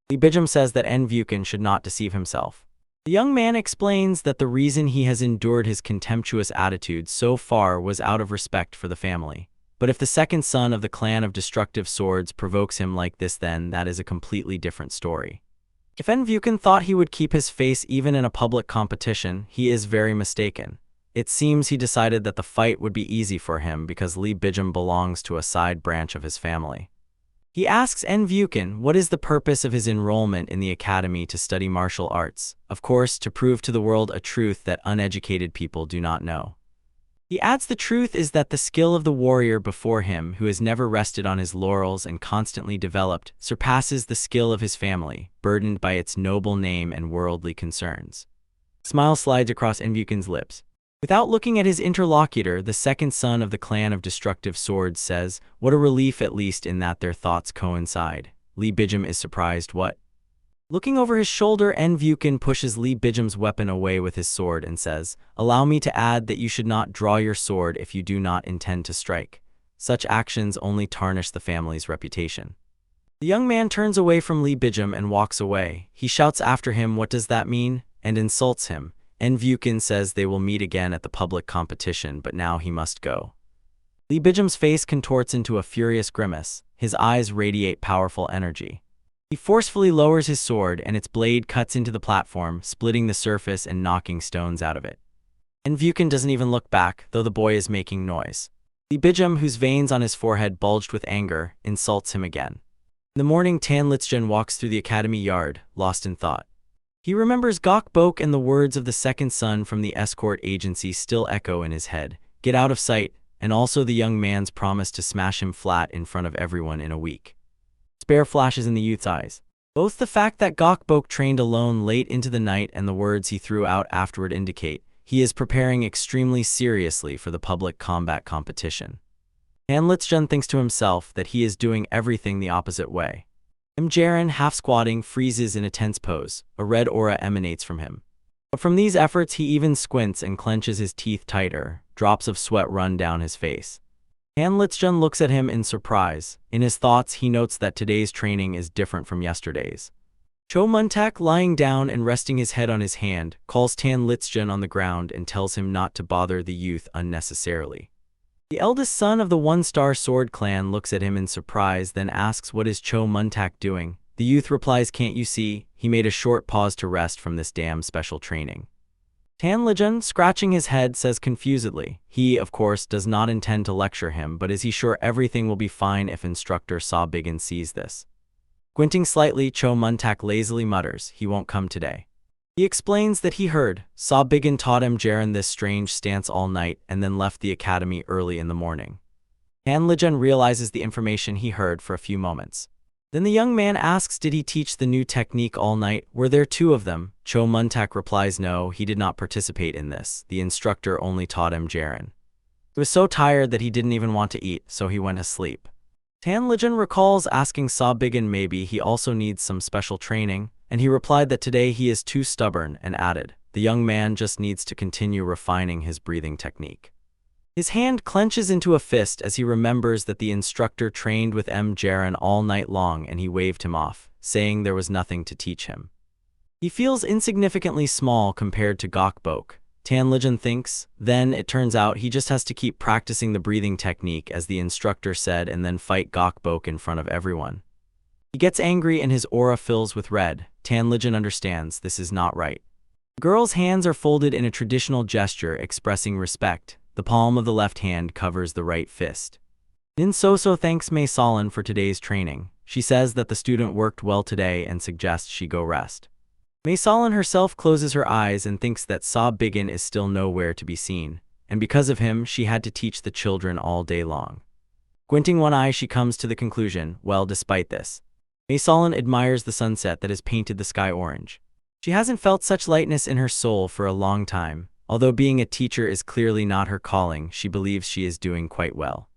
Lee Bijum says that En Wukin should not deceive himself. The young man explains that the reason he has endured his contemptuous attitude so far was out of respect for the family. But if the second son of the clan of Destructive Swords provokes him like this, then that is a completely different story. If En Wukin thought he would keep his face even in a public competition, he is very mistaken. It seems he decided that the fight would be easy for him because Lee Bijum belongs to a side branch of his family. He asks En Wukin what is the purpose of his enrollment in the academy to study martial arts, of course to prove to the world a truth that uneducated people do not know. He adds the truth is that the skill of the warrior before him, who has never rested on his laurels and constantly developed, surpasses the skill of his family, burdened by its noble name and worldly concerns. A smile slides across En Wukin's lips. Without looking at his interlocutor, the second son of the clan of Destructive Swords says, what a relief, at least in that their thoughts coincide. Lee Bijum is surprised. What? Looking over his shoulder, En Wukin pushes Lee Bijum's weapon away with his sword and says, allow me to add that you should not draw your sword if you do not intend to strike. Such actions only tarnish the family's reputation. The young man turns away from Lee Bijum and walks away. He shouts after him, what does that mean? And insults him. En Wukin says they will meet again at the public competition, but now he must go. Lee Bijum's face contorts into a furious grimace. His eyes radiate powerful energy. He forcefully lowers his sword, and its blade cuts into the platform, splitting the surface and knocking stones out of it. En Wukin doesn't even look back, though the boy is making noise. Lee Bijum, whose veins on his forehead bulged with anger, insults him again. In the morning, Tan Litzjun walks through the academy yard, lost in thought. He remembers Gok Bok, and the words of the second son from the escort agency still echo in his head. Get out of sight, and also the young man's promise to smash him flat in front of everyone in a week. Despair flashes in the youth's eyes. Both the fact that Gok Bok trained alone late into the night and the words he threw out afterward indicate he is preparing extremely seriously for the public combat competition. Tan Litzjun thinks to himself that he is doing everything the opposite way. Jaren, half squatting, freezes in a tense pose. A red aura emanates from him. But from these efforts he even squints and clenches his teeth tighter. Drops of sweat run down his face. Tan Litzjun looks at him in surprise. In his thoughts he notes that today's training is different from yesterday's. Cho Muntak, lying down and resting his head on his hand, calls Tan Litzjun on the ground and tells him not to bother the youth unnecessarily. The eldest son of the One-Star Sword clan looks at him in surprise, then asks what is Cho Muntak doing. The youth replies, can't you see, he made a short pause to rest from this damn special training. Tan Litzjun, scratching his head, says confusedly, he, of course, does not intend to lecture him, but is he sure everything will be fine if instructor Saw Biggin sees this? Squinting slightly, Cho Muntak lazily mutters, he won't come today. He explains that he heard Saw Biggin taught Jaren this strange stance all night and then left the academy early in the morning. Tan Litzjun realizes the information he heard for a few moments. Then the young man asks, did he teach the new technique all night? Were there two of them? Cho Muntak replies, no, he did not participate in this. The instructor only taught Jaren. He was so tired that he didn't even want to eat, so he went asleep. Tan Litzjun recalls asking Saw Biggin maybe he also needs some special training, and he replied that today he is too stubborn and added, the young man just needs to continue refining his breathing technique. His hand clenches into a fist as he remembers that the instructor trained with Jaron all night long and he waved him off, saying there was nothing to teach him. He feels insignificantly small compared to Gokbok. Tanlijin thinks. Then it turns out he just has to keep practicing the breathing technique as the instructor said and then fight Gokbok in front of everyone. He gets angry and his aura fills with red. Tanlijin understands this is not right. The girl's hands are folded in a traditional gesture expressing respect. The palm of the left hand covers the right fist. Nin Soso thanks Mei Solin for today's training. She says that the student worked well today and suggests she go rest. Mei Solin herself closes her eyes and thinks that Sa Biggin is still nowhere to be seen, and because of him she had to teach the children all day long. Squinting one eye she comes to the conclusion, well, despite this, Mei Solin admires the sunset that has painted the sky orange. She hasn't felt such lightness in her soul for a long time. Although being a teacher is clearly not her calling, she believes she is doing quite well.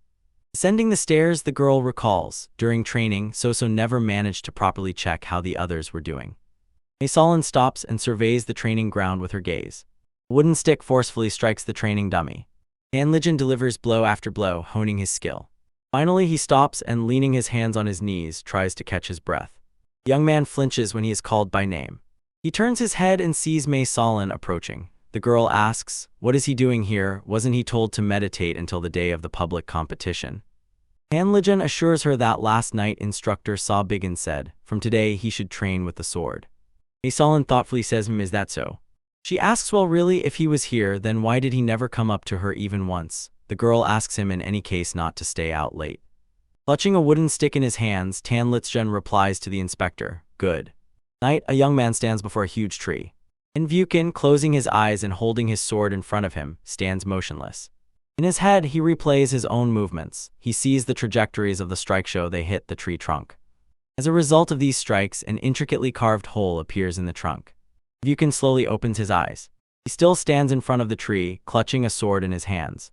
Ascending the stairs, the girl recalls, during training, Soso never managed to properly check how the others were doing. Mei Solin stops and surveys the training ground with her gaze. A wooden stick forcefully strikes the training dummy. Tanlijin delivers blow after blow, honing his skill. Finally, he stops and, leaning his hands on his knees, tries to catch his breath. The young man flinches when he is called by name. He turns his head and sees Mei Solin approaching. The girl asks, what is he doing here? Wasn't he told to meditate until the day of the public competition? Tanlijin assures her that last night instructor Sa Biggin said, from today he should train with the sword. Mei Solin thoughtfully says, is that so? She asks, well, really, if he was here, then why did he never come up to her even once? The girl asks him in any case not to stay out late. Clutching a wooden stick in his hands, Tanlijin replies to the inspector, good night. A young man stands before a huge tree. Vyukin, closing his eyes and holding his sword in front of him, stands motionless. In his head, he replays his own movements. He sees the trajectories of the strike show they hit the tree trunk. As a result of these strikes, an intricately carved hole appears in the trunk. Vyukin slowly opens his eyes. He still stands in front of the tree, clutching a sword in his hands.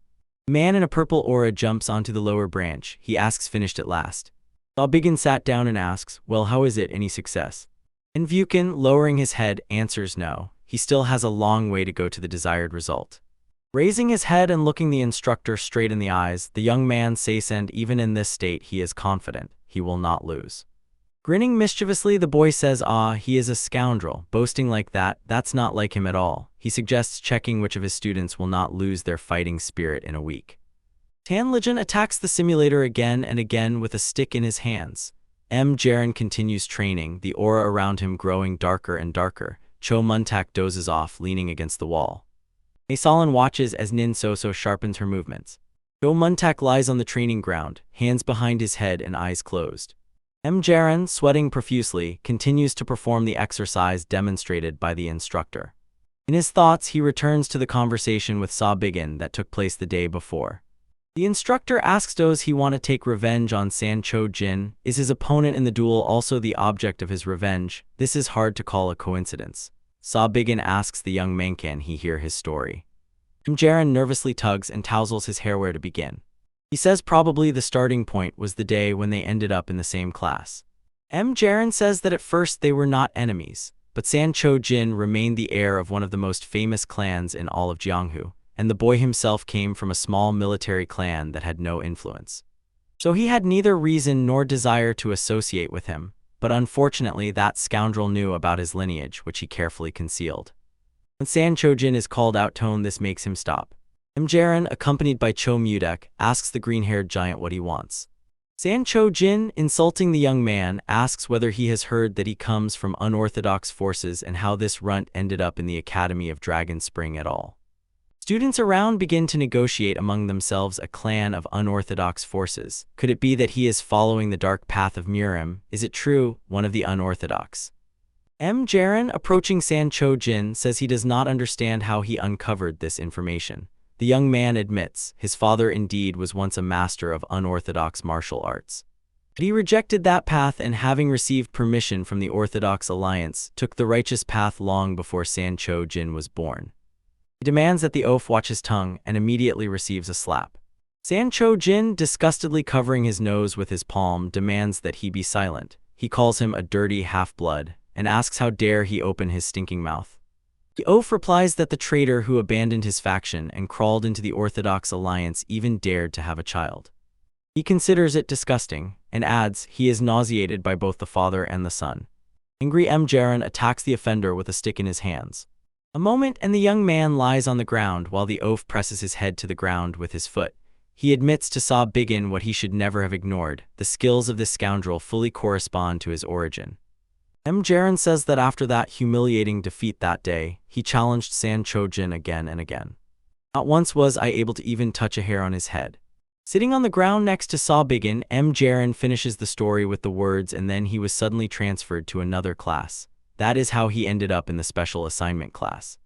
A man in a purple aura jumps onto the lower branch. He asks, finished at last. Sa Biggin sat down and asks, well, how is it, any success? And Vyukin, lowering his head, answers no. He still has a long way to go to the desired result. Raising his head and looking the instructor straight in the eyes, the young man says, and even in this state he is confident he will not lose. Grinning mischievously, the boy says, he is a scoundrel, boasting like that, that's not like him at all. He suggests checking which of his students will not lose their fighting spirit in a week. Tanlijin attacks the simulator again and again with a stick in his hands. Jaron continues training, the aura around him growing darker and darker. Cho Muntak dozes off, leaning against the wall. Mei Solin watches as Nin Soso sharpens her movements. Cho Muntak lies on the training ground, hands behind his head and eyes closed. Jaron, sweating profusely, continues to perform the exercise demonstrated by the instructor. In his thoughts, he returns to the conversation with Sa Biggin that took place the day before. The instructor asks, does he want to take revenge on San Cho Jin? Is his opponent in the duel also the object of his revenge? This is hard to call a coincidence. Sa Biggin asks the young man, can he hear his story? Jaron nervously tugs and tousles his hair. Where to begin? He says probably the starting point was the day when they ended up in the same class. Jaron says that at first they were not enemies, but San Cho Jin remained the heir of one of the most famous clans in all of Jianghu, and the boy himself came from a small military clan that had no influence. So he had neither reason nor desire to associate with him, but unfortunately that scoundrel knew about his lineage, which he carefully concealed. When San Cho Jin is called out, this makes him stop. Jaron, accompanied by Cho Mudek, asks the green-haired giant what he wants. San Cho Jin, insulting the young man, asks whether he has heard that he comes from unorthodox forces and how this runt ended up in the Academy of Dragon Spring at all. Students around begin to negotiate among themselves a clan of unorthodox forces. Could it be that he is following the dark path of Murim? Is it true, one of the unorthodox? Jaron, approaching San Cho Jin, says he does not understand how he uncovered this information. The young man admits his father indeed was once a master of unorthodox martial arts. But he rejected that path and, having received permission from the Orthodox Alliance, took the righteous path long before San Cho Jin was born. He demands that the oaf watch his tongue and immediately receives a slap. San Cho Jin, disgustedly covering his nose with his palm, demands that he be silent. He calls him a dirty half-blood and asks how dare he open his stinking mouth. The oaf replies that the traitor who abandoned his faction and crawled into the Orthodox Alliance even dared to have a child. He considers it disgusting, and adds he is nauseated by both the father and the son. Angry Jaron attacks the offender with a stick in his hands. A moment and the young man lies on the ground while the oaf presses his head to the ground with his foot. He admits to Saw Biggin what he should never have ignored: the skills of this scoundrel fully correspond to his origin. Jaron says that after that humiliating defeat that day, he challenged San Chojin again and again. Not once was I able to even touch a hair on his head. Sitting on the ground next to Saw Biggin, Jaron finishes the story with the words, and then he was suddenly transferred to another class. That is how he ended up in the special assignment class.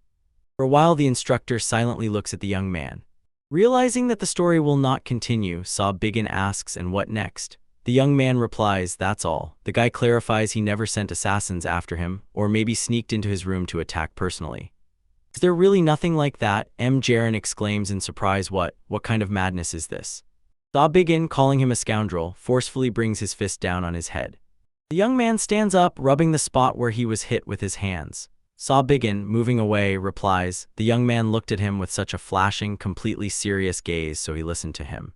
For a while the instructor silently looks at the young man. Realizing that the story will not continue, Saw Biggin asks, and what next? The young man replies, that's all. The guy clarifies he never sent assassins after him, or maybe sneaked into his room to attack personally. Is there really nothing like that? Jaron exclaims in surprise. What kind of madness is this? Saw Biggin, calling him a scoundrel, forcefully brings his fist down on his head. The young man stands up, rubbing the spot where he was hit with his hands. Saw Biggin, moving away, replies. The young man looked at him with such a flashing, completely serious gaze, so he listened to him.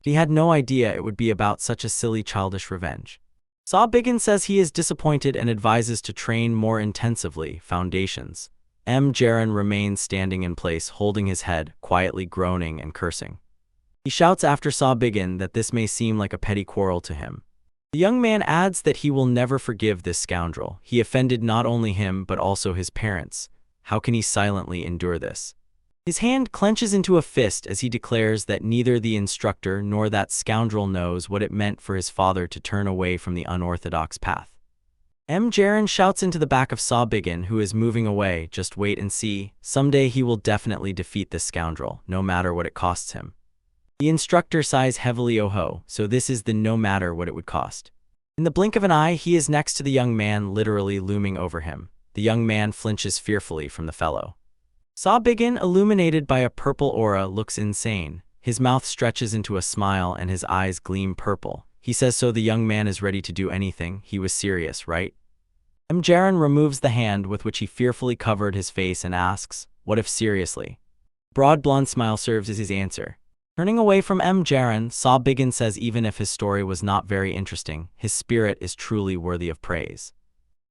He had no idea it would be about such a silly, childish revenge. Saw Biggin says he is disappointed and advises to train more intensively. Foundations. Jaron remains standing in place, holding his head, quietly groaning and cursing. He shouts after Saw Biggin that this may seem like a petty quarrel to him. The young man adds that he will never forgive this scoundrel. He offended not only him but also his parents. How can he silently endure this? His hand clenches into a fist as he declares that neither the instructor nor that scoundrel knows what it meant for his father to turn away from the unorthodox path. Jaron shouts into the back of Saw Biggin, who is moving away, just wait and see. Someday he will definitely defeat this scoundrel, no matter what it costs him. The instructor sighs heavily. Oh ho, so this is the no matter what it would cost. In the blink of an eye, he is next to the young man, literally looming over him. The young man flinches fearfully from the fellow. Saw Biggin, illuminated by a purple aura, looks insane. His mouth stretches into a smile and his eyes gleam purple. He says so the young man is ready to do anything. He was serious, right? Jaron removes the hand with which he fearfully covered his face and asks, what if seriously? Broad blonde smile serves as his answer. Turning away from Jaron, Saw Biggin says even if his story was not very interesting, his spirit is truly worthy of praise.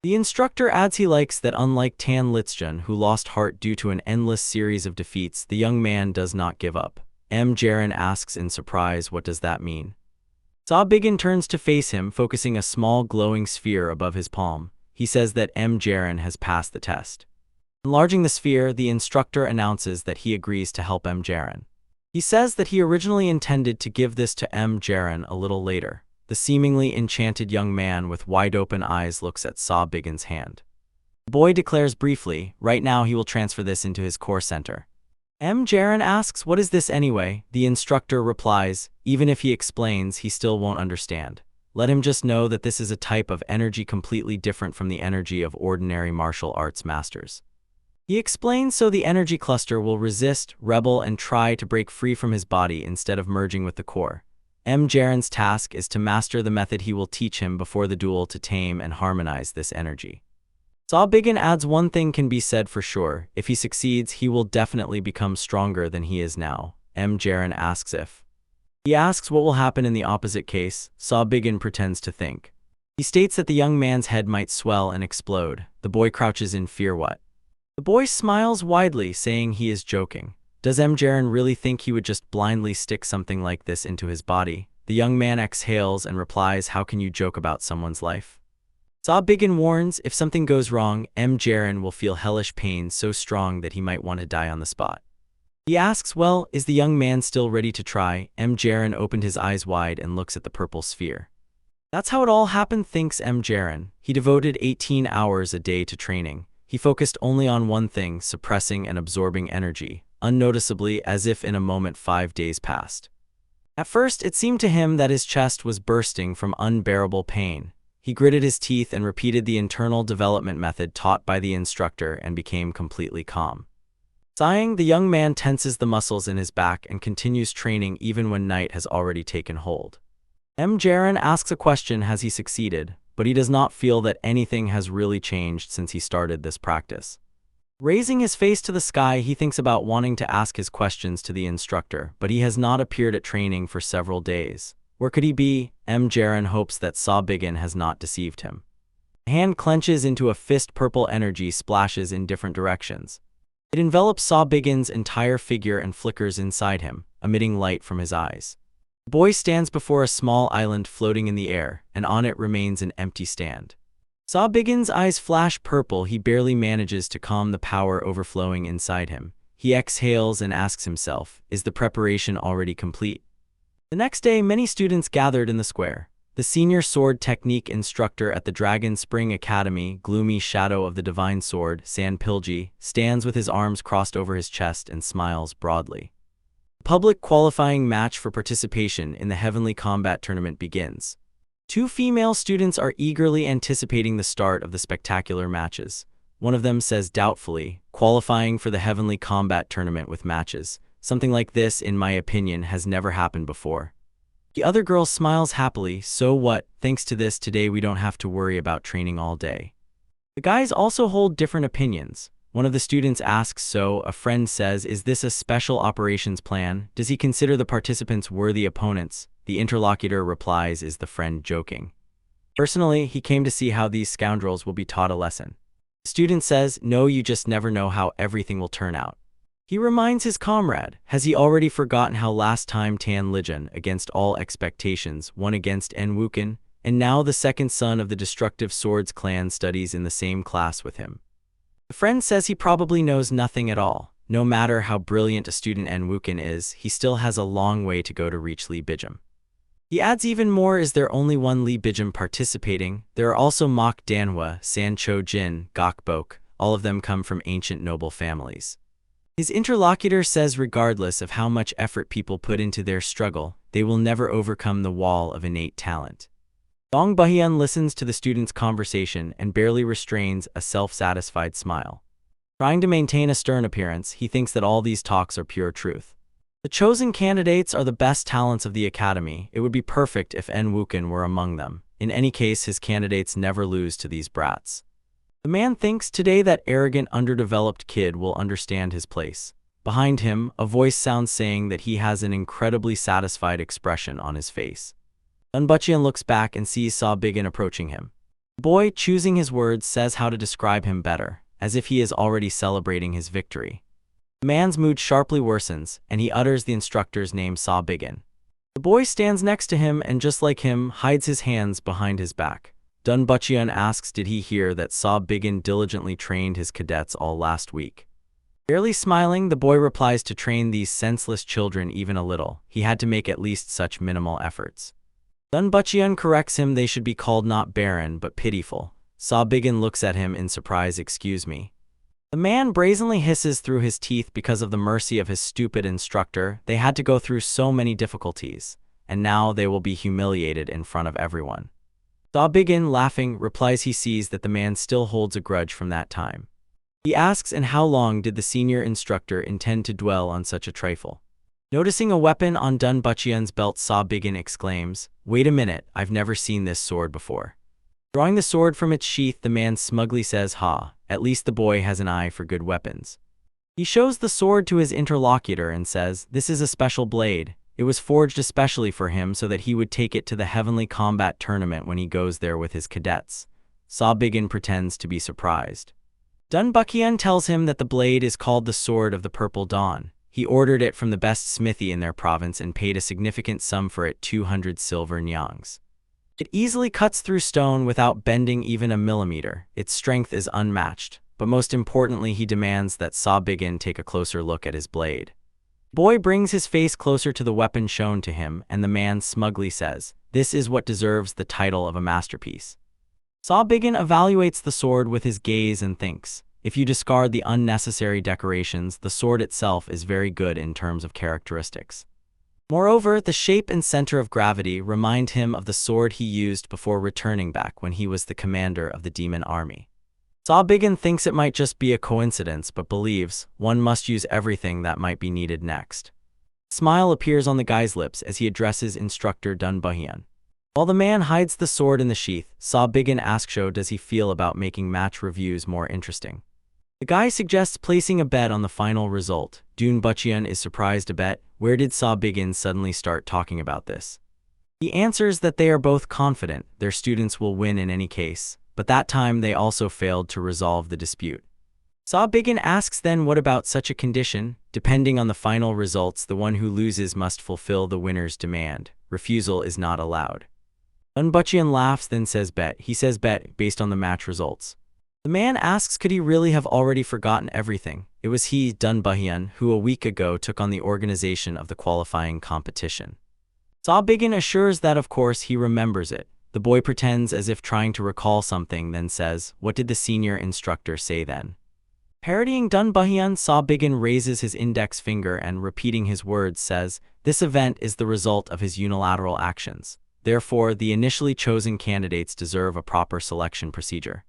The instructor adds he likes that unlike Tan Litzjun, who lost heart due to an endless series of defeats, the young man does not give up. Jaron asks in surprise, what does that mean? Saw Biggin turns to face him, focusing a small glowing sphere above his palm. He says that Jaron has passed the test. Enlarging the sphere, the instructor announces that he agrees to help Jaron. He says that he originally intended to give this to Jaron a little later. The seemingly enchanted young man with wide-open eyes looks at Saw Biggin's hand. The boy declares briefly, right now he will transfer this into his core center. Jaron asks, what is this anyway? The instructor replies, even if he explains, he still won't understand. Let him just know that this is a type of energy completely different from the energy of ordinary martial arts masters. He explains so the energy cluster will resist, rebel, and try to break free from his body instead of merging with the core. Jaron's task is to master the method he will teach him before the duel to tame and harmonize this energy. Saw Biggin adds one thing can be said for sure, if he succeeds he will definitely become stronger than he is now. Jaron asks if. He asks what will happen in the opposite case. Saw Biggin pretends to think. He states that the young man's head might swell and explode. The boy crouches in fear. What? The boy smiles widely, saying he is joking. Does Jaron really think he would just blindly stick something like this into his body? The young man exhales and replies, how can you joke about someone's life? Saw Biggin warns, if something goes wrong, Jaron will feel hellish pain so strong that he might want to die on the spot. He asks, well, is the young man still ready to try? Jaron opened his eyes wide and looks at the purple sphere. That's how it all happened, thinks Jaron. He devoted 18 hours a day to training. He focused only on one thing, suppressing and absorbing energy. Unnoticeably, as if in a moment 5 days passed. At first, it seemed to him that his chest was bursting from unbearable pain. He gritted his teeth and repeated the internal development method taught by the instructor and became completely calm. Sighing, the young man tenses the muscles in his back and continues training even when night has already taken hold. Jaron asks a question, has he succeeded? But he does not feel that anything has really changed since he started this practice. Raising his face to the sky, he thinks about wanting to ask his questions to the instructor, but he has not appeared at training for several days. Where could he be? Jaren hopes that Sawbiggin has not deceived him. The hand clenches into a fist. Purple energy splashes in different directions. It envelops Sawbiggin's entire figure and flickers inside him, emitting light from his eyes. The boy stands before a small island floating in the air, and on it remains an empty stand. Sawbiggin's eyes flash purple. He barely manages to calm the power overflowing inside him. He exhales and asks himself, is the preparation already complete? The next day, many students gathered in the square. The senior sword technique instructor at the Dragon Spring Academy, gloomy shadow of the divine sword, San Pilji, stands with his arms crossed over his chest and smiles broadly. The public qualifying match for participation in the Heavenly Combat Tournament begins. Two female students are eagerly anticipating the start of the spectacular matches. One of them says doubtfully, qualifying for the Heavenly Combat Tournament with matches. Something like this, in my opinion, has never happened before. The other girl smiles happily. So what? Thanks to this, today we don't have to worry about training all day. The guys also hold different opinions. One of the students asks, so, a friend says, is this a special operations plan? Does he consider the participants worthy opponents? The interlocutor replies, is the friend joking? Personally, he came to see how these scoundrels will be taught a lesson. The student says, no, you just never know how everything will turn out. He reminds his comrade, has he already forgotten how last time Tan Lijan, against all expectations, won against Enwuken, and now the second son of the Destructive Swords clan studies in the same class with him? The friend says he probably knows nothing at all. No matter how brilliant a student Enwuken is, he still has a long way to go to reach Lee Bijim. He adds, even more, is there only one Lee Bijim participating? There are also Mok Danhwa, San Cho Jin, Gokbok, all of them come from ancient noble families. His interlocutor says regardless of how much effort people put into their struggle, they will never overcome the wall of innate talent. Dong Bahian listens to the student's conversation and barely restrains a self-satisfied smile. Trying to maintain a stern appearance, he thinks that all these talks are pure truth. The chosen candidates are the best talents of the academy. It would be perfect if Enwuken were among them. In any case, his candidates never lose to these brats. The man thinks today that arrogant, underdeveloped kid will understand his place. Behind him, a voice sounds saying that he has an incredibly satisfied expression on his face. Dunbuchian looks back and sees Sawbiggin approaching him. The boy, choosing his words, says how to describe him better, as if he is already celebrating his victory. The man's mood sharply worsens, and he utters the instructor's name, Sawbiggin. The boy stands next to him and, just like him, hides his hands behind his back. Dunbuchian asks, did he hear that Sawbiggin diligently trained his cadets all last week? Barely smiling, the boy replies, to train these senseless children even a little, he had to make at least such minimal efforts. Dunbuchian corrects him, they should be called not barren but pitiful. Sawbiggin looks at him in surprise, excuse me. The man brazenly hisses through his teeth because of the mercy of his stupid instructor. They had to go through so many difficulties, and now they will be humiliated in front of everyone. Sawbiggin, laughing, replies he sees that the man still holds a grudge from that time. He asks, and how long did the senior instructor intend to dwell on such a trifle? Noticing a weapon on Dunbuchian's belt, Sawbiggin exclaims, wait a minute, I've never seen this sword before. Drawing the sword from its sheath, the man smugly says, ha, at least the boy has an eye for good weapons. He shows the sword to his interlocutor and says, this is a special blade. It was forged especially for him so that he would take it to the Heavenly Combat Tournament when he goes there with his cadets. Sawbiggin pretends to be surprised. Dunbuchian tells him that the blade is called the Sword of the Purple Dawn. He ordered it from the best smithy in their province and paid a significant sum for it, 200 silver nyangs. It easily cuts through stone without bending even a millimeter. Its strength is unmatched, but most importantly, he demands that Sawbiggin take a closer look at his blade. The boy brings his face closer to the weapon shown to him, and the man smugly says, this is what deserves the title of a masterpiece. Sawbiggin evaluates the sword with his gaze and thinks, if you discard the unnecessary decorations, the sword itself is very good in terms of characteristics. Moreover, the shape and center of gravity remind him of the sword he used before returning back when he was the commander of the demon army. Sawbiggin thinks it might just be a coincidence, but believes one must use everything that might be needed next. A smile appears on the guy's lips as he addresses instructor Dunbuchian. While the man hides the sword in the sheath, Sawbiggin asks, how does he feel about making match reviews more interesting? The guy suggests placing a bet on the final result. Dun Bucheon is surprised a bet. Where did Saw Biggin suddenly start talking about this? He answers that they are both confident their students will win in any case, but that time they also failed to resolve the dispute. Saw Biggin asks then what about such a condition? Depending on the final results, the one who loses must fulfill the winner's demand. Refusal is not allowed. Dun Bucheon laughs then says bet. He says bet based on the match results. The man asks could he really have already forgotten everything. It was he, Dun Bucheon, who a week ago took on the organization of the qualifying competition. Saw Biggin assures that of course he remembers it. The boy pretends as if trying to recall something, then says, what did the senior instructor say then? Parodying Dun Bucheon, Saw Biggin raises his index finger and, repeating his words, says, this event is the result of his unilateral actions. Therefore, the initially chosen candidates deserve a proper selection procedure.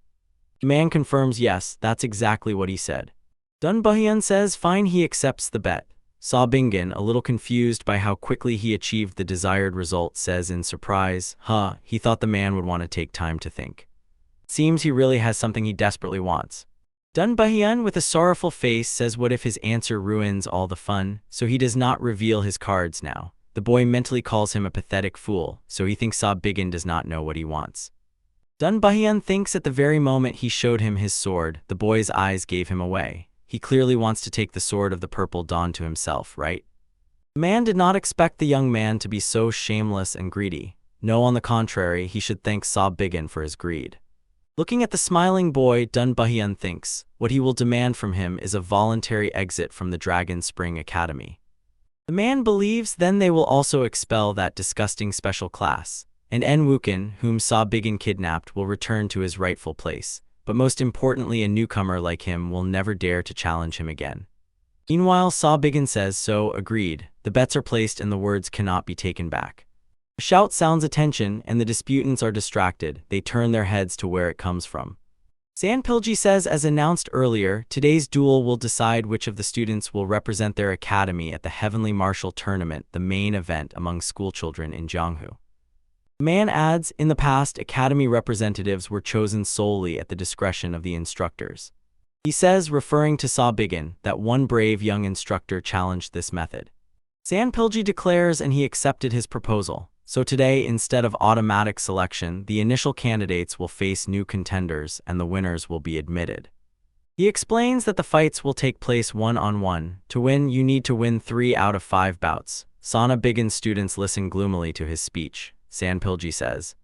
The man confirms yes, that's exactly what he said. Dun Bucheon says fine, he accepts the bet. Saw Biggin, a little confused by how quickly he achieved the desired result, says in surprise, he thought the man would want to take time to think. It seems he really has something he desperately wants. Dun Bucheon, with a sorrowful face, says what if his answer ruins all the fun, so he does not reveal his cards now. The boy mentally calls him a pathetic fool, so he thinks Saw Biggin does not know what he wants. Dun Bucheon thinks at the very moment he showed him his sword, the boy's eyes gave him away. He clearly wants to take the sword of the purple dawn to himself, right? The man did not expect the young man to be so shameless and greedy. No, on the contrary, he should thank Saw Biggin for his greed. Looking at the smiling boy, Dun Bucheon thinks what he will demand from him is a voluntary exit from the Dragon Spring Academy. The man believes then they will also expel that disgusting special class, and En Wukin, whom Saw Biggin kidnapped, will return to his rightful place. But most importantly, a newcomer like him will never dare to challenge him again. Meanwhile, Saw Biggin says so, agreed. The bets are placed and the words cannot be taken back. A shout sounds attention and the disputants are distracted. They turn their heads to where it comes from. Sanpilji says, as announced earlier, today's duel will decide which of the students will represent their academy at the Heavenly Martial Tournament, the main event among schoolchildren in Jianghu. The man adds, in the past, academy representatives were chosen solely at the discretion of the instructors. He says, referring to Saw Biggin, that one brave young instructor challenged this method. Sanpilji declares and he accepted his proposal. So today, instead of automatic selection, the initial candidates will face new contenders and the winners will be admitted. He explains that the fights will take place one-on-one. To win, you need to win 3 out of 5 bouts. Saw Biggin's students listen gloomily to his speech. Sanpilji says,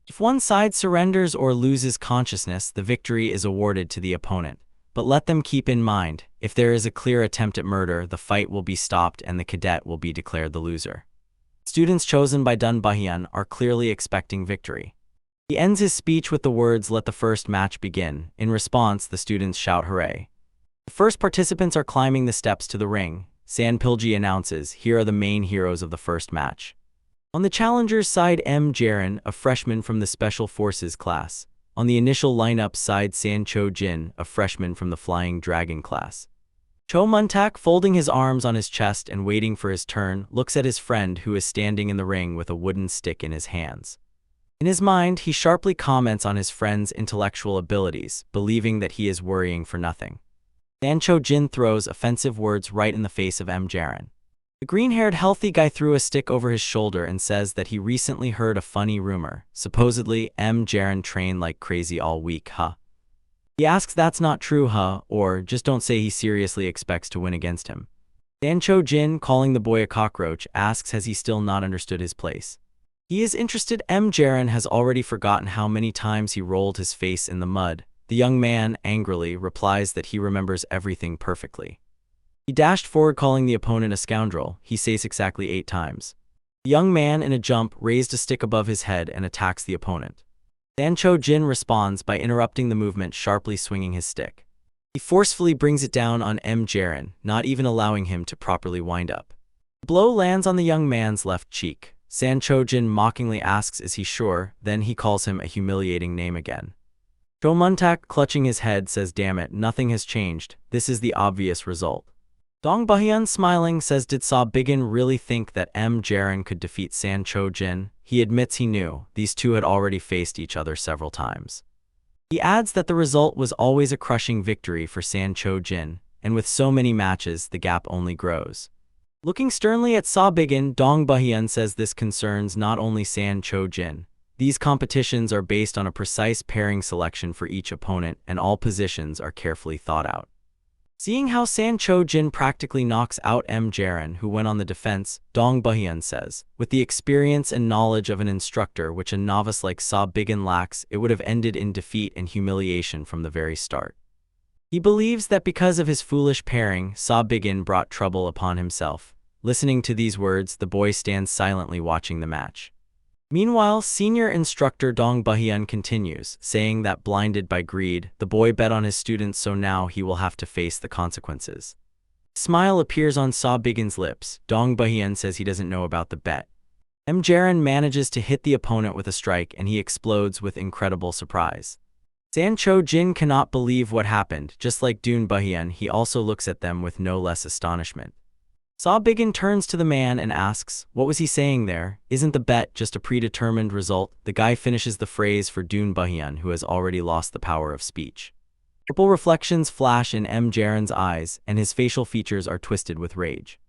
if one side surrenders or loses consciousness, the victory is awarded to the opponent. But let them keep in mind, if there is a clear attempt at murder, the fight will be stopped and the cadet will be declared the loser. Students chosen by Dun Bucheon are clearly expecting victory. He ends his speech with the words, let the first match begin. In response, the students shout hooray. The first participants are climbing the steps to the ring. Sanpilji announces, here are the main heroes of the first match. On the challengers' side, M. Jaren, a freshman from the Special Forces class. On the initial lineup side, San Cho Jin, a freshman from the Flying Dragon class. Cho Muntak, folding his arms on his chest and waiting for his turn, looks at his friend who is standing in the ring with a wooden stick in his hands. In his mind, he sharply comments on his friend's intellectual abilities, believing that he is worrying for nothing. San Cho Jin throws offensive words right in the face of M. Jaren. The green-haired healthy guy threw a stick over his shoulder and says that he recently heard a funny rumor. Supposedly, M. Jaren trained like crazy all week, He asks that's not true, or just don't say he seriously expects to win against him. San Cho Jin, calling the boy a cockroach, asks has he still not understood his place. He is interested. M. Jaren has already forgotten how many times he rolled his face in the mud. The young man, angrily, replies that he remembers everything perfectly. He dashed forward, calling the opponent a scoundrel. He says exactly 8 times. The young man, in a jump, raised a stick above his head and attacks the opponent. San Cho Jin responds by interrupting the movement, sharply swinging his stick. He forcefully brings it down on M. Jaren, not even allowing him to properly wind up. The blow lands on the young man's left cheek. San Cho Jin mockingly asks is he sure, then he calls him a humiliating name again. Cho Muntak, clutching his head, says damn it, nothing has changed, this is the obvious result. Dong Bucheon, smiling, says did Saw Biggin really think that M. Jaren could defeat San Cho Jin? He admits he knew, these two had already faced each other several times. He adds that the result was always a crushing victory for San Cho Jin, and with so many matches, the gap only grows. Looking sternly at Sa Bigan, Dong Bahian says this concerns not only San Cho Jin. These competitions are based on a precise pairing selection for each opponent, and all positions are carefully thought out. Seeing how San Cho Jin practically knocks out M. Jaren, who went on the defense, Dong Bahian says, with the experience and knowledge of an instructor which a novice like Sa Bigan lacks, it would have ended in defeat and humiliation from the very start. He believes that because of his foolish pairing, Sa Bigan brought trouble upon himself. Listening to these words, the boy stands silently watching the match. Meanwhile, senior instructor Dong Bahian continues, saying that blinded by greed, the boy bet on his students, so now he will have to face the consequences. A smile appears on Sa Bigan's lips. Dong Bahian says he doesn't know about the bet. M. Jaren manages to hit the opponent with a strike and he explodes with incredible surprise. San Cho Jin cannot believe what happened. Just like Dune Bahian, he also looks at them with no less astonishment. Sa Bigan turns to the man and asks, what was he saying there? Isn't the bet just a predetermined result? The guy finishes the phrase for Dune Bahian, who has already lost the power of speech. Purple reflections flash in M. Jaren's eyes, and his facial features are twisted with rage.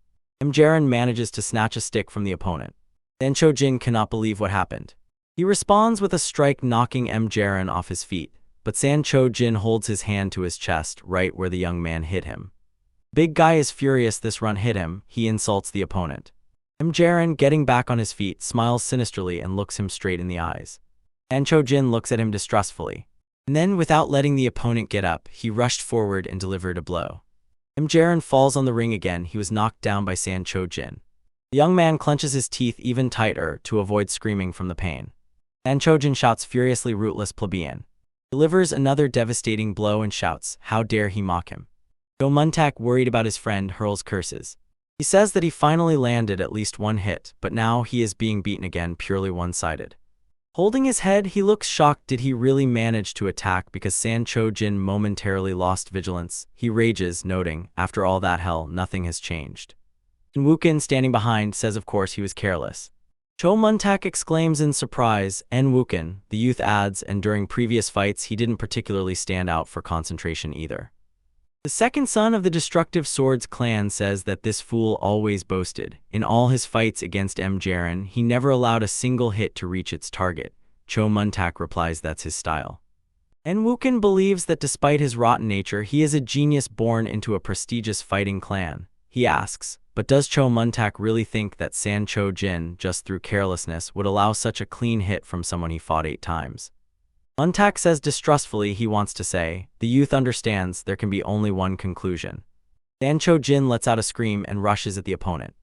M. Jaren manages to snatch a stick from the opponent. San Cho Jin cannot believe what happened. He responds with a strike, knocking M. Jaren off his feet, but San Cho Jin holds his hand to his chest, right where the young man hit him. Big guy is furious this run hit him. He insults the opponent. M. Jaren, getting back on his feet, smiles sinisterly and looks him straight in the eyes. San Cho Jin looks at him distrustfully. And then, without letting the opponent get up, he rushed forward and delivered a blow. M. Jaren falls on the ring again. He was knocked down by San Cho Jin. The young man clenches his teeth even tighter to avoid screaming from the pain. San Cho Jin shouts furiously, rootless plebeian. Delivers another devastating blow and shouts, how dare he mock him. Cho Muntak, worried about his friend, hurls curses. He says that he finally landed at least one hit, but now he is being beaten again, purely one-sided. Holding his head, he looks shocked. Did he really manage to attack because San Cho Jin momentarily lost vigilance? He rages, noting, after all that hell, nothing has changed. And Wukin, standing behind, says of course he was careless. Cho Muntak exclaims in surprise, and Wukin, the youth adds, and during previous fights he didn't particularly stand out for concentration either. The second son of the Destructive Swords clan says that this fool always boasted. In all his fights against M. Jaren, he never allowed a single hit to reach its target. Cho Muntak replies that's his style. And Wukin believes that despite his rotten nature, he is a genius born into a prestigious fighting clan. He asks, but does Cho Muntak really think that San Cho Jin, just through carelessness, would allow such a clean hit from someone he fought 8 times? Muntak says distrustfully he wants to say, the youth understands there can be only one conclusion. San Cho Jin lets out a scream and rushes at the opponent.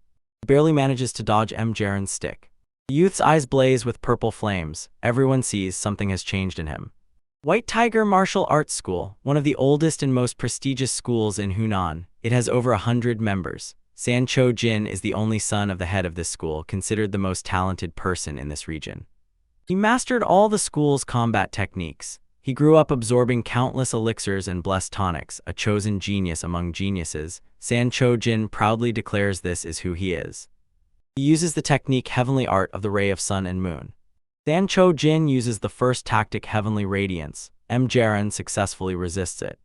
He barely manages to dodge M. Jaren's stick. The youth's eyes blaze with purple flames. Everyone sees something has changed in him. White Tiger Martial Arts School, one of the oldest and most prestigious schools in Hunan. It has over 100 members. San Cho Jin is the only son of the head of this school, considered the most talented person in this region. He mastered all the school's combat techniques. He grew up absorbing countless elixirs and blessed tonics, a chosen genius among geniuses. San Cho Jin proudly declares this is who he is. He uses the technique Heavenly Art of the Ray of Sun and Moon. San Cho Jin uses the first tactic Heavenly Radiance. M. Jaren successfully resists it.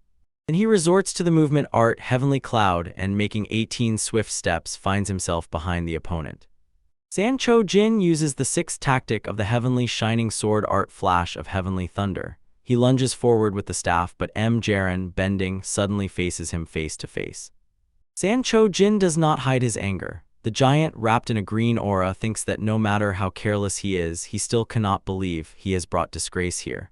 Then he resorts to the movement Art Heavenly Cloud and, making 18 swift steps, finds himself behind the opponent. San Cho Jin uses the 6th tactic of the Heavenly Shining Sword Art Flash of Heavenly Thunder. He lunges forward with the staff, but M. Jaren, bending, suddenly faces him face to face. San Cho Jin does not hide his anger. The giant, wrapped in a green aura, thinks that no matter how careless he is, he still cannot believe he has brought disgrace here.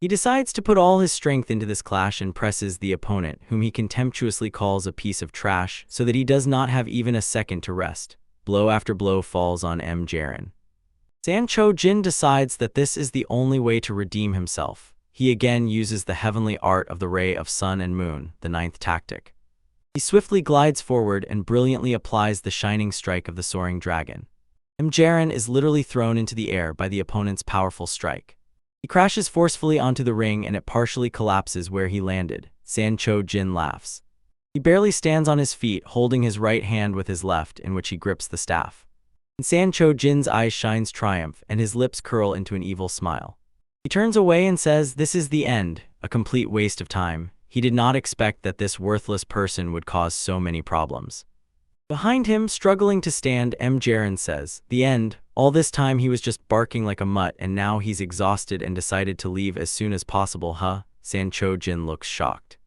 He decides to put all his strength into this clash and presses the opponent, whom he contemptuously calls a piece of trash, so that he does not have even a second to rest. Blow after blow falls on M. Jaren. San Cho Jin decides that this is the only way to redeem himself. He again uses the Heavenly Art of the Ray of Sun and Moon, the 9th tactic. He swiftly glides forward and brilliantly applies the shining strike of the Soaring Dragon. M. Jaren is literally thrown into the air by the opponent's powerful strike. He crashes forcefully onto the ring and it partially collapses where he landed. San Cho Jin laughs. He barely stands on his feet, holding his right hand with his left, in which he grips the staff. In San Cho Jin's eyes shines triumph, and his lips curl into an evil smile. He turns away and says, "This is the end, a complete waste of time." He did not expect that this worthless person would cause so many problems. Behind him, struggling to stand, Jaren says, "The end. All this time he was just barking like a mutt and now he's exhausted and decided to leave as soon as possible, huh?" Sancho Jin looks shocked.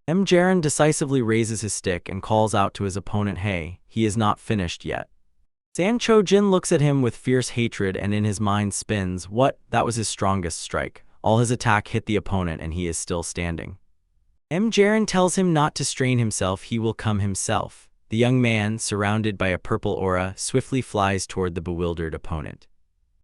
Jaren decisively raises his stick and calls out to his opponent, "Hey, he is not finished yet." Sancho Jin looks at him with fierce hatred and in his mind spins, "What? That was his strongest strike. All his attack hit the opponent and he is still standing." Jaren tells him not to strain himself, he will come himself. The young man, surrounded by a purple aura, swiftly flies toward the bewildered opponent.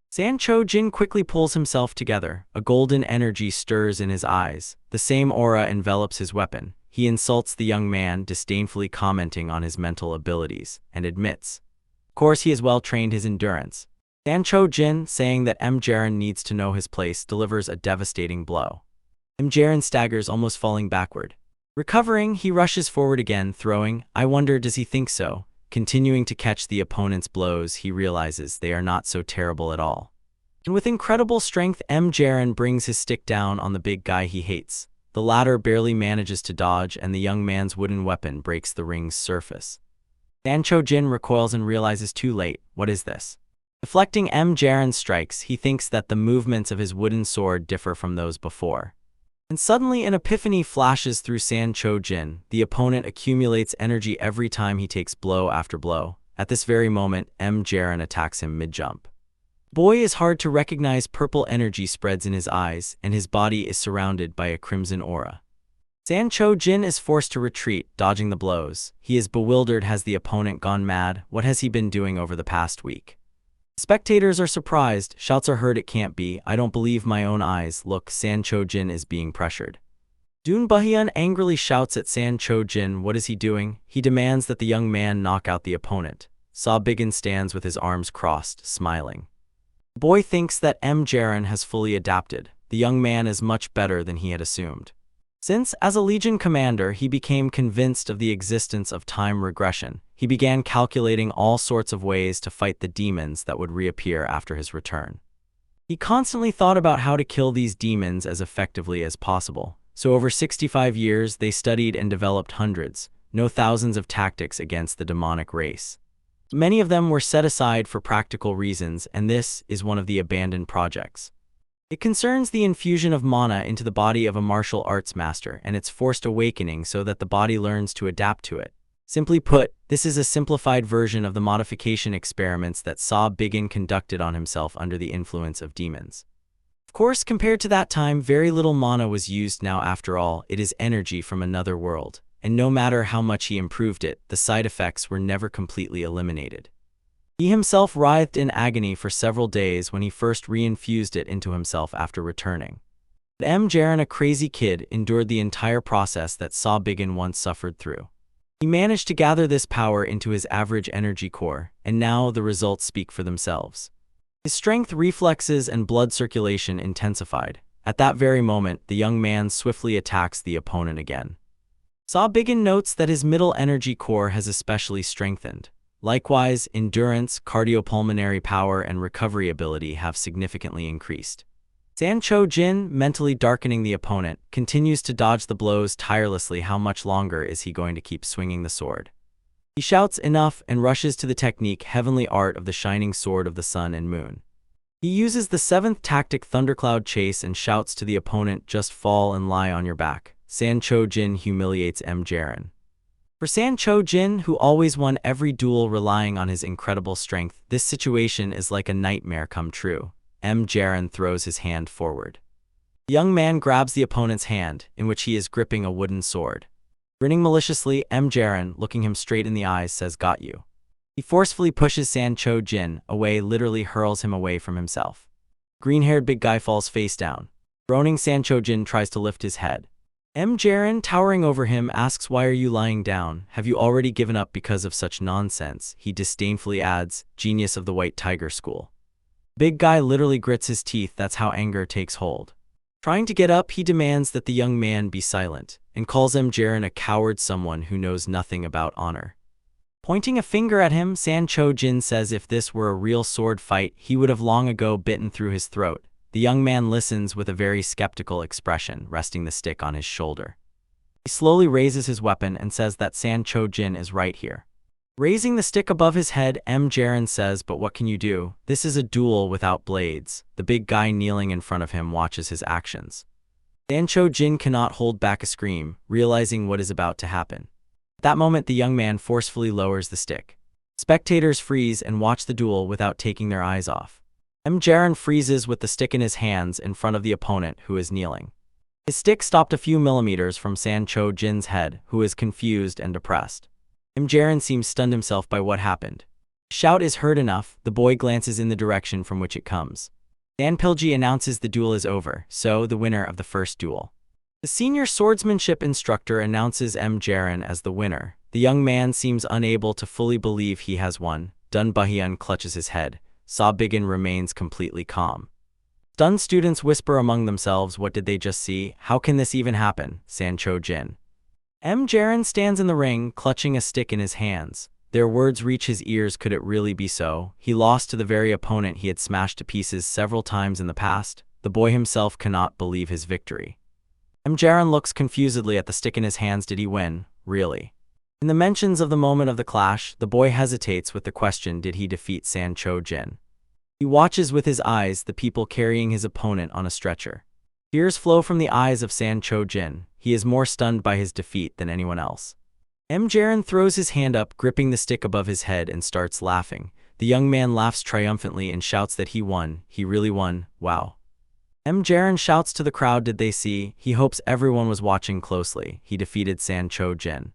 Sancho Jin quickly pulls himself together. A golden energy stirs in his eyes. The same aura envelops his weapon. He insults the young man, disdainfully commenting on his mental abilities, and admits, of course, he has well trained his endurance. Sancho Jin, saying that Jaren needs to know his place, delivers a devastating blow. Jaren staggers, almost falling backward. Recovering, he rushes forward again, throwing, "I wonder, does he think so?" Continuing to catch the opponent's blows, he realizes they are not so terrible at all. And with incredible strength, Jaren brings his stick down on the big guy he hates. The latter barely manages to dodge, and the young man's wooden weapon breaks the ring's surface. Sancho Jin recoils and realizes too late. What is this? Deflecting Jaren's strikes, he thinks that the movements of his wooden sword differ from those before. And suddenly an epiphany flashes through Sancho Jin. The opponent accumulates energy every time he takes blow after blow. At this very moment, Jaren attacks him mid-jump. Boy is hard to recognize. Purple energy spreads in his eyes, and his body is surrounded by a crimson aura. Sancho Jin is forced to retreat, dodging the blows. He is bewildered. Has the opponent gone mad? What has he been doing over the past week? Spectators are surprised. Shouts are heard, "It can't be. I don't believe my own eyes. Look, Sancho Jin is being pressured." Dun Bahian angrily shouts at Sancho Jin, "What is he doing?" He demands that the young man knock out the opponent. Saw Biggin stands with his arms crossed, smiling. The boy thinks that Jaren has fully adapted. The young man is much better than he had assumed. Since, as a Legion commander, he became convinced of the existence of time regression, he began calculating all sorts of ways to fight the demons that would reappear after his return. He constantly thought about how to kill these demons as effectively as possible. So over 65 years, they studied and developed hundreds, no thousands of tactics against the demonic race. Many of them were set aside for practical reasons, and this is one of the abandoned projects. It concerns the infusion of mana into the body of a martial arts master and its forced awakening so that the body learns to adapt to it. Simply put, this is a simplified version of the modification experiments that Saw Biggin conducted on himself under the influence of demons. Of course, compared to that time, very little mana was used now. After all, it is energy from another world, and no matter how much he improved it, the side effects were never completely eliminated. He himself writhed in agony for several days when he first reinfused it into himself after returning. But Jaren, a crazy kid, endured the entire process that Saw Biggin once suffered through. He managed to gather this power into his average energy core, and now the results speak for themselves. His strength, reflexes, and blood circulation intensified. At that very moment, the young man swiftly attacks the opponent again. Saw Biggin notes that his middle energy core has especially strengthened. Likewise, endurance, cardiopulmonary power, and recovery ability have significantly increased. Sancho Jin, mentally darkening the opponent, continues to dodge the blows tirelessly. How much longer is he going to keep swinging the sword? He shouts enough and rushes to the technique, heavenly art of the shining sword of the sun and moon. He uses the 7th tactic, thundercloud chase, and shouts to the opponent, "Just fall and lie on your back." Sancho Jin humiliates Jaren. For Sancho Jin, who always won every duel relying on his incredible strength, this situation is like a nightmare come true. Jaren throws his hand forward. The young man grabs the opponent's hand, in which he is gripping a wooden sword. Grinning maliciously, Jaren, looking him straight in the eyes, says, "Got you." He forcefully pushes Sancho Jin away, literally hurls him away from himself. Green-haired big guy falls face down. Groaning, Sancho Jin tries to lift his head. Jaren, towering over him, asks, "Why are you lying down? Have you already given up because of such nonsense?" He disdainfully adds, "Genius of the White Tiger School." Big guy literally grits his teeth. That's how anger takes hold. Trying to get up, he demands that the young man be silent, and calls Jaren a coward, someone who knows nothing about honor. Pointing a finger at him, Sancho Jin says if this were a real sword fight, he would have long ago bitten through his throat. The young man listens with a very skeptical expression, resting the stick on his shoulder. He slowly raises his weapon and says that San Cho Jin is right here. Raising the stick above his head, Jaren says, "But what can you do? This is a duel without blades." The big guy kneeling in front of him watches his actions. San Cho Jin cannot hold back a scream, realizing what is about to happen. At that moment, the young man forcefully lowers the stick. Spectators freeze and watch the duel without taking their eyes off. Jaren freezes with the stick in his hands in front of the opponent, who is kneeling. His stick stopped a few millimeters from San Cho Jin's head, who is confused and depressed. Jaren seems stunned himself by what happened. A shout is heard enough, the boy glances in the direction from which it comes. Dan Pilji announces the duel is over, so the winner of the first duel. The senior swordsmanship instructor announces Jaren as the winner. The young man seems unable to fully believe he has won. Dun Bahian clutches his head. Sa Bigin remains completely calm. Stunned students whisper among themselves, what did they just see? How can this even happen? San Cho Jin. Jaren stands in the ring, clutching a stick in his hands. Their words reach his ears. Could it really be so? He lost to the very opponent he had smashed to pieces several times in the past. The boy himself cannot believe his victory. Jaren looks confusedly at the stick in his hands. Did he win? Really? In the mentions of the moment of the clash, the boy hesitates with the question, did he defeat San Cho Jin? He watches with his eyes the people carrying his opponent on a stretcher. Tears flow from the eyes of San Cho Jin. He is more stunned by his defeat than anyone else. Jaren throws his hand up, gripping the stick above his head, and starts laughing. The young man laughs triumphantly and shouts that he won. He really won. Wow. Jaren shouts to the crowd, did they see? He hopes everyone was watching closely. He defeated San Cho Jin.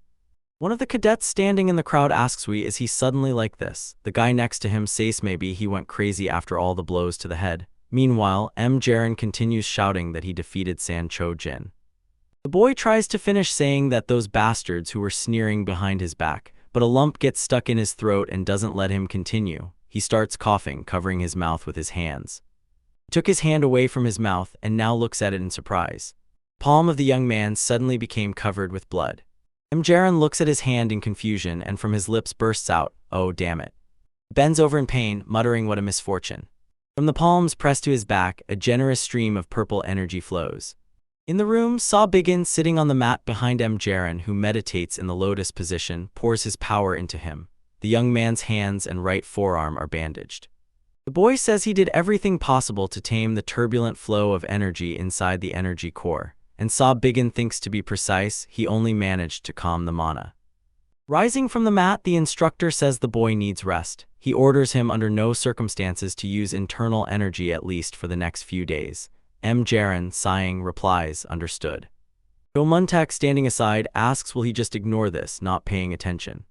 One of the cadets standing in the crowd asks, is he suddenly like this? The guy next to him says maybe he went crazy after all the blows to the head. Meanwhile, Jaren continues shouting that he defeated San Cho Jin. The boy tries to finish saying that those bastards who were sneering behind his back, but a lump gets stuck in his throat and doesn't let him continue. He starts coughing, covering his mouth with his hands. He took his hand away from his mouth and now looks at it in surprise. The palm of the young man suddenly became covered with blood. Jaren looks at his hand in confusion and from his lips bursts out, "Oh damn it." He bends over in pain, muttering what a misfortune. From the palms pressed to his back, a generous stream of purple energy flows. In the room, Sa Bigin, sitting on the mat behind Jaren, who meditates in the lotus position, pours his power into him. The young man's hands and right forearm are bandaged. The boy says he did everything possible to tame the turbulent flow of energy inside the energy core, and Sa Bigin thinks, to be precise, he only managed to calm the mana. Rising from the mat, the instructor says the boy needs rest. He orders him under no circumstances to use internal energy, at least for the next few days. Jaren, sighing, replies, understood. Cho Muntak, standing aside, asks will he just ignore this, not paying attention.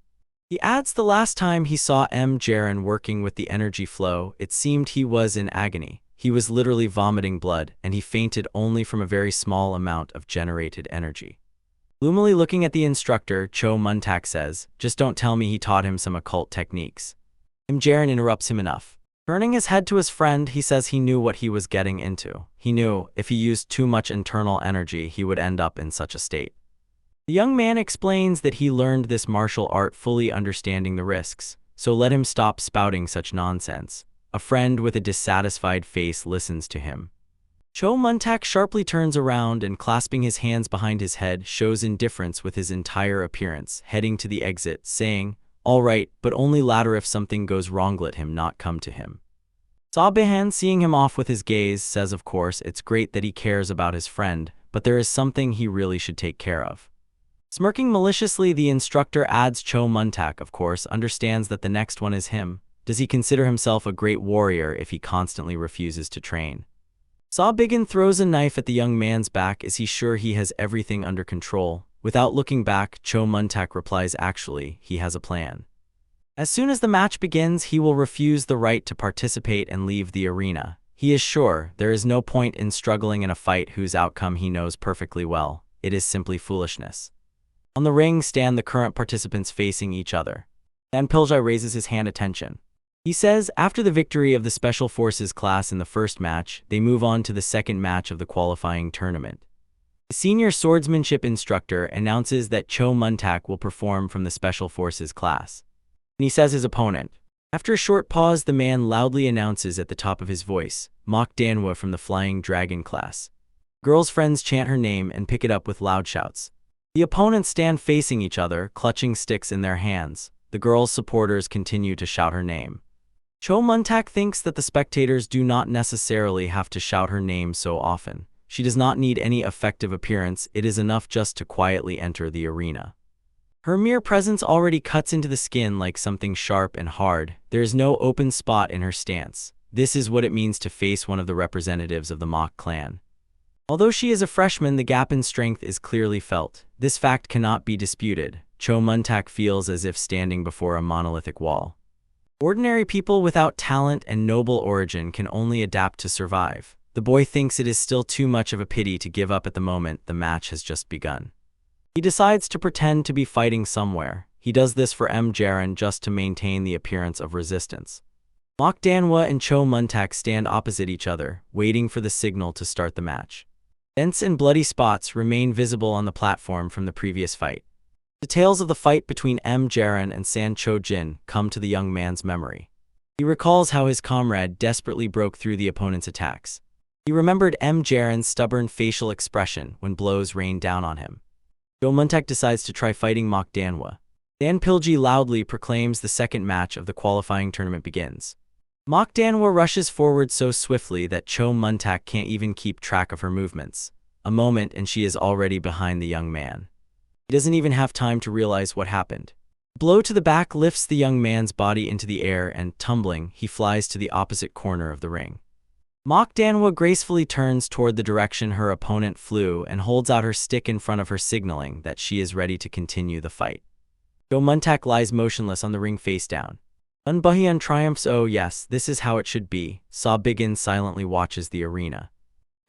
He adds the last time he saw Jaren working with the energy flow, it seemed he was in agony. He was literally vomiting blood, and he fainted only from a very small amount of generated energy. Gloomily looking at the instructor, Cho Muntak says, just don't tell me he taught him some occult techniques. Jaren interrupts him enough. Turning his head to his friend, he says he knew what he was getting into. He knew, if he used too much internal energy, he would end up in such a state. The young man explains that he learned this martial art fully understanding the risks, so let him stop spouting such nonsense. A friend with a dissatisfied face listens to him. Cho Muntak sharply turns around and, clasping his hands behind his head, shows indifference with his entire appearance, heading to the exit, saying, all right, but only later if something goes wrong, let him not come to him. Sa Bihan, seeing him off with his gaze, says of course it's great that he cares about his friend, but there is something he really should take care of. Smirking maliciously, the instructor adds, Cho Muntak, of course, understands that the next one is him. Does he consider himself a great warrior if he constantly refuses to train? Sa Bigin throws a knife at the young man's back. Is he sure he has everything under control? Without looking back, Cho Muntak replies, actually, he has a plan. As soon as the match begins, he will refuse the right to participate and leave the arena. He is sure there is no point in struggling in a fight whose outcome he knows perfectly well. It is simply foolishness. On the ring stand the current participants facing each other. Dan Piljai raises his hand attention. He says, after the victory of the Special Forces class in the first match, they move on to the second match of the qualifying tournament. The senior swordsmanship instructor announces that Cho Muntak will perform from the Special Forces class. And he says his opponent. After a short pause, the man loudly announces at the top of his voice, "Mock Danhwa from the Flying Dragon class." Girl's friends chant her name and pick it up with loud shouts. The opponents stand facing each other, clutching sticks in their hands. The girl's supporters continue to shout her name. Cho Muntak thinks that the spectators do not necessarily have to shout her name so often. She does not need any effective appearance, it is enough just to quietly enter the arena. Her mere presence already cuts into the skin like something sharp and hard. There is no open spot in her stance. This is what it means to face one of the representatives of the Mock clan. Although she is a freshman, the gap in strength is clearly felt. This fact cannot be disputed. Cho Muntak feels as if standing before a monolithic wall. Ordinary people without talent and noble origin can only adapt to survive. The boy thinks it is still too much of a pity to give up at the moment the match has just begun. He decides to pretend to be fighting somewhere. He does this for Jaran just to maintain the appearance of resistance. Mock Danhwa and Cho Muntak stand opposite each other, waiting for the signal to start the match. Dents and bloody spots remain visible on the platform from the previous fight. Details of the fight between Jaran and San Cho Jin come to the young man's memory. He recalls how his comrade desperately broke through the opponent's attacks. He remembered Jaran's stubborn facial expression when blows rained down on him. Cho Muntak decides to try fighting Mock Danhwa. Dan Pilji loudly proclaims the second match of the qualifying tournament begins. Mock Danhwa rushes forward so swiftly that Cho Muntak can't even keep track of her movements. A moment and she is already behind the young man. He doesn't even have time to realize what happened. A blow to the back lifts the young man's body into the air and, tumbling, he flies to the opposite corner of the ring. Mock Danhwa gracefully turns toward the direction her opponent flew and holds out her stick in front of her, signaling that she is ready to continue the fight. Cho Muntak lies motionless on the ring face down. Unbahian triumphs. "Oh yes, this is how it should be." Saw Biggin silently watches the arena.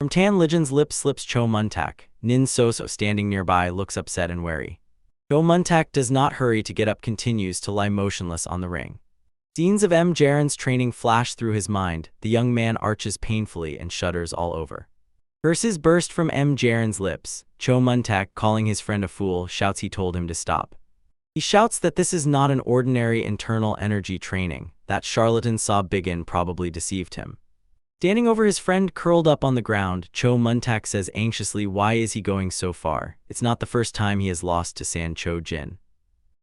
From Tan Legion's lips slips Cho Muntak. Nin Soso, standing nearby, looks upset and wary. Cho Muntak does not hurry to get up, continues to lie motionless on the ring. Scenes of Jaran's training flash through his mind. The young man arches painfully and shudders all over. Curses burst from Jaran's lips. Cho Muntak, calling his friend a fool, shouts he told him to stop. He shouts that this is not an ordinary internal energy training, that charlatan Saw Biggin probably deceived him. Standing over his friend curled up on the ground, Cho Muntak says anxiously, why is he going so far? It's not the first time he has lost to San Cho Jin.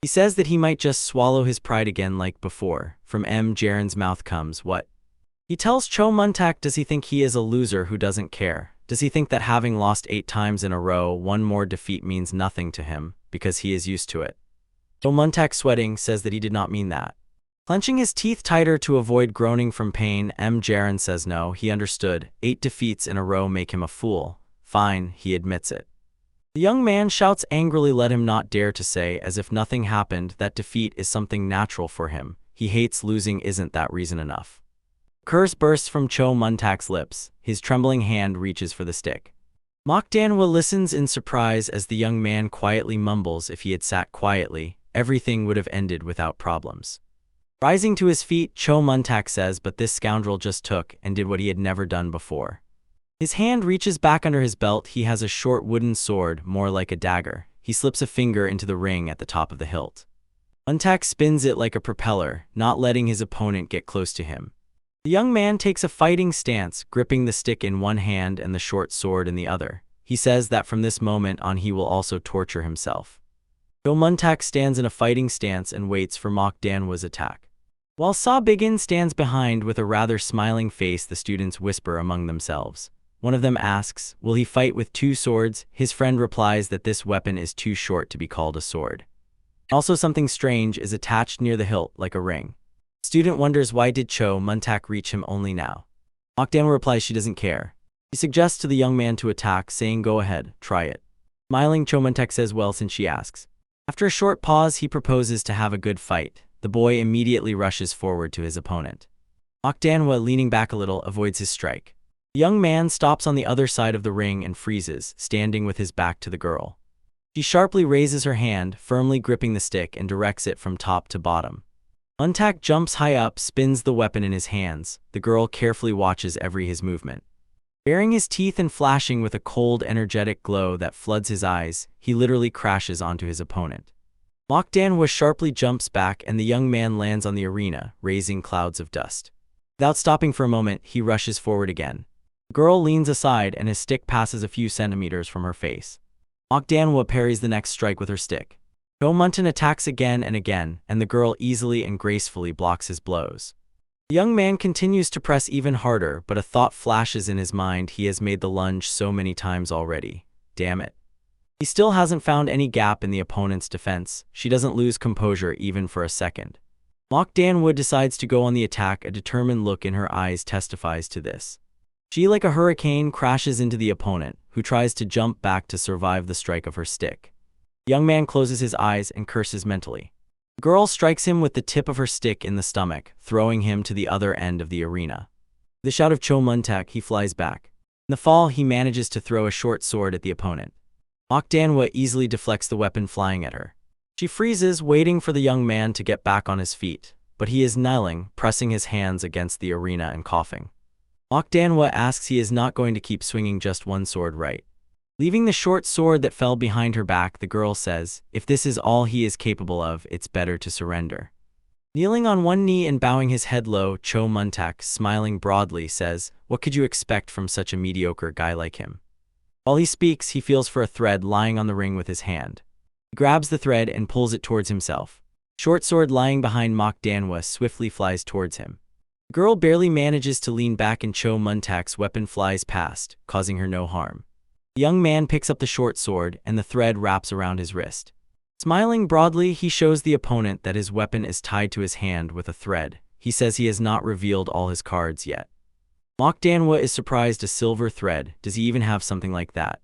He says that he might just swallow his pride again like before. From Jaran's mouth comes, "What?" He tells Cho Muntak, does he think he is a loser who doesn't care? Does he think that having lost 8 times in a row, one more defeat means nothing to him, because he is used to it? Cho Muntak, sweating, says that he did not mean that. Clenching his teeth tighter to avoid groaning from pain, Jaran says no, he understood. 8 defeats in a row make him a fool. Fine, he admits it. The young man shouts angrily, let him not dare to say, as if nothing happened, that defeat is something natural for him. He hates losing, isn't that reason enough? A curse bursts from Cho Muntak's lips. His trembling hand reaches for the stick. Mock Danhwa listens in surprise as the young man quietly mumbles, if he had sat quietly, everything would have ended without problems. Rising to his feet, Cho Muntak says, but this scoundrel just took and did what he had never done before. His hand reaches back under his belt. He has a short wooden sword, more like a dagger. He slips a finger into the ring at the top of the hilt. Muntak spins it like a propeller, not letting his opponent get close to him. The young man takes a fighting stance, gripping the stick in one hand and the short sword in the other. He says that from this moment on he will also torture himself. Cho Muntak stands in a fighting stance and waits for Mock Danhwa's attack. While Saw Biggin stands behind with a rather smiling face, the students whisper among themselves. One of them asks, will he fight with 2 swords? His friend replies that this weapon is too short to be called a sword. Also, something strange is attached near the hilt, like a ring. The student wonders, why did Cho Muntak reach him only now? Mock Danhwa replies she doesn't care. She suggests to the young man to attack, saying go ahead, try it. Smiling, Cho Muntak says well, since she asks. After a short pause, he proposes to have a good fight. The boy immediately rushes forward to his opponent. Mock Danhwa, leaning back a little, avoids his strike. The young man stops on the other side of the ring and freezes, standing with his back to the girl. She sharply raises her hand, firmly gripping the stick, and directs it from top to bottom. Muntak jumps high up, spins the weapon in his hands. The girl carefully watches every his movement. Baring his teeth and flashing with a cold, energetic glow that floods his eyes, he literally crashes onto his opponent. Mok Danhwa sharply jumps back and the young man lands on the arena, raising clouds of dust. Without stopping for a moment, he rushes forward again. The girl leans aside and his stick passes a few centimeters from her face. Mok Danhwa parries the next strike with her stick. Cho Muntan attacks again and again, and the girl easily and gracefully blocks his blows. The young man continues to press even harder, but a thought flashes in his mind. He has made the lunge so many times already. Damn it. He still hasn't found any gap in the opponent's defense. She doesn't lose composure even for a second. Mok Danhwa decides to go on the attack. A determined look in her eyes testifies to this. She, like a hurricane, crashes into the opponent, who tries to jump back to survive the strike of her stick. The young man closes his eyes and curses mentally. The girl strikes him with the tip of her stick in the stomach, throwing him to the other end of the arena. With a shout of Cho Muntak, he flies back. In the fall, he manages to throw a short sword at the opponent. Mok Danhwa easily deflects the weapon flying at her. She freezes, waiting for the young man to get back on his feet, but he is kneeling, pressing his hands against the arena and coughing. Mok Danhwa asks he is not going to keep swinging just one sword, right? Leaving the short sword that fell behind her back, the girl says, if this is all he is capable of, it's better to surrender. Kneeling on one knee and bowing his head low, Cho Muntak, smiling broadly, says, what could you expect from such a mediocre guy like him? While he speaks, he feels for a thread lying on the ring with his hand. He grabs the thread and pulls it towards himself. Short sword lying behind Mok Danhwa swiftly flies towards him. The girl barely manages to lean back and Cho Muntak's weapon flies past, causing her no harm. The young man picks up the short sword and the thread wraps around his wrist. Smiling broadly, he shows the opponent that his weapon is tied to his hand with a thread. He says he has not revealed all his cards yet. Mok Danhwa is surprised. A silver thread, does he even have something like that?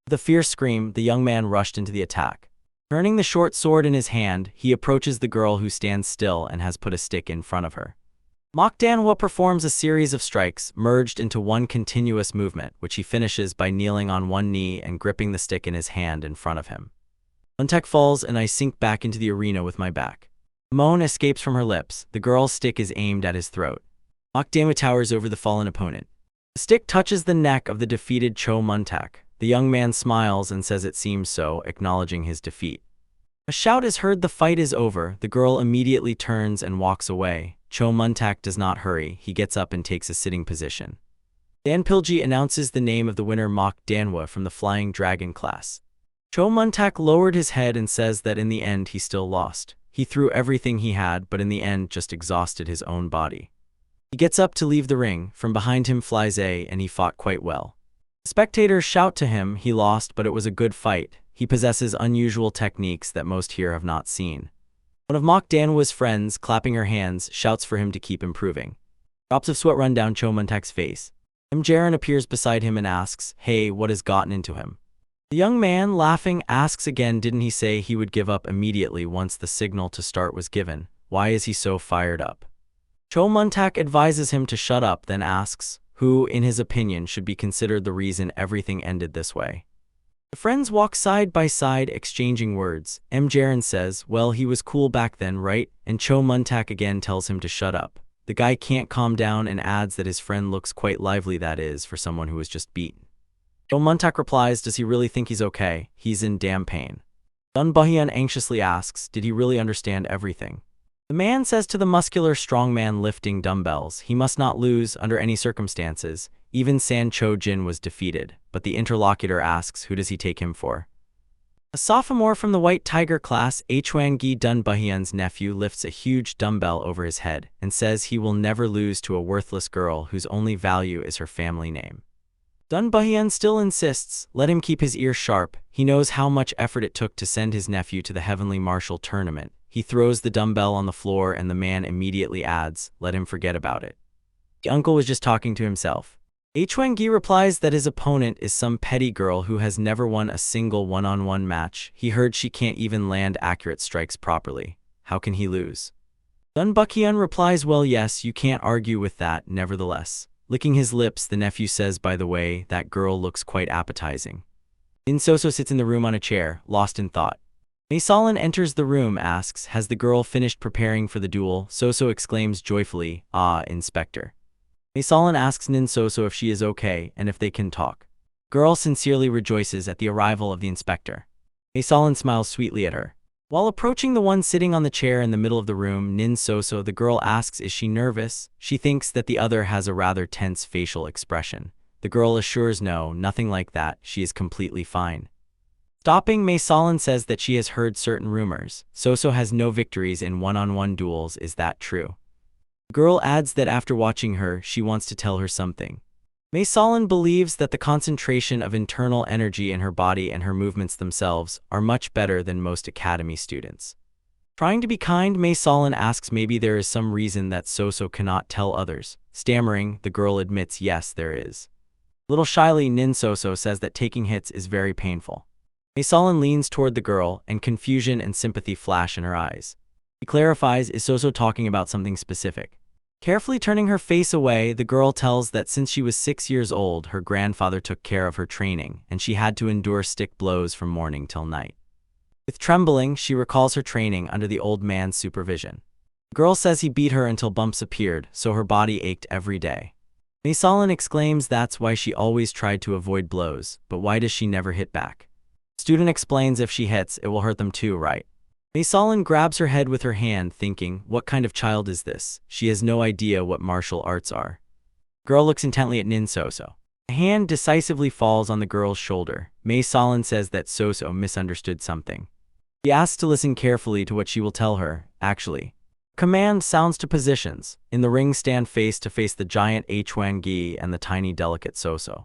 With a fierce scream, the young man rushed into the attack. Turning the short sword in his hand, he approaches the girl who stands still and has put a stick in front of her. Mok Danhwa performs a series of strikes, merged into one continuous movement, which he finishes by kneeling on one knee and gripping the stick in his hand in front of him. Muntak falls and I sink back into the arena with my back. A moan escapes from her lips. The girl's stick is aimed at his throat. Mok Danhwa towers over the fallen opponent. The stick touches the neck of the defeated Cho Muntak. The young man smiles and says it seems so, acknowledging his defeat. A shout is heard. The fight is over. The girl immediately turns and walks away. Cho Muntak does not hurry. He gets up and takes a sitting position. Dan Pilji announces the name of the winner, Mok Danhwa from the Flying Dragon class. Cho Muntak lowered his head and says that in the end he still lost. He threw everything he had, but in the end just exhausted his own body. He gets up to leave the ring. From behind him flies A, and he fought quite well. The spectators shout to him, he lost, but it was a good fight. He possesses unusual techniques that most here have not seen. One of Mok Danhwa's friends, clapping her hands, shouts for him to keep improving. Drops of sweat run down Cho Muntak's face. Jaron appears beside him and asks, hey, what has gotten into him? The young man, laughing, asks again, didn't he say he would give up immediately once the signal to start was given? Why is he so fired up? Cho Muntak advises him to shut up, then asks, who, in his opinion, should be considered the reason everything ended this way? The friends walk side by side, exchanging words. Jaron says, well, he was cool back then, right? And Cho Muntak again tells him to shut up. The guy can't calm down and adds that his friend looks quite lively, that is, for someone who was just beaten. Cho Muntak replies, does he really think he's okay? He's in damn pain. Dun Bahian anxiously asks, did he really understand everything? The man says to the muscular strongman lifting dumbbells, he must not lose under any circumstances. Even San Cho Jin was defeated, but the interlocutor asks, who does he take him for? A sophomore from the White Tiger class, Hwang-gi Dun Bahian's nephew, lifts a huge dumbbell over his head and says he will never lose to a worthless girl whose only value is her family name. Dun Bahian still insists, let him keep his ears sharp. He knows how much effort it took to send his nephew to the Heavenly Martial Tournament. He throws the dumbbell on the floor and the man immediately adds, let him forget about it. The uncle was just talking to himself. Hwang-gi replies that his opponent is some petty girl who has never won a single one-on-one match. He heard she can't even land accurate strikes properly. How can he lose? Dun Bahian replies, well, yes, you can't argue with that, nevertheless. Licking his lips, the nephew says, by the way, that girl looks quite appetizing. In Soso sits in the room on a chair, lost in thought. Maysalin enters the room, asks, has the girl finished preparing for the duel? Soso exclaims joyfully, ah, Inspector. Maysalin asks Nin Soso if she is okay and if they can talk. Girl sincerely rejoices at the arrival of the inspector. Maysalin smiles sweetly at her. While approaching the one sitting on the chair in the middle of the room, Nin Soso, the girl asks, is she nervous? She thinks that the other has a rather tense facial expression. The girl assures no, nothing like that, she is completely fine. Stopping, Mei Solin says that she has heard certain rumors. Soso has no victories in one-on-one duels, is that true? The girl adds that after watching her, she wants to tell her something. Mei Solin believes that the concentration of internal energy in her body and her movements themselves are much better than most academy students. Trying to be kind, Mei Solin asks maybe there is some reason that Soso cannot tell others. Stammering, the girl admits yes, there is. Little shyly, Nin Soso says that taking hits is very painful. Mei Solin leans toward the girl, and confusion and sympathy flash in her eyes. He clarifies, is Soso talking about something specific? Carefully turning her face away, the girl tells that since she was 6 years old, her grandfather took care of her training, and she had to endure stick blows from morning till night. With trembling, she recalls her training under the old man's supervision. The girl says he beat her until bumps appeared, so her body ached every day. Mei Solin exclaims that's why she always tried to avoid blows, but why does she never hit back? The student explains if she hits, it will hurt them too, right? Mei Solin grabs her head with her hand, thinking, what kind of child is this? She has no idea what martial arts are. The girl looks intently at Nin Soso. A hand decisively falls on the girl's shoulder. Mei Solin says that Soso misunderstood something. He asks to listen carefully to what she will tell her. Actually, command sounds to positions. In the ring stand face to face the giant Huanggi and the tiny delicate Soso.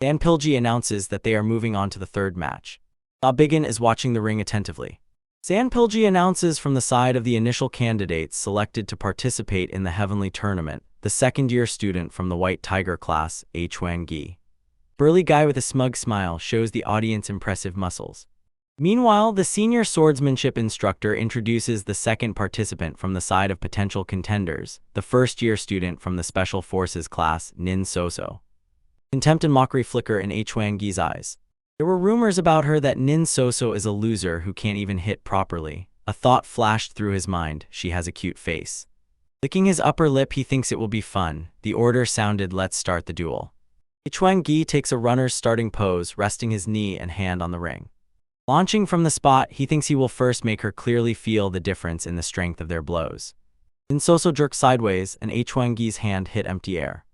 Dan Pilji announces that they are moving on to the third match. Bigan is watching the ring attentively. Zanpilji announces from the side of the initial candidates selected to participate in the Heavenly Tournament, the second-year student from the White Tiger class, Huanggi. Burly guy with a smug smile shows the audience impressive muscles. Meanwhile, the senior swordsmanship instructor introduces the second participant from the side of potential contenders, the first-year student from the Special Forces class, Nin Soso. Contempt and mockery flicker in Huanggi's eyes. There were rumors about her that Nin Soso is a loser who can't even hit properly. A thought flashed through his mind, she has a cute face. Licking his upper lip, he thinks it will be fun. The order sounded, let's start the duel. Huanggi takes a runner's starting pose, resting his knee and hand on the ring. Launching from the spot, he thinks he will first make her clearly feel the difference in the strength of their blows. Nin Soso jerked sideways, and Huanggi's hand hit empty air.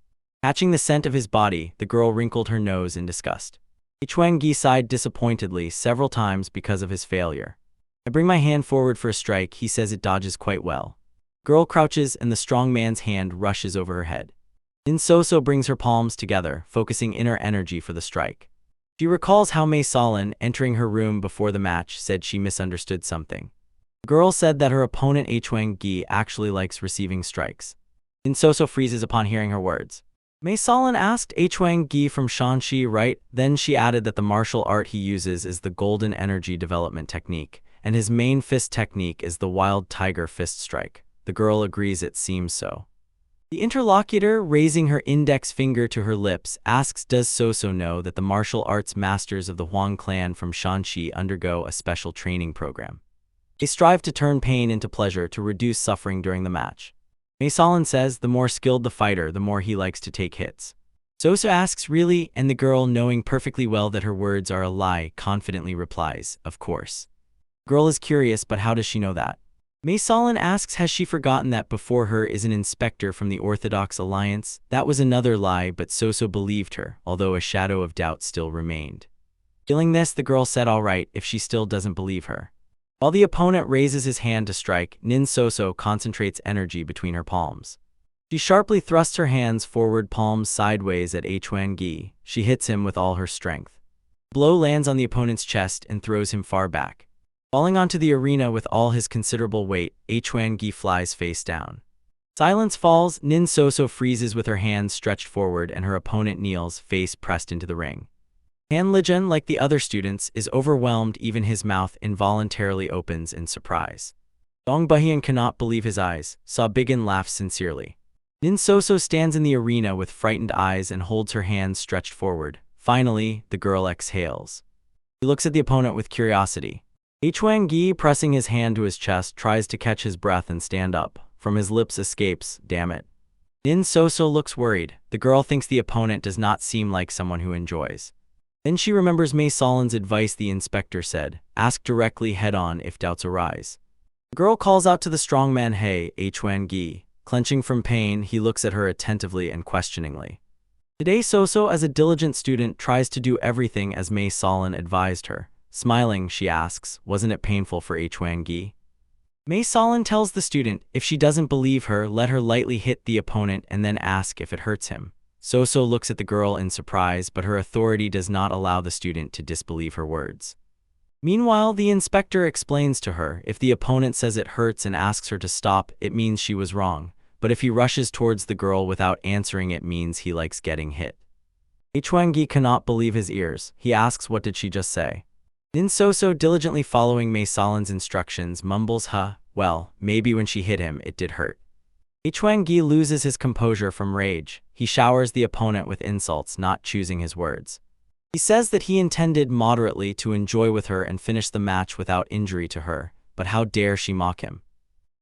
Catching the scent of his body, the girl wrinkled her nose in disgust. Huanggi sighed disappointedly several times because of his failure. I bring my hand forward for a strike, he says it dodges quite well. Girl crouches and the strong man's hand rushes over her head. Nin Soso brings her palms together, focusing inner energy for the strike. She recalls how Mei Solin, entering her room before the match, said she misunderstood something. The girl said that her opponent Huanggi actually likes receiving strikes. Nin Soso freezes upon hearing her words. Mei Solin asked Huanggi from Shanxi, right? Then she added that the martial art he uses is the golden energy development technique, and his main fist technique is the wild tiger fist strike. The girl agrees it seems so. The interlocutor, raising her index finger to her lips, asks does Soso know that the martial arts masters of the Huang clan from Shanxi undergo a special training program. They strive to turn pain into pleasure to reduce suffering during the match. Mei Solin says the more skilled the fighter, the more he likes to take hits. Soso asks really, and the girl, knowing perfectly well that her words are a lie, confidently replies, of course. The girl is curious, but how does she know that? Mei Solin asks has she forgotten that before her is an inspector from the Orthodox Alliance? That was another lie, but Soso believed her, although a shadow of doubt still remained. Feeling this, the girl said all right if she still doesn't believe her. While the opponent raises his hand to strike, Nin Soso concentrates energy between her palms. She sharply thrusts her hands forward, palms sideways at Huanggi. She hits him with all her strength. The blow lands on the opponent's chest and throws him far back. Falling onto the arena with all his considerable weight, Huanggi flies face down. Silence falls, Nin Soso freezes with her hands stretched forward and her opponent kneels, face pressed into the ring. Han Lijun, like the other students, is overwhelmed, even his mouth involuntarily opens in surprise. Dong Bahian cannot believe his eyes, Saw Bigan laughs sincerely. Nin Soso stands in the arena with frightened eyes and holds her hands stretched forward. Finally, the girl exhales. He looks at the opponent with curiosity. Huanggi, pressing his hand to his chest, tries to catch his breath and stand up. From his lips escapes, damn it. Nin Soso looks worried. The girl thinks the opponent does not seem like someone who enjoys. Then she remembers Mei Solin's advice. The inspector said, "Ask directly head-on if doubts arise." The girl calls out to the strong man, "Hey, Hwan-gi." Clenching from pain, he looks at her attentively and questioningly. Today Soso, as a diligent student, tries to do everything as Mei Solin advised her. Smiling, she asks, "Wasn't it painful for Hwan-gi?" Mei Solin tells the student, if she doesn't believe her, let her lightly hit the opponent and then ask if it hurts him. Soso looks at the girl in surprise, but her authority does not allow the student to disbelieve her words. Meanwhile, the inspector explains to her, if the opponent says it hurts and asks her to stop, it means she was wrong. But if he rushes towards the girl without answering, it means he likes getting hit. Hwan-gi cannot believe his ears. He asks, "What did she just say?" Nin Soso, diligently following Mei Solin's instructions, mumbles, "Well, maybe when she hit him, it did hurt." Hwan-gi loses his composure from rage. He showers the opponent with insults, not choosing his words. He says that he intended moderately to enjoy with her and finish the match without injury to her, but how dare she mock him?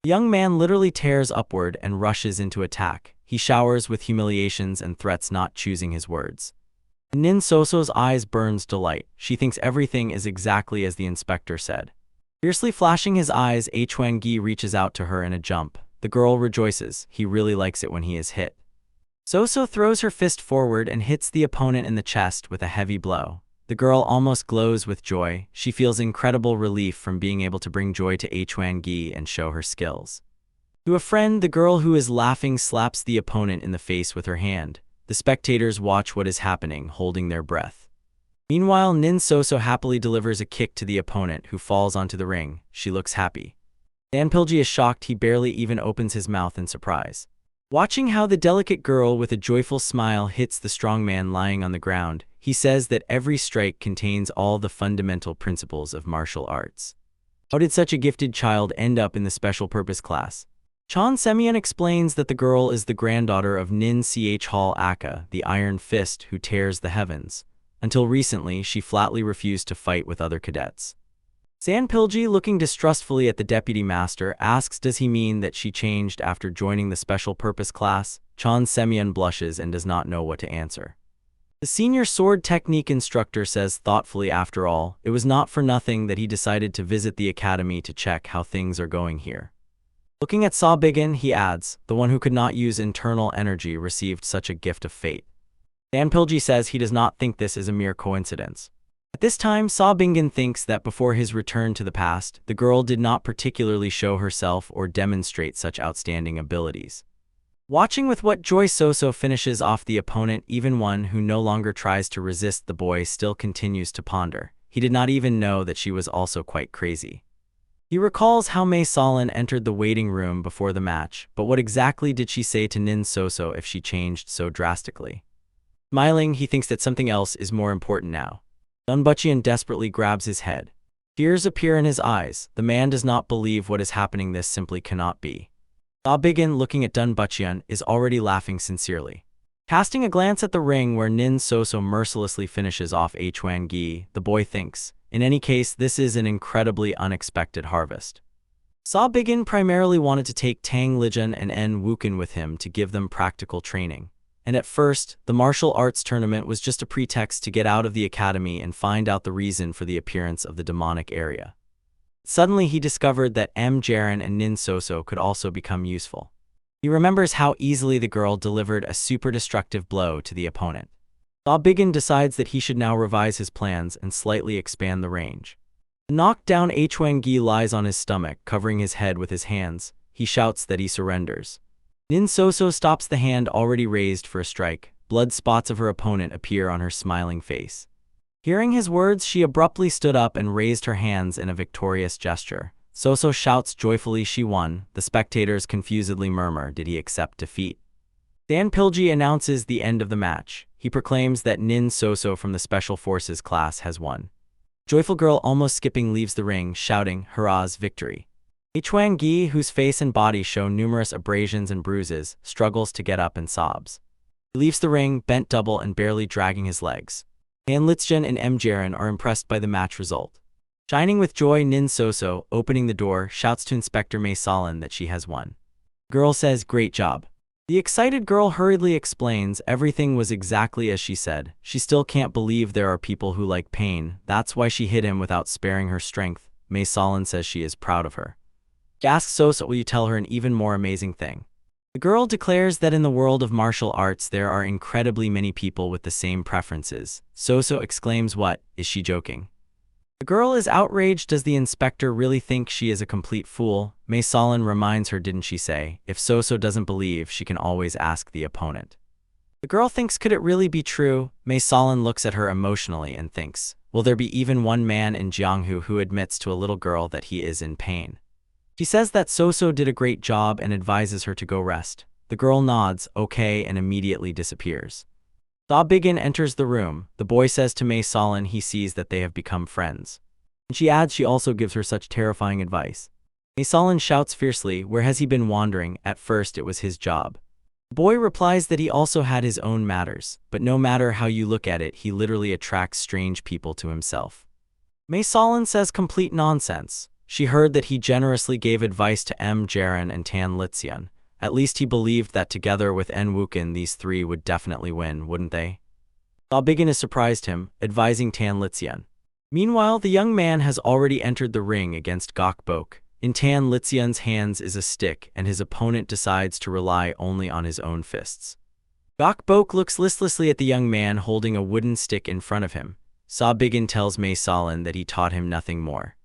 The young man literally tears upward and rushes into attack. He showers with humiliations and threats, not choosing his words. Nin Soso's eyes burns delight. She thinks everything is exactly as the inspector said. Fiercely flashing his eyes, Hwan-gi reaches out to her in a jump. The girl rejoices. He really likes it when he is hit. Soso throws her fist forward and hits the opponent in the chest with a heavy blow. The girl almost glows with joy. She feels incredible relief from being able to bring joy to Hwan-gi and show her skills. To a friend, the girl who is laughing slaps the opponent in the face with her hand. The spectators watch what is happening, holding their breath. Meanwhile, Nin Soso happily delivers a kick to the opponent, who falls onto the ring. She looks happy. Sanpilji is shocked. He barely even opens his mouth in surprise. Watching how the delicate girl with a joyful smile hits the strong man lying on the ground, he says that every strike contains all the fundamental principles of martial arts. How did such a gifted child end up in the special purpose class? Chan Semyon explains that the girl is the granddaughter of Nin Ch Hall Aka, the Iron Fist who tears the heavens. Until recently, she flatly refused to fight with other cadets. Sanpilji, looking distrustfully at the deputy master, asks, does he mean that she changed after joining the special purpose class? Chan Semyon blushes and does not know what to answer. The senior sword technique instructor says thoughtfully, after all, it was not for nothing that he decided to visit the academy to check how things are going here. Looking at Sabigan, he adds, the one who could not use internal energy received such a gift of fate. Sanpilji says he does not think this is a mere coincidence. At this time, Sabigan thinks that before his return to the past, the girl did not particularly show herself or demonstrate such outstanding abilities. Watching with what joy Soso finishes off the opponent, even one who no longer tries to resist the boy still continues to ponder. He did not even know that she was also quite crazy. He recalls how Mei Solin entered the waiting room before the match, but what exactly did she say to Nin Soso if she changed so drastically? Smiling, he thinks that something else is more important now. Dunbuchian desperately grabs his head. Tears appear in his eyes. The man does not believe what is happening. This simply cannot be. Sabigan, looking at Dunbuchian, is already laughing sincerely. Casting a glance at the ring where Nin Soso mercilessly finishes off Hwan-gi, the boy thinks, in any case, this is an incredibly unexpected harvest. Sabigan primarily wanted to take Tang Lijun and En Wukin with him to give them practical training. And at first, the martial arts tournament was just a pretext to get out of the academy and find out the reason for the appearance of the demonic area. Suddenly, he discovered that Jaron and Nin Soso could also become useful. He remembers how easily the girl delivered a super destructive blow to the opponent. Sabigan decides that he should now revise his plans and slightly expand the range. The knocked down Hwan-gi lies on his stomach, covering his head with his hands. He shouts that he surrenders. Nin Soso stops the hand already raised for a strike. Blood spots of her opponent appear on her smiling face. Hearing his words, she abruptly stood up and raised her hands in a victorious gesture. Soso shouts joyfully she won. The spectators confusedly murmur, did he accept defeat? Sanpilji announces the end of the match. He proclaims that Nin Soso from the Special Forces class has won. Joyful girl, almost skipping, leaves the ring, shouting, hurrah's victory. Hwan-gi, whose face and body show numerous abrasions and bruises, struggles to get up and sobs. He leaves the ring, bent double and barely dragging his legs. Han Litzjun and Jaron are impressed by the match result. Shining with joy, Nin Soso, opening the door, shouts to Inspector Mei Solin that she has won. The girl says, great job. The excited girl hurriedly explains everything was exactly as she said. She still can't believe there are people who like pain. That's why she hit him without sparing her strength. Mei Solin says she is proud of her. She asks Soso, will you tell her an even more amazing thing? The girl declares that in the world of martial arts there are incredibly many people with the same preferences. Soso exclaims, what, is she joking? The girl is outraged. Does the inspector really think she is a complete fool? Mei Solin reminds her, didn't she say, if Soso doesn't believe, she can always ask the opponent. The girl thinks, could it really be true? Mei Solin looks at her emotionally and thinks, will there be even one man in Jianghu who admits to a little girl that he is in pain? She says that Soso did a great job and advises her to go rest. The girl nods, okay, and immediately disappears. Bigin enters the room. The boy says to Mei Solin he sees that they have become friends. And she adds she also gives her such terrifying advice. Mei Solin shouts fiercely, where has he been wandering? At first it was his job. The boy replies that he also had his own matters, but no matter how you look at it, he literally attracts strange people to himself. Mei Solin says complete nonsense. She heard that he generously gave advice to M. Jaren and Tan Lixian. At least he believed that together with En Wukin these three would definitely win, wouldn't they? Bigin has surprised him, advising Tan Lixian. Meanwhile, the young man has already entered the ring against Gok Bok. In Tan Lixian's hands is a stick, and his opponent decides to rely only on his own fists. Gok Bok looks listlessly at the young man holding a wooden stick in front of him. Bigin tells Mei Solin that he taught him nothing more.